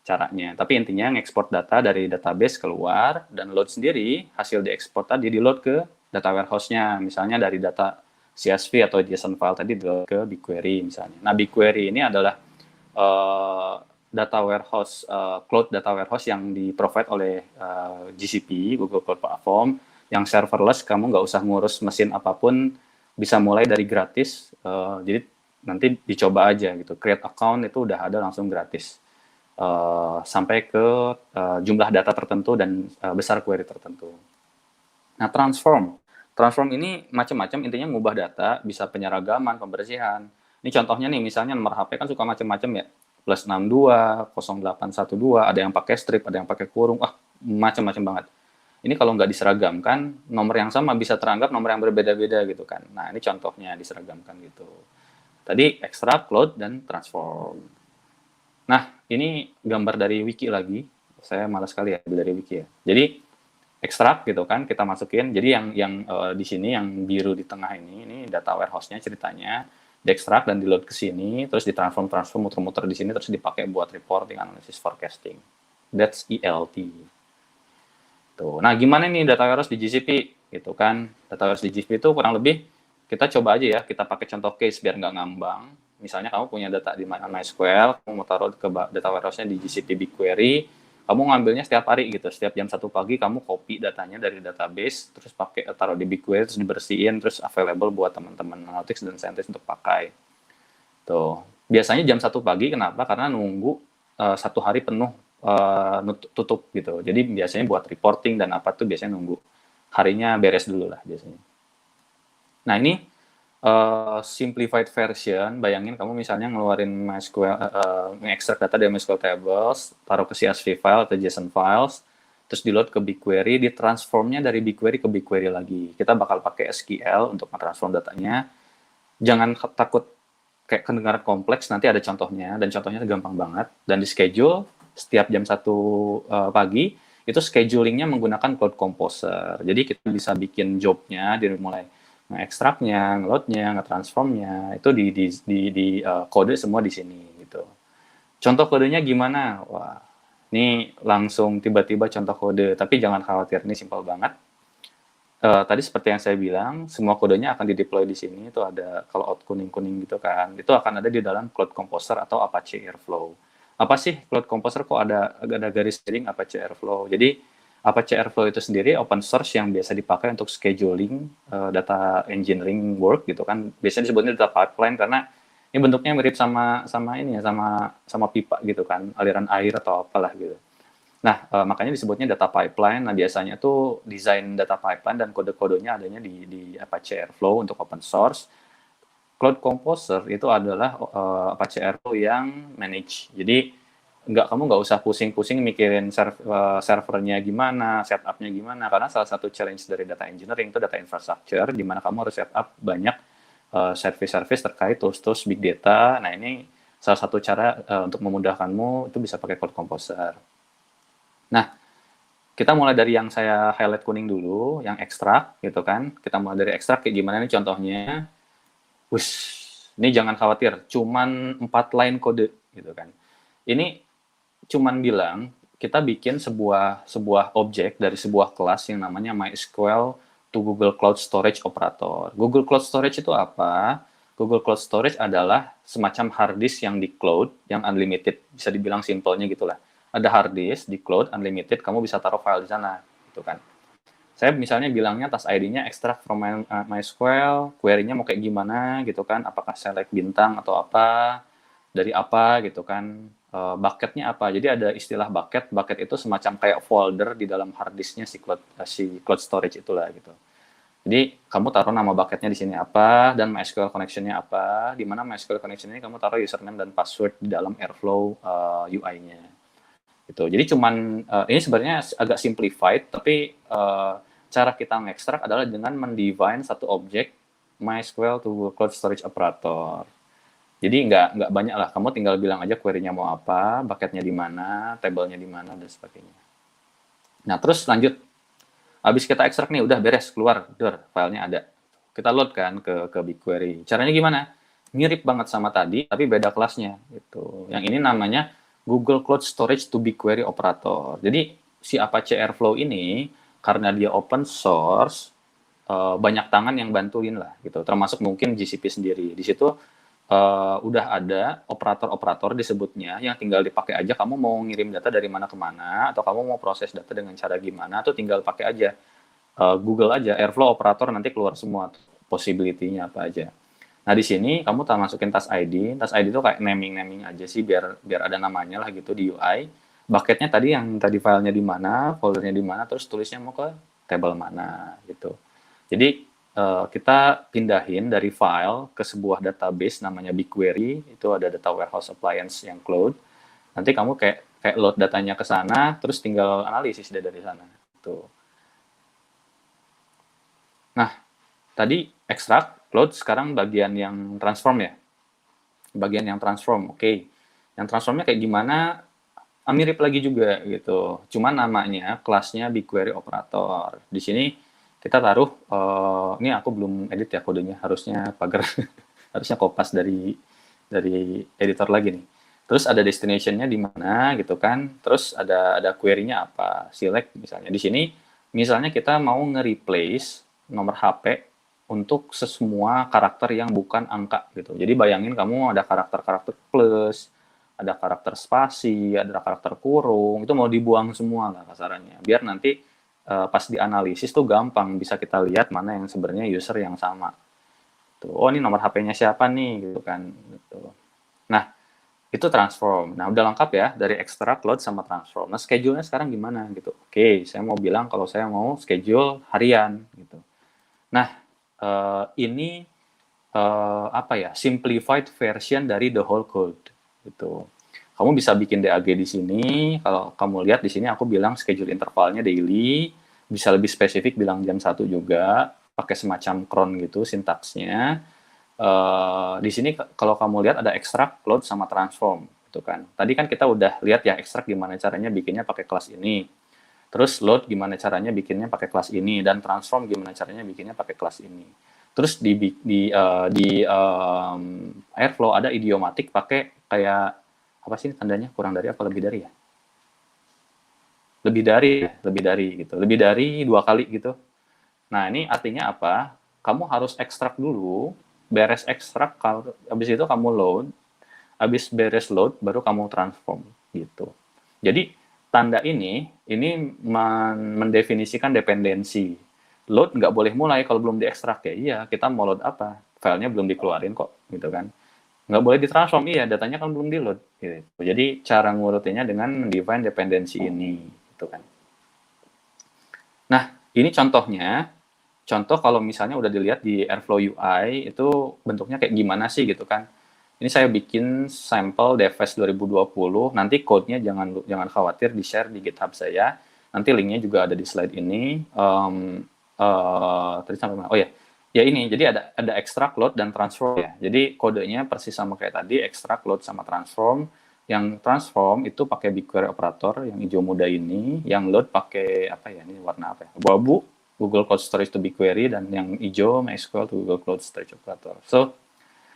caranya. Tapi intinya ngekspor data dari database keluar dan load sendiri, hasil diekspor tadi di load ke data warehouse-nya. Misalnya dari data CSV atau JSON file tadi di load ke BigQuery misalnya. Nah, BigQuery ini adalah data warehouse, cloud data warehouse yang di-provide oleh GCP, Google Cloud Platform, yang serverless, kamu nggak usah ngurus mesin apapun, bisa mulai dari gratis, jadi nanti dicoba aja gitu. Create account itu udah ada langsung gratis. Sampai ke jumlah data tertentu dan besar query tertentu. Nah, transform ini macam-macam, intinya ngubah data, bisa penyeragaman, pembersihan. Ini contohnya nih, misalnya nomor HP kan suka macam-macam ya, +62, 0812, ada yang pakai strip, ada yang pakai kurung, macam-macam banget. Ini kalau nggak diseragamkan, nomor yang sama bisa teranggap nomor yang berbeda-beda gitu kan. Nah, ini contohnya diseragamkan gitu. Tadi extract, load, dan transform. Nah, ini gambar dari wiki lagi. Saya malas sekali ya dari wiki ya. Jadi ekstrak gitu kan, kita masukin. Jadi yang di sini yang biru di tengah ini data warehouse-nya ceritanya, diekstrak dan di load ke sini, terus ditransform muter-muter di sini, terus dipakai buat reporting, analysis, forecasting. That's ELT. Tuh. Nah, gimana nih data warehouse di GCP gitu kan? Data warehouse di GCP itu kurang lebih kita coba aja ya, kita pakai contoh case biar nggak ngambang. Misalnya kamu punya data di MySQL, kamu mau taruh ke data warehouse-nya di GCP BigQuery, kamu ngambilnya setiap hari gitu, setiap jam 1 pagi kamu copy datanya dari database, terus pakai taruh di BigQuery, terus dibersihin, terus available buat teman-teman analytics dan scientist untuk pakai. Tuh, biasanya jam 1 pagi, kenapa? Karena nunggu 1 hari penuh tutup gitu. Jadi biasanya buat reporting dan apa tuh biasanya nunggu harinya beres dulu lah biasanya. Nah, ini simplified version, bayangin kamu misalnya ngeluarin MySQL, mengekstrak data dari MySQL tables, taruh ke CSV file atau JSON files, terus di load ke BigQuery, ditransformnya dari BigQuery ke BigQuery lagi. Kita bakal pakai SQL untuk mentransform datanya. Jangan takut kayak kedengaran kompleks, nanti ada contohnya, dan contohnya gampang banget, dan di schedule setiap jam 1 pagi, itu schedulingnya menggunakan Cloud Composer. Jadi kita bisa bikin jobnya dari mulai nge-extractnya, nge-loadnya, nge-transformnya, itu di kode semua di sini gitu. Contoh kodenya gimana? Wah, ini langsung tiba-tiba contoh kode, tapi jangan khawatir, ini simpel banget. Tadi seperti yang saya bilang, semua kodenya akan di-deploy di sini, itu ada kalau out kuning-kuning gitu kan, itu akan ada di dalam Cloud Composer atau Apache Airflow. Apa sih Cloud Composer, kok ada garis miring Apache Airflow? Jadi Apache Airflow itu sendiri open source yang biasa dipakai untuk scheduling data engineering work gitu kan. Biasanya disebutnya data pipeline karena Ini bentuknya mirip sama ini ya, sama pipa gitu kan, aliran air atau apalah gitu. Nah, makanya disebutnya data pipeline. Nah, biasanya tuh desain data pipeline dan kode-kodenya adanya di Apache Airflow untuk open source. Cloud Composer itu adalah Apache Airflow yang manage. Jadi kamu nggak usah pusing-pusing mikirin servernya gimana, setupnya gimana, karena salah satu challenge dari data engineering itu data infrastructure, di mana kamu harus setup banyak service-service terkait tools big data. Nah, ini salah satu cara untuk memudahkanmu itu bisa pakai Cloud Composer. Nah, kita mulai dari yang saya highlight kuning dulu, yang ekstrak gitu kan. Kita mulai dari ekstrak kayak gimana nih contohnya. Ini jangan khawatir, cuman 4 line kode gitu kan. Ini cuman bilang kita bikin sebuah objek dari sebuah kelas yang namanya MySQL to Google Cloud Storage Operator. Google Cloud Storage itu apa? Google Cloud Storage adalah semacam hard disk yang di cloud, yang unlimited, bisa dibilang simpelnya gitulah. Ada hard disk di cloud unlimited, kamu bisa taruh file di sana, gitu kan. Saya misalnya bilangnya task ID-nya extract from MySQL, query-nya mau kayak gimana gitu kan, apakah select bintang atau apa, dari apa gitu kan, bucket-nya apa. Jadi ada istilah bucket itu semacam kayak folder di dalam hard disk-nya si cloud storage itulah gitu. Jadi kamu taruh nama bucket-nya di sini apa, dan MySQL connection-nya apa, di mana MySQL connection ini kamu taruh username dan password di dalam Airflow UI-nya. Gitu. Jadi cuman ini sebenarnya agak simplified, tapi cara kita mengekstrak adalah dengan mendefine satu objek MySQL to Google Cloud Storage Operator. Jadi nggak banyak lah, kamu tinggal bilang aja query-nya mau apa, bucket-nya di mana, table-nya di mana, dan sebagainya. Nah, terus lanjut. Habis kita ekstrak nih, udah beres, keluar, filenya ada. Kita load kan ke BigQuery. Caranya gimana? Mirip banget sama tadi, tapi beda kelasnya. Gitu. Yang ini namanya Google Cloud Storage to BigQuery Operator. Jadi, si Apache Airflow ini, karena dia open source, banyak tangan yang bantuin lah. Gitu. Termasuk mungkin GCP sendiri. Di situ udah ada operator-operator disebutnya yang tinggal dipakai aja. Kamu mau ngirim data dari mana ke mana, atau kamu mau proses data dengan cara gimana, tuh tinggal pakai aja Google aja Airflow operator, nanti keluar semua possibility-nya apa aja. Nah, di sini kamu masukin task ID itu kayak naming aja sih, biar ada namanya lah gitu di UI. Bucket-nya tadi yang tadi filenya di mana, foldernya di mana, terus tulisnya mau ke table mana gitu. Jadi kita pindahin dari file ke sebuah database namanya BigQuery, itu ada data warehouse appliance yang cloud. Nanti kamu kayak load datanya ke sana, terus tinggal analisis dari sana. Tuh. Nah, tadi extract, load, sekarang bagian yang transform ya. Bagian yang transform, oke. Yang transformnya kayak gimana? Mirip lagi juga gitu. Cuman namanya kelasnya BigQuery Operator. Di sini kita taruh, ini aku belum edit ya kodenya, harusnya pagar, harusnya kopas dari editor lagi nih. Terus ada destination-nya di mana gitu kan, terus ada query-nya apa, select misalnya. Di sini misalnya kita mau nge-replace nomor HP untuk semua karakter yang bukan angka gitu. Jadi bayangin kamu ada karakter plus, ada karakter spasi, ada karakter kurung, itu mau dibuang semua lah kasarannya. Biar nanti pas dianalisis tuh gampang, bisa kita lihat mana yang sebenarnya user yang sama. Tuh, oh ini nomor HP-nya siapa nih gitu kan. Gitu. Nah, itu transform. Nah, udah lengkap ya dari extract, load sama transform. Nah, schedule-nya sekarang gimana gitu. Oke, saya mau bilang kalau saya mau schedule harian gitu. Nah, ini apa ya? Simplified version dari the whole code gitu. Kamu bisa bikin DAG di sini. Kalau kamu lihat di sini aku bilang schedule intervalnya daily, bisa lebih spesifik bilang jam 1 juga, pakai semacam cron gitu sintaksnya. Di sini kalau kamu lihat ada extract, load sama transform gitu kan. Tadi kan kita udah lihat ya extract gimana caranya bikinnya pakai kelas ini. Terus load gimana caranya bikinnya pakai kelas ini, dan transform gimana caranya bikinnya pakai kelas ini. Terus di Airflow ada idiomatic pakai kayak apa sih tandanya, kurang dari apa lebih dari ya? Lebih dari gitu. Lebih dari 2 kali gitu. Nah, ini artinya apa? Kamu harus ekstrak dulu, beres ekstrak, habis itu kamu load, habis beres load baru kamu transform gitu. Jadi tanda ini mendefinisikan dependensi. Load nggak boleh mulai kalau belum diekstrak ya. Iya, kita mau load apa? Filenya belum dikeluarin kok gitu kan. nggak boleh ditransform, iya datanya kan belum di-load gitu. Jadi cara ngurutinnya dengan mendefine dependensi ini gitu kan. Nah, ini contohnya. Contoh kalau misalnya udah dilihat di Airflow UI itu bentuknya kayak gimana sih gitu kan. Ini saya bikin sampel DevFest 2020, nanti code-nya jangan khawatir di-share di GitHub saya. Nanti linknya juga ada di slide ini. Tadi sampai mana? Oh ya, ya ini. Jadi ada extract, load, dan transform ya. Jadi kodenya persis sama kayak tadi, extract, load, sama transform. Yang transform itu pakai BigQuery operator yang hijau muda ini. Yang load pakai apa ya? Ini warna apa ya? Abu-abu, Google Cloud Storage to BigQuery, dan yang hijau MySQL to Google Cloud Storage operator. So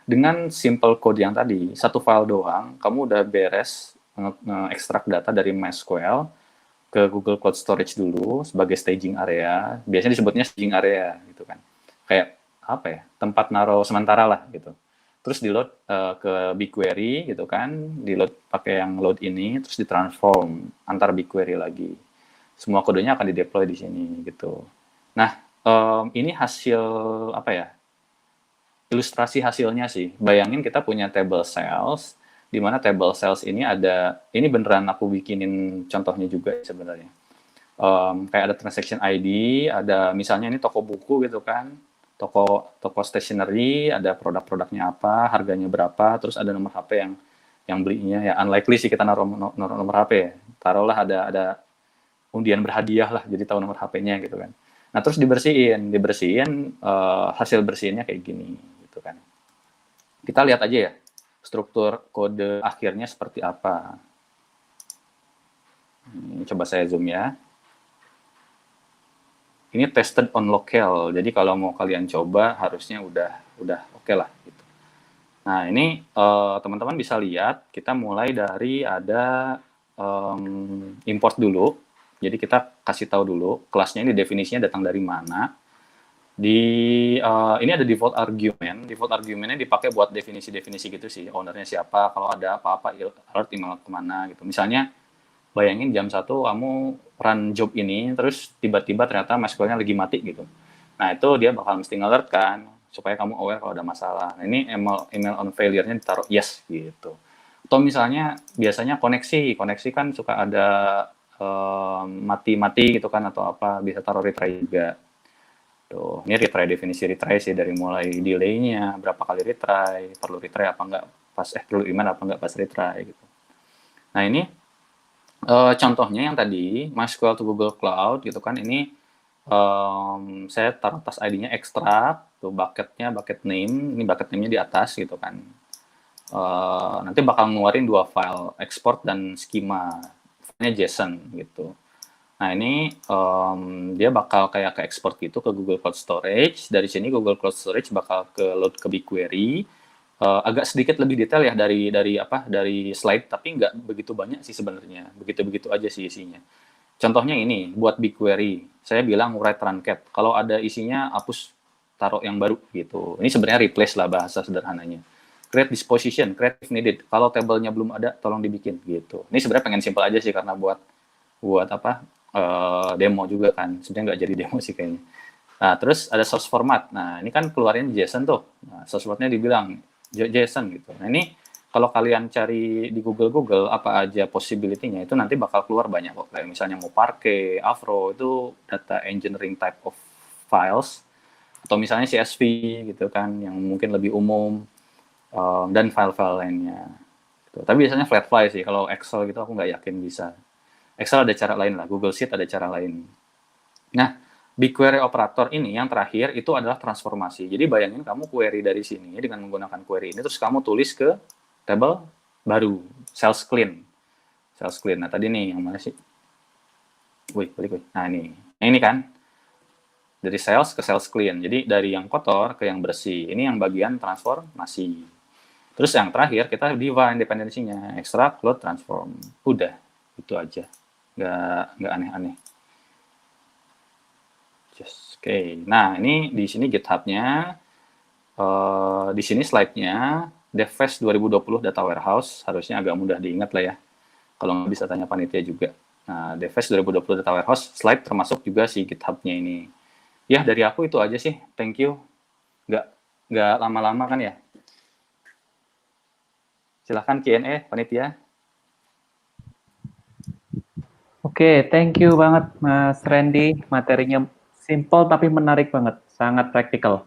dengan simple code yang tadi, satu file doang, kamu udah beres nge-extract data dari MySQL ke Google Cloud Storage dulu sebagai staging area. Biasanya disebutnya staging area gitu kan. Kayak apa ya? Tempat naruh sementara lah gitu. Terus di-load ke BigQuery gitu kan, di-load pakai yang load ini, terus ditransform antar BigQuery lagi. Semua kodenya akan di-deploy di sini gitu. Nah, ini hasil apa ya? Ilustrasi hasilnya sih. Bayangin kita punya table cells, di mana table cells ini ada, ini beneran aku bikinin contohnya juga sebenarnya. Kayak ada transaction ID, ada misalnya ini toko buku gitu kan, toko stationery, ada produk-produknya apa, harganya berapa, terus ada nomor HP yang belinya ya. Unlikely sih kita naruh nomor HP ya. Taruhlah ada undian berhadiah lah, jadi tahu nomor HP-nya gitu kan. Nah terus dibersihin hasil bersihinnya kayak gini gitu kan. Kita lihat aja ya struktur kode akhirnya seperti apa. Ini coba saya zoom ya. Ini tested on local, jadi kalau mau kalian coba harusnya udah oke lah gitu. Nah ini teman-teman bisa lihat, kita mulai dari ada import dulu. Jadi kita kasih tahu dulu kelasnya ini definisinya datang dari mana. Ini ada default argumentnya dipakai buat definisi-definisi gitu sih, ownernya siapa, kalau ada apa-apa alert email kemana gitu. Misalnya bayangin jam 1 kamu run job ini, terus tiba-tiba ternyata MySQL-nya lagi mati gitu. Nah itu dia bakal mesti nge-alert kan, supaya kamu aware kalau ada masalah. Nah, ini email on failure-nya ditaruh yes gitu. Atau misalnya biasanya koneksi kan suka ada mati-mati gitu kan atau apa, bisa taruh retry juga. Tuh, ini retry, definisi retry sih dari mulai delay-nya, berapa kali retry, perlu retry apa enggak pas perlu email apa enggak pas retry gitu. Nah, ini contohnya yang tadi MySQL to Google Cloud gitu kan, ini saya taruh tas ID-nya extract, tuh bucket name, ini bucket name-nya di atas gitu kan. Nanti bakal ngeluarin 2 file, export dan schema, filenya JSON gitu. Nah ini dia bakal kayak ke export gitu ke Google Cloud Storage. Dari sini Google Cloud Storage bakal ke load ke BigQuery. Agak sedikit lebih detail ya dari slide, tapi nggak begitu banyak sih sebenarnya. Begitu-begitu aja sih isinya. Contohnya ini buat BigQuery. Saya bilang write runcat. Kalau ada isinya hapus, taruh yang baru gitu. Ini sebenarnya replace lah bahasa sederhananya. Create disposition, create if needed. Kalau tabelnya belum ada, tolong dibikin gitu. Ini sebenarnya pengen simple aja sih karena buat apa? Demo juga kan, sebenarnya nggak jadi demo sih kayaknya. Nah terus ada source format, nah ini kan keluarin JSON tuh, nah, source formatnya dibilang JSON gitu. Nah ini kalau kalian cari di Google apa aja possibility-nya itu nanti bakal keluar banyak kok, kayak misalnya mau Parquet, Afro itu data engineering type of files, atau misalnya CSV gitu kan yang mungkin lebih umum, dan file-file lainnya gitu. Tapi biasanya flat file sih, kalau Excel gitu aku nggak yakin bisa. Excel ada cara lain lah, Google Sheet ada cara lain. Nah, BigQuery operator ini yang terakhir itu adalah transformasi. Jadi bayangin kamu query dari sini dengan menggunakan query ini, terus kamu tulis ke table baru, cells clean. Nah tadi nih yang mana sih? Balik. Nah ini kan dari cells ke cells clean. Jadi dari yang kotor ke yang bersih. Ini yang bagian transformasi. Terus yang terakhir kita define dependensinya, extract, load, transform. Udah, itu aja. Nggak aneh-aneh. Oke. Nah, ini di sini GitHub-nya. Di sini slide-nya. DevFest 2020 Data Warehouse. Harusnya agak mudah diingat lah ya. Kalau nggak bisa tanya panitia juga. Nah, DevFest 2020 Data Warehouse. Slide termasuk juga si GitHub-nya ini. Ya, dari aku itu aja sih. Thank you. Nggak lama-lama kan ya. Silahkan Q&A, panitia. Oke, thank you banget Mas Randy. Materinya simple tapi menarik banget, sangat praktikal.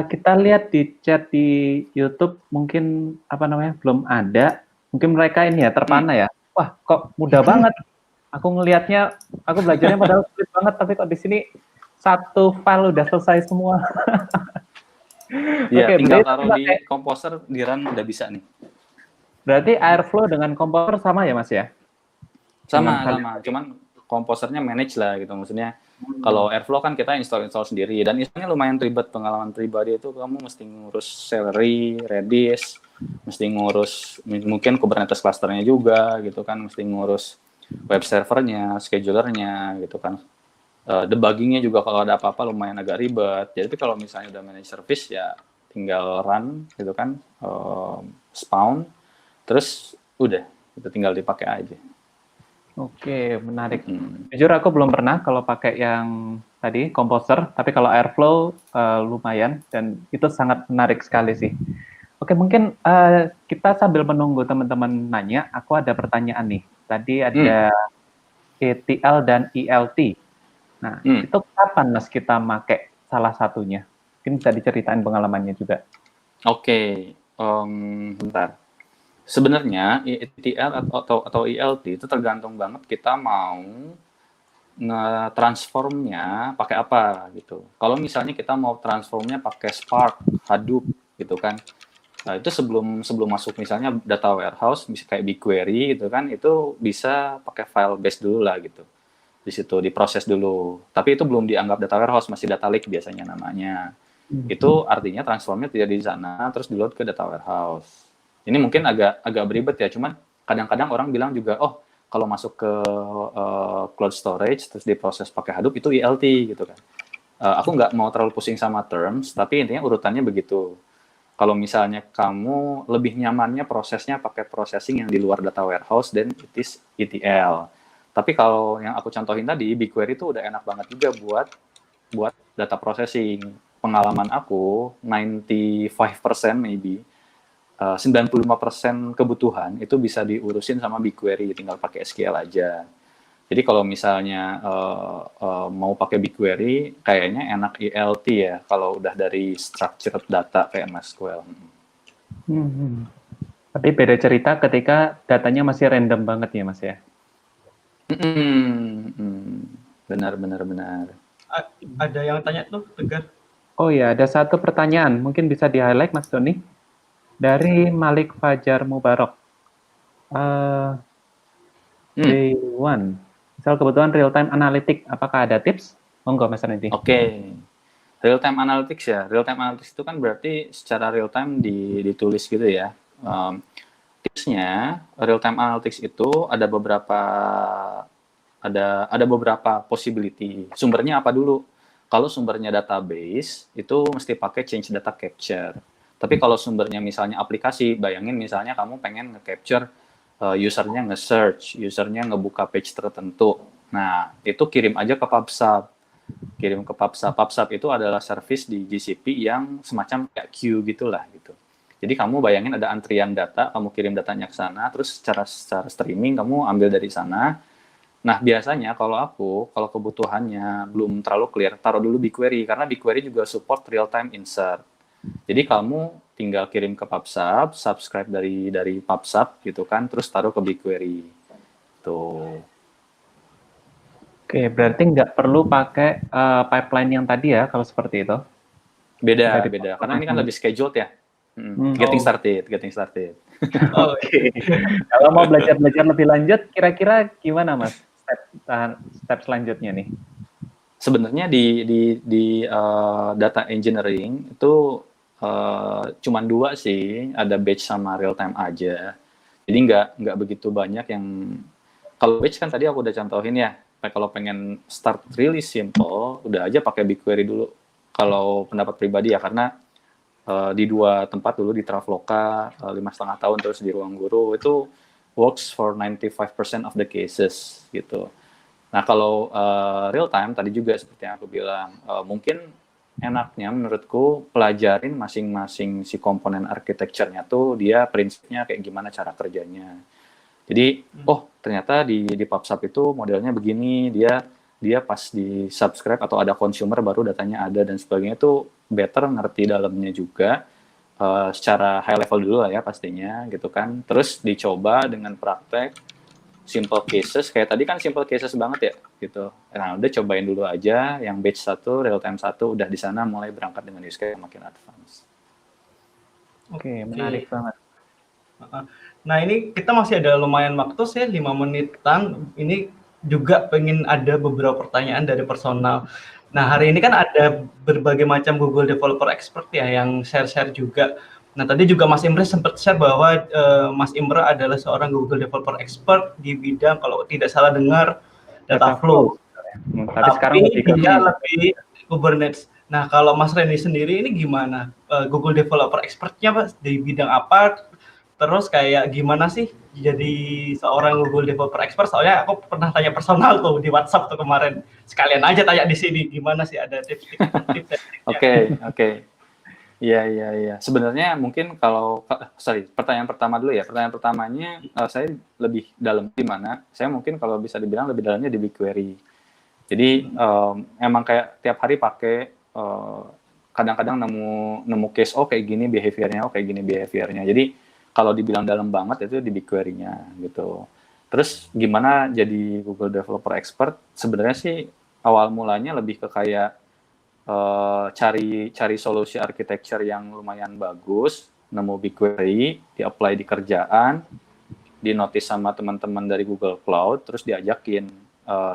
Kita lihat di chat di YouTube mungkin belum ada. Mungkin mereka ini ya terpana ya. Wah, kok mudah banget. Aku ngelihatnya, aku belajarnya padahal sulit banget, tapi kok di sini satu file udah selesai semua. Iya, Oke, tinggal berarti taruh di pakai- komposer, di run udah bisa nih. Berarti Airflow dengan Composer sama ya Mas ya? Dengan Sama. Cuman komposernya manage lah gitu. Maksudnya kalau Airflow kan kita install sendiri dan installnya lumayan ribet. Pengalaman pribadi itu kamu mesti ngurus Celery, Redis, mesti ngurus mungkin Kubernetes clusternya juga gitu kan, mesti ngurus web servernya, schedulernya gitu kan. Debuggingnya juga kalau ada apa-apa lumayan agak ribet. Jadi kalau misalnya udah manage service ya tinggal run gitu kan, spawn, terus udah itu tinggal dipakai aja. Oke, menarik. Jujur aku belum pernah kalau pakai yang tadi Composer, tapi kalau Airflow lumayan dan itu sangat menarik sekali sih. Oke, mungkin kita sambil menunggu teman-teman nanya, aku ada pertanyaan nih. Tadi ada ETL dan ELT. Nah, itu kapan Mas kita pakai salah satunya? Mungkin bisa diceritain pengalamannya juga. Oke, bentar. Sebenarnya ETL atau ELT itu tergantung banget kita mau nge-transformnya pakai apa gitu. Kalau misalnya kita mau transformnya pakai Spark, Hadoop gitu kan. Nah, itu sebelum masuk misalnya data warehouse, bisa kayak BigQuery gitu kan, itu bisa pakai file base dulu lah gitu. Di situ diproses dulu. Tapi itu belum dianggap data warehouse, masih data lake biasanya namanya. Itu artinya transformnya tidak di sana, terus di-load ke data warehouse. Ini mungkin agak beribet ya, cuman kadang-kadang orang bilang juga, oh kalau masuk ke cloud storage, terus diproses pakai Hadoop, itu ELT gitu kan. Aku nggak mau terlalu pusing sama terms, tapi intinya urutannya begitu. Kalau misalnya kamu lebih nyamannya prosesnya pakai processing yang di luar data warehouse, then it is ETL. Tapi kalau yang aku contohin tadi, BigQuery itu udah enak banget juga buat data processing. Pengalaman aku, 95% maybe, 95% kebutuhan itu bisa diurusin sama BigQuery, tinggal pakai SQL aja. Jadi kalau misalnya mau pakai BigQuery, kayaknya enak ELT ya, kalau udah dari structured data kayak MySQL. Tapi beda cerita ketika datanya masih random banget ya Mas ya? Benar. Ada yang tanya tuh, Tegar. Oh ya, ada satu pertanyaan, mungkin bisa di-highlight Mas Doni. Dari Malik Fajar Mubarok. Day one. Misal kebutuhan real-time analytics, apakah ada tips? Monggo Mas Randy. Oke. Real-time analytics ya. Real-time analytics itu kan berarti secara real-time ditulis gitu ya. Tipsnya, real-time analytics itu ada beberapa possibility. Sumbernya apa dulu? Kalau sumbernya database, itu mesti pakai change data capture. Tapi kalau sumbernya misalnya aplikasi, bayangin misalnya kamu pengen nge-capture usernya nge-search, usernya ngebuka page tertentu. Nah, itu kirim aja ke PubSub. Kirim ke PubSub. PubSub itu adalah service di GCP yang semacam kayak queue gitulah gitu. Jadi kamu bayangin ada antrian data, kamu kirim datanya ke sana, terus secara streaming kamu ambil dari sana. Nah, biasanya kalau kebutuhannya belum terlalu clear, taruh dulu BigQuery, karena BigQuery juga support real-time insert. Jadi kamu tinggal kirim ke PubSub, subscribe dari PubSub gitu kan, terus taruh ke BigQuery. Tuh. Oke, berarti nggak perlu pakai pipeline yang tadi ya, kalau seperti itu? Beda. Karena ini kan lebih scheduled ya. Getting started. Oke. Kalau mau belajar lebih lanjut, kira-kira gimana Mas? Step selanjutnya nih. Sebenarnya di data engineering itu cuman 2 sih, ada batch sama real time aja. Jadi nggak begitu banyak yang, kalau batch kan tadi aku udah contohin ya. Kalau pengen start really simple, udah aja pakai BigQuery dulu. Kalau pendapat pribadi ya, karena di 2 tempat dulu, di Traveloka 5,5 tahun, terus di Ruang Guru, itu works for 95% of the cases gitu. Nah, kalau real time tadi juga seperti yang aku bilang, mungkin enaknya menurutku pelajarin masing-masing si komponen architecture-nya tuh dia prinsipnya kayak gimana cara kerjanya. Jadi, oh ternyata di PubSub itu modelnya begini, dia pas di subscribe atau ada consumer baru datanya ada dan sebagainya itu better ngerti dalamnya juga secara high level dulu lah ya pastinya gitu kan. Terus dicoba dengan praktek simple cases, kayak tadi kan simple cases banget ya gitu. Nah udah cobain dulu aja yang batch 1, real time 1, udah di sana mulai berangkat dengan use case yang makin advance. Oke, menarik banget. Nah ini kita masih ada lumayan waktu sih, 5 menitan. Ini juga pengen ada beberapa pertanyaan dari personal. Nah hari ini kan ada berbagai macam Google Developer Expert ya yang share-share juga. Nah tadi juga Mas Imre sempat share bahwa Mas Imre adalah seorang Google Developer Expert di bidang, kalau tidak salah dengar, data flow. Tapi sekarang dia lebih Kubernetes. Nah kalau Mas Randy sendiri ini gimana? Google Developer Expert-nya di bidang apa? Terus kayak gimana sih jadi seorang Google Developer Expert? Soalnya aku pernah tanya personal tuh di WhatsApp tuh kemarin. Sekalian aja tanya di sini, gimana sih ada tips-tips? Oke. Iya. Sebenarnya mungkin kalau, pertanyaan pertama dulu ya. Pertanyaan pertamanya saya lebih dalam di mana? Saya mungkin kalau bisa dibilang lebih dalamnya di BigQuery. Jadi emang kayak tiap hari pakai, kadang-kadang nemu case, kayak gini behaviornya. Jadi kalau dibilang dalam banget itu di BigQuery-nya gitu. Terus gimana jadi Google Developer Expert? Sebenarnya sih awal mulanya lebih ke kayak cari solusi architecture yang lumayan bagus, nemu BigQuery, di-apply di kerjaan, di-notice sama teman-teman dari Google Cloud, terus diajakin.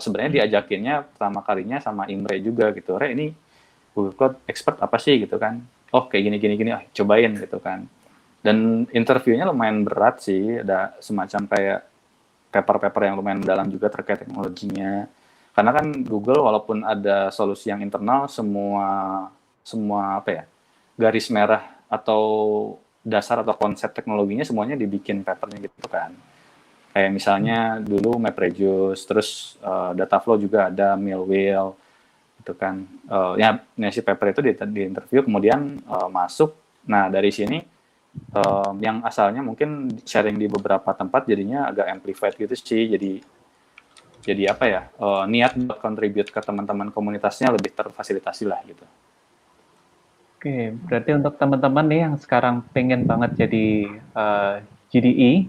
Sebenarnya diajakinnya pertama kalinya sama Imre juga gitu. Ini Google Cloud Expert apa sih gitu kan? Oh kayak gini, cobain gitu kan. Dan interviewnya lumayan berat sih, ada semacam kayak paper-paper yang lumayan mendalam juga terkait teknologinya. Karena kan Google walaupun ada solusi yang internal, semua garis merah atau dasar atau konsep teknologinya semuanya dibikin papernya gitu kan. Kayak misalnya dulu MapReduce, terus data flow juga ada Millwheel gitu kan. Si paper itu di interview kemudian masuk. Nah dari sini yang asalnya mungkin sharing di beberapa tempat jadinya agak amplified gitu sih. Jadi niat buat contribute ke teman-teman komunitasnya lebih terfasilitasi lah gitu. Oke, berarti untuk teman-teman nih yang sekarang pengen banget jadi GDE,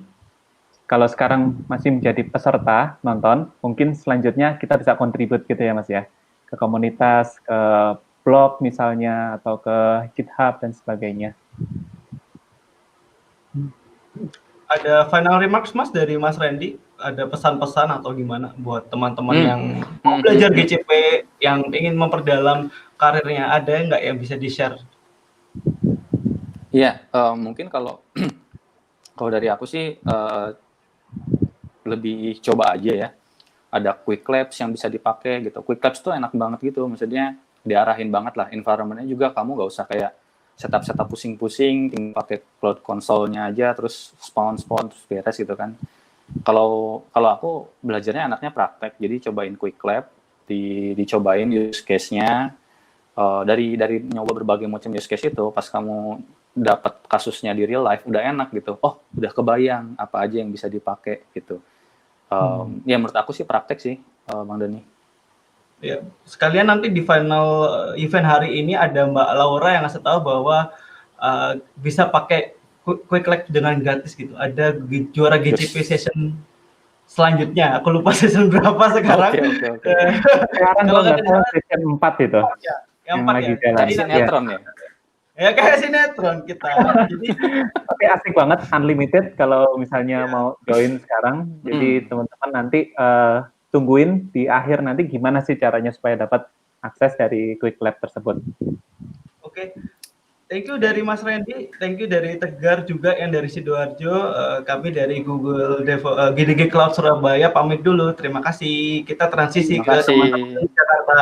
kalau sekarang masih menjadi peserta nonton, mungkin selanjutnya kita bisa contribute gitu ya Mas ya, ke komunitas, ke blog misalnya, atau ke GitHub dan sebagainya. Ada final remarks Mas dari Mas Randy? Ada pesan-pesan atau gimana buat teman-teman yang mau belajar GCP, yang ingin memperdalam karirnya, ada nggak yang bisa di-share? Iya, mungkin kalau dari aku sih lebih coba aja ya. Ada quick labs yang bisa dipakai gitu. Quick labs tuh enak banget gitu, maksudnya diarahin banget lah. Environment-nya juga kamu nggak usah kayak setup pusing-pusing, tinggal pakai cloud console-nya aja, terus spawn terus beres gitu kan. Kalau aku belajarnya anaknya praktek, jadi cobain quick lab, dicobain use case-nya, dari nyoba berbagai macam use case itu, pas kamu dapat kasusnya di real life udah enak gitu. Oh, udah kebayang apa aja yang bisa dipakai gitu. Ya menurut aku sih praktek sih, Bang Dani. Ya, sekalian nanti di final event hari ini ada Mbak Laura yang ngasih tahu bahwa bisa pakai quick lab dengan gratis gitu. Ada juara GCP session selanjutnya. Aku lupa session berapa sekarang. Oke. Sekarang kalau nggak salah session 4 itu. Yang 4 ya. Jadi sinetron ya. Ya kayak sinetron kita. Jadi tapi asik banget, unlimited kalau misalnya mau join sekarang. Jadi teman-teman nanti tungguin di akhir nanti gimana sih caranya supaya dapat akses dari quick lab tersebut. Oke. Thank you dari Mas Randy, thank you dari Tegar juga yang dari Sidoarjo. Kami dari Google GDG Cloud Surabaya pamit dulu. Terima kasih. Kita transisi ke teman-teman di Jakarta.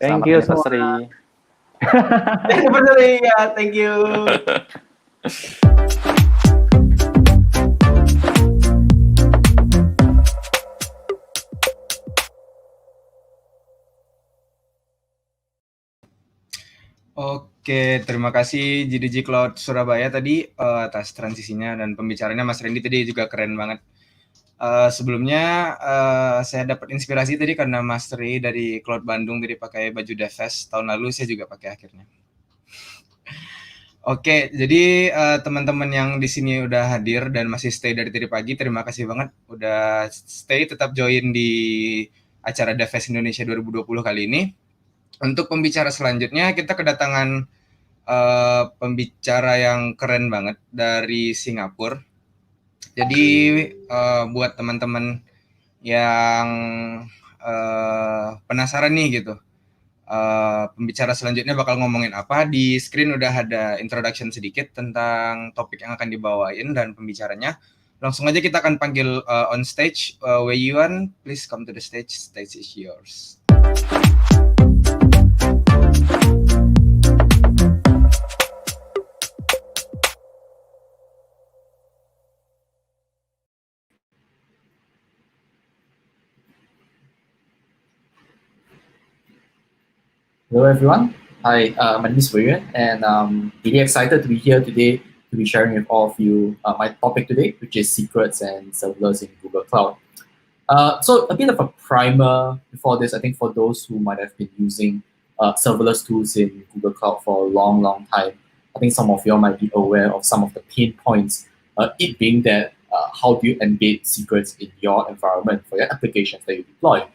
Thank you semua. Thank you. Oke, terima kasih GDG Cloud Surabaya tadi atas transisinya dan pembicaranya Mas Randy tadi juga keren banget. Sebelumnya saya dapat inspirasi tadi karena Mas Ri dari Cloud Bandung tadi pakai baju DevFest, tahun lalu saya juga pakai akhirnya. Oke, jadi teman-teman yang di sini udah hadir dan masih stay dari tadi pagi, terima kasih banget udah stay, tetap join di acara DevFest Indonesia 2020 kali ini. Untuk pembicara selanjutnya, kita kedatangan pembicara yang keren banget dari Singapura. Jadi buat teman-teman yang penasaran nih gitu, pembicara selanjutnya bakal ngomongin apa, di screen udah ada introduction sedikit tentang topik yang akan dibawain dan pembicaranya. Langsung aja kita akan panggil on stage. Wei Yuan, please come to the stage. Stage is yours. Hello, everyone. Hi, my name is Wei Yuan, and I'm really excited to be here today to be sharing with all of you my topic today, which is secrets and serverless in Google Cloud. So a bit of a primer before this, I think for those who might have been using serverless tools in Google Cloud for a long, long time, I think some of you all might be aware of some of the pain points, it being that how do you embed secrets in your environment for your applications that you deploy.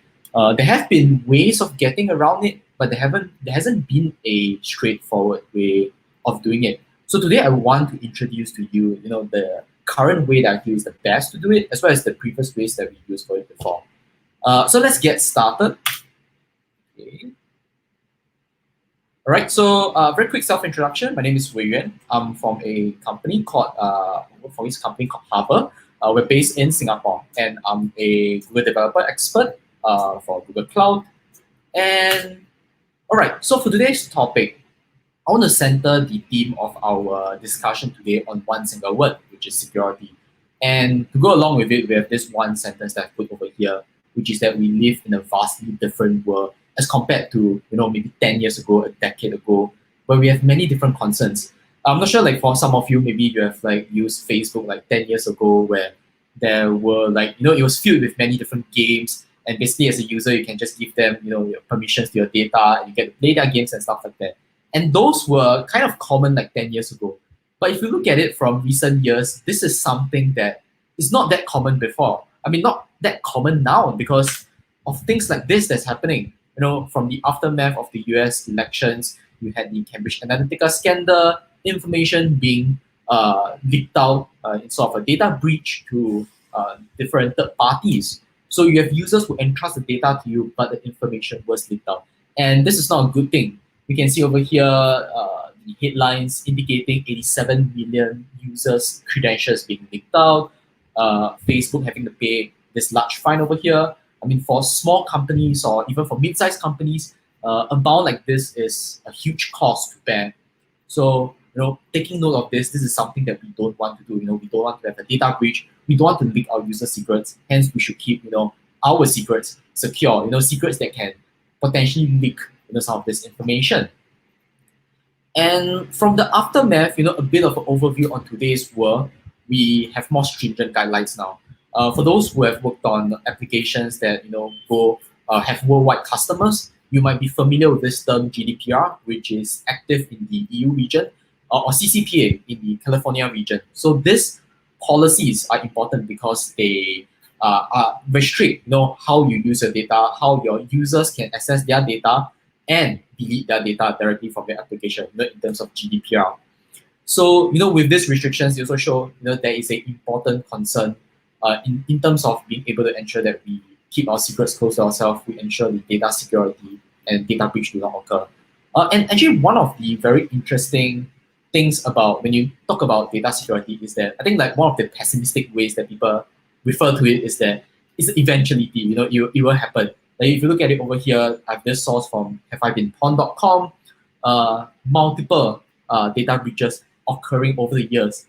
There have been ways of getting around it, but there hasn't been a straightforward way of doing it. So today I want to introduce to you, the current way that I feel is the best to do it, as well as the previous ways that we used for it before. So let's get started. Okay. All right, so very quick self-introduction. My name is Wei Yuan. I'm from a company called Harbor. We're based in Singapore, and I'm a Google developer expert for Google Cloud. And all right, so for today's topic, I want to center the theme of our discussion today on one single word, which is security. And to go along with it, we have this one sentence that I put over here, which is that we live in a vastly different world as compared to, maybe 10 years ago, a decade ago, where we have many different concerns. I'm not sure, for some of you, maybe you have used Facebook 10 years ago, where there were it was filled with many different games. And basically, as a user, you can just give them, your permissions to your data, and you get to play their games and stuff like that. And those were kind of common 10 years ago. But if you look at it from recent years, this is something that is not that common before. I mean, not that common now because of things like this that's happening. From the aftermath of the US elections, you had the Cambridge Analytica scandal, information being leaked out in sort of a data breach to different third parties. So you have users who entrust the data to you, but the information was leaked out. And this is not a good thing. We can see over here the headlines indicating 87 million users' credentials being leaked out, Facebook having to pay this large fine over here. I mean, for small companies or even for mid-sized companies, a amount like this is a huge cost to bear. So, taking note of this is something that we don't want to do. We don't want to have a data breach. We don't want to leak our user secrets. Hence, we should keep, our secrets secure. Secrets that can potentially leak, some of this information. And from the aftermath, a bit of an overview on today's world, we have more stringent guidelines now. For those who have worked on applications that, have worldwide customers, you might be familiar with this term GDPR, which is active in the EU region, or CCPA in the California region. So these policies are important because they restrict, how you use your data, how your users can access their data and delete their data directly from your application, in terms of GDPR. So, with these restrictions, they also show, there is an important concern in terms of being able to ensure that we keep our secrets close to ourselves, we ensure the data security and data breach do not occur. And actually, one of the very interesting things about when you talk about data security is that I think one of the pessimistic ways that people refer to it is that it's an eventuality, it will happen. If you look at it over here, I have this source from haveibeenpawned.com, multiple data breaches occurring over the years.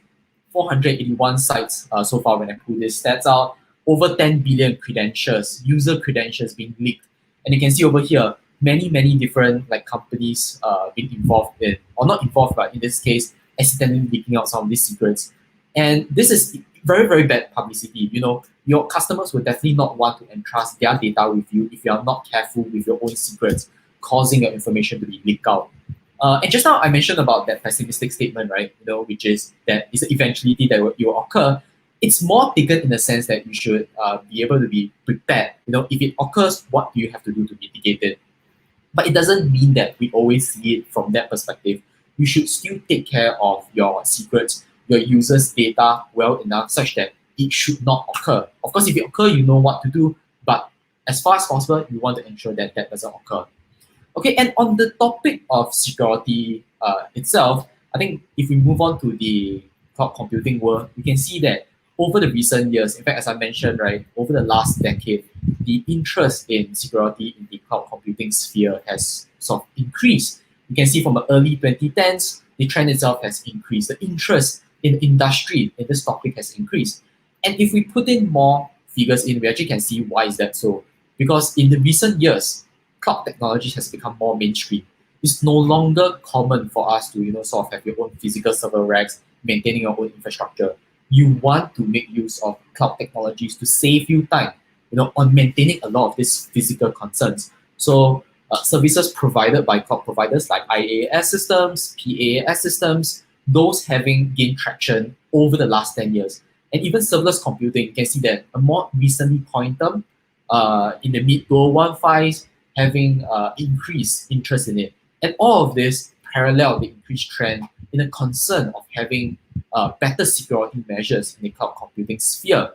481 sites so far when I pull these stats out, over 10 billion credentials, user credentials being leaked. And you can see over here, many different like companies been involved in, or not involved, but in this case, accidentally leaking out some of these secrets. And this is very bad publicity. You know, your customers will definitely not want to entrust their data with you if you are not careful with your own secrets, causing your information to be leaked out. And just now I mentioned about that pessimistic statement, right? You know, which is that it's an eventuality that will occur. It's more taken in the sense that you should be able to be prepared. You know, if it occurs, what do you have to do to mitigate it? But it doesn't mean that we always see it from that perspective. You should still take care of your secrets, your users' data well enough such that it should not occur. Of course, if it occurs, you know what to do, but as far as possible, you want to ensure that that doesn't occur. Okay, and on the topic of security itself, I think if we move on to the cloud computing world, we can see that over the recent years, in fact, as I mentioned, right, over the last decade, the interest in security in the cloud computing sphere has sort of increased. You can see from the early 2010s, the trend itself has increased. The interest in industry in this topic has increased. And if we put in more figures in, we actually can see why is that so. Because in the recent years, cloud technology has become more mainstream. It's no longer common for us to, you know, sort of have your own physical server racks, maintaining your own infrastructure. You want to make use of cloud technologies to save you time, you know, on maintaining a lot of these physical concerns. So services provided by cloud providers like IaaS systems, PaaS systems, those having gained traction over the last 10 years. And even serverless computing, you can see that a more recently coined term in the mid-2015s, having increased interest in it. And all of this parallel the increased trend in a concern of having better security measures in the cloud computing sphere.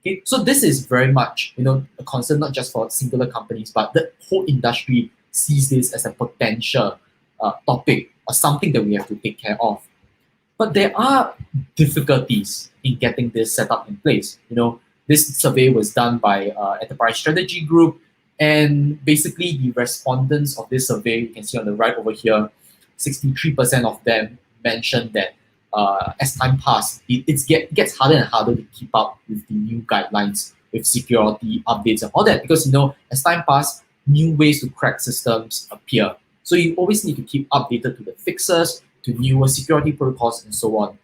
Okay, so this is very much, you know, a concern not just for singular companies, but the whole industry sees this as a potential topic or something that we have to take care of. But there are difficulties in getting this set up in place. You know, this survey was done by Enterprise Strategy Group, and basically the respondents of this survey, you can see on the right over here, 63% of them mentioned that as time passes, it gets harder and harder to keep up with the new guidelines, with security updates and all that, because, you know, as time passes, new ways to crack systems appear. So you always need to keep updated to the fixes, to newer security protocols and so on.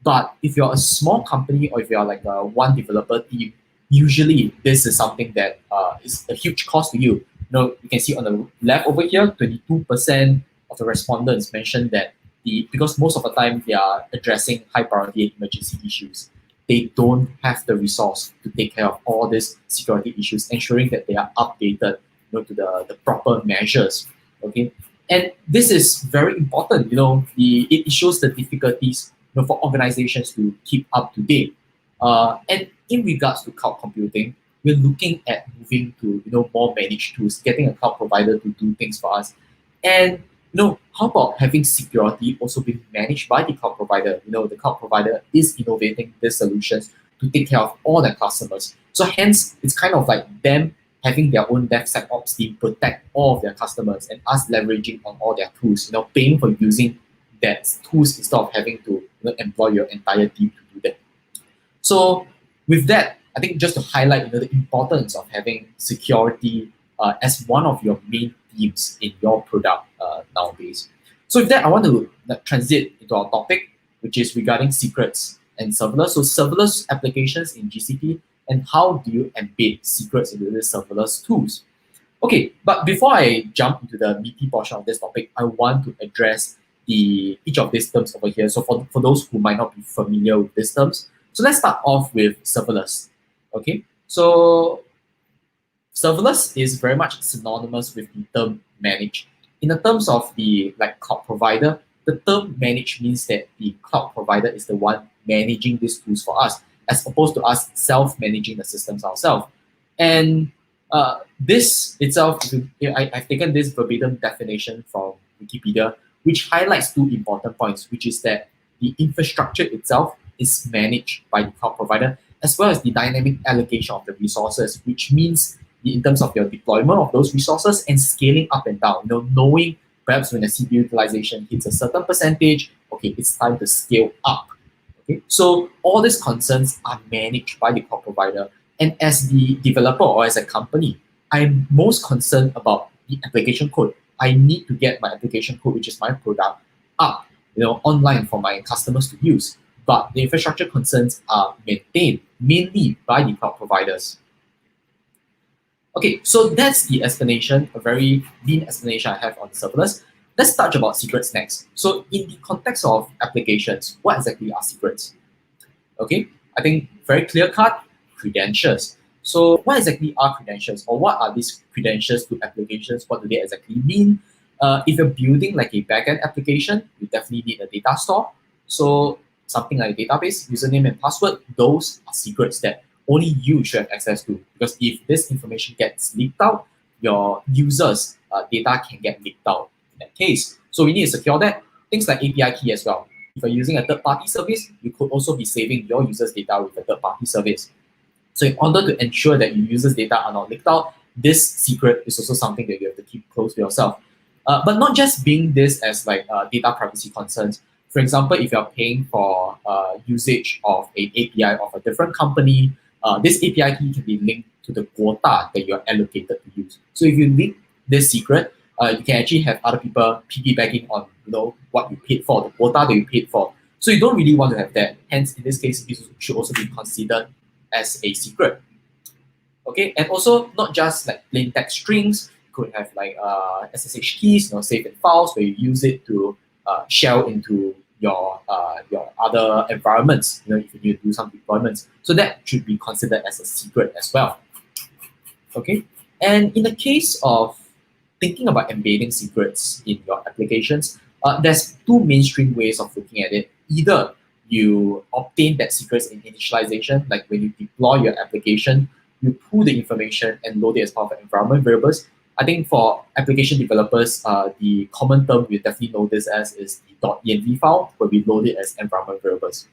But if you're a small company or if you're like a one developer team, usually this is something that is a huge cost to you. You know, you can see on the left over here, 22% of the respondents mentioned that because most of the time they are addressing high priority emergency issues, they don't have the resource to take care of all these security issues, ensuring that they are updated, you know, to the proper measures. Okay, and this is very important. You know, it shows the difficulties, you know, for organizations to keep up to date. And in regards to cloud computing, we're looking at moving to, you know, more managed tools, getting a cloud provider to do things for us. And, you know, how about having security also being managed by the cloud provider? You know, the cloud provider is innovating these solutions to take care of all their customers. So hence, it's kind of like them having their own DevSecOps team protect all of their customers and us leveraging on all their tools, you know, paying for using that tools instead of having to, you know, employ your entire team to do that. So with that, I think just to highlight, you know, the importance of having security as one of your main themes in your product nowadays. So with that, I want to transit into our topic, which is regarding secrets and serverless. So serverless applications in GCP, and how do you embed secrets into the serverless tools? Okay, but before I jump into the meaty portion of this topic, I want to address each of these terms over here. So for those who might not be familiar with these terms, so let's start off with serverless. Okay, so serverless is very much synonymous with the term manage. In the terms of the cloud provider, the term manage means that the cloud provider is the one managing these tools for us, as opposed to us self-managing the systems ourselves. And this itself, I've taken this verbatim definition from Wikipedia, which highlights two important points, which is that the infrastructure itself is managed by the cloud provider, as well as the dynamic allocation of the resources, which means in terms of your deployment of those resources and scaling up and down, you know, knowing perhaps when the CPU utilization hits a certain percentage, okay, it's time to scale up. Okay, so all these concerns are managed by the cloud provider. And as the developer or as a company, I'm most concerned about the application code. I need to get my application code, which is my product, up, online for my customers to use. But the infrastructure concerns are maintained mainly by the cloud providers. Okay, so that's the explanation, a very lean explanation I have on serverless. Let's touch about secrets next. So in the context of applications, what exactly are secrets? Okay, I think very clear-cut, credentials. So what exactly are credentials, or what are these credentials to applications? What do they exactly mean? If you're building like a backend application, you definitely need a data store. So something like a database, username and password, those are secrets that only you should have access to. Because if this information gets leaked out, your users' data can get leaked out in that case. So we need to secure that. Things like API key as well. If you're using a third-party service, you could also be saving your users' data with a third-party service. So in order to ensure that your users' data are not leaked out, this secret is also something that you have to keep close to yourself. But not just being this as like data privacy concerns. For example, if you're paying for usage of an API of a different company, this API key can be linked to the quota that you're allocated to use. So if you leak this secret, you can actually have other people piggybacking on what you paid for, the quota that you paid for. So you don't really want to have that. Hence, in this case, it should also be considered as a secret. Okay, and also not just like plain text strings. You could have like SSH keys, saved in files where you use it to shell into your other environments. If you need to do some deployments, so that should be considered as a secret as well. Okay, and in the case of thinking about embedding secrets in your applications, there's two mainstream ways of looking at it. Either you obtain that secrets in initialization, like when you deploy your application, you pull the information and load it as part of environment variables. I think for application developers, the common term we definitely know this as is the .env file, where we load it as environment variables.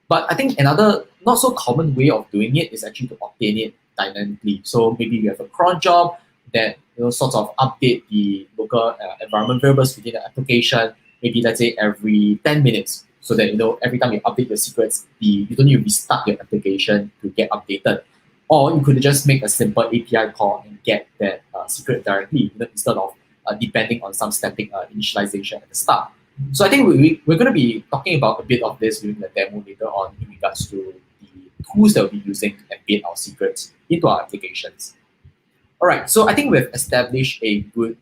But I think another not so common way of doing it is actually to obtain it dynamically. So maybe you have a cron job that sort of update the local environment variables within the application, maybe let's say every 10 minutes, so that every time you update your secrets, you don't need to restart your application to get updated. Or you could just make a simple API call and get that secret directly, instead of depending on some static initialization at the start. So I think we're going to be talking about a bit of this during the demo later on in regards to the tools that we'll be using to embed our secrets into our applications. All right, so I think we've established a good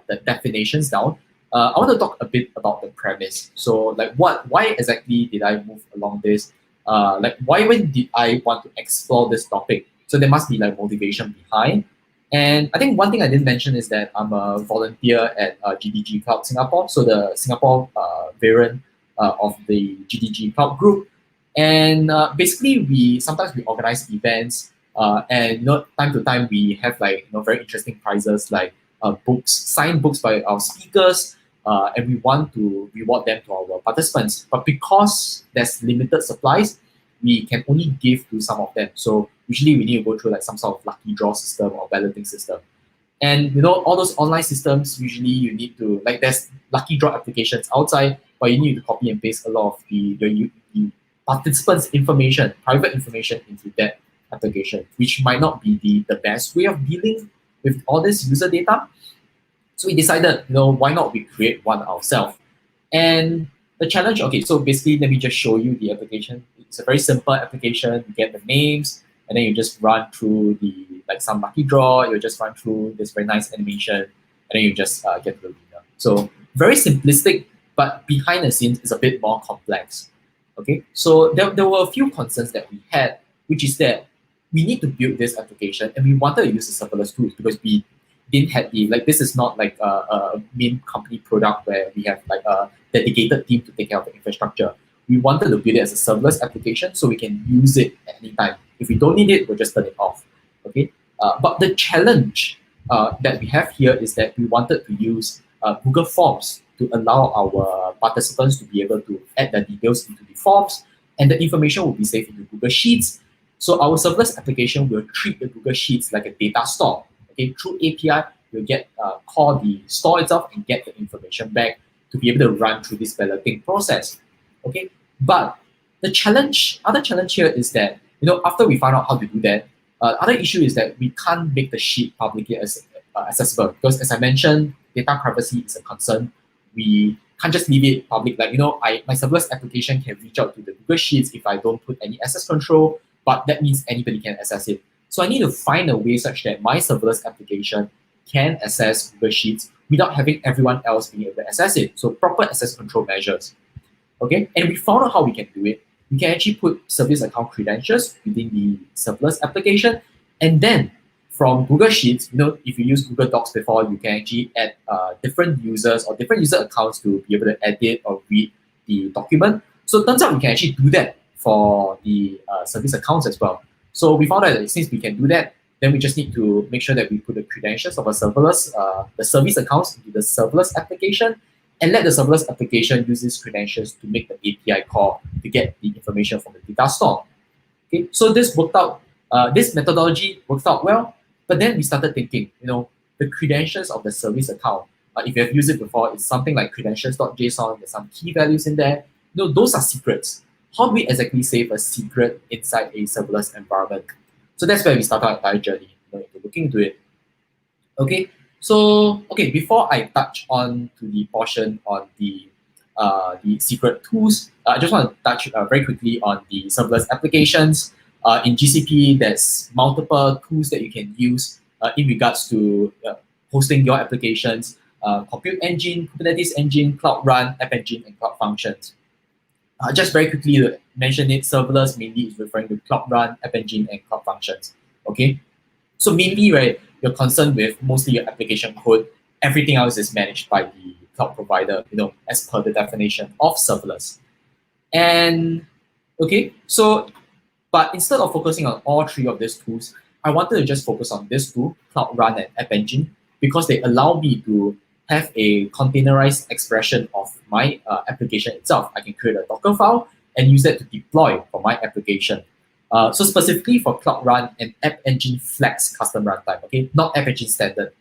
the definitions down. I want to talk a bit about the premise. So like why exactly did I move along this? When did I want to explore this topic? So there must be like motivation behind. And I think one thing I didn't mention is that I'm a volunteer at GDG Cloud Singapore, so the Singapore variant of the GDG Cloud group. And basically, we sometimes organize events, and time to time we have like very interesting prizes like books, signed books by our speakers, and we want to reward them to our participants. But because there's limited supplies, we can only give to some of them. So usually we need to go through like some sort of lucky draw system or balloting system. And all those online systems, usually you need to, like there's lucky draw applications outside, but you need to copy and paste a lot of the participants' information, private information into that application, which might not be the best way of dealing with all this user data. So we decided, why not we create one ourselves? And the challenge, okay, so basically let me just show you the application. It's a very simple application. You get the names, and then you just run through some lucky draw. You just run through this very nice animation, and then you just get the winner. So very simplistic, but behind the scenes is a bit more complex. Okay, so there were a few concerns that we had, which is that we need to build this application, and we wanted to use the serverless tools because we didn't have this is not like a main company product where we have like a dedicated team to take care of the infrastructure. We wanted to build it as a serverless application so we can use it at any time. If we don't need it, we'll just turn it off. Okay, but the challenge that we have here is that we wanted to use Google Forms to allow our participants to be able to add their details into the forms, and the information will be saved into Google Sheets. So our serverless application will treat the Google Sheets like a data store. Okay, through API, you'll get call the store itself and get the information back to be able to run through this balloting process. Okay, but the other challenge here is that after we find out how to do that, other issue is that we can't make the sheet publicly accessible. Because as I mentioned, data privacy is a concern. We can't just leave it public. Like, my serverless application can reach out to the Google Sheets if I don't put any access control, but that means anybody can access it. So I need to find a way such that my serverless application can access Google Sheets without having everyone else being able to access it. So proper access control measures. Okay, and we found out how we can do it. We can actually put service account credentials within the serverless application, and then from Google Sheets, if you use Google Docs before, you can actually add different users or different user accounts to be able to edit or read the document. So it turns out we can actually do that for the service accounts as well. So we found out that since we can do that, then we just need to make sure that we put the credentials of a serverless, the service accounts into the serverless application, and let the serverless application use these credentials to make the API call to get the information from the data store. Okay, so this worked out. This methodology worked out well, but then we started thinking, the credentials of the service account. If you have used it before, it's something like credentials.json. There's some key values in there. Those are secrets. How do we exactly save a secret inside a serverless environment? So that's where we start our entire journey, looking into it. Okay, so before I touch on to the portion on the secret tools, I just want to touch very quickly on the serverless applications. In GCP, there's multiple tools that you can use in regards to hosting your applications: Compute Engine, Kubernetes Engine, Cloud Run, App Engine, and Cloud Functions. Just very quickly to mention it, serverless mainly is referring to Cloud Run, App Engine, and Cloud Functions. Okay, so mainly, right, you're concerned with mostly your application code. Everything else is managed by the cloud provider, as per the definition of serverless. And but instead of focusing on all three of these tools, I wanted to just focus on this tool, Cloud Run and App Engine, because they allow me to have a containerized expression of my application itself. I can create a Docker file and use that to deploy for my application. So specifically for Cloud Run and App Engine Flex custom runtime, okay, not App Engine standard.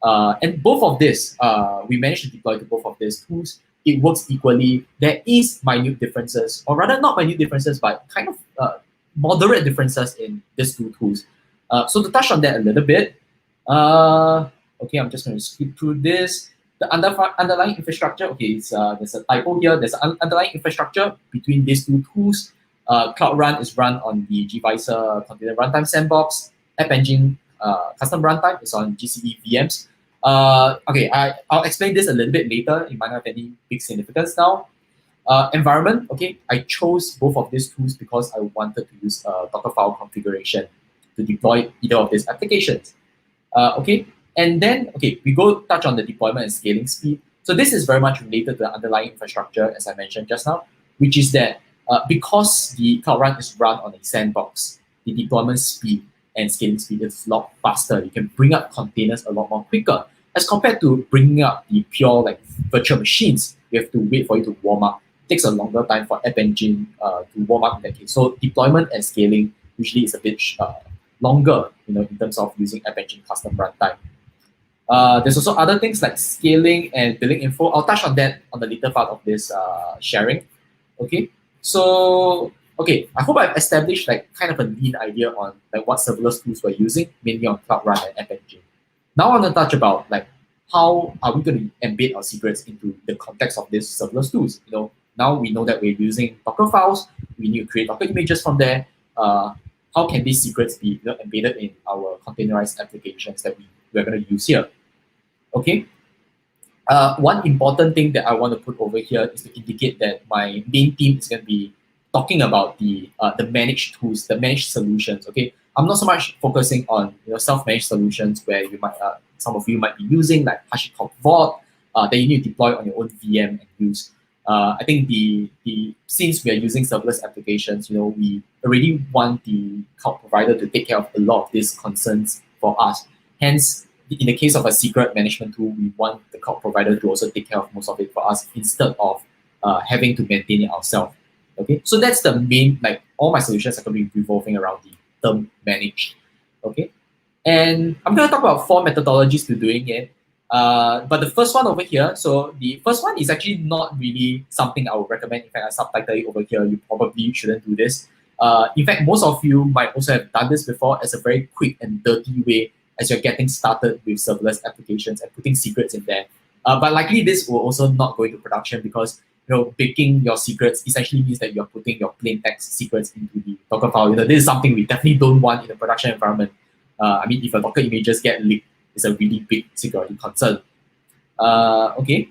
And both of this, we managed to deploy to both of these tools. It works equally. There is minute differences, or rather not minute differences, but kind of moderate differences in these two tools. So to touch on that a little bit, okay, I'm just going to skip through this. The underlying infrastructure, okay, there's a typo here. There's an underlying infrastructure between these two tools. Cloud Run is run on the gvisor Container Runtime Sandbox. App Engine custom runtime is on GCE VMs. Okay, I'll explain this a little bit later. It might not have any big significance now. Environment, okay, I chose both of these tools because I wanted to use Docker file configuration to deploy either of these applications. Okay, and then, we go touch on the deployment and scaling speed. So this is very much related to the underlying infrastructure, as I mentioned just now, which is that because the Cloud Run is run on a sandbox, the deployment speed and scaling speed is a lot faster. You can bring up containers a lot more quicker as compared to bringing up the pure virtual machines. You have to wait for it to warm up. It takes a longer time for App Engine to warm up in that case. So deployment and scaling usually is a bit longer, in terms of using App Engine custom runtime. There's also other things like scaling and billing info. I'll touch on that on the later part of this sharing. Okay, so I hope I've established kind of a lean idea on what serverless tools we're using, mainly on Cloud Run and App Engine. Now I want to touch about how are we going to embed our secrets into the context of these serverless tools. Now we know that we're using Docker files. We need to create Docker images from there. How can these secrets be embedded in our containerized applications that we're going to use here? Okay. One important thing that I want to put over here is to indicate that my main team is going to be talking about the managed tools, the managed solutions. Okay, I'm not so much focusing on self-managed solutions where you might some of you might be using like HashiCorp Vault that you need to deploy on your own VM and use. I think since we are using serverless applications, we already want the cloud provider to take care of a lot of these concerns for us. Hence, in the case of a secret management tool, we want the cloud provider to also take care of most of it for us instead of having to maintain it ourselves. Okay, so that's the main, all my solutions are going to be revolving around the term managed. Okay, and I'm going to talk about 4 methodologies to doing it. But the first one over here, so the first one is actually not really something I would recommend. In fact, I subtitle it over here. You probably shouldn't do this. In fact, most of you might also have done this before as a very quick and dirty way as you're getting started with serverless applications and putting secrets in there. But likely this will also not go into production because baking your secrets essentially means that you're putting your plain text secrets into the Docker file. This is something we definitely don't want in a production environment. I mean, if your Docker images get leaked, it's a really big security concern. Okay,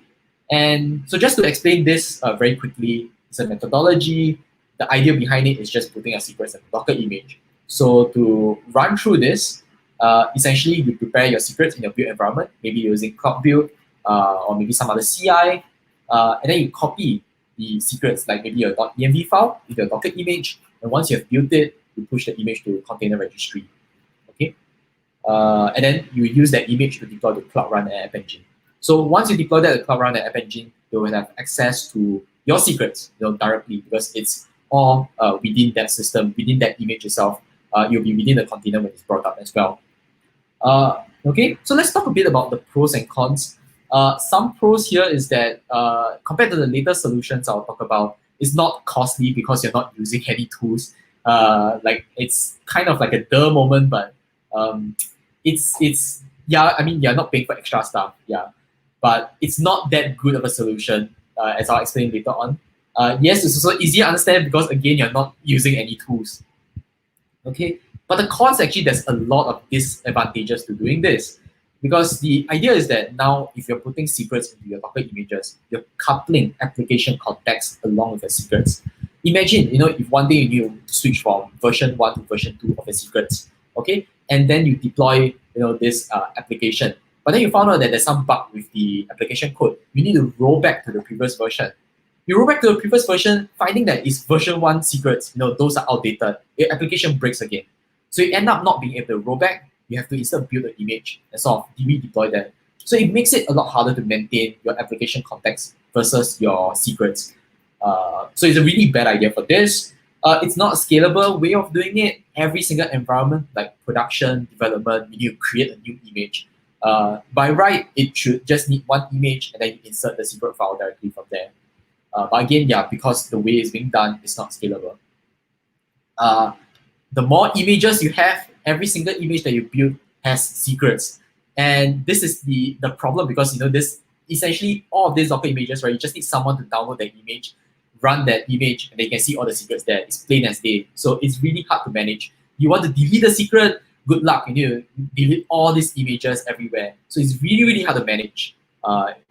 and so just to explain this very quickly, it's a methodology. The idea behind it is just putting your secrets in a Docker image. So to run through this, essentially you prepare your secrets in your build environment, maybe using Cloud Build or maybe some other CI, and then you copy the secrets, like maybe your .env file with your Docker image, and once you have built it, you push the image to container registry. Okay, and then you use that image to deploy to Cloud Run and App Engine. So once you deploy that to Cloud Run and App Engine, you will have access to your secrets directly because it's all within that system, within that image itself. You'll be within the container when it's brought up as well. Okay, so let's talk a bit about the pros and cons. Some pros here is that compared to the later solutions I'll talk about, it's not costly because you're not using any tools. Like it's kind of like a duh moment, but it's yeah, I mean, you're not paying for extra stuff, yeah. But it's not that good of a solution, as I'll explain later on. Yes, it's also easy to understand because again, you're not using any tools. Okay, but the cons actually, there's a lot of disadvantages to doing this. Because the idea is that now, if you're putting secrets into your Docker images, you're coupling application context along with the secrets. Imagine, if one day you need to switch from version 1 to version 2 of the secrets, okay? And then you deploy, this application. But then you found out that there's some bug with the application code. You need to roll back to the previous version. You roll back to the previous version, finding that it's version 1 secrets, those are outdated. Your application breaks again. So you end up not being able to roll back. You have to instead build an image and sort of redeploy that. So it makes it a lot harder to maintain your application context versus your secrets. So it's a really bad idea for this. It's not a scalable way of doing it. Every single environment, like production, development, you need to create a new image. By right, it should just need one image and then you insert the secret file directly from there. But again, yeah, because the way it's being done, it's not scalable. The more images you have, every single image that you build has secrets. And this is the problem because, this essentially all of these Docker images, right? You just need someone to download that image, run that image, and they can see all the secrets there. It's plain as day. So it's really hard to manage. You want to delete the secret, good luck. You need to delete all these images everywhere. So it's really, really hard to manage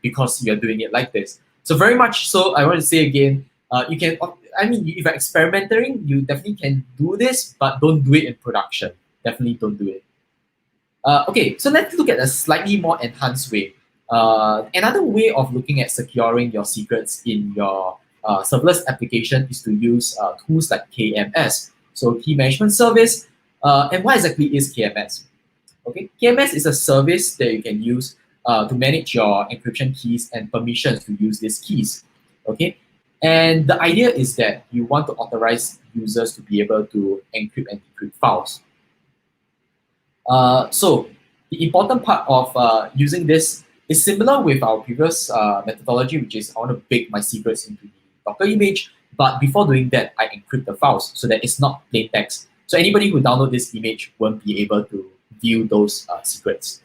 because you're doing it like this. So very much so, I want to say again, you can, if you're experimenting, you definitely can do this, but don't do it in production. Definitely don't do it. Okay, so let's look at a slightly more enhanced way. Another way of looking at securing your secrets in your serverless application is to use tools like KMS. So Key Management Service. And what exactly is KMS? Okay, KMS is a service that you can use to manage your encryption keys and permissions to use these keys. Okay, and the idea is that you want to authorize users to be able to encrypt and decrypt files. So the important part of using this is similar with our previous methodology, which is I want to bake my secrets into the Docker image, but before doing that, I encrypt the files so that it's not plain text. So anybody who downloads this image won't be able to view those secrets.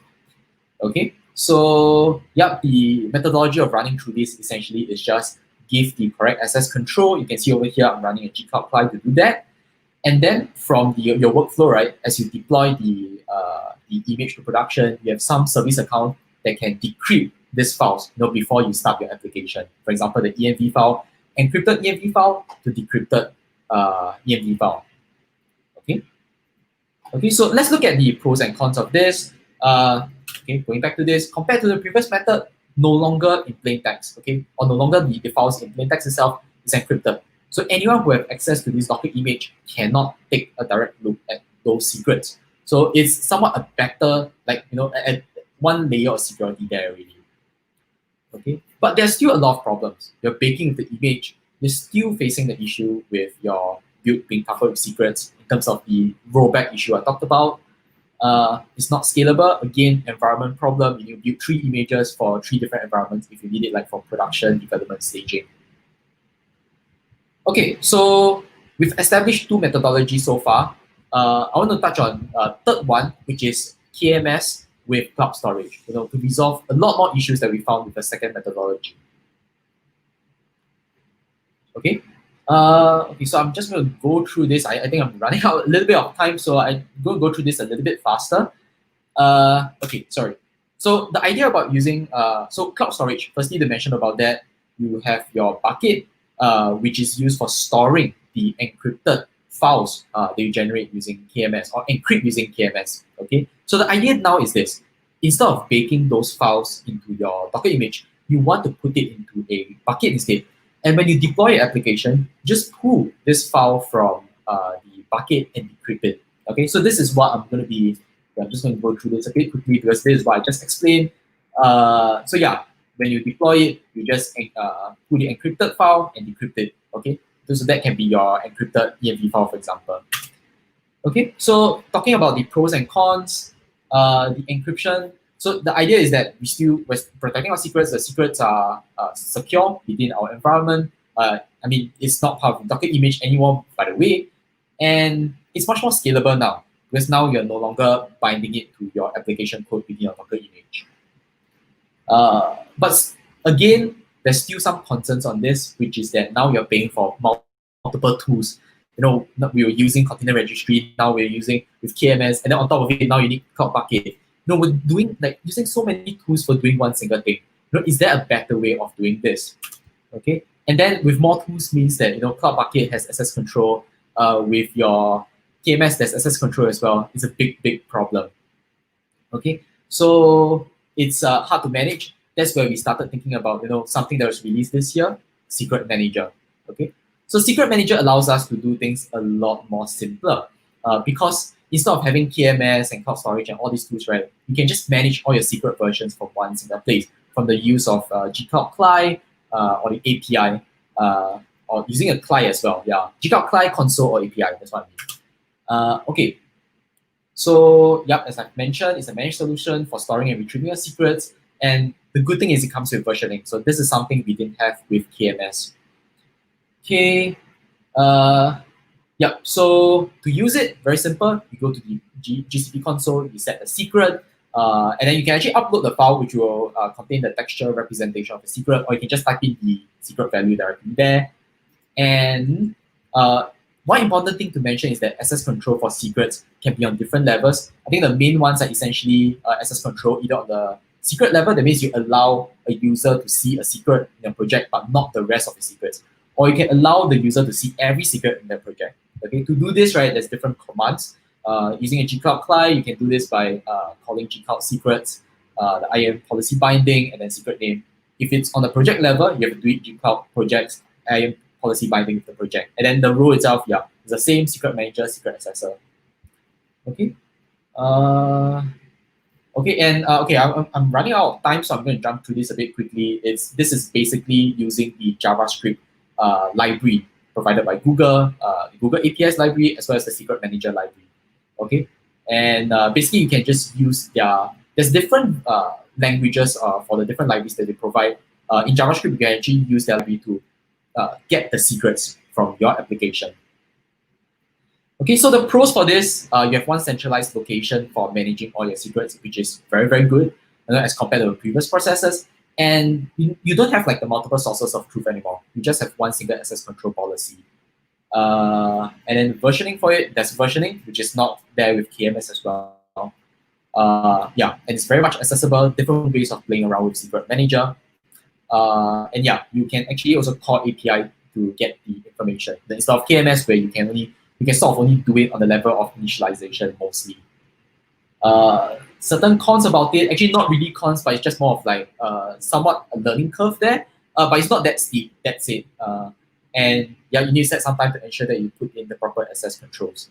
Okay, so yeah, the methodology of running through this essentially is just give the correct access control. You can see over here, I'm running a G-Cloud client to do that. And then from your workflow, right, as you deploy the image to production, you have some service account that can decrypt these files before you start your application. For example, the env file, encrypted env file to decrypted env file. Okay, so let's look at the pros and cons of this. Okay, going back to this, compared to the previous method, no longer in plain text, okay, or no longer the files in plain text itself is encrypted. So anyone who have access to this Docker image cannot take a direct look at those secrets. So it's somewhat a better, at one layer of security there already. Okay, but there's still a lot of problems. You're baking the image, you're still facing the issue with your build being covered with secrets in terms of the rollback issue I talked about. It's not scalable. Again, environment problem. You build 3 images for 3 different environments if you need it like for production, development, staging. Okay, so we've established 2 methodologies so far. I want to touch on third one, which is KMS with cloud storage, to resolve a lot more issues that we found with the second methodology. Okay. Okay, so I'm just going to go through this. I think I'm running out a little bit of time, so I'm going to go through this a little bit faster. Okay, sorry. So the idea about using so cloud storage, firstly, to mention about that, you have your bucket, which is used for storing the encrypted files that you generate using KMS or encrypt using KMS. Okay, so the idea now is this: instead of baking those files into your Docker image, you want to put it into a bucket instead. And when you deploy your application, just pull this file from the bucket and decrypt it. Okay, so this is what I'm going to be. I'm just going to go through this a bit quickly because this is what I just explained. So yeah, when you deploy it, you just put the encrypted file and decrypt it. Okay, so that can be your encrypted ENV file, for example. Okay, so talking about the pros and cons, the encryption. So the idea is that we're protecting our secrets. The secrets are secure within our environment. I mean, it's not part of the Docker image anymore, by the way, and it's much more scalable now because now you're no longer binding it to your application code within your Docker image. But again, there's still some concerns on this, which is that now you're paying for multiple tools. We were using container registry, now we're using with KMS, and then on top of it, now you need Cloud Bucket. We're doing using so many tools for doing one single thing. Is there a better way of doing this? Okay, and then with more tools means that Cloud Bucket has access control. With your KMS, there's access control as well. It's a big problem. Okay, so it's hard to manage. That's where we started thinking about something that was released this year, Secret Manager. Okay, so Secret Manager allows us to do things a lot more simpler because instead of having KMS and cloud storage and all these tools, right, you can just manage all your secret versions from one single place, from the use of gcloud CLI or the API, or using a CLI as well. Yeah, gcloud CLI, console, or API. That's what I mean. Okay. So, yep, as I've mentioned, it's a managed solution for storing and retrieving your secrets. And the good thing is it comes with versioning. So this is something we didn't have with KMS. Okay. Yep, so to use it, very simple. You go to the GCP console, you set the secret, and then you can actually upload the file which will contain the textual representation of the secret, or you can just type in the secret value directly there. And one important thing to mention is that access control for secrets can be on different levels. I think the main ones are essentially access control either on the secret level, that means you allow a user to see a secret in a project but not the rest of the secrets. Or you can allow the user to see every secret in the project. Okay, to do this, right, there's different commands. Using a gcloud CLI, you can do this by calling gcloud secrets, the IAM policy binding, and then secret name. If it's on the project level, you have to do it gcloud projects, IAM policy binding with the project. And then the role itself, yeah, is the same: secret manager, secret accessor. Okay. Okay, and okay, I'm running out of time, so I'm going to jump through this a bit quickly. This is basically using the JavaScript library provided by Google, the Google APIs library, as well as the Secret Manager library. Okay, and basically you can just use there's different languages for the different libraries that they provide. In JavaScript, you can actually use their library to get the secrets from your application. Okay, so the pros for this, you have one centralized location for managing all your secrets, which is very, very good as compared to the previous processes. And you don't have the multiple sources of truth anymore. You just have one single access control policy. And then versioning for it, there's versioning, which is not there with KMS as well. Yeah, and it's very much accessible, different ways of playing around with Secret Manager. And yeah, you can actually also call API to get the information. Instead of KMS, where you can sort of only do it on the level of initialization mostly. Certain cons about it, actually not really cons, but it's just more of somewhat a learning curve there, but it's not that steep, that's it. And yeah, you need to set some time to ensure that you put in the proper access controls.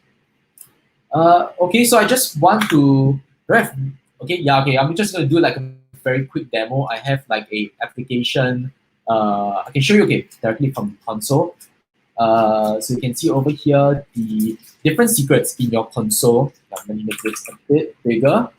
Okay, so I just want to, I'm just going to do a very quick demo. I have a application, I can show you directly from the console. So you can see over here the different secrets in your console. Let me make this a bit bigger.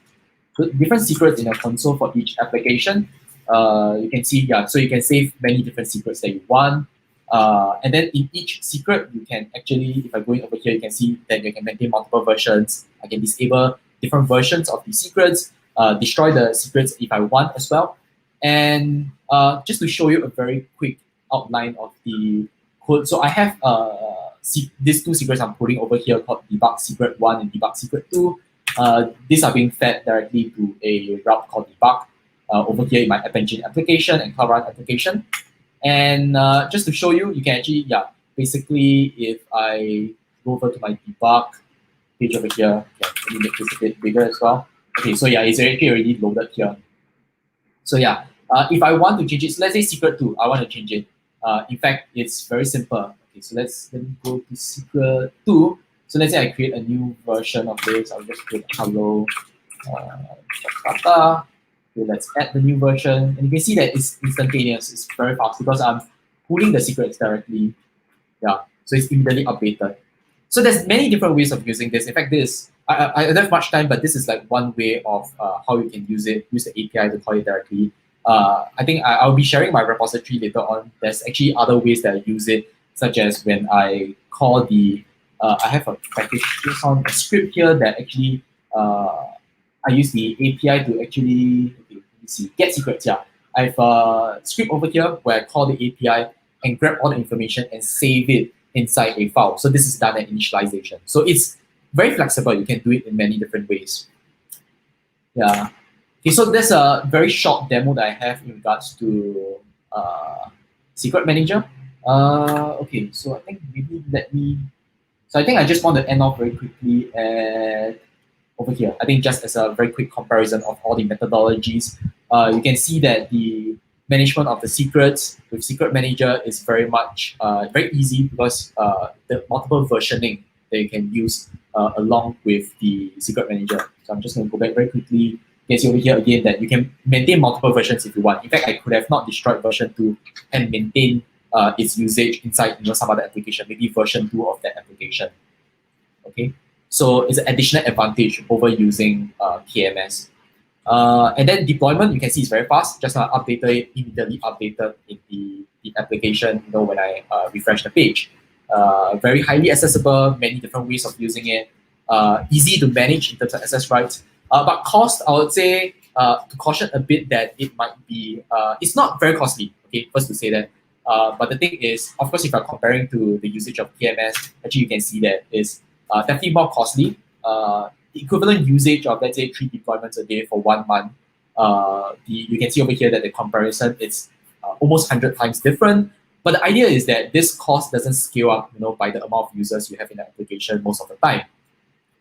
So different secrets in your console for each application. You can see, so you can save many different secrets that you want. And then in each secret, you can actually, if I go in over here, you can see that you can maintain multiple versions. I can disable different versions of the secrets, destroy the secrets if I want as well. And just to show you a very quick outline of the code. So I have these two secrets I'm putting over here called debug secret 1 and debug secret 2. These are being fed directly to a route called debug over here in my App Engine application and Cloud Run application. And just to show you, you can actually, basically if I go over to my debug page over here, let me make this a bit bigger as well. Okay, so it's actually already loaded here. So if I want to change it, so let's say secret 2, I want to change it. In fact, it's very simple. Okay, so let me go to secret 2. So let's say I create a new version of this. I'll just create hello data. Okay, let's add the new version. And you can see that it's instantaneous. It's very fast because I'm pulling the secrets directly. So it's immediately updated. So there's many different ways of using this. In fact, I don't have much time, but this is like one way of how you can use it. Use the API to call it directly. I think I'll be sharing my repository later on. There's actually other ways that I use it, such as when I call the I have a package, a script here that actually I use the API to actually get secrets. I have a script over here where I call the API and grab all the information and save it inside a file. So this is done at initialization. So it's very flexible. You can do it in many different ways. Okay, so there's a very short demo that I have in regards to Secret Manager. Okay, so I think maybe I think I just want to end off very quickly at over here. I think just as a very quick comparison of all the methodologies, you can see that the management of the secrets with Secret Manager is very much very easy because the multiple versioning that you can use along with the Secret Manager. So I'm just going to go back very quickly. You can see over here again that you can maintain multiple versions if you want. In fact, I could have not destroyed version 2 and maintain its usage inside some other application, maybe version 2 of that application. Okay, so it's an additional advantage over using KMS. And then deployment, you can see it's very fast. Just now updated it, immediately updated in the application, when I refresh the page. Very highly accessible, many different ways of using it. Easy to manage in terms of access rights. But cost, I would say, to caution a bit that it might be, it's not very costly, okay, first to say that. But the thing is, of course, if you're comparing to the usage of PMS, actually you can see that it's definitely more costly. The equivalent usage of, let's say, 3 deployments a day for 1 month, you can see over here that the comparison is almost 100 times different. But the idea is that this cost doesn't scale up, by the amount of users you have in the application most of the time.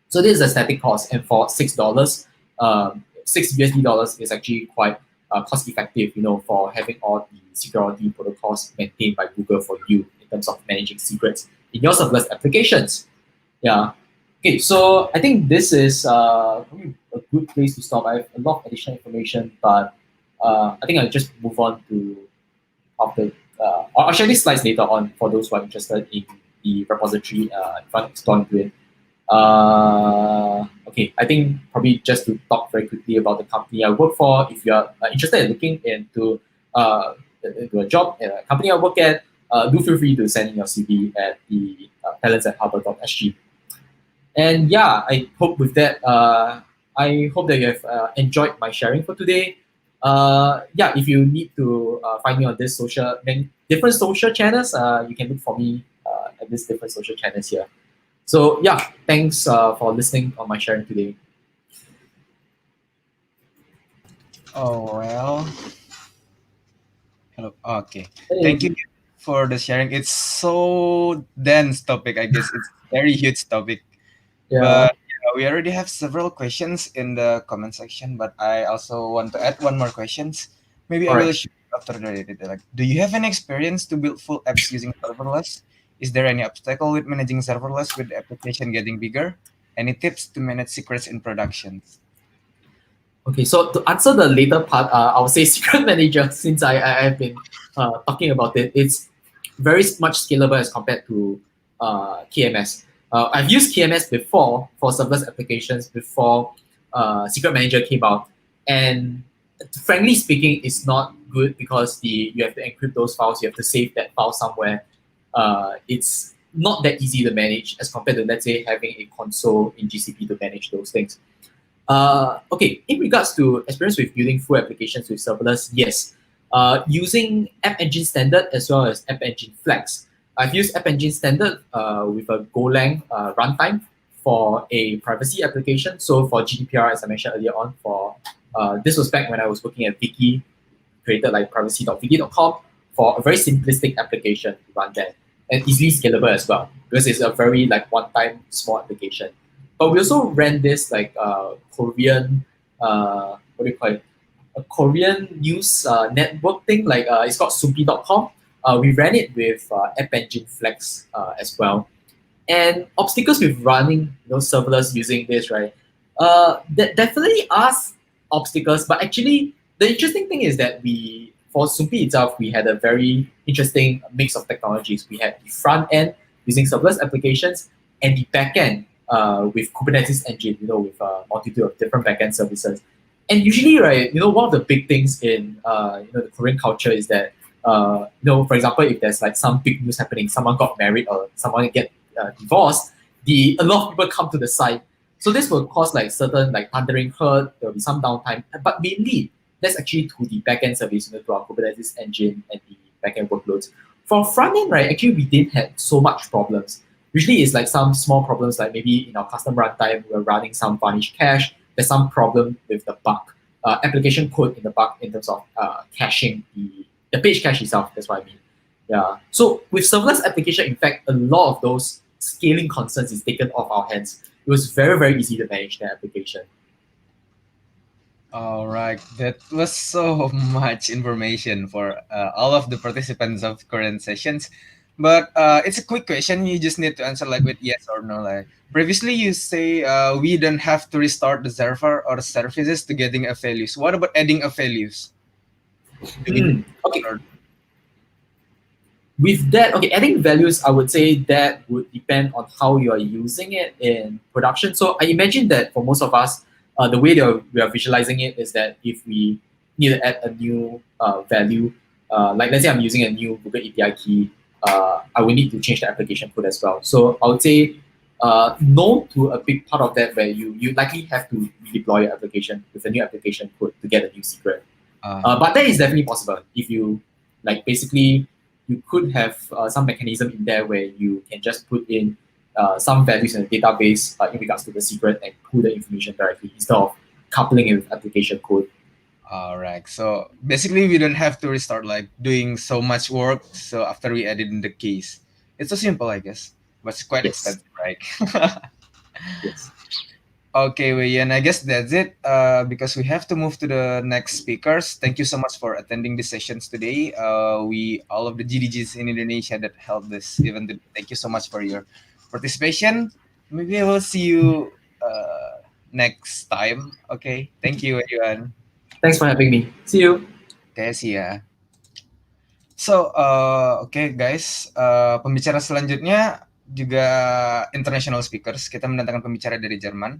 So this is a static cost, and for $6, $6 is actually quite cost effective, for having all the security protocols maintained by Google for you in terms of managing secrets in your serverless applications. Okay, so I think this is probably a good place to stop. I have a lot of additional information, but I think I'll just move on to after. I'll share these slides later on for those who are interested in the repository if you want to explore into it. Okay, I think probably just to talk very quickly about the company I work for. If you're interested in looking into a job at a company I work at, do feel free to send in your CV at the talents@harvard.sg. And I hope with that, I hope that you have enjoyed my sharing for today. If you need to find me on this different social channels, you can look for me at these different social channels here. So thanks for listening on my sharing today. Oh, well. Hello. Okay. Thank you for the sharing. It's so dense topic, I guess. It's very huge topic. But we already have several questions in the comment section, but I also want to add one more questions. Maybe I will share after the do you have any experience to build full apps using serverless? Is there any obstacle with managing serverless with the application getting bigger? Any tips to manage secrets in production? Okay, so to answer the later part, I would say Secret Manager, since I have been talking about it, it's very much scalable as compared to KMS. I've used KMS before for serverless applications before Secret Manager came out. And frankly speaking, it's not good because you have to encrypt those files, you have to save that file somewhere. It's not that easy to manage as compared to, let's say, having a console in GCP to manage those things. Okay, in regards to experience with building full applications with serverless, yes. Using App Engine Standard as well as App Engine Flex. I've used App Engine Standard with a Golang runtime for a privacy application. So for GDPR, as I mentioned earlier on, this was back when I was working at Wiki, created like privacy.wiki.com for a very simplistic application to run there, and easily scalable as well, because it's a very like one-time small application. But we also ran this like Korean, what do you call it? A Korean news network thing, like it's called Supi.com. We ran it with App Engine Flex as well. And obstacles with running serverless using this, right? There definitely are obstacles, but actually the interesting thing is that for Supi itself, we had a very interesting mix of technologies. We had the front end using serverless applications and the back end with Kubernetes engine, with a multitude of different backend services. And usually, right, one of the big things in the Korean culture is that for example, if there's like some big news happening, someone got married or someone get divorced, a lot of people come to the site. So this will cause like certain like thundering hurt. There will be some downtime, but mainly that's actually to the backend service, to our Kubernetes engine and the backend workloads. For front end, right, actually we didn't have so much problems. Usually it's like some small problems, like maybe in our custom runtime we're running some varnished cache. There's some problem with the bug, application code in the bug in terms of caching the page cache itself. That's what I mean. Yeah. So with serverless application, in fact, a lot of those scaling concerns is taken off our hands. It was very, very easy to manage the application. All right, that was so much information for all of the participants of current sessions. But it's a quick question. You just need to answer like with yes or no. Like previously, you say we don't have to restart the server or services to getting a values. What about adding a values? Okay. With that, adding values, I would say that would depend on how you are using it in production. So I imagine that for most of us, the way that we are visualizing it is that if we need to add a new value, like let's say I'm using a new Google API key, I will need to change the application code as well. So I would say no to a big part of that, where you likely have to redeploy your application with a new application code to get a new secret. But that is definitely possible if you basically you could have some mechanism in there where you can just put in some values in a database in regards to the secret and pull the information directly instead of coupling it with application code. All right. So basically, we don't have to restart like doing so much work. So after we added in the keys, it's so simple, I guess, but it's quite expensive, right? Yes. Okay, Wei-Yan, I guess that's it because we have to move to the next speakers. Thank you so much for attending these sessions today. All of the GDGs in Indonesia that held this event, thank you so much for your participation. Maybe I will see you next time. Okay, thank you, Wei-Yan. Thanks for having me. See you. Okay, see ya. So, okay guys, pembicara selanjutnya juga international speakers. Kita mendatangkan pembicara dari Jerman.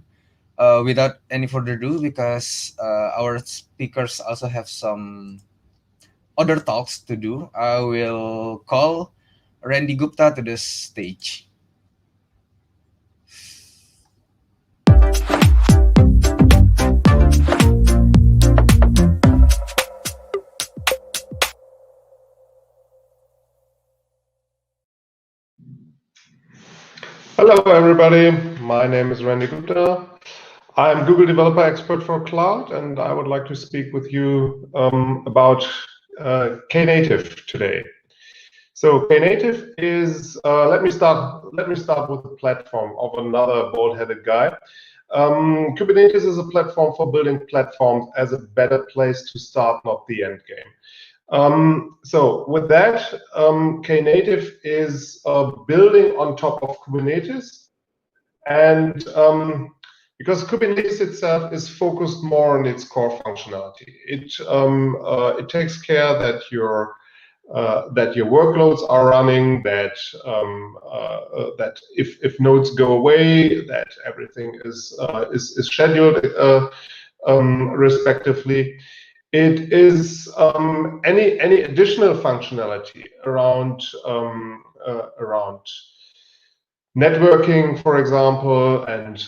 Without any further ado, because our speakers also have some other talks to do, I will call Randy Gupta to the stage. Hello, everybody. My name is Randy Gupta. I'm Google Developer Expert for Cloud, and I would like to speak with you about Knative today. So Knative is, let me start with the platform of another bald-headed guy. Kubernetes is a platform for building platforms as a better place to start, not the end game. So with that, Knative is building on top of Kubernetes, and because Kubernetes itself is focused more on its core functionality, it takes care that your workloads are running, that if nodes go away, that everything is scheduled respectively. It is any additional functionality around networking, for example, and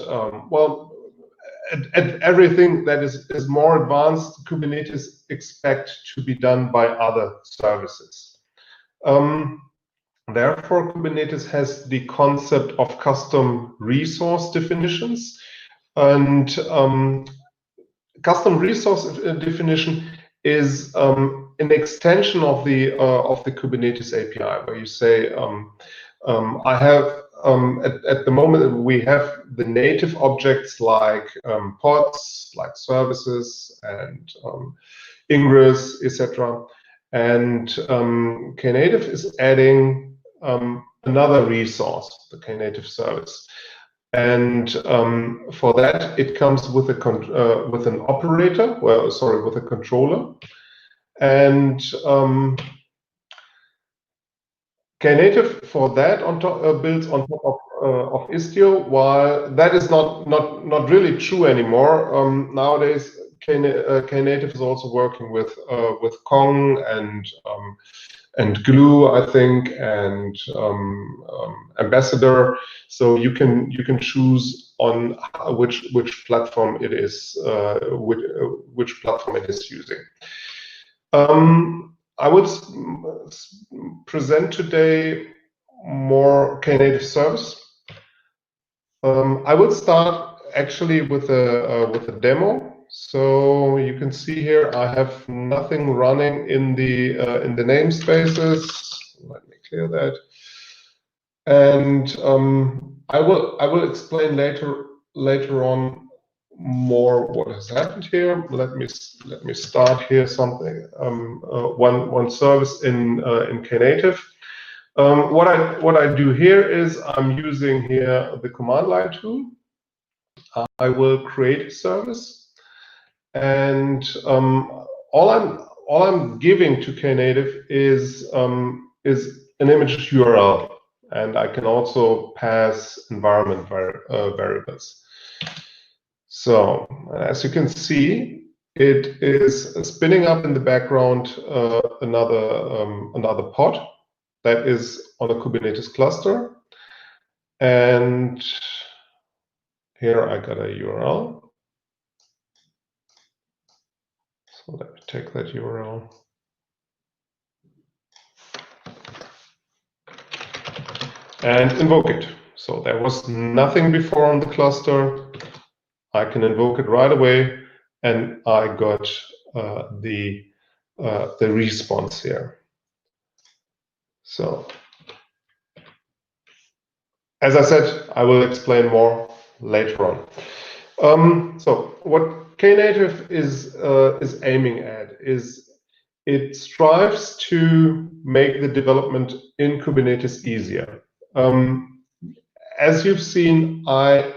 well, at everything that is more advanced, Kubernetes expect to be done by other services. Therefore, Kubernetes has the concept of custom resource definitions, and custom resource definition is an extension of the Kubernetes API, where you say, I have at the moment we have the native objects like pods, like services, and ingress, etc. And Knative is adding another resource, the Knative service. And for that, it comes with an operator, with a controller, and Knative for that builds on top of Istio. While that is not really true anymore nowadays, Knative is also working with Kong and Glue, I think, and Ambassador. So you can choose on which platform it is, which platform it is using. I would present today more Knative service. I would start actually with a demo. So you can see here I have nothing running in the namespaces. Let me clear that. And I will explain later on more what has happened here. Let me start here something one service in Knative. What I do here is I'm using here the command line tool. I will create a service, and all I'm giving to Knative is an image URL, and I can also pass environment variables. So as you can see, it is spinning up in the background another pod that is on a Kubernetes cluster, and here I got a URL. So let me take that URL. And invoke it. So there was nothing before on the cluster. I can invoke it right away, and I got the response here. So, as I said, I will explain more later on. So, what Knative is aiming at is it strives to make the development in Kubernetes easier. As you've seen, I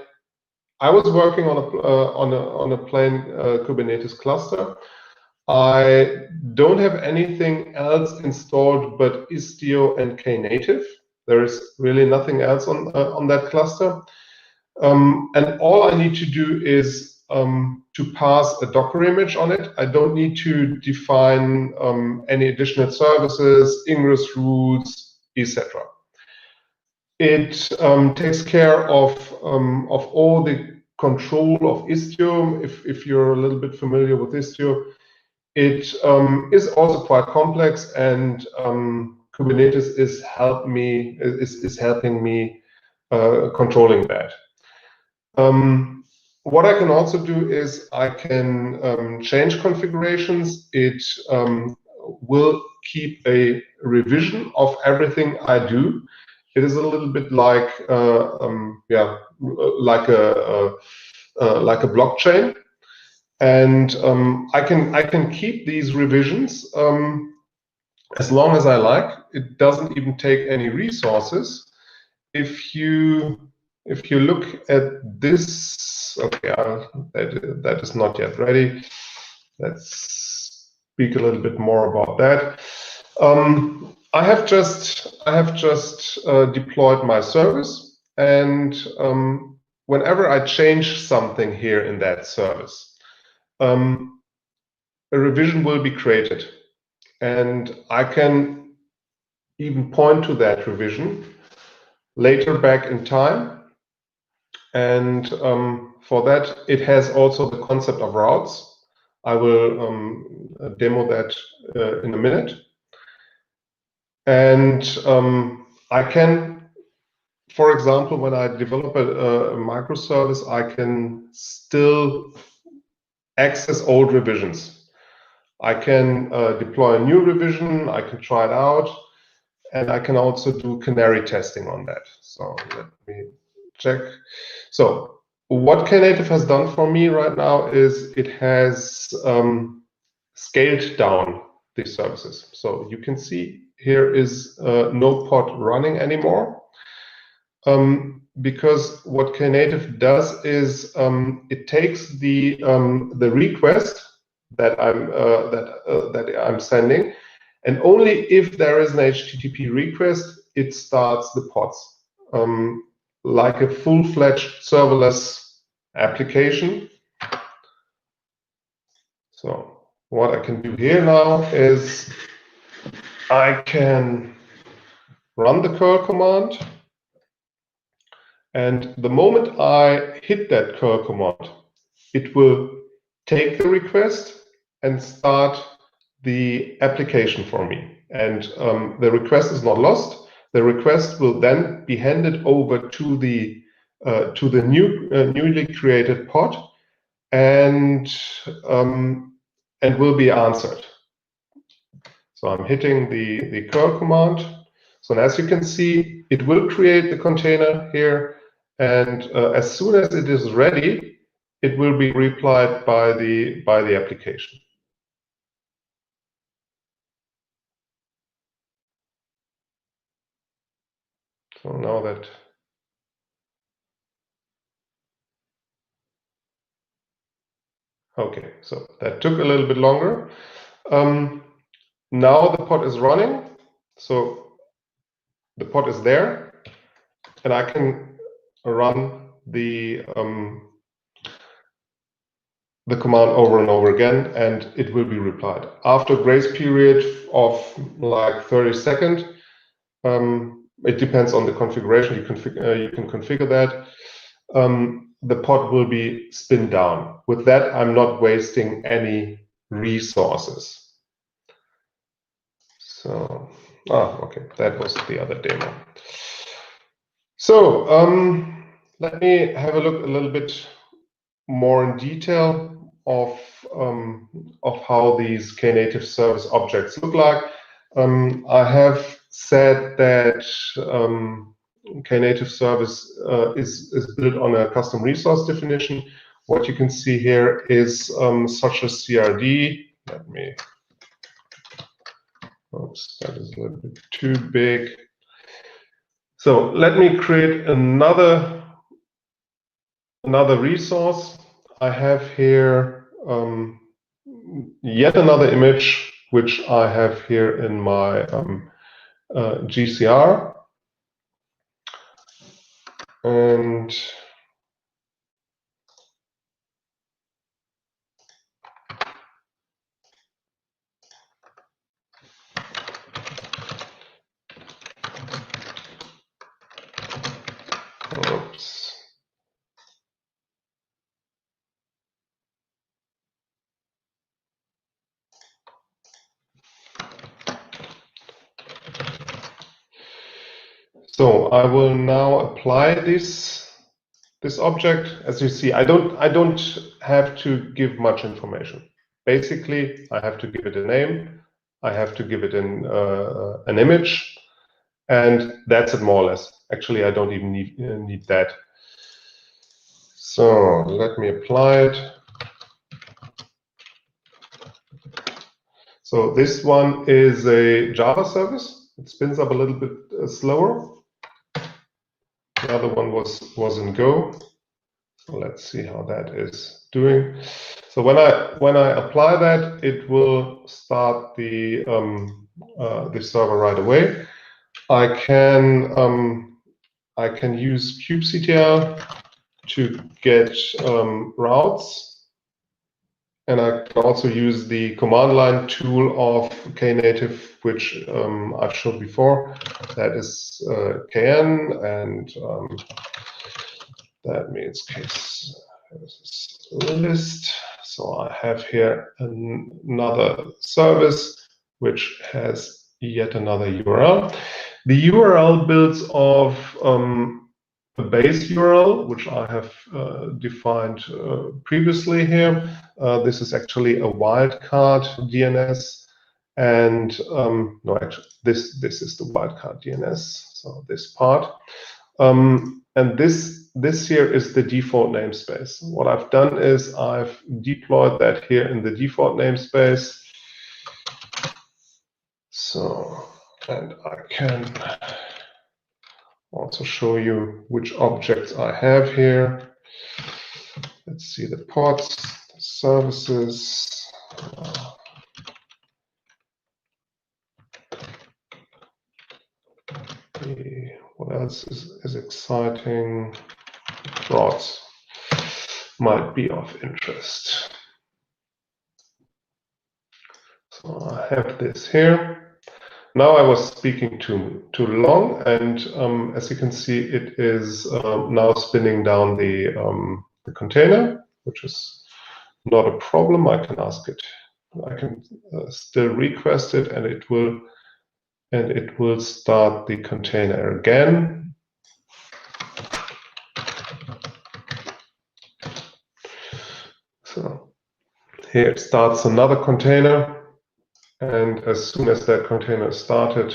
was working on a plain Kubernetes cluster. I don't have anything else installed but Istio and Knative. There is really nothing else on that cluster. And all I need to do is to pass a Docker image on it. I don't need to define any additional services, ingress rules, etc. It takes care of all the control of Istio. If you're a little bit familiar with Istio, it is also quite complex, and Kubernetes is helping me controlling that. What I can also do is I can change configurations. It will keep a revision of everything I do. It is a little bit like like a blockchain, and I can keep these revisions as long as I like. It doesn't even take any resources. If you look at this, okay, that is not yet ready. Let's speak a little bit more about that. I have just deployed my service, and whenever I change something here in that service, a revision will be created, and I can even point to that revision later back in time And for that, it has also the concept of routes. I will demo that in a minute. And I can, for example, when I develop a microservice, I can still access old revisions. I can deploy a new revision, I can try it out, and I can also do canary testing on that. So let me check. So what Knative has done for me right now is it has scaled down these services. So you can see here is no pod running anymore. Because what Knative does is it takes the request that I'm sending, and only if there is an HTTP request, it starts the pods, like a full-fledged serverless application. So what I can do here now is I can run the curl command. And the moment I hit that curl command, it will take the request and start the application for me. And the request is not lost. The request will then be handed over to the newly created pod and will be answered. So I'm hitting the curl command. So as you can see, it will create the container here. And as soon as it is ready, it will be replied by the application. So now that okay, so that took a little bit longer. Now the pod is running, so the pod is there, and I can run the command over and over again, and it will be replied. After a grace period of like 30 seconds, it depends on the configuration. You can configure that. The pod will be spin down. With that, I'm not wasting any resources. So, okay, that was the other demo. So let me have a look a little bit more in detail of how these Knative service objects look like. I have said that Knative service is built on a custom resource definition. What you can see here is such a CRD. Let me. Oops, that is a little bit too big. So let me create another resource. I have here yet another image, which I have here in my GCR. And oops. So I will now apply this object. As you see, I don't have to give much information. Basically, I have to give it a name. I have to give it an image, and that's it more or less. Actually, I don't even need that. So let me apply it. So this one is a Java service. It spins up a little bit slower. The other one was in Go. So let's see how that is doing. So when I apply that, it will start the server right away. I can use kubectl to get routes, and I can also use the command line tool of Knative, which I've showed before. That is kn, and That means case list. So I have here another service which has yet another URL. The URL builds off a base URL, which I have defined previously here. This is actually a wildcard DNS, and no, actually, this is the wildcard DNS. So this part, and this here is the default namespace. What I've done is I've deployed that here in the default namespace. So, and I can also show you which objects I have here. Let's see the pods, the services. What else is exciting? Rods might be of interest. So I have this here. Now I was speaking too long, and as you can see, it is now spinning down the container, which is not a problem. I can ask it. I can still request it, and it will start the container again. So here it starts another container. And as soon as that container is started,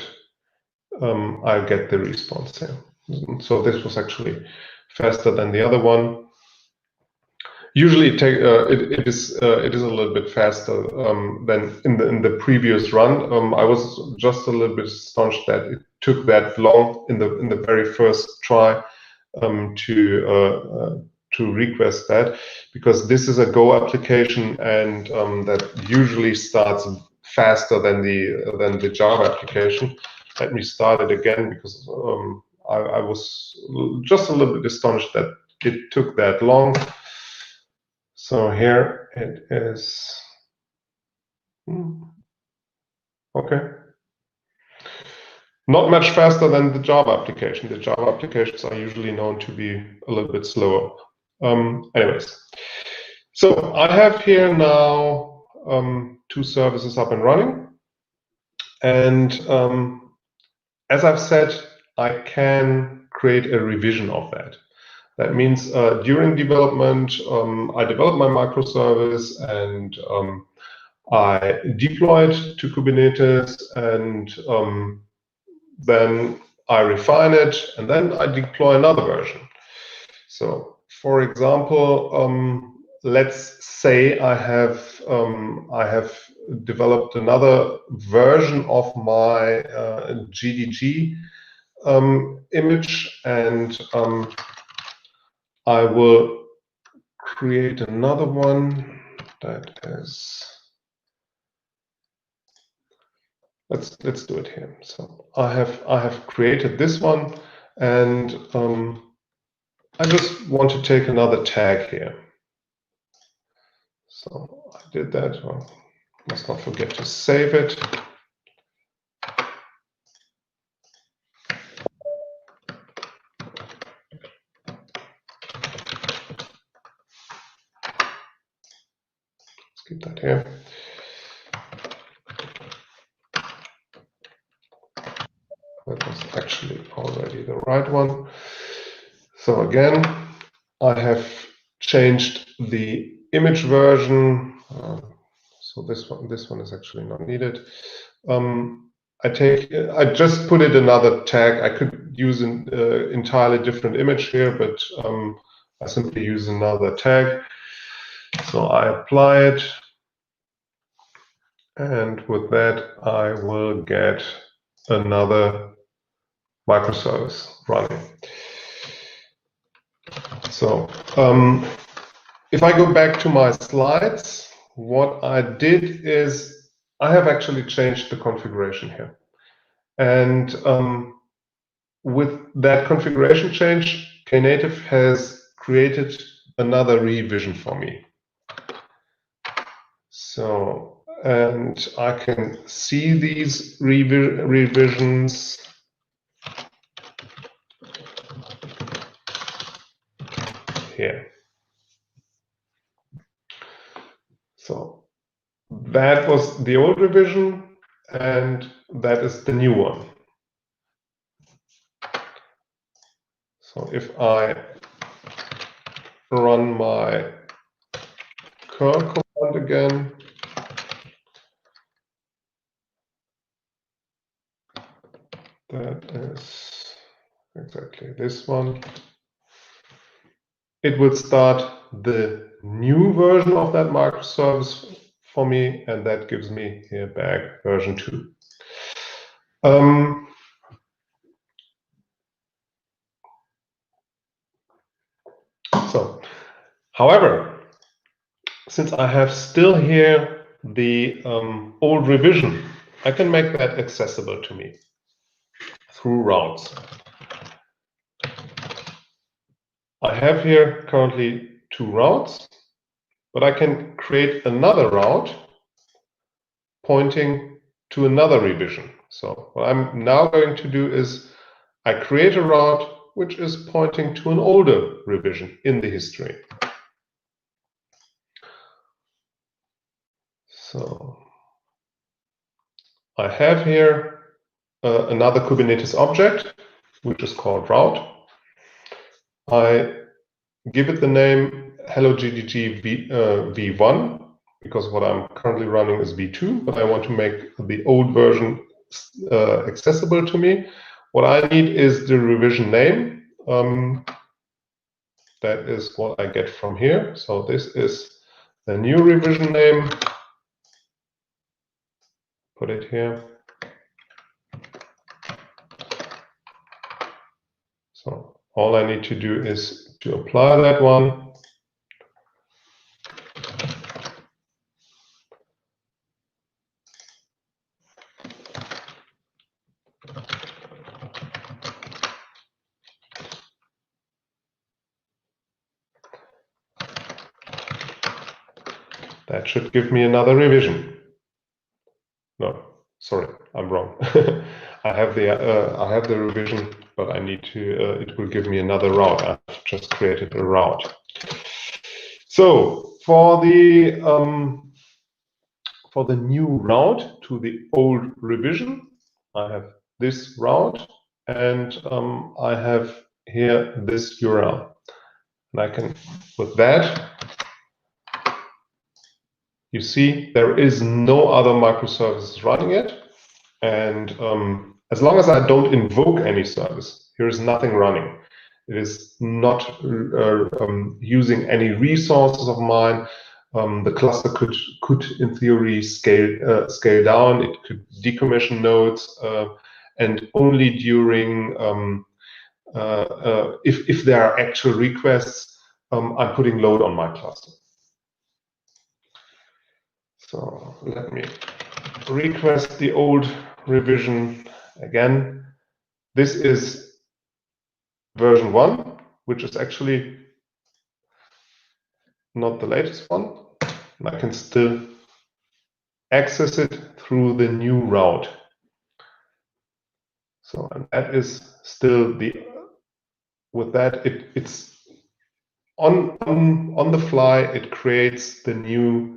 I'll get the response here. So this was actually faster than the other one. Usually it is a little bit faster than in the previous run. I was just a little bit astonished that it took that long in the very first try to request that, because this is a Go application, and that usually starts faster than the Java application. Let me start it again, because I was just a little bit astonished that it took that long. So here it is. Okay. Not much faster than the Java application. The Java applications are usually known to be a little bit slower. Anyways, so I have here now two services up and running. And as I've said, I can create a revision of that. That means during development, I develop my microservice, and I deploy it to Kubernetes, and then I refine it, and then I deploy another version. So, for example, let's say I have developed another version of my GDG image, and I will create another one that is. Let's do it here. So I have created this one, and I just want to take another tag here. So I did that. Well, must not forget to save it. Let's keep that here. That was actually already the right one. So again, I have changed the image version. So this one is actually not needed. I just put it another tag. I could use an entirely different image here, but I simply use another tag. So I apply it, and with that I will get another microservice running. So if I go back to my slides, what I did is I have actually changed the configuration here. And with that configuration change, Knative has created another revision for me. So, and I can see these revisions. here. So that was the old revision, and that is the new one. So if I run my curl command again, that is exactly this one. It will start the new version of that microservice for me, and that gives me here back version 2. So, however, since I have still here the old revision, I can make that accessible to me through routes. I have here currently 2 routes, but I can create another route pointing to another revision. So what I'm now going to do is I create a route which is pointing to an older revision in the history. So I have here another Kubernetes object, which is called route. I give it the name hello GDG v1, because what I'm currently running is v2, but I want to make the old version accessible to me. What I need is the revision name. That is what I get from here. So this is the new revision name. Put it here. So all I need to do is to apply that one. That should give me another revision. No, sorry, I'm wrong. I have the revision, but I need to. It will give me another route. I've just created a route. So for the new route to the old revision, I have this route, and I have here this URL, and I can with that. You see, there is no other microservices running it, and as long as I don't invoke any service, here is nothing running. It is not using any resources of mine. The cluster could in theory scale down. It could decommission nodes, and only during if there are actual requests, I'm putting load on my cluster. So let me request the old revision again. This is version 1, which is actually not the latest one. And I can still access it through the new route. So, and that is still the, with that, it's on the fly, it creates the new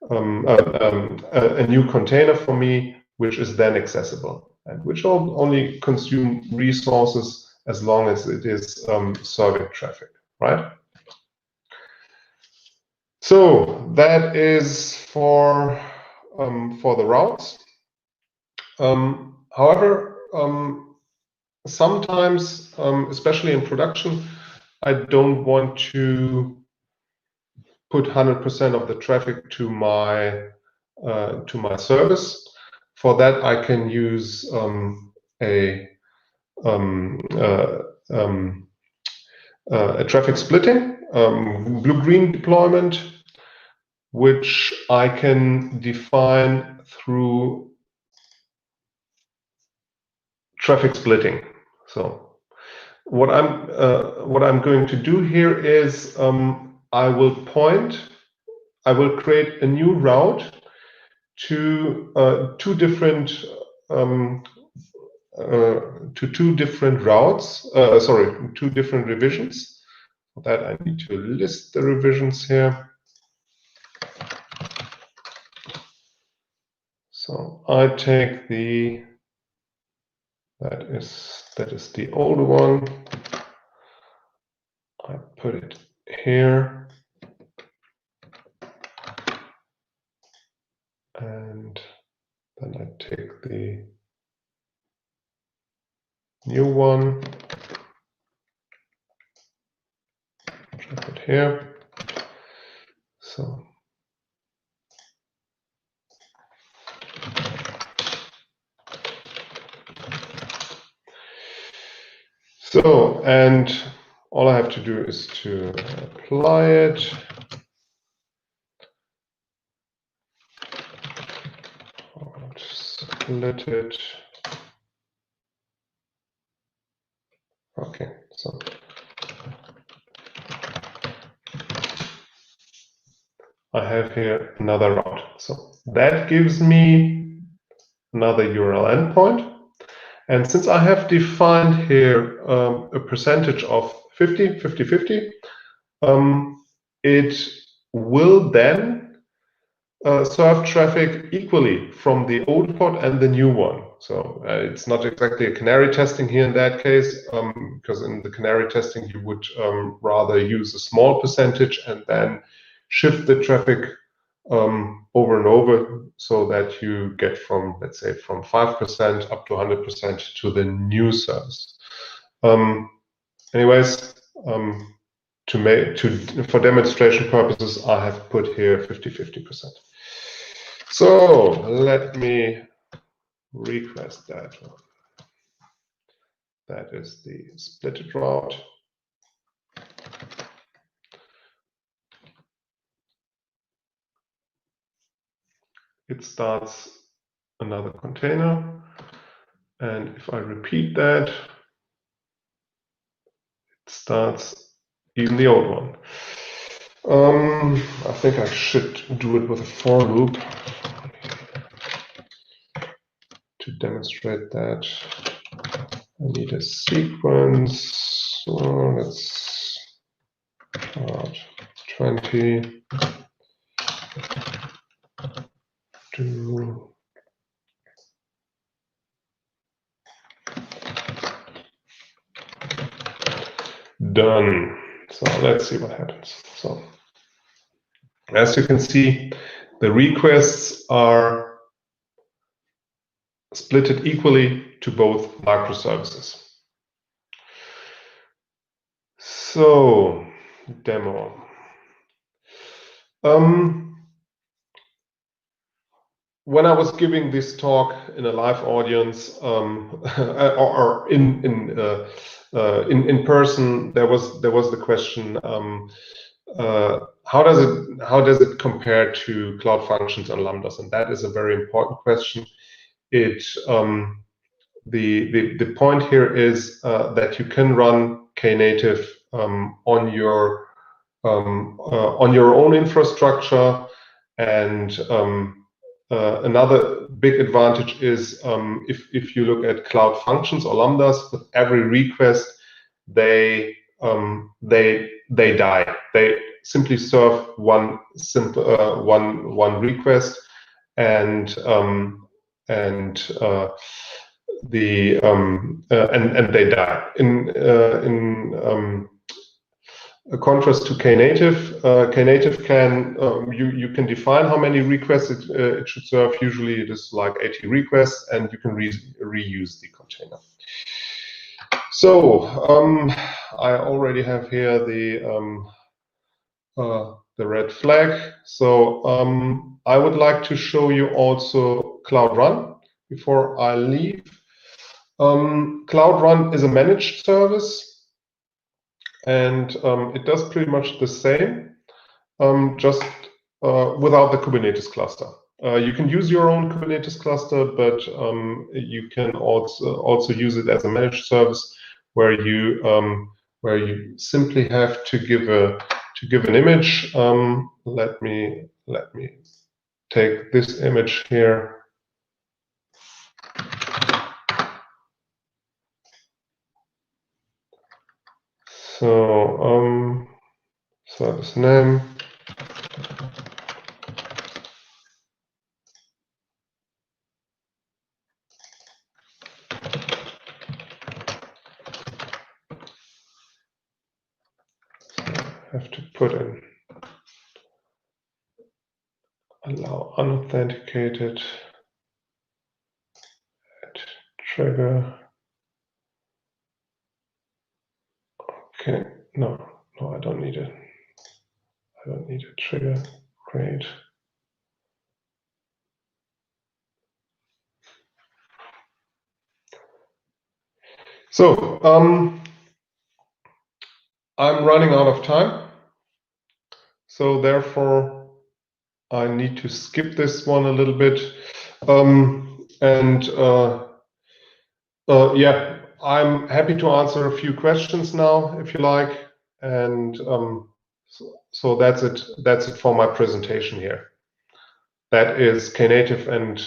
a new container for me, which is then accessible and which will only consume resources as long as it is serving traffic, right? So that is for the routes. However, sometimes, especially in production, I don't want to put 100% of the traffic to my service. For that, I can use a traffic splitting, blue-green deployment, which I can define through traffic splitting. So what I'm going to do here is I will create a new route to two different routes. Two different revisions. For that, I need to list the revisions here. So I take that is the old one. I put it here. And then I take the new one, drop it here. So and all I have to do is to apply it. Split it. Okay, so I have here another route. So that gives me another URL endpoint. And since I have defined here a percentage of 50, 50, 50, it will then serve traffic equally from the old pod and the new one. So it's not exactly a canary testing here in that case, because in the canary testing you would rather use a small percentage and then shift the traffic over and over, so that you get from, let's say, from 5% up to 100% to the new service. Anyways, for demonstration purposes, I have put here 50-50%. So let me request that one. That is the splitted route. It starts another container, and if I repeat that, it starts even the old one. I think I should do it with a for loop to demonstrate that. I need a sequence. So let's start 20. Done. So let's see what happens. So as you can see, the requests are splitted equally to both microservices. So demo. When I was giving this talk in a live audience or in person, there was the question, how does it compare to Cloud Functions and Lambdas? And that is a very important question. The point here is that you can run Knative on your own infrastructure, and another big advantage is if you look at Cloud Functions or Lambdas, with every request they die. They simply serve one request, and they die. In a contrast to Knative, Knative can you can define how many requests it should serve. Usually it is like 80 requests, and you can reuse the container. So I already have here the red flag. So I would like to show you also Cloud Run before I leave. Cloud Run is a managed service, and it does pretty much the same, just without the Kubernetes cluster. You can use your own Kubernetes cluster, but you can also use it as a managed service, where you simply have to give an image. Let me take this image here. So service name. Have to put in allow unauthenticated trigger. Okay, no, I don't need it. I don't need a trigger. Great. So I'm running out of time. So therefore, I need to skip this one a little bit. Yeah, I'm happy to answer a few questions now, if you like. And so that's it. That's it for my presentation here. That is Knative and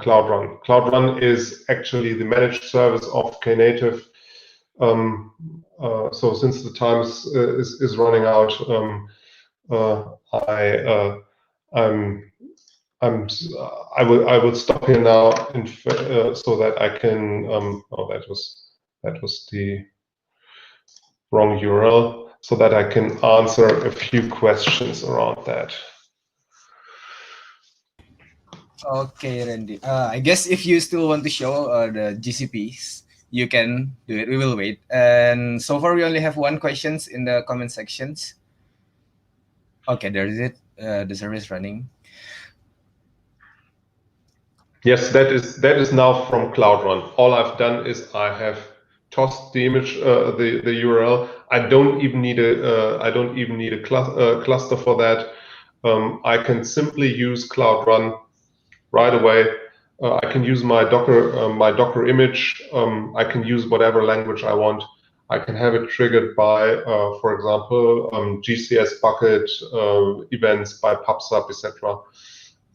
Cloud Run. Cloud Run is actually the managed service of Knative. So since the time is running out, I will stop here now, so that I can. Oh, that was the wrong URL. So that I can answer a few questions around that. Okay, Randy. I guess if you still want to show the GCPs, you can do it. We will wait. And so far, we only have one questions in the comment sections. Okay, there is it. The service running. Yes, that is now from Cloud Run. All I've done is I have tossed the image, the URL. I don't even need a cluster for that. I can simply use Cloud Run right away. I can use my Docker image. I can use whatever language I want. I can have it triggered by, for example, GCS bucket events by PubSub, etc.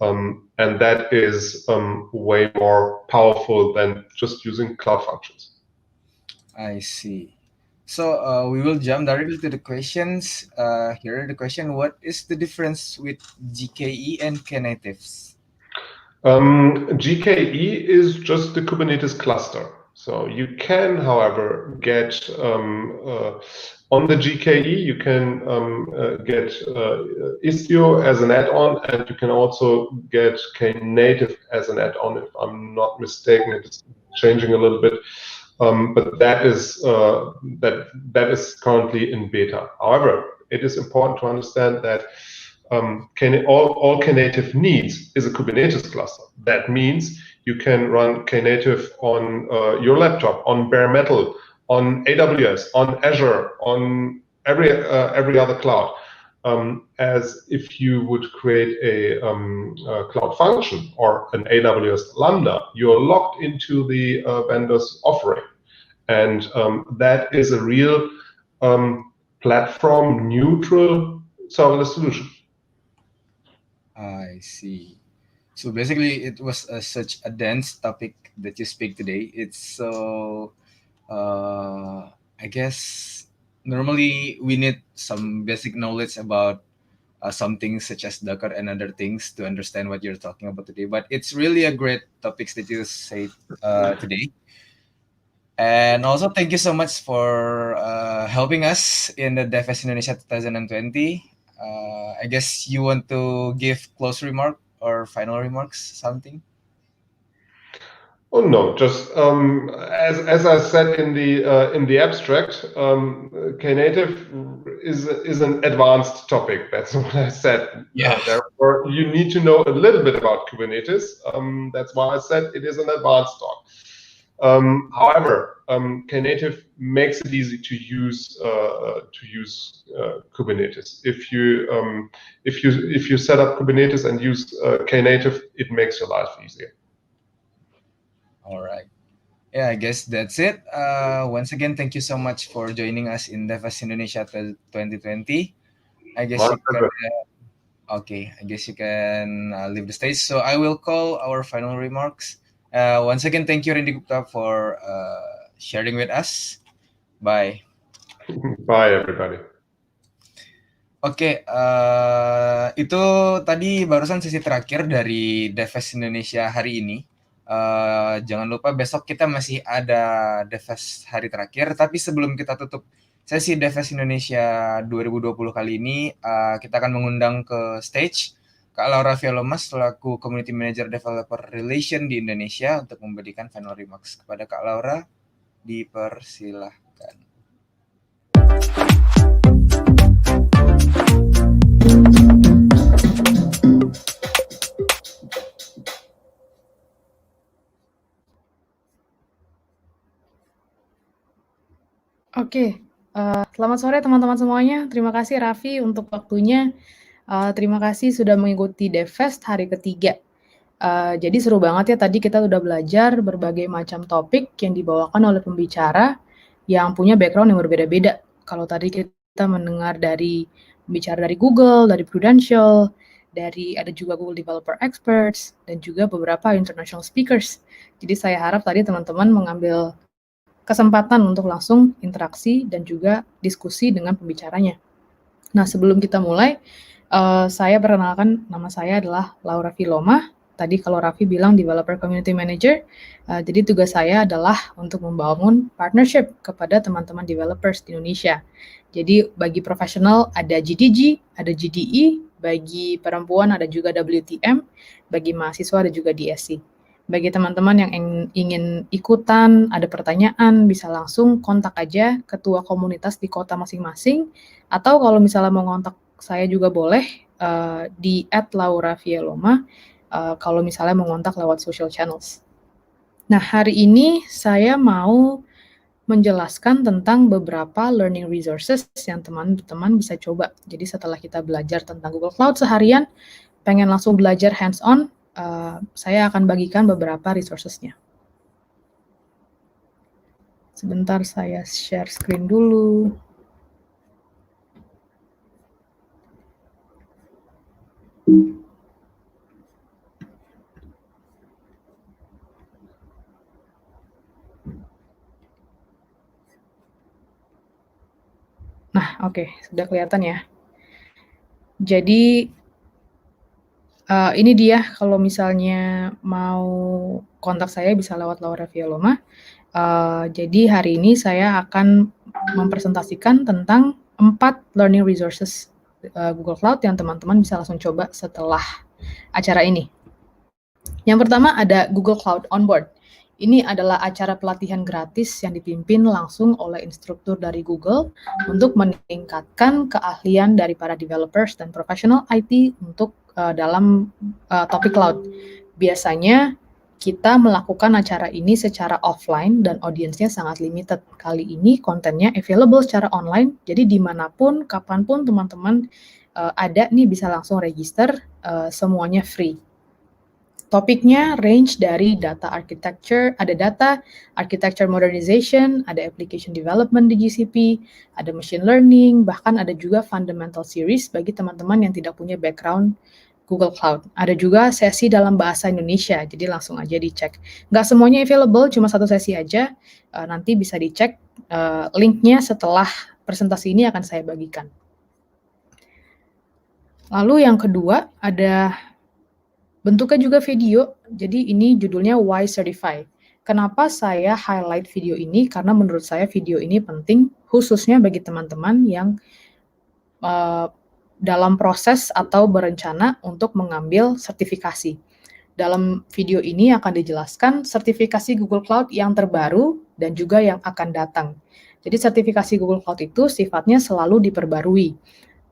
And that is way more powerful than just using Cloud Functions. I see. So we will jump directly to the questions. Here are the question: what is the difference with GKE and Knatives? GKE is just the Kubernetes cluster. So you can, however, get on the GKE, you can get Istio as an add-on, and you can also get Knative as an add-on, if I'm not mistaken. It's changing a little bit, but that is currently in beta. However, it is important to understand that all Knative needs is a Kubernetes cluster. That means you can run Knative on your laptop, on bare metal, on AWS, on Azure, on every other cloud. As if you would create a cloud function or an AWS Lambda, you're locked into the vendor's offering. And that is a real platform neutral serverless solution. I see. So basically, it was such a dense topic that you speak today. It's so, I guess, normally we need some basic knowledge about something such as Docker and other things to understand what you're talking about today. But it's really a great topics that you say today. And also, thank you so much for helping us in the DevFest Indonesia 2020. I guess you want to give close remark or final remarks, something? Oh no, just as I said in the abstract, Knative is an advanced topic. That's what I said. Yeah. Therefore, you need to know a little bit about Kubernetes. That's why I said it is an advanced talk. However, Knative makes it easy to use Kubernetes. If you set up Kubernetes and use Knative, it makes your life easier. All right. Yeah, I guess that's it. Once again, thank you so much for joining us in DevFest Indonesia 2020. I guess you can. Okay, I guess you can leave the stage. So I will call our final remarks. Once again, thank you, Randy Gupta, for sharing with us. Bye. Bye, everybody. Oke, itu tadi barusan sesi terakhir dari DevFest Indonesia hari ini. Jangan lupa besok kita masih ada DevFest hari terakhir, tapi sebelum kita tutup sesi DevFest Indonesia 2020 kali ini, kita akan mengundang ke stage Kak Laura Fialomas selaku Community Manager Developer Relation di Indonesia untuk memberikan final remarks. Kepada Kak Laura, dipersilahkan. Oke, selamat sore teman-teman semuanya. Terima kasih Raffi untuk waktunya. Terima kasih sudah mengikuti DevFest hari ketiga. Jadi seru banget ya, tadi kita sudah belajar berbagai macam topik yang dibawakan oleh pembicara yang punya background yang berbeda-beda. Kalau tadi kita mendengar dari pembicara dari Google, dari Prudential, ada juga Google Developer Experts, dan juga beberapa international speakers. Jadi saya harap tadi teman-teman mengambil kesempatan untuk langsung interaksi dan juga diskusi dengan pembicaranya. Nah, sebelum kita mulai, saya perkenalkan, nama saya adalah Laura Filoma. Tadi kalau Raffi bilang Developer Community Manager, jadi tugas saya adalah untuk membangun partnership kepada teman-teman developers di Indonesia. Jadi bagi profesional ada GDG, ada GDE, bagi perempuan ada juga WTM, bagi mahasiswa ada juga DSC. Bagi teman-teman yang ingin ikutan, ada pertanyaan, bisa langsung kontak aja ketua komunitas di kota masing-masing, atau kalau misalnya mau kontak saya juga boleh di @laurafieloma, kalau misalnya mau kontak lewat social channels. Nah, hari ini saya mau menjelaskan tentang beberapa learning resources yang teman-teman bisa coba. Jadi setelah kita belajar tentang Google Cloud seharian, pengen langsung belajar hands-on, saya akan bagikan beberapa resources-nya. Sebentar saya share screen dulu. Nah, oke, sudah kelihatan ya. Jadi ini dia, kalau misalnya mau kontak saya bisa lewat Laura Fialoma. Jadi hari ini saya akan mempresentasikan tentang 4 learning resources Google Cloud yang teman-teman bisa langsung coba setelah acara ini. Yang pertama ada Google Cloud Onboard. Ini adalah acara pelatihan gratis yang dipimpin langsung oleh instruktur dari Google untuk meningkatkan keahlian dari para developers dan profesional IT untuk dalam topik cloud. Biasanya kita melakukan acara ini secara offline dan audiensnya sangat limited. Kali ini kontennya available secara online, jadi dimanapun, kapanpun teman-teman ada nih bisa langsung register, semuanya free. Topiknya range dari data architecture, ada data architecture modernization, ada application development di GCP, ada machine learning, bahkan ada juga fundamental series bagi teman-teman yang tidak punya background Google Cloud. Ada juga sesi dalam bahasa Indonesia, jadi langsung aja dicek. Nggak semuanya available, cuma satu sesi aja, nanti bisa dicek, linknya setelah presentasi ini akan saya bagikan. Lalu yang kedua, ada bentuknya juga video, jadi ini judulnya Why Certify. Kenapa saya highlight video ini? Karena menurut saya video ini penting, khususnya bagi teman-teman yang dalam proses atau berencana untuk mengambil sertifikasi. Dalam video ini akan dijelaskan sertifikasi Google Cloud yang terbaru dan juga yang akan datang. Jadi sertifikasi Google Cloud itu sifatnya selalu diperbarui.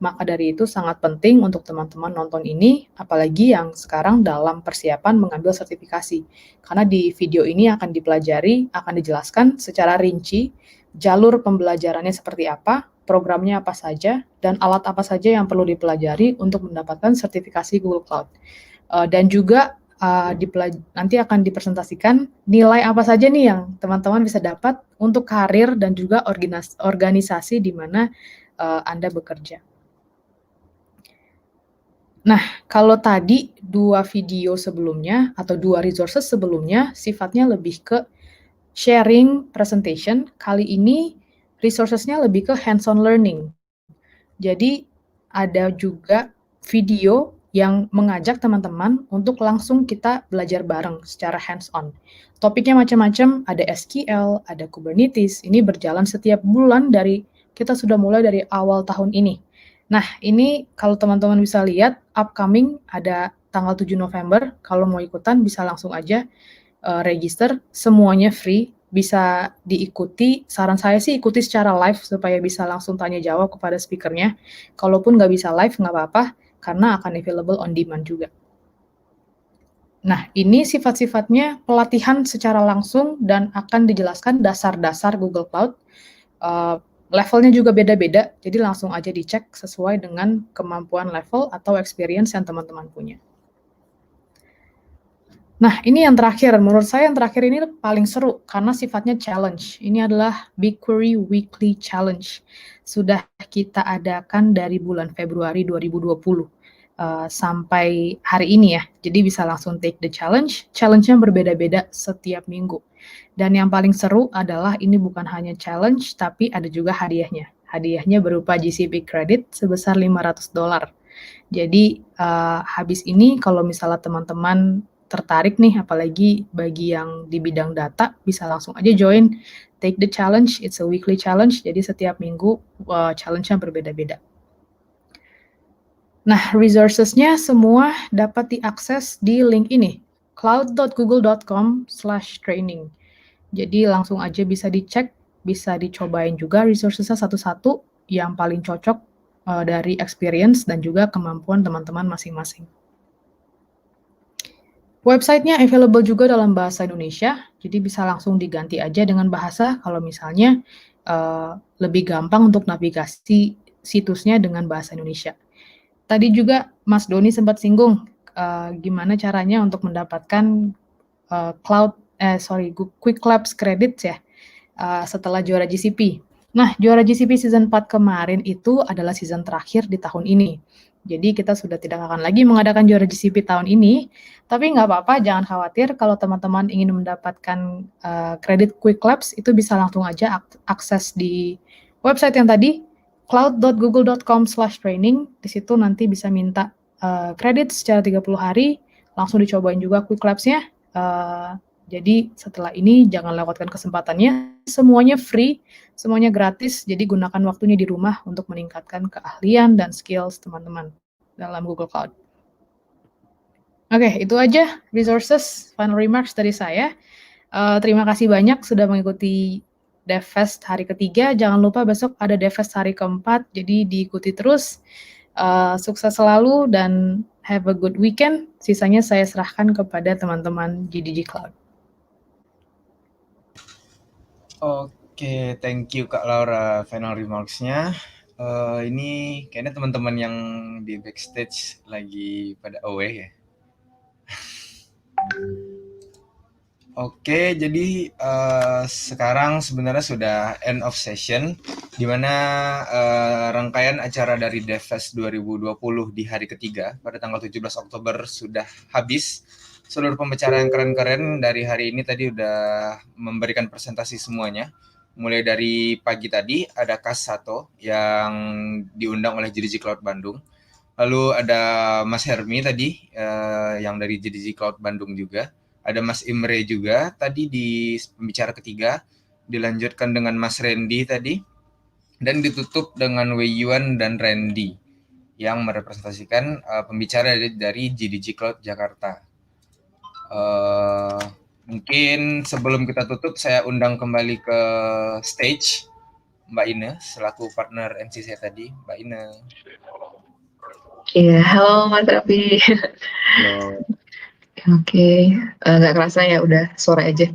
Maka dari itu sangat penting untuk teman-teman nonton ini, apalagi yang sekarang dalam persiapan mengambil sertifikasi. Karena di video ini akan dipelajari, akan dijelaskan secara rinci, jalur pembelajarannya seperti apa, programnya apa saja, dan alat apa saja yang perlu dipelajari untuk mendapatkan sertifikasi Google Cloud. Dan juga nanti akan dipresentasikan nilai apa saja nih yang teman-teman bisa dapat untuk karir dan juga organisasi di mana Anda bekerja. Nah, kalau tadi 2 video sebelumnya atau 2 resources sebelumnya sifatnya lebih ke sharing presentation, kali ini resourcesnya lebih ke hands-on learning. Jadi ada juga video yang mengajak teman-teman untuk langsung kita belajar bareng secara hands-on. Topiknya macam-macam, ada SQL, ada Kubernetes, ini berjalan setiap bulan kita sudah mulai dari awal tahun ini. Nah, ini kalau teman-teman bisa lihat, upcoming ada tanggal 7 November, kalau mau ikutan bisa langsung aja register, semuanya free, bisa diikuti. Saran saya sih ikuti secara live supaya bisa langsung tanya jawab kepada speakernya. Kalaupun nggak bisa live, nggak apa-apa, karena akan available on demand juga. Nah, ini sifat-sifatnya pelatihan secara langsung dan akan dijelaskan dasar-dasar Google Cloud. Levelnya juga beda-beda, jadi langsung aja dicek sesuai dengan kemampuan level atau experience yang teman-teman punya. Nah, ini yang terakhir. Menurut saya yang terakhir ini paling seru karena sifatnya challenge. Ini adalah BigQuery Weekly Challenge. Sudah kita adakan dari bulan Februari 2020 sampai hari ini ya. Jadi bisa langsung take the challenge. Challenge-nya berbeda-beda setiap minggu. Dan yang paling seru adalah ini bukan hanya challenge, tapi ada juga hadiahnya. Hadiahnya berupa GCP credit sebesar $500. Jadi habis ini kalau misalnya teman-teman tertarik nih, apalagi bagi yang di bidang data, bisa langsung aja join, take the challenge, it's a weekly challenge, jadi setiap minggu challenge-nya berbeda-beda. Nah, resources-nya semua dapat diakses di link ini, cloud.google.com/training. Jadi langsung aja bisa dicek, bisa dicobain juga resources-nya satu-satu, yang paling cocok dari experience dan juga kemampuan teman-teman masing-masing. Website-nya available juga dalam bahasa Indonesia, jadi bisa langsung diganti aja dengan bahasa kalau misalnya lebih gampang untuk navigasi situsnya dengan bahasa Indonesia. Tadi juga Mas Doni sempat singgung gimana caranya untuk mendapatkan Quick Labs credits ya setelah juara GCP. Nah, juara GCP season 4 kemarin itu adalah season terakhir di tahun ini. Jadi kita sudah tidak akan lagi mengadakan juara GCP tahun ini, tapi nggak apa-apa, jangan khawatir kalau teman-teman ingin mendapatkan kredit Quick Labs, itu bisa langsung aja akses di website yang tadi, cloud.google.com/training, di situ nanti bisa minta kredit secara 30 hari, langsung dicobain juga Quick Labs-nya. Jadi setelah ini jangan lewatkan kesempatannya, semuanya free, semuanya gratis, jadi gunakan waktunya di rumah untuk meningkatkan keahlian dan skills teman-teman dalam Google Cloud. Oke, itu aja resources, final remarks dari saya. Terima kasih banyak sudah mengikuti DevFest hari ketiga, jangan lupa besok ada DevFest hari keempat, jadi diikuti terus. Sukses selalu dan have a good weekend. Sisanya saya serahkan kepada teman-teman GDG Cloud. Oke, thank you Kak Laura final remarks-nya. Ini kayaknya teman-teman yang di backstage lagi pada away ya. Oke, jadi sekarang sebenarnya sudah end of session, di mana rangkaian acara dari DevFest 2020 di hari ketiga pada tanggal 17 Oktober sudah habis. Seluruh pembicara yang keren-keren dari hari ini tadi udah memberikan presentasi semuanya. Mulai dari pagi tadi ada Kas Sato yang diundang oleh GDG Cloud Bandung. Lalu ada Mas Hermi tadi yang dari GDG Cloud Bandung juga. Ada Mas Imre juga tadi di pembicara ketiga. Dilanjutkan dengan Mas Randy tadi. Dan ditutup dengan Wei Yuan dan Randy yang merepresentasikan pembicara dari GDG Cloud Jakarta. Mungkin sebelum kita tutup, saya undang kembali ke stage Mbak Ine selaku partner MC saya tadi. Mbak Ine. Iya, halo Mas Raffi. Halo. Oke, nggak kerasa ya udah sore aja.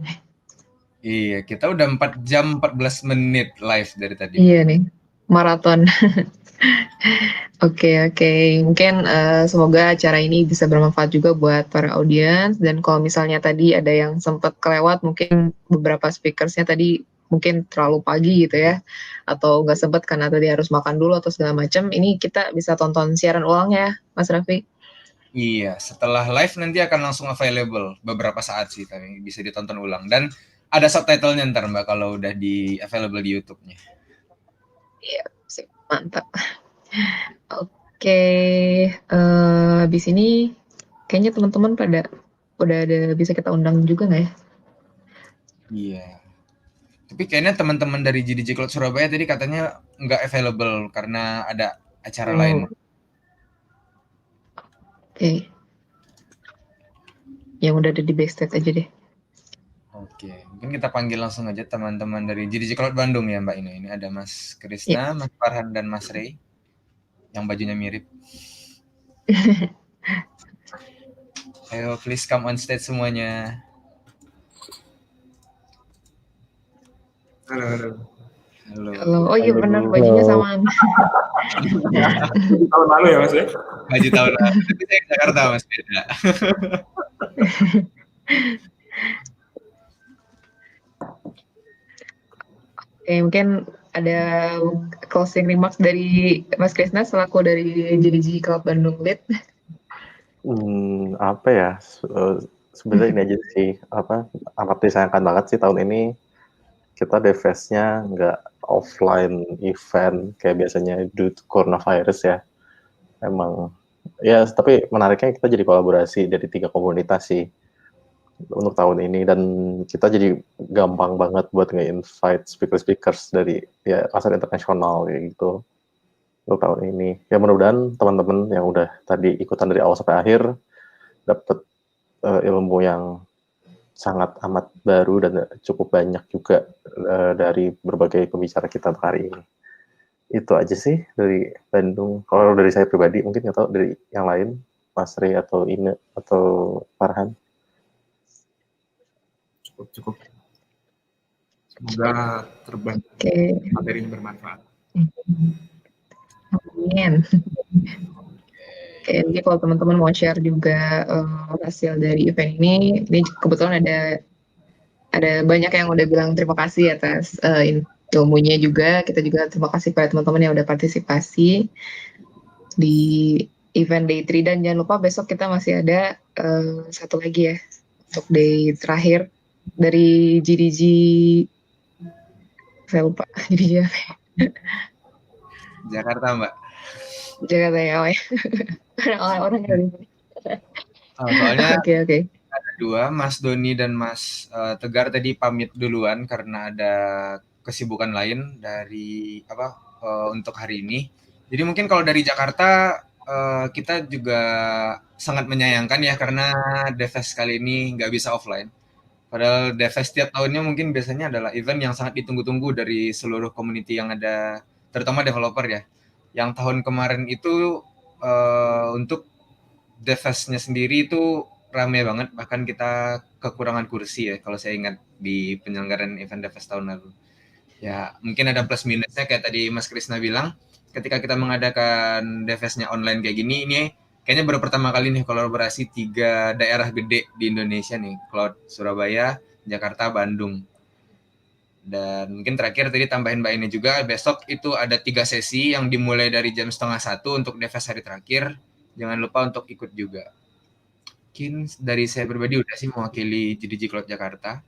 Iya, kita udah 4 jam 14 menit live dari tadi. Iya nih, maraton. Oke, mungkin semoga acara ini bisa bermanfaat juga buat para audiens, dan kalau misalnya tadi ada yang sempat kelewat, mungkin beberapa speakersnya tadi mungkin terlalu pagi gitu ya, atau nggak sempat karena tadi harus makan dulu atau segala macam, ini kita bisa tonton siaran ulangnya, Mas Raffi. Iya, setelah live nanti akan langsung available beberapa saat sih, tapi bisa ditonton ulang, dan ada subtitlenya ntar Mbak kalau udah di available di YouTube-nya. Mantap. Oke, habis ini kayaknya teman-teman pada udah ada bisa kita undang juga nggak ya? Iya. Tapi kayaknya teman-teman dari GDG Cloud Surabaya tadi katanya nggak available karena ada acara lain. Oke. Yang udah ada di backstage aja deh. Oke, mungkin kita panggil langsung aja teman-teman dari GDG Cloud Bandung ya Mbak Ina. Ini ada Mas Krisna, Mas Farhan, dan Mas Rey yang bajunya mirip. Ayo, please come on stage semuanya. Halo. Halo. Oh iya benar, bajunya samaan. Tahun lalu ya Mas ya? Baju tahun lalu. Tapi saya ke Jakarta Mas, beda. Oke, mungkin ada closing remarks dari Mas Krisna selaku dari GDG Cloud Bandung Lead. Apa ya? Sebenarnya ini aja sih, amat disayangkan banget sih tahun ini kita DevFest-nya nggak offline event kayak biasanya due to coronavirus ya. Emang ya, tapi menariknya kita jadi kolaborasi dari 3 komunitas sih untuk tahun ini, dan kita jadi gampang banget buat nge-invite speakers dari ya pasar internasional kayak gitu untuk tahun ini. Ya mudah-mudahan teman-teman yang udah tadi ikutan dari awal sampai akhir dapat ilmu yang sangat amat baru dan cukup banyak juga dari berbagai pembicara kita untuk hari ini. Itu aja sih dari Bandung. Kalau dari saya pribadi, mungkin nggak tahu dari yang lain, Mas Rey atau Ine atau Farhan. Cukup. Semoga terbantu. Materi ini bermanfaat. Amin. Oke, jadi kalau teman-teman mau share juga hasil dari event ini kebetulan ada banyak yang udah bilang terima kasih atas ilmunya juga. Kita juga terima kasih pada teman-teman yang udah partisipasi di event day 3, dan jangan lupa besok kita masih ada satu lagi ya untuk day terakhir dari GDG. Saya lupa GDG apa? Jakarta Mbak. Jakarta ya, orang dari Soalnya Oke. ada 2, Mas Doni dan Mas Tegar tadi pamit duluan karena ada kesibukan lain dari untuk hari ini. Jadi mungkin kalau dari Jakarta kita juga sangat menyayangkan ya karena DevFest kali ini nggak bisa offline. Padahal DevFest setiap tahunnya mungkin biasanya adalah event yang sangat ditunggu-tunggu dari seluruh community yang ada, terutama developer ya. Yang tahun kemarin itu untuk DevFest-nya sendiri itu ramai banget, bahkan kita kekurangan kursi ya kalau saya ingat di penyelenggaraan event DevFest tahun lalu. Ya mungkin ada plus minusnya kayak tadi Mas Krisna bilang, ketika kita mengadakan DevFest-nya online kayak gini, ini kayaknya baru pertama kali nih kolaborasi 3 daerah gede di Indonesia nih, Cloud Surabaya, Jakarta, Bandung. Dan mungkin terakhir tadi tambahin Mbak ini juga, besok itu ada 3 sesi yang dimulai dari jam 12:30 untuk DevFest hari terakhir. Jangan lupa untuk ikut juga. Mungkin dari saya pribadi udah sih mewakili GDG Cloud Jakarta.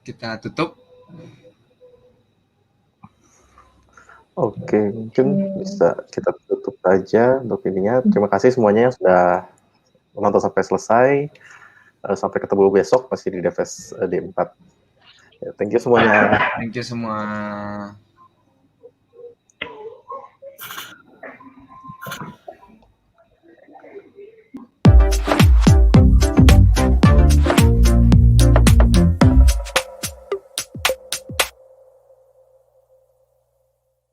Kita tutup. Oke, mungkin bisa kita tutup aja untuk ininya. Terima kasih semuanya yang sudah menonton sampai selesai. Sampai ketemu besok masih di DevFest D4. Ya, thank you semuanya. Thank you semua.